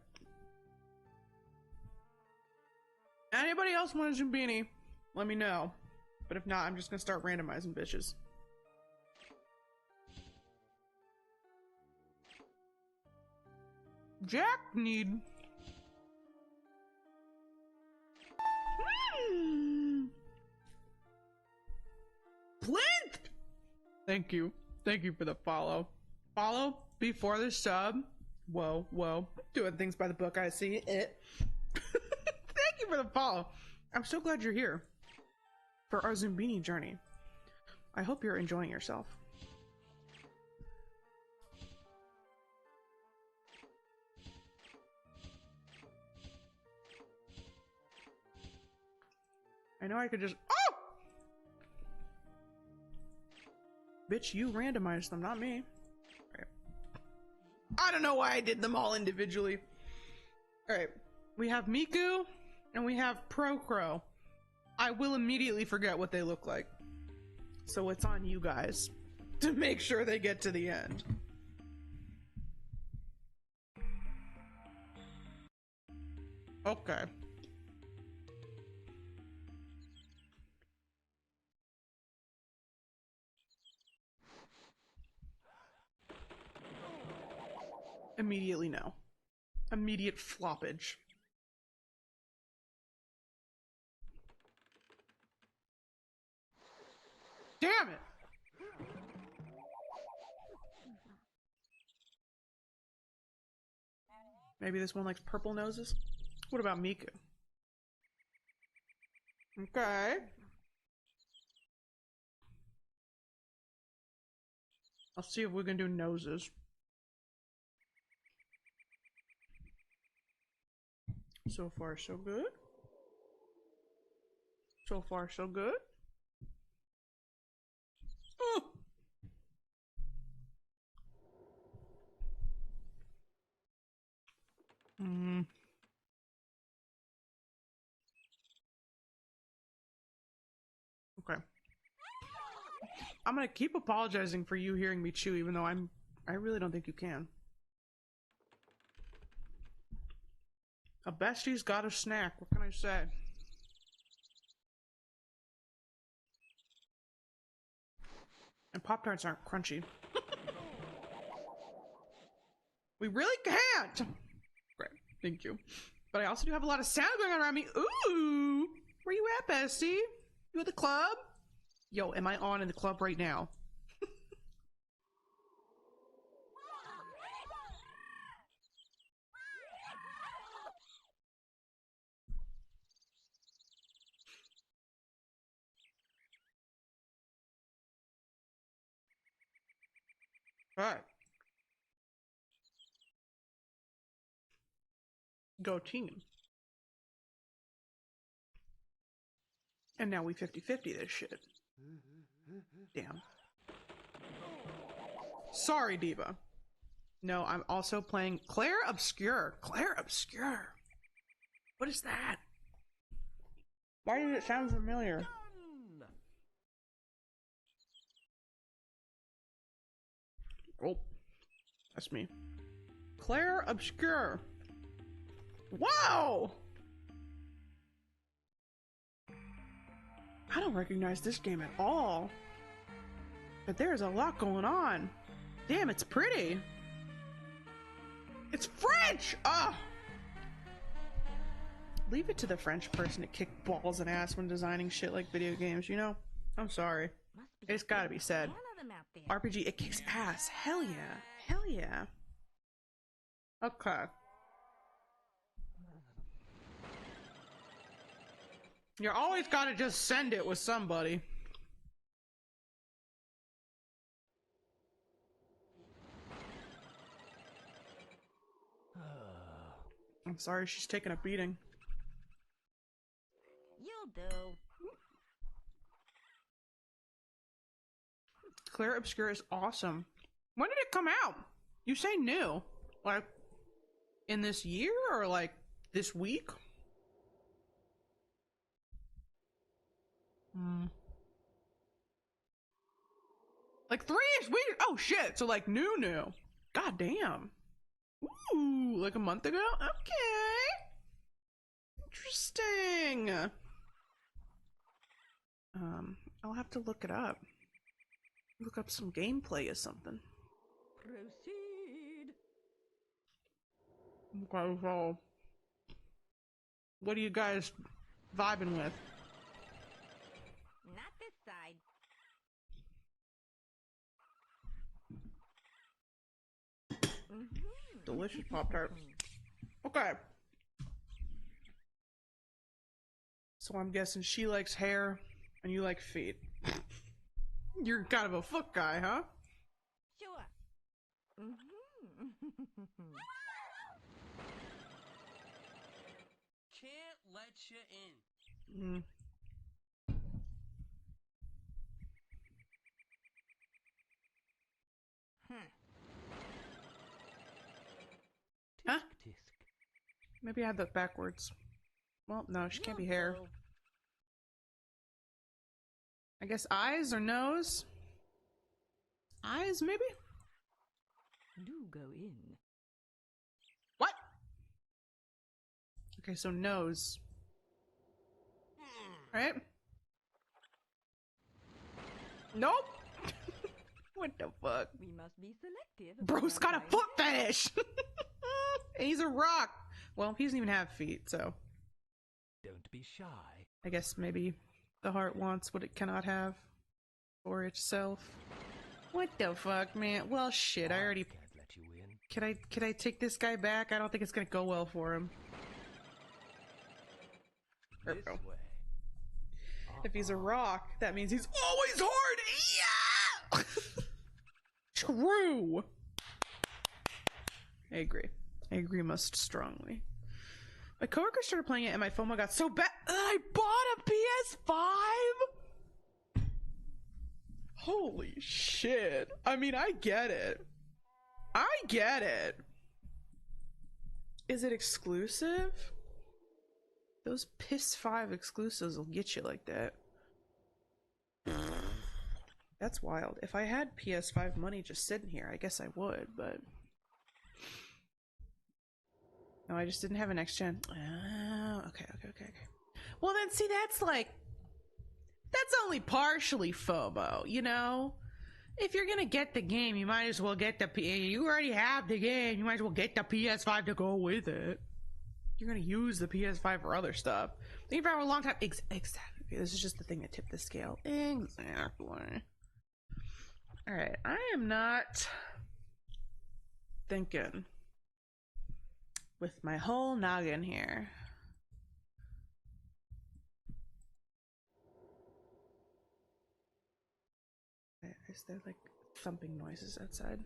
Anybody else want a Zombini? Let me know. But if not, I'm just gonna start randomizing bitches. Jack need. Plinth! Thank you. Thank you for the follow. Follow before the sub. Whoa. Doing things by the book, I see it. Thank you for the follow. I'm so glad you're here for our Zombini journey. I hope you're enjoying yourself. I know I could just— oh! Bitch, you randomized them, not me. Right. I don't know why I did them all individually. Alright, we have Miku and we have Pro Crow. I will immediately forget what they look like. So it's on you guys to make sure they get to the end. Okay. Immediately no. Immediate floppage. Damn it! Maybe this one likes purple noses? What about Miku? Okay. I'll see if we can do noses. So far, so good. So far, so good. Oh. Okay. I'm gonna keep apologizing for you hearing me chew, even though I really don't think you can. A bestie's got a snack. What can I say? And Pop-Tarts aren't crunchy. We really can't! Thank you. But I also do have a lot of sound going on around me. Ooh! Where you at, bestie? You at the club? Yo, am I on in the club right now? Alright. Go team. And now we 50-50 this shit. Damn. Sorry, Diva. No, I'm also playing Claire Obscure. Claire Obscure. What is that? Why did it sound familiar? Oh, that's me. Claire Obscure. Wow! I don't recognize this game at all. But there's a lot going on. Damn, it's pretty. It's French! Oh! Leave it to the French person to kick balls and ass when designing shit like video games, you know? I'm sorry. It's gotta be said. RPG, it kicks ass. Hell yeah. Hell yeah. Okay. You always gotta just send it with somebody. I'm sorry she's taking a beating.
You'll do.
Claire Obscure is awesome. When did it come out? You say new. Like, in this year or like this week? Like 3-ish weeks? Oh shit, so like new. God damn. Ooh, like a month ago? Okay. Interesting. I'll have to look it up. Look up some gameplay or something.
Proceed.
Okay, so what are you guys vibing with?
Not this side.
Delicious Pop-Tarts. Okay. So I'm guessing she likes hair and you like feet. You're kind of a foot guy, huh?
Sure.
Can't let you in.
Huh? Maybe I had that backwards. Well, no, she can't be hair. I guess eyes or nose? Eyes, maybe?
Do go in.
What? Okay, so nose. Right? Nope! What the fuck?
We must be selective.
Bro's got a foot fetish! And he's a rock! Well, he doesn't even have feet, so...
Don't be shy.
I guess maybe the heart wants what it cannot have for itself. What the fuck, man? Well, shit, I already...
Can't let you in.
Can I take this guy back? I don't think it's gonna go well for him. There we go.
This way.
If he's a rock, that means he's always hard! Yeah! True! I agree. I agree most strongly. My coworker started playing it and my FOMO got so bad. I bought a PS5? Holy shit. I mean, I get it. I get it. Is it exclusive? Those PS5 exclusives will get you like that. That's wild. If I had PS5 money just sitting here, I guess I would, but... No, I just didn't have a next gen. Oh, okay. Well then, see, that's like... That's only partially FOMO, you know? If you're gonna get the game, you might as well get the... You already have the game, you might as well get the PS5 to go with it. You're gonna use the PS5 for other stuff. Think about it for a long time. Exactly. This is just the thing that tipped the scale. Exactly. Alright, I am not thinking with my whole noggin here. Is there like thumping noises outside?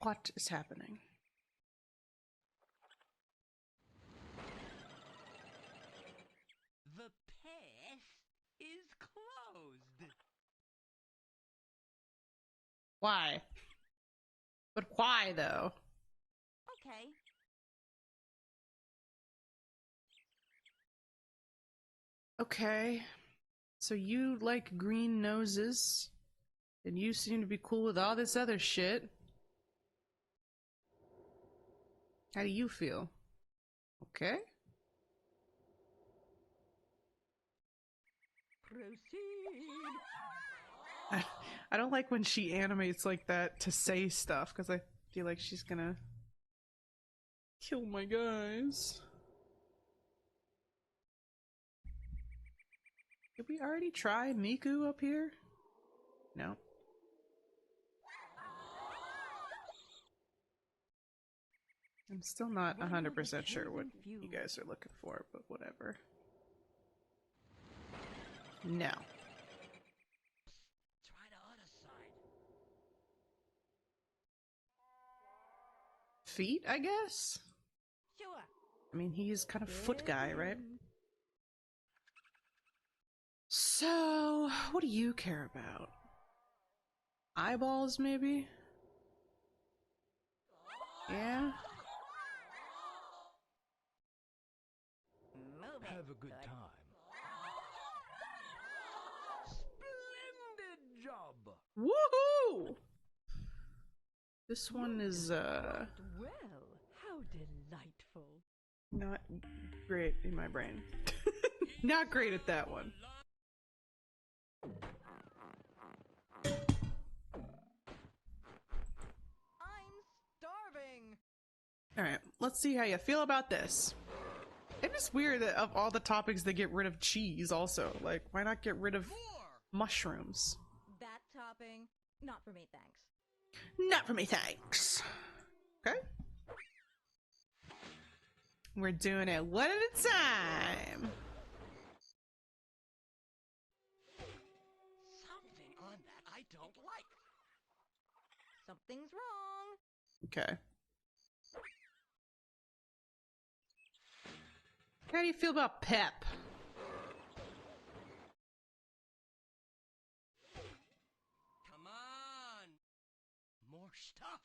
What is happening?
The path is closed.
Why? But why though?
Okay.
Okay. So you like green noses, and you seem to be cool with all this other shit. How do you feel? Okay.
Proceed.
I don't like when she animates like that to say stuff, because I feel like she's gonna kill my guys. Did we already try Miku up here? No. I'm still not 100% sure what you guys are looking for, but whatever. No.
Try the other side.
Feet, I guess?
Sure.
I mean, he's kind of foot guy, right? So, what do you care about? Eyeballs, maybe? Yeah?
Move it.
Have a good time.
Splendid job!
Woohoo! This one is,
Well, how delightful.
not great in my brain. Not great at that one.
I'm starving.
Alright, let's see how you feel about this. It is weird that of all the topics they get rid of cheese also. Like, why not get rid of mushrooms?
That topping, not for me, thanks.
Not for me, thanks. Okay. We're doing it one at a time.
Something on that I don't like.
Something's wrong.
Okay. How do you feel about Pep?
Come on. More stuff.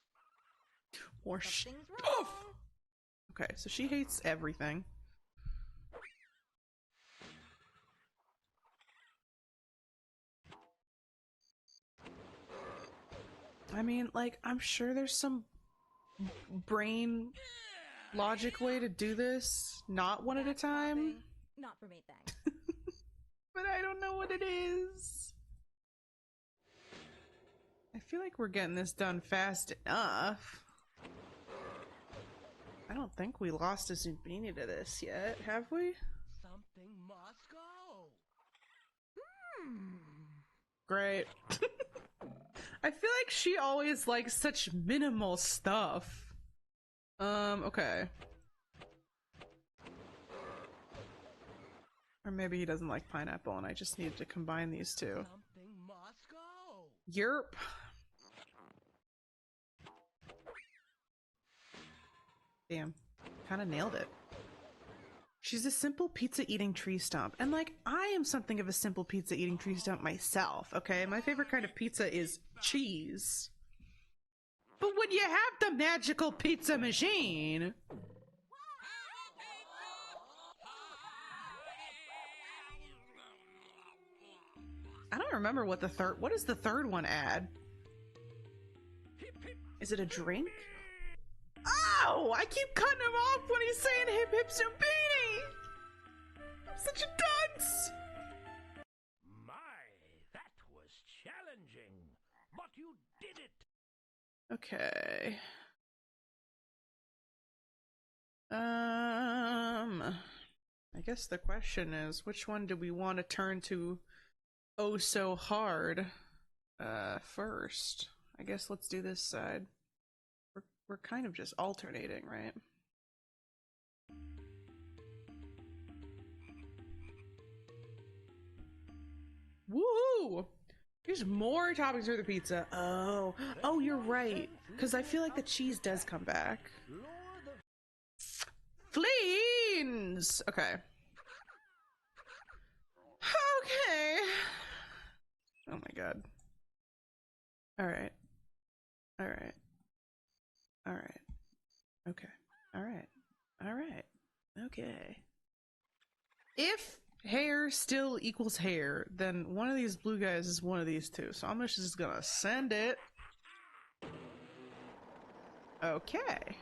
Or
Something's
stuff?
wrong.
Okay, so she hates everything. I mean, like, I'm sure there's some brain logic way to do this, not one at a time.
Topping, not for me, thanks.
But I don't know what it is. I feel like we're getting this done fast enough. I don't think we lost a Zoombinis to this yet, have we?
Something must go.
Great. I feel like she always likes such minimal stuff. Okay. Or maybe he doesn't like pineapple and I just needed to combine these two.
Something must go.
Yerp. Damn. Kinda nailed it. She's a simple pizza eating tree stump. And like, I am something of a simple pizza eating tree stump myself, okay? My favorite kind of pizza is cheese. But when you have the magical pizza machine... I don't remember what does the third one add? Is it a drink? Oh! I keep cutting him off when he's saying hip hip Zombini! I'm such a dunce!
My, that was challenging, but you did it.
Okay. I guess the question is, which one do we want to turn to oh so hard first? I guess let's do this side. We're kind of just alternating, right? Woohoo! There's more toppings for the pizza. Oh, you're right. Because I feel like the cheese does come back. Fleens! Okay. Okay. Oh my god. Alright. Alright. Alright. Okay. Alright. Alright. Okay. If hair still equals hair, then one of these blue guys is one of these two. So I'm just gonna send it. Okay.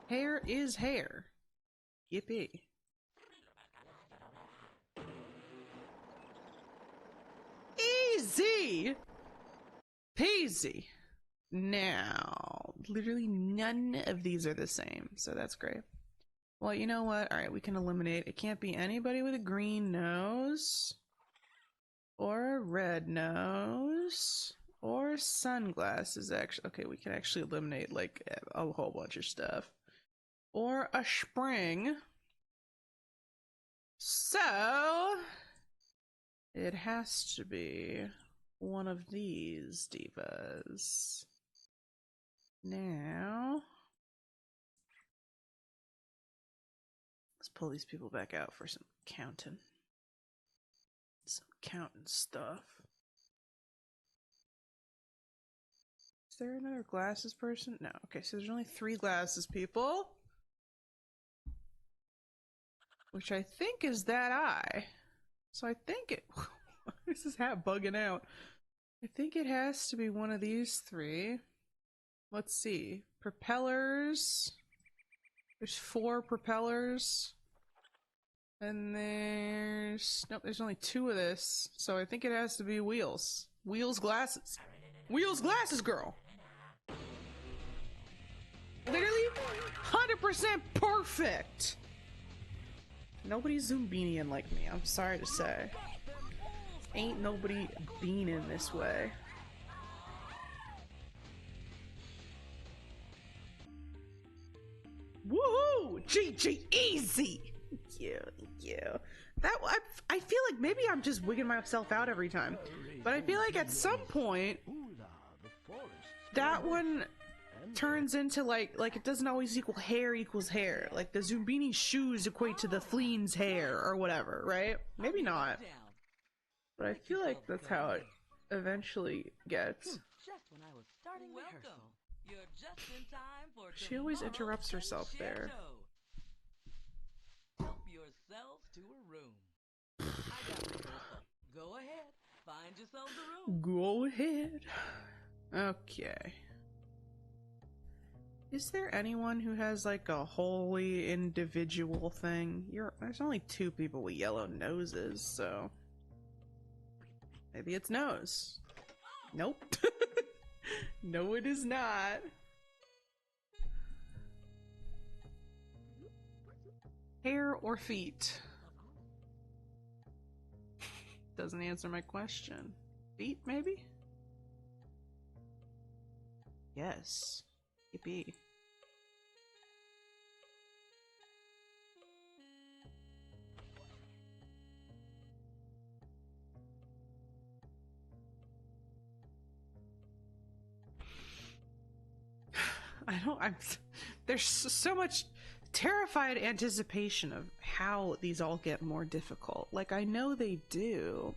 Hair is hair. Yippee. Easy peasy. Now, literally none of these are the same, so that's great. Well, you know what? Alright, we can eliminate. It can't be anybody with a green nose, or a red nose, or sunglasses. Actually, okay, we can actually eliminate like a whole bunch of stuff. Or a spring. So, it has to be one of these divas. Now, let's pull these people back out for some counting. Some counting stuff. Is there another glasses person? No. Okay, so there's only 3 glasses people. Which I think is that eye. So I think it... Why is this hat bugging out? I think it has to be one of these 3. Let's see. Propellers. There's 4 propellers. And there's... Nope, there's only 2 of this. So I think it has to be Wheels. Wheels glasses. Wheels glasses, girl! Literally 100% perfect! Nobody's Zoombining like me, I'm sorry to say. Ain't nobody beaning this way. Woohoo! GG easy! Thank you. That I feel like maybe I'm just wigging myself out every time. But I feel like at some point that one turns into like it doesn't always equal hair equals hair. Like the Zoombini shoes equate to the Fleen's hair or whatever, right? Maybe not. But I feel like that's how it eventually gets.
Just when I was starting rehearsal. You're just in time for
She always interrupts herself there.
Help yourselves to a room. I got rehearsal. Go ahead. Find yourselves a room.
Go ahead. Okay. Is there anyone who has like a wholly individual thing? There's only 2 people with yellow noses, so maybe it's nose. Nope. No, it is not. Hair or feet? Doesn't answer my question. Feet, maybe? Yes. Yippee. There's so much terrified anticipation of how these all get more difficult. Like, I know they do,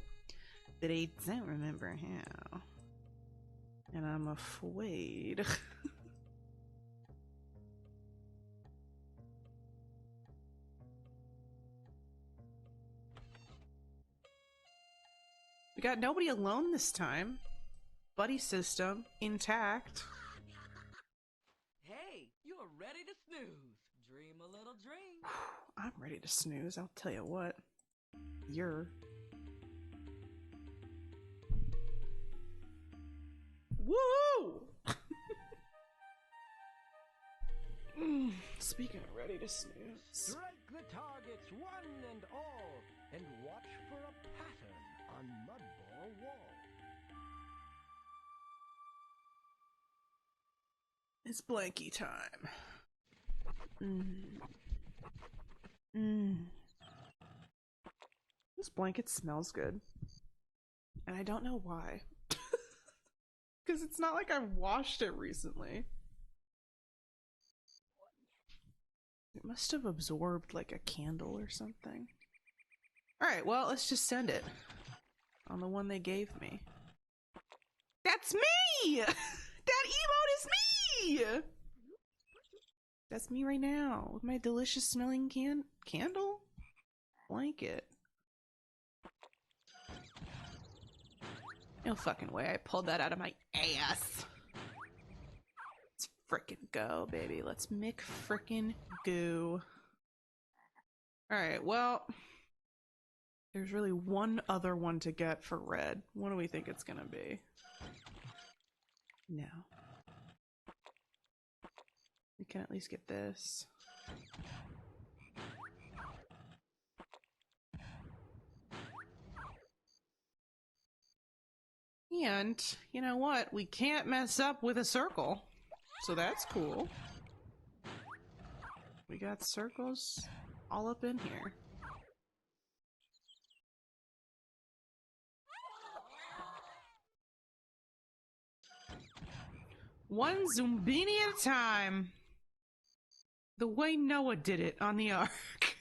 but I don't remember how. And I'm afraid. We got nobody alone this time. Buddy system intact.
Hey, you're ready to snooze. Dream a little dream.
I'm ready to snooze, I'll tell you what. Woo! speaking of ready to snooze.
Strike the targets one and all, and watch for a pattern on Mudball wall.
It's blankie time. This blanket smells good. And I don't know why. Because it's not like I've washed it recently. It must have absorbed like a candle or something. Alright, well, let's just send it. On the one they gave me. That's me! That emote is me! That's me right now, with my delicious smelling candle? Blanket. No fucking way I pulled that out of my ass. Let's frickin' go, baby. Let's frickin' go. Alright, well... There's really one other one to get for red. What do we think it's gonna be? No. We can at least get this. And, you know what? We can't mess up with a circle. So that's cool. We got circles all up in here. One Zoombini at a time. The way Noah did it on the Ark.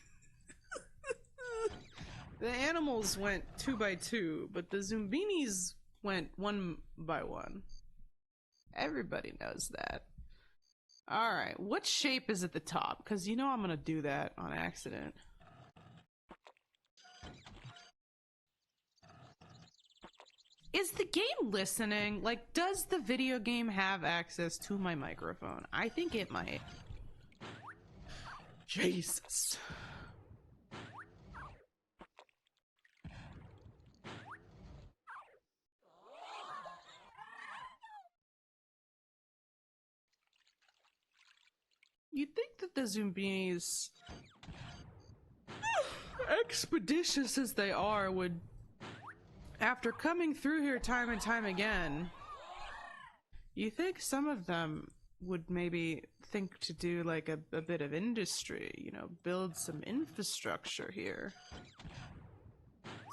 The animals went 2 by 2, but the Zoombinis went 1 by 1. Everybody knows that. Alright, what shape is at the top? Because you know I'm gonna do that on accident. Is the game listening? Like, does the video game have access to my microphone? I think it might. Jesus. You'd think that the Zoombinis, expeditious as they are, would, after coming through here time and time again, you think some of them would maybe think to do like a bit of industry, you know, build some infrastructure here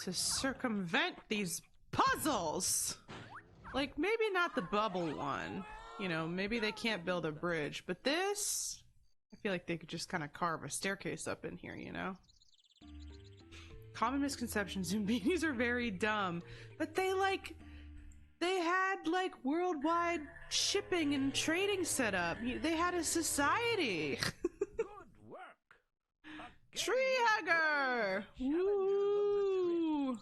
to circumvent these puzzles. Like, maybe not the bubble one, you know, maybe they can't build a bridge, but this, I feel like they could just kind of carve a staircase up in here, you know? Common misconception, Zoombinis are very dumb, but they had like worldwide shipping and trading set up. They had a society.
Good work.
Tree hugger! Woo!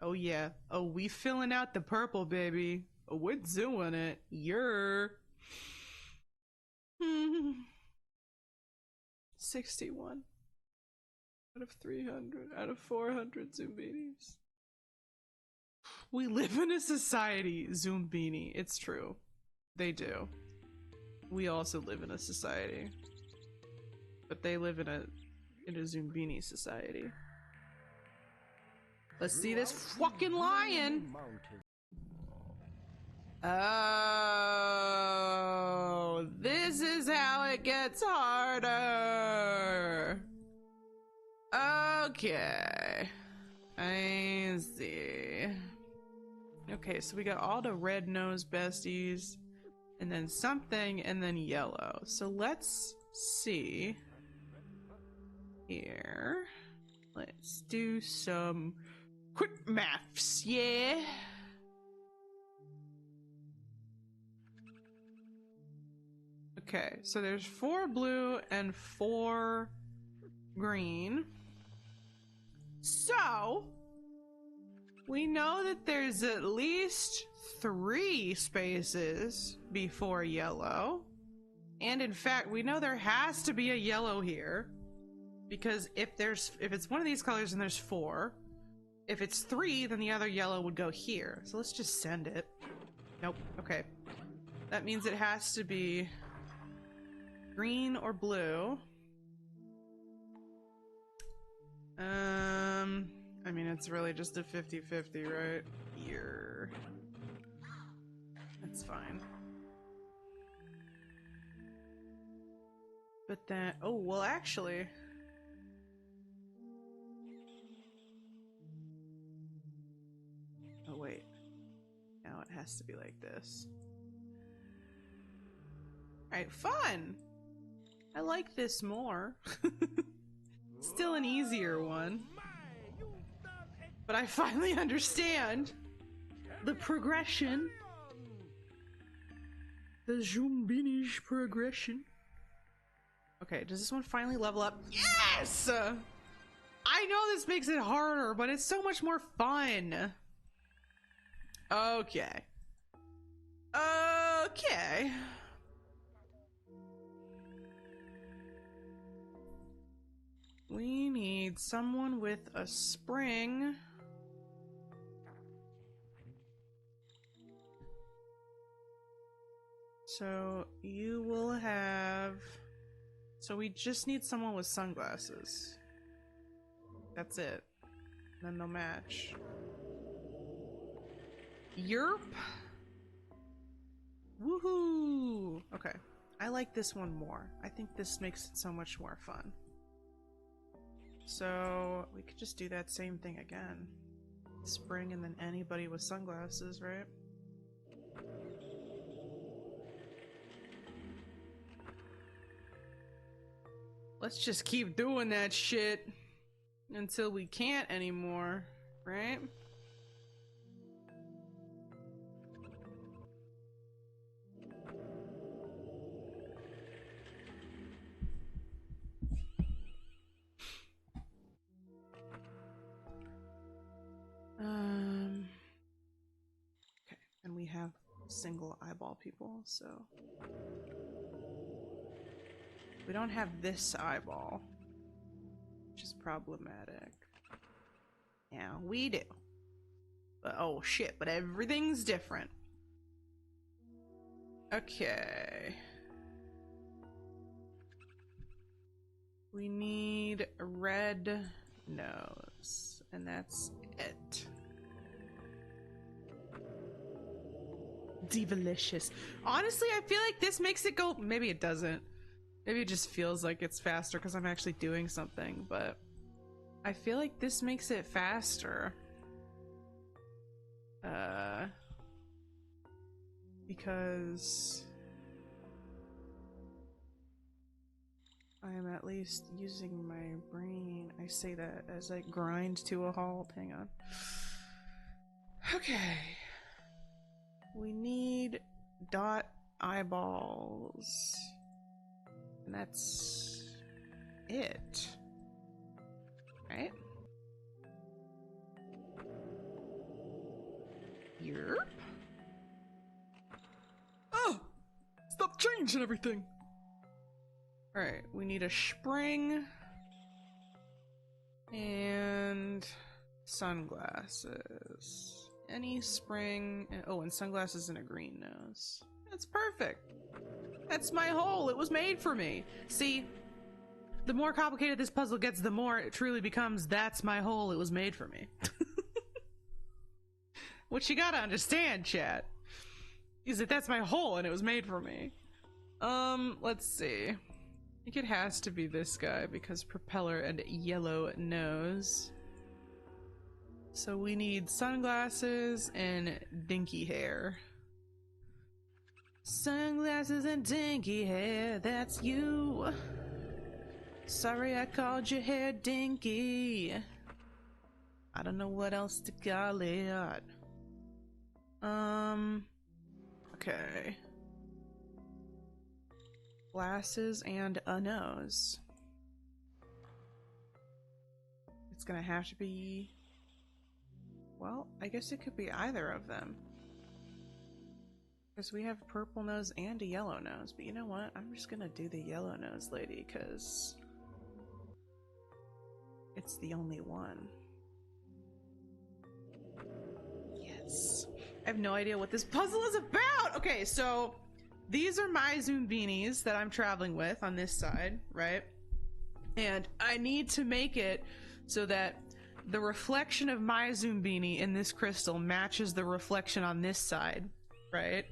Oh yeah. Oh, we filling out the purple, baby. Oh, we're doing it. You're 61 out of 300 out of 400 Zoombinis. We live in a society, Zoombini. It's true. They do. We also live in a society. But they live in a Zoombini society. Let's see this fucking lion! Oh, this is how it gets harder. Okay. I see. Okay, so we got all the red nose besties, and then something, and then yellow. So let's see here. Let's do some quick maths, yeah? Okay, so there's 4 blue and 4 green. So we know that there's at least 3 spaces before yellow. And in fact, we know there has to be a yellow here. Because if it's one of these colors, then there's 4. If it's 3, then the other yellow would go here. So let's just send it. Nope. Okay. That means it has to be Green or blue? I mean, it's really just a 50-50, right? Here. That's fine. But then, oh, well, actually. Oh, wait. Now it has to be like this. Alright, fun! I like this more. Still an easier one. But I finally understand the progression. The Zoombinis progression. Okay, does this one finally level up? Yes! I know this makes it harder, but it's so much more fun. Okay. Okay. We need someone with a spring. So you will have... So we just need someone with sunglasses. That's it. Then they'll match. Yerp! Woohoo! Okay. I like this one more. I think this makes it so much more fun. So we could just do that same thing again. Spring and then anybody with sunglasses, right? Let's just keep doing that shit until we can't anymore, right? Okay, and we have single eyeball people, so we don't have this eyeball, which is problematic. Yeah, we do. But oh shit, but everything's different. Okay. We need a red nose, and that's it. Delicious. Honestly, I feel like this makes it go... Maybe it doesn't. Maybe it just feels like it's faster because I'm actually doing something, but I feel like this makes it faster. Because I am at least using my brain. I say that as I grind to a halt. Hang on. Okay. We need dot eyeballs. And that's it. Right? Yerp. Oh! Stop changing everything! Alright, we need a spring. And sunglasses. Any spring. Oh, and sunglasses and a green nose. That's perfect. That's my hole. It was made for me. See, the more complicated this puzzle gets, the more it truly becomes, that's my hole. It was made for me. What you gotta understand, chat, is that that's my hole and it was made for me. Let's see. I think it has to be this guy because propeller and yellow nose. So we need sunglasses and dinky hair. Sunglasses and dinky hair, that's you. Sorry I called your hair dinky. I don't know what else to call it. Okay. Glasses and a nose. It's gonna have to be... Well, I guess it could be either of them. Because we have a purple nose and a yellow nose. But you know what? I'm just gonna do the yellow nose lady, because it's the only one. Yes. I have no idea what this puzzle is about! Okay, so these are my Zoombinis that I'm traveling with on this side, right? And I need to make it so that the reflection of my Zoombini in this crystal matches the reflection on this side, right?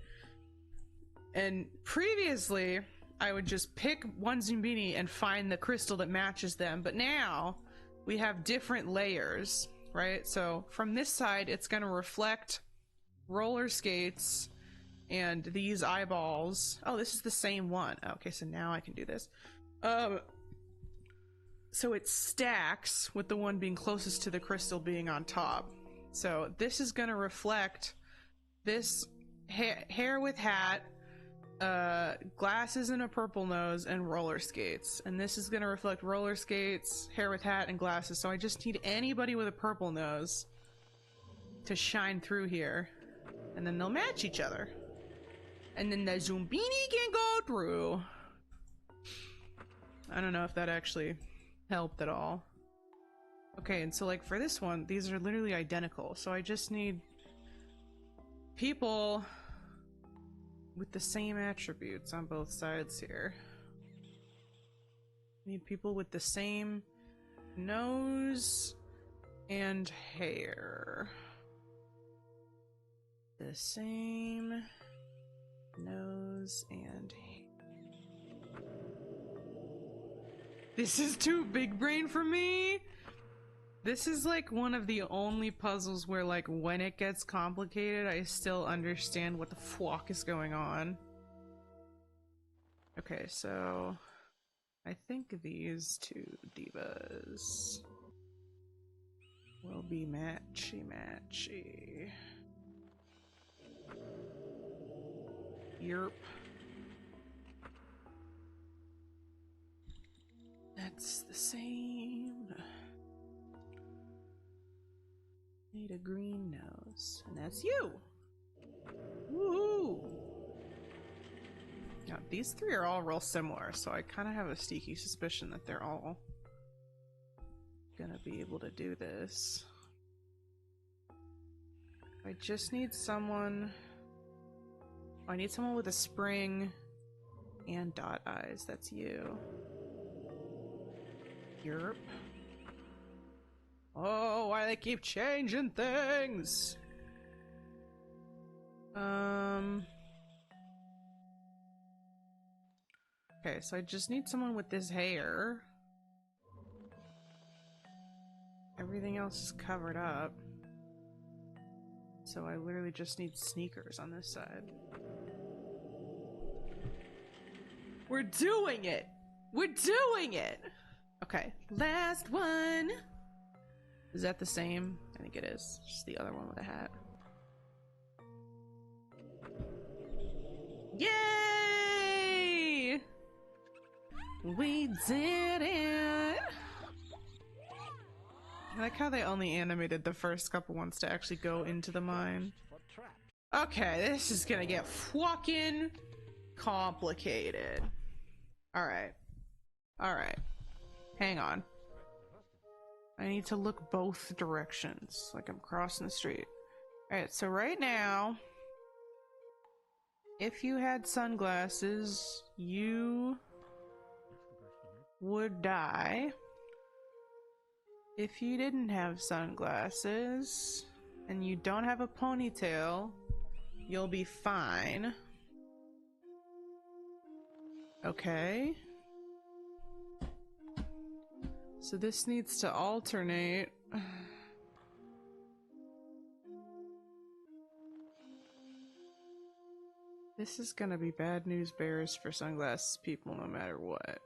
And previously, I would just pick one Zoombini and find the crystal that matches them, but now we have different layers, right? So from this side, it's going to reflect roller skates and these eyeballs. Oh, this is the same one. Okay, so now I can do this. So it stacks with the one being closest to the crystal being on top. So this is going to reflect this hair with hat, glasses and a purple nose, and roller skates. And this is going to reflect roller skates, hair with hat, and glasses. So I just need anybody with a purple nose to shine through here. And then they'll match each other. And then the Zoombini can go through. I don't know if that actually helped at all. Okay, and so like for this one, these are literally identical. So I just need people with the same attributes on both sides here. Need people with the same nose and hair. The same nose and hair. This is too big brain for me. This is like one of the only puzzles where like when it gets complicated, I still understand what the fuck is going on. Okay, so I think these two divas will be matchy-matchy. Yerp. That's the same. Need a green nose, and that's you. Woohoo! Now these three are all real similar, so I kind of have a sneaky suspicion that they're all gonna be able to do this. I just need someone. I need someone with a spring and dot eyes. That's you. Yerp. Oh, why they keep changing things? Okay, so I just need someone with this hair. Everything else is covered up. So I literally just need sneakers on this side. We're doing it! We're doing it! Okay, last one! Is that the same? I think it is. Just the other one with a hat. Yay! We did it! I like how they only animated the first couple ones to actually go into the mine. Okay, this is gonna get fucking complicated. Alright. Alright. Hang on. I need to look both directions, like I'm crossing the street. Alright, so right now, if you had sunglasses, you would die. If you didn't have sunglasses, and you don't have a ponytail, you'll be fine. Okay. So this needs to alternate. This is gonna be bad news bears for sunglasses people no matter what.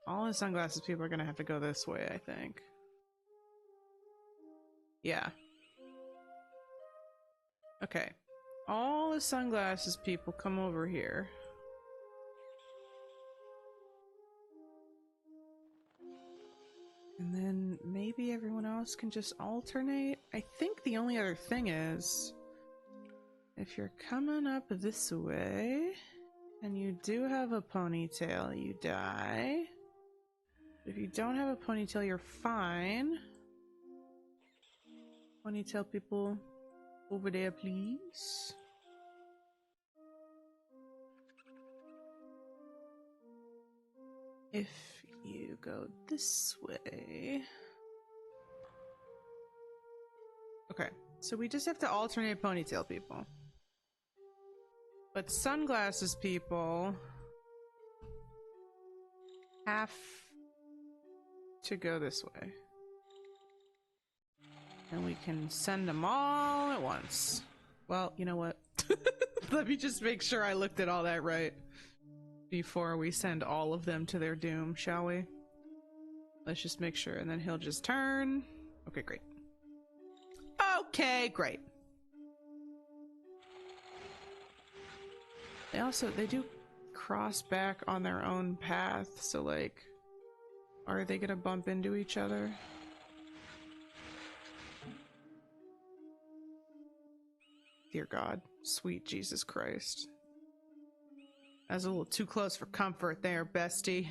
All the sunglasses people are gonna have to go this way, I think. Yeah. Okay. All the sunglasses people come over here. And then maybe everyone else can just alternate. I think the only other thing is, if you're coming up this way, and you do have a ponytail, you die. If you don't have a ponytail, you're fine. Ponytail people over there, please. if you go this way... Okay, so we just have to alternate ponytail people. But sunglasses people have to go this way. And we can send them all at once. Well, you know what? Let me just make sure I looked at all that right before we send all of them to their doom, shall we? Let's just make sure, and then he'll just turn. Okay, great. Okay, great. They do cross back on their own path, so like, are they gonna bump into each other? Dear God, sweet Jesus Christ. That was a little too close for comfort there, bestie.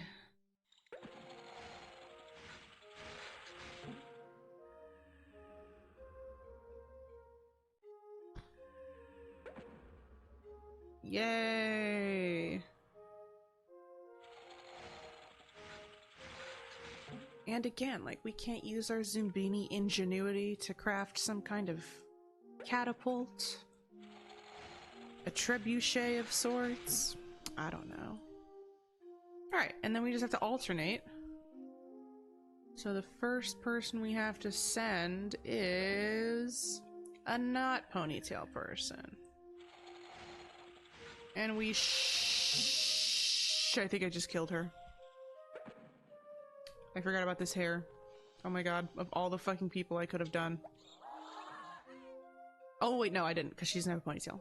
Yay! And again, like, we can't use our Zoombini ingenuity to craft some kind of catapult? A trebuchet of sorts? I don't know. Alright, and then we just have to alternate. So the first person we have to send is a not ponytail person. And we I think I just killed her. I forgot about this hair. Oh my god, of all the fucking people I could have done. Oh wait, no I didn't, because she doesn't have a ponytail.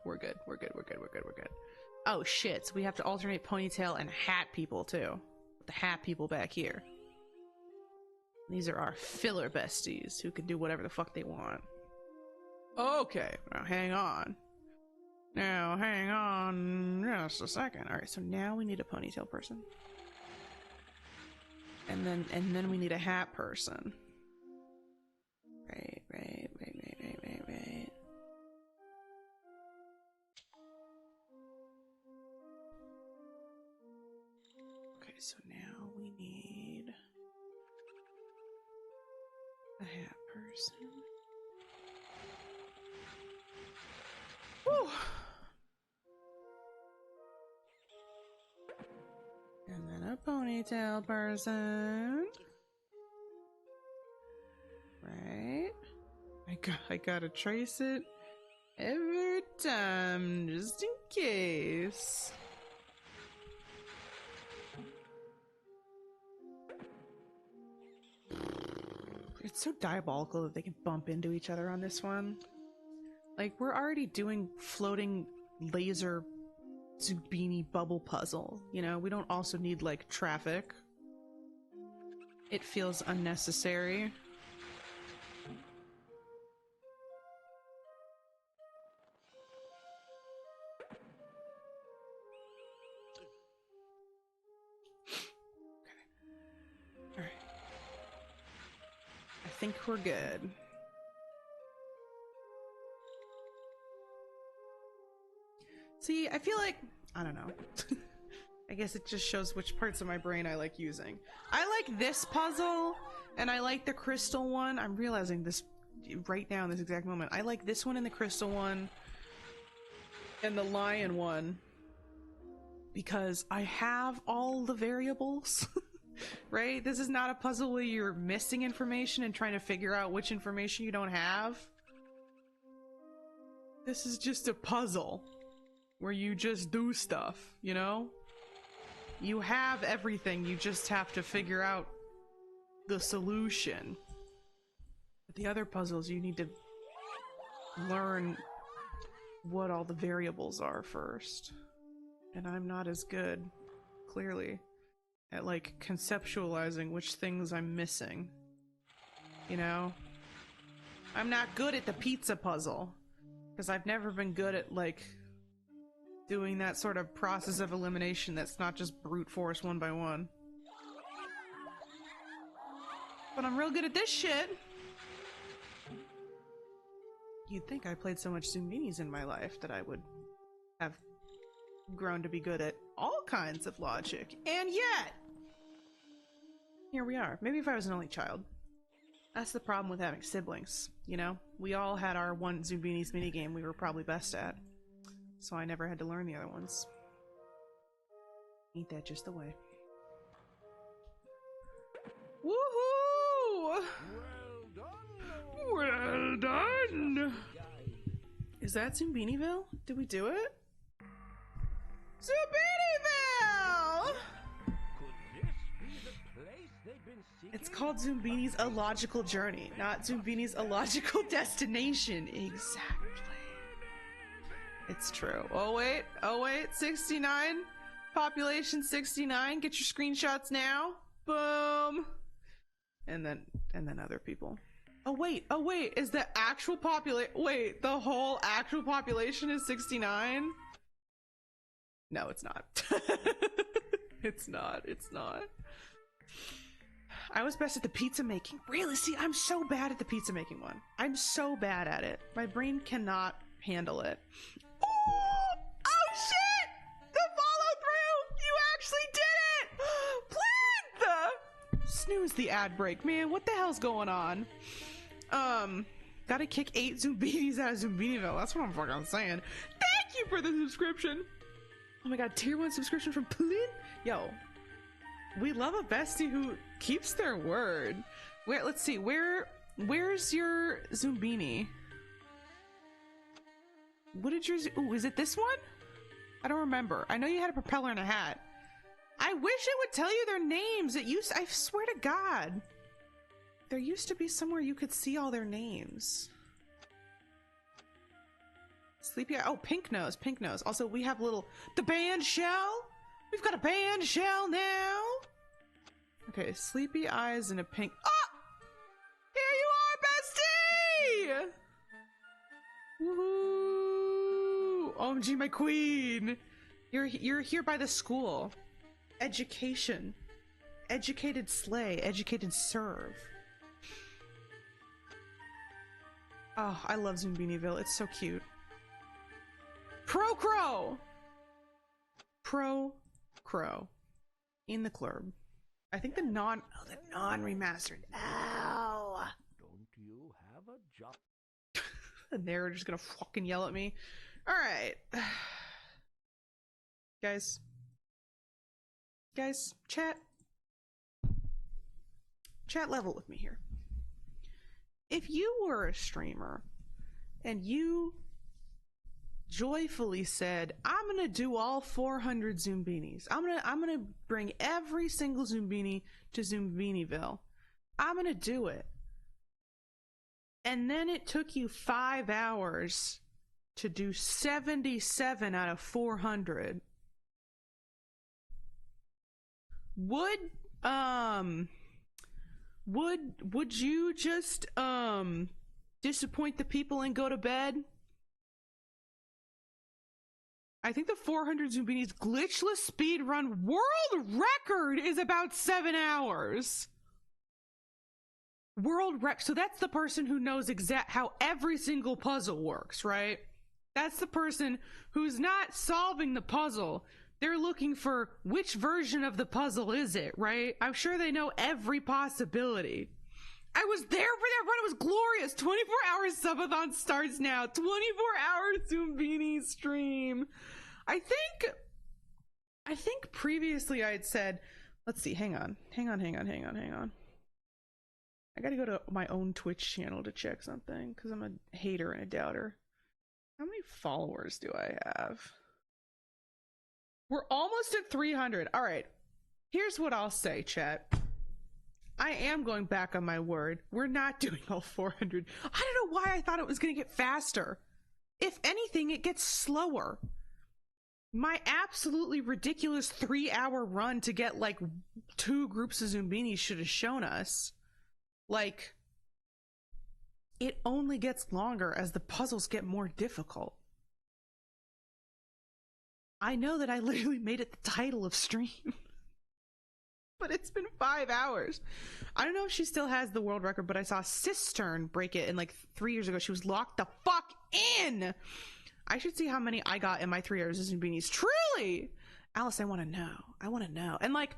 We're good, we're good, we're good, we're good, we're good. Oh shit, so we have to alternate ponytail and hat people too. The hat people back here. These are our filler besties who can do whatever the fuck they want. Okay, now hang on. Now, hang on just a second. Alright, so now we need a ponytail person. And then we need a hat person. Right. Okay, so now we need a hat person. Whew. And then a ponytail person. Right? I gotta trace it every time, just in case. It's so diabolical that they can bump into each other on this one. Like, we're already doing floating laser Zoombinis bubble puzzle, you know? We don't also need, like, traffic. It feels unnecessary. Okay. Alright. I think we're good. See, I feel like, I don't know. I guess it just shows which parts of my brain I like using. I like this puzzle, and I like the crystal one. I'm realizing this right now in this exact moment. I like this one and the crystal one, and the lion one, because I have all the variables, right? This is not a puzzle where you're missing information and trying to figure out which information you don't have. This is just a puzzle where you just do stuff, you know? You have everything, you just have to figure out the solution. But the other puzzles, you need to learn what all the variables are first. And I'm not as good, clearly, at like conceptualizing which things I'm missing. You know? I'm not good at the pizza puzzle, because I've never been good at like doing that sort of process of elimination that's not just brute force one by one. But I'm real good at this shit! You'd think I played so much Zoombinis in my life that I would have grown to be good at all kinds of logic. And yet, here we are. Maybe if I was an only child. That's the problem with having siblings, you know? We all had our one Zoombinis minigame we were probably best at. So I never had to learn the other ones. Ain't that just the way? Woohoo! Well done! Is that Zoombiniville? Did we do it? Zoombinisville! It's called Zoombinis A Logical Journey, not Zoombinis A Logical Destination. Exactly. It's true. Oh wait, 69. Population 69. Get your screenshots now. Boom. And then other people. Oh wait, is the actual population, wait, the whole actual population is 69? No, it's not. It's not. I was best at the pizza making. Really? See, I'm so bad at the pizza making one. I'm so bad at it. My brain cannot handle it. Oh shit! The follow through! You actually did it! Plinth! Snooze the ad break, man. What the hell's going on? Gotta kick 8 Zoombinis out of Zoombiniville. That's what I'm fucking saying. Thank you for the subscription. Oh my god, tier 1 subscription from Plinth? Yo. We love a bestie who keeps their word. Wait, let's see. Where's your Zoombini? What did yours? Ooh, is it this one? I don't remember. I know you had a propeller and a hat. I wish it would tell you their names. I swear to God. There used to be somewhere you could see all their names. Sleepy Eye. Oh, Pink Nose. Also, we have the band shell. We've got a band shell now. Okay, Sleepy Eyes and a pink. Oh! Here you are, bestie! Woohoo! OMG, my queen! You're here by the school. Education. Educated slay. Educated serve. Oh, I love Zoombiniville. It's so cute. Pro Crow! Pro Crow. In the club. I think the non-remastered. Ow!
Don't you have a job?
And they're just gonna fucking yell at me. Alright. Guys, chat level with me here. If you were a streamer and you joyfully said, I'm gonna do all 400 Zoombinis. I'm gonna bring every single Zoombini to Zoombiniville. I'm gonna do it. And then it took you 5 hours to do 77 out of 400. Would you just disappoint the people and go to bed? I think the 400 Zoombinis glitchless speedrun world record is about 7 hours. World rec. So that's the person who knows how every single puzzle works, right? That's the person who's not solving the puzzle. They're looking for which version of the puzzle is it, right? I'm sure they know every possibility. I was there for that run. It was glorious. 24-hour subathon starts now. 24-hour Zoombini stream. I think previously I had said, let's see, hang on. I gotta go to my own Twitch channel to check something because I'm a hater and a doubter. How many followers do I have? We're almost at 300. All right. Here's what I'll say, chat. I am going back on my word. We're not doing all 400. I don't know why I thought it was going to get faster. If anything, it gets slower. My absolutely ridiculous 3-hour run to get like 2 groups of Zoombinis should have shown us. Like, it only gets longer as the puzzles get more difficult. I know that I literally made it the title of stream. But it's been 5 hours. I don't know if she still has the world record, but I saw Cistern break it in like 3 years ago. She was locked the fuck in. I should see how many I got in my 3 hours of Zoombinis. Truly! Alice, I want to know. I want to know. And like,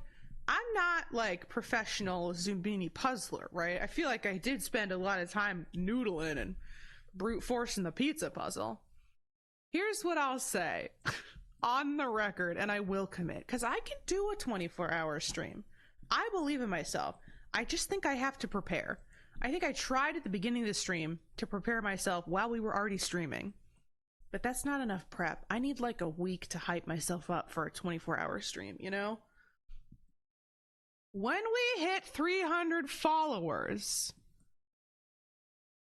I'm not like professional Zoombini puzzler, right? I feel like I did spend a lot of time noodling and brute forcing the pizza puzzle. Here's what I'll say on the record, and I will commit, because I can do a 24-hour stream. I believe in myself. I just think I have to prepare. I think I tried at the beginning of the stream to prepare myself while we were already streaming. But that's not enough prep. I need like a week to hype myself up for a 24-hour stream, you know? When we hit 300 followers,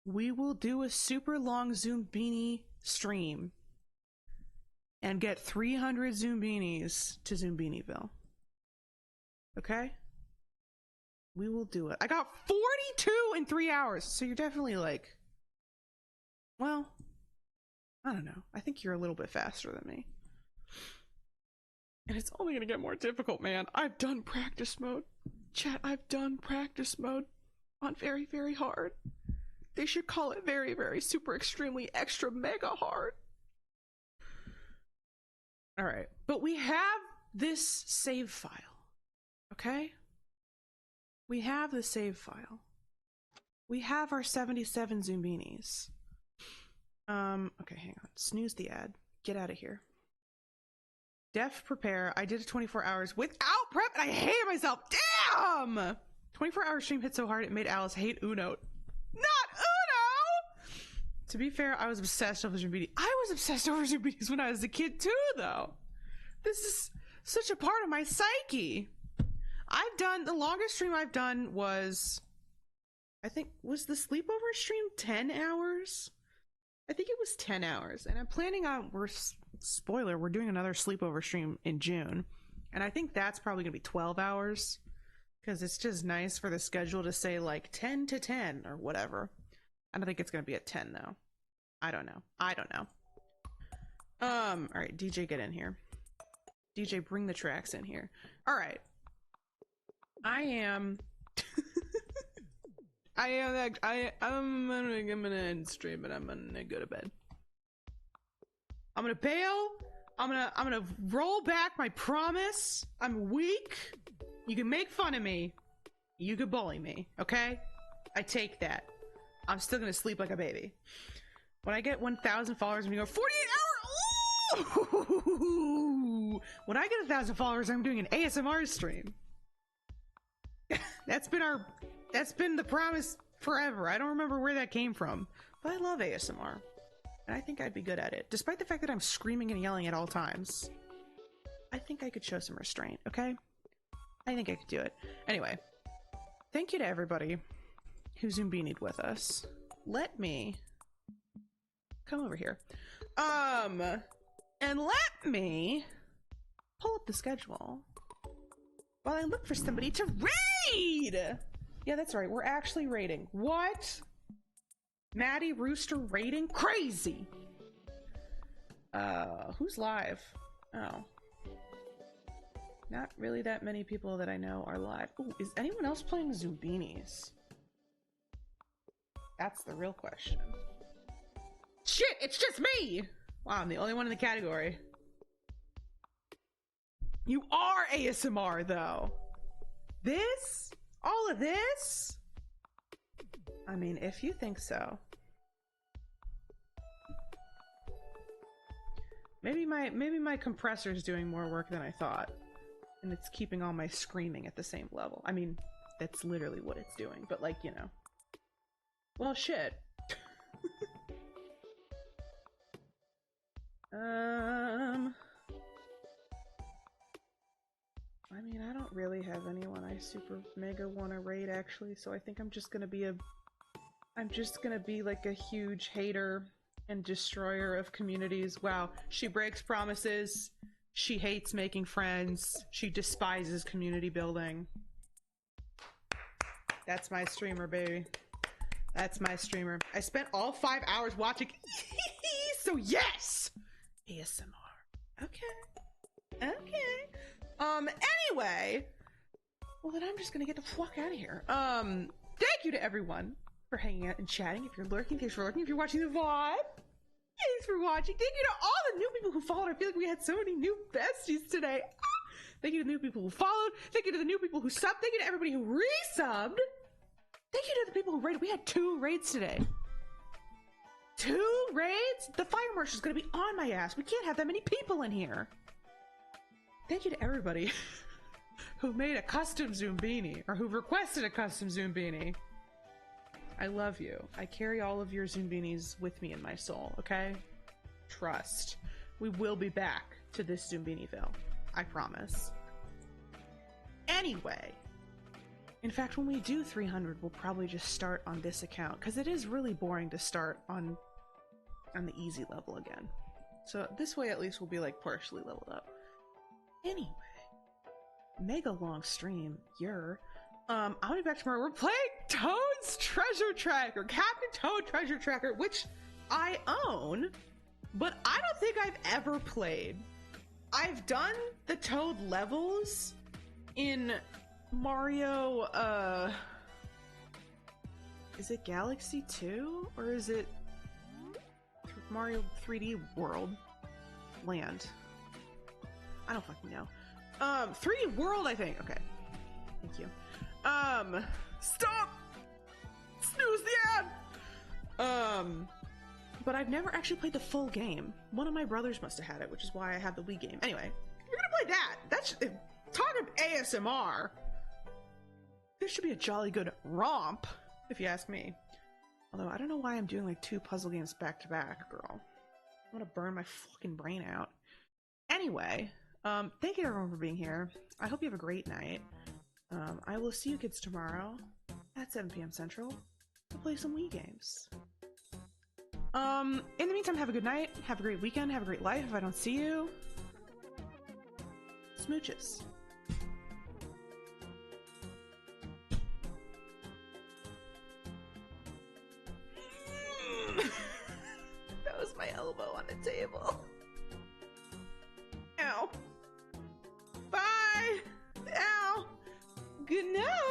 we will do a super long Zoombini stream and get 300 Zoombinis to Zoombiniville. Okay? We will do it. I got 42 in 3 hours, so you're definitely like, well, I don't know. I think you're a little bit faster than me. And it's only gonna get more difficult, man. I've done practice mode. Chat, I've done practice mode on very, very hard. They should call it very, very super extremely extra mega hard. Alright, but we have this save file. Okay? We have the save file. We have our 77 Zoombinis. Okay, hang on. Snooze the ad. Get out of here. Def prepare. I did it 24 hours without prep and I hated myself. Damn! 24-hour stream hit so hard it made Alice hate Uno. Not Uno! To be fair, I was obsessed over Zoombinis. I was obsessed over Zoombinis when I was a kid too, though. This is such a part of my psyche. The longest stream I've done was, I think, was the sleepover stream 10 hours? I think it was 10 hours, and I'm planning on, spoiler, we're doing another sleepover stream in June, and I think that's probably gonna be 12 hours, because it's just nice for the schedule to say like 10 to 10 or whatever. I don't think it's gonna be at 10 though. I don't know. Alright, DJ, get in here. DJ, bring the tracks in here. Alright. I'm gonna end stream, but I'm gonna go to bed. I'm gonna bail. I'm gonna roll back my promise. I'm weak. You can make fun of me. You can bully me, okay? I take that. I'm still gonna sleep like a baby. When I get 1,000 followers, I'm gonna go 48 hours. Ooh! When I get 1,000 followers, I'm doing an ASMR stream. That's been the promise forever. I don't remember where that came from, but I love ASMR, and I think I'd be good at it, despite the fact that I'm screaming and yelling at all times. I think I could show some restraint, okay? I think I could do it. Anyway, thank you to everybody who Zoombini'd with us. Let me come over here. And let me pull up the schedule while I look for somebody to raid! Yeah, that's right, we're actually raiding. What? Maddie Rooster raiding? Crazy! Who's live? Oh. Not really that many people that I know are live. Ooh, is anyone else playing Zoombinis? That's the real question. Shit, it's just me! Wow, I'm the only one in the category. You are ASMR, though. This? All of this? I mean, if you think so. Maybe my compressor's doing more work than I thought. And it's keeping all my screaming at the same level. I mean, that's literally what it's doing, but like, you know. Well, shit. I mean, I don't really have anyone I super mega want to raid, actually, so I think I'm just gonna be like a huge hater and destroyer of communities. Wow, she breaks promises, she hates making friends, she despises community building. That's my streamer, baby. That's my streamer. I spent all 5 hours watching so yes! ASMR. Okay. Anyway. Well, then I'm just gonna get the fuck out of here. Thank you to everyone for hanging out and chatting. If you're lurking, thanks for lurking. If you're watching the VOD, Thanks for watching. Thank you to all the new people who followed. I feel like we had so many new besties today. Thank you to the new people who followed. Thank you to the new people who subbed. Thank you to everybody who resubbed. Thank you to the people who raided. We had 2 raids today. 2 raids? The fire marshal is going to be on my ass. We can't have that many people in here. Thank you to everybody who made a custom Zoombini or who requested a custom Zoombini. I love you. I carry all of your Zoombinis with me in my soul, okay? Trust. We will be back to this Zoombiniville. I promise. Anyway. In fact, when we do 300, we'll probably just start on this account, because it is really boring to start on the easy level again. So this way at least we'll be like partially leveled up. Anyway. Mega long stream. I'll be back tomorrow. We're playing Toad's Treasure Tracker, Captain Toad Treasure Tracker, which I own, but I don't think I've ever played. I've done the Toad levels in Mario, is it Galaxy 2? Or is it Mario 3D World? Land? I don't fucking know. 3D World, I think. Okay. Thank you. Stop! Snooze the ad! But I've never actually played the full game. One of my brothers must have had it, which is why I have the Wii game. Anyway, we're gonna play that. That's talking ASMR. This should be a jolly good romp, if you ask me. Although I don't know why I'm doing like 2 puzzle games back to back, girl. I'm gonna burn my fucking brain out. Anyway, thank you everyone for being here. I hope you have a great night. I will see you kids tomorrow at 7 p.m. Central to play some Wii games. In the meantime, have a good night, have a great weekend, have a great life if I don't see you. Smooches. That was my elbow on the table. Ow. Bye! Ow! Good night!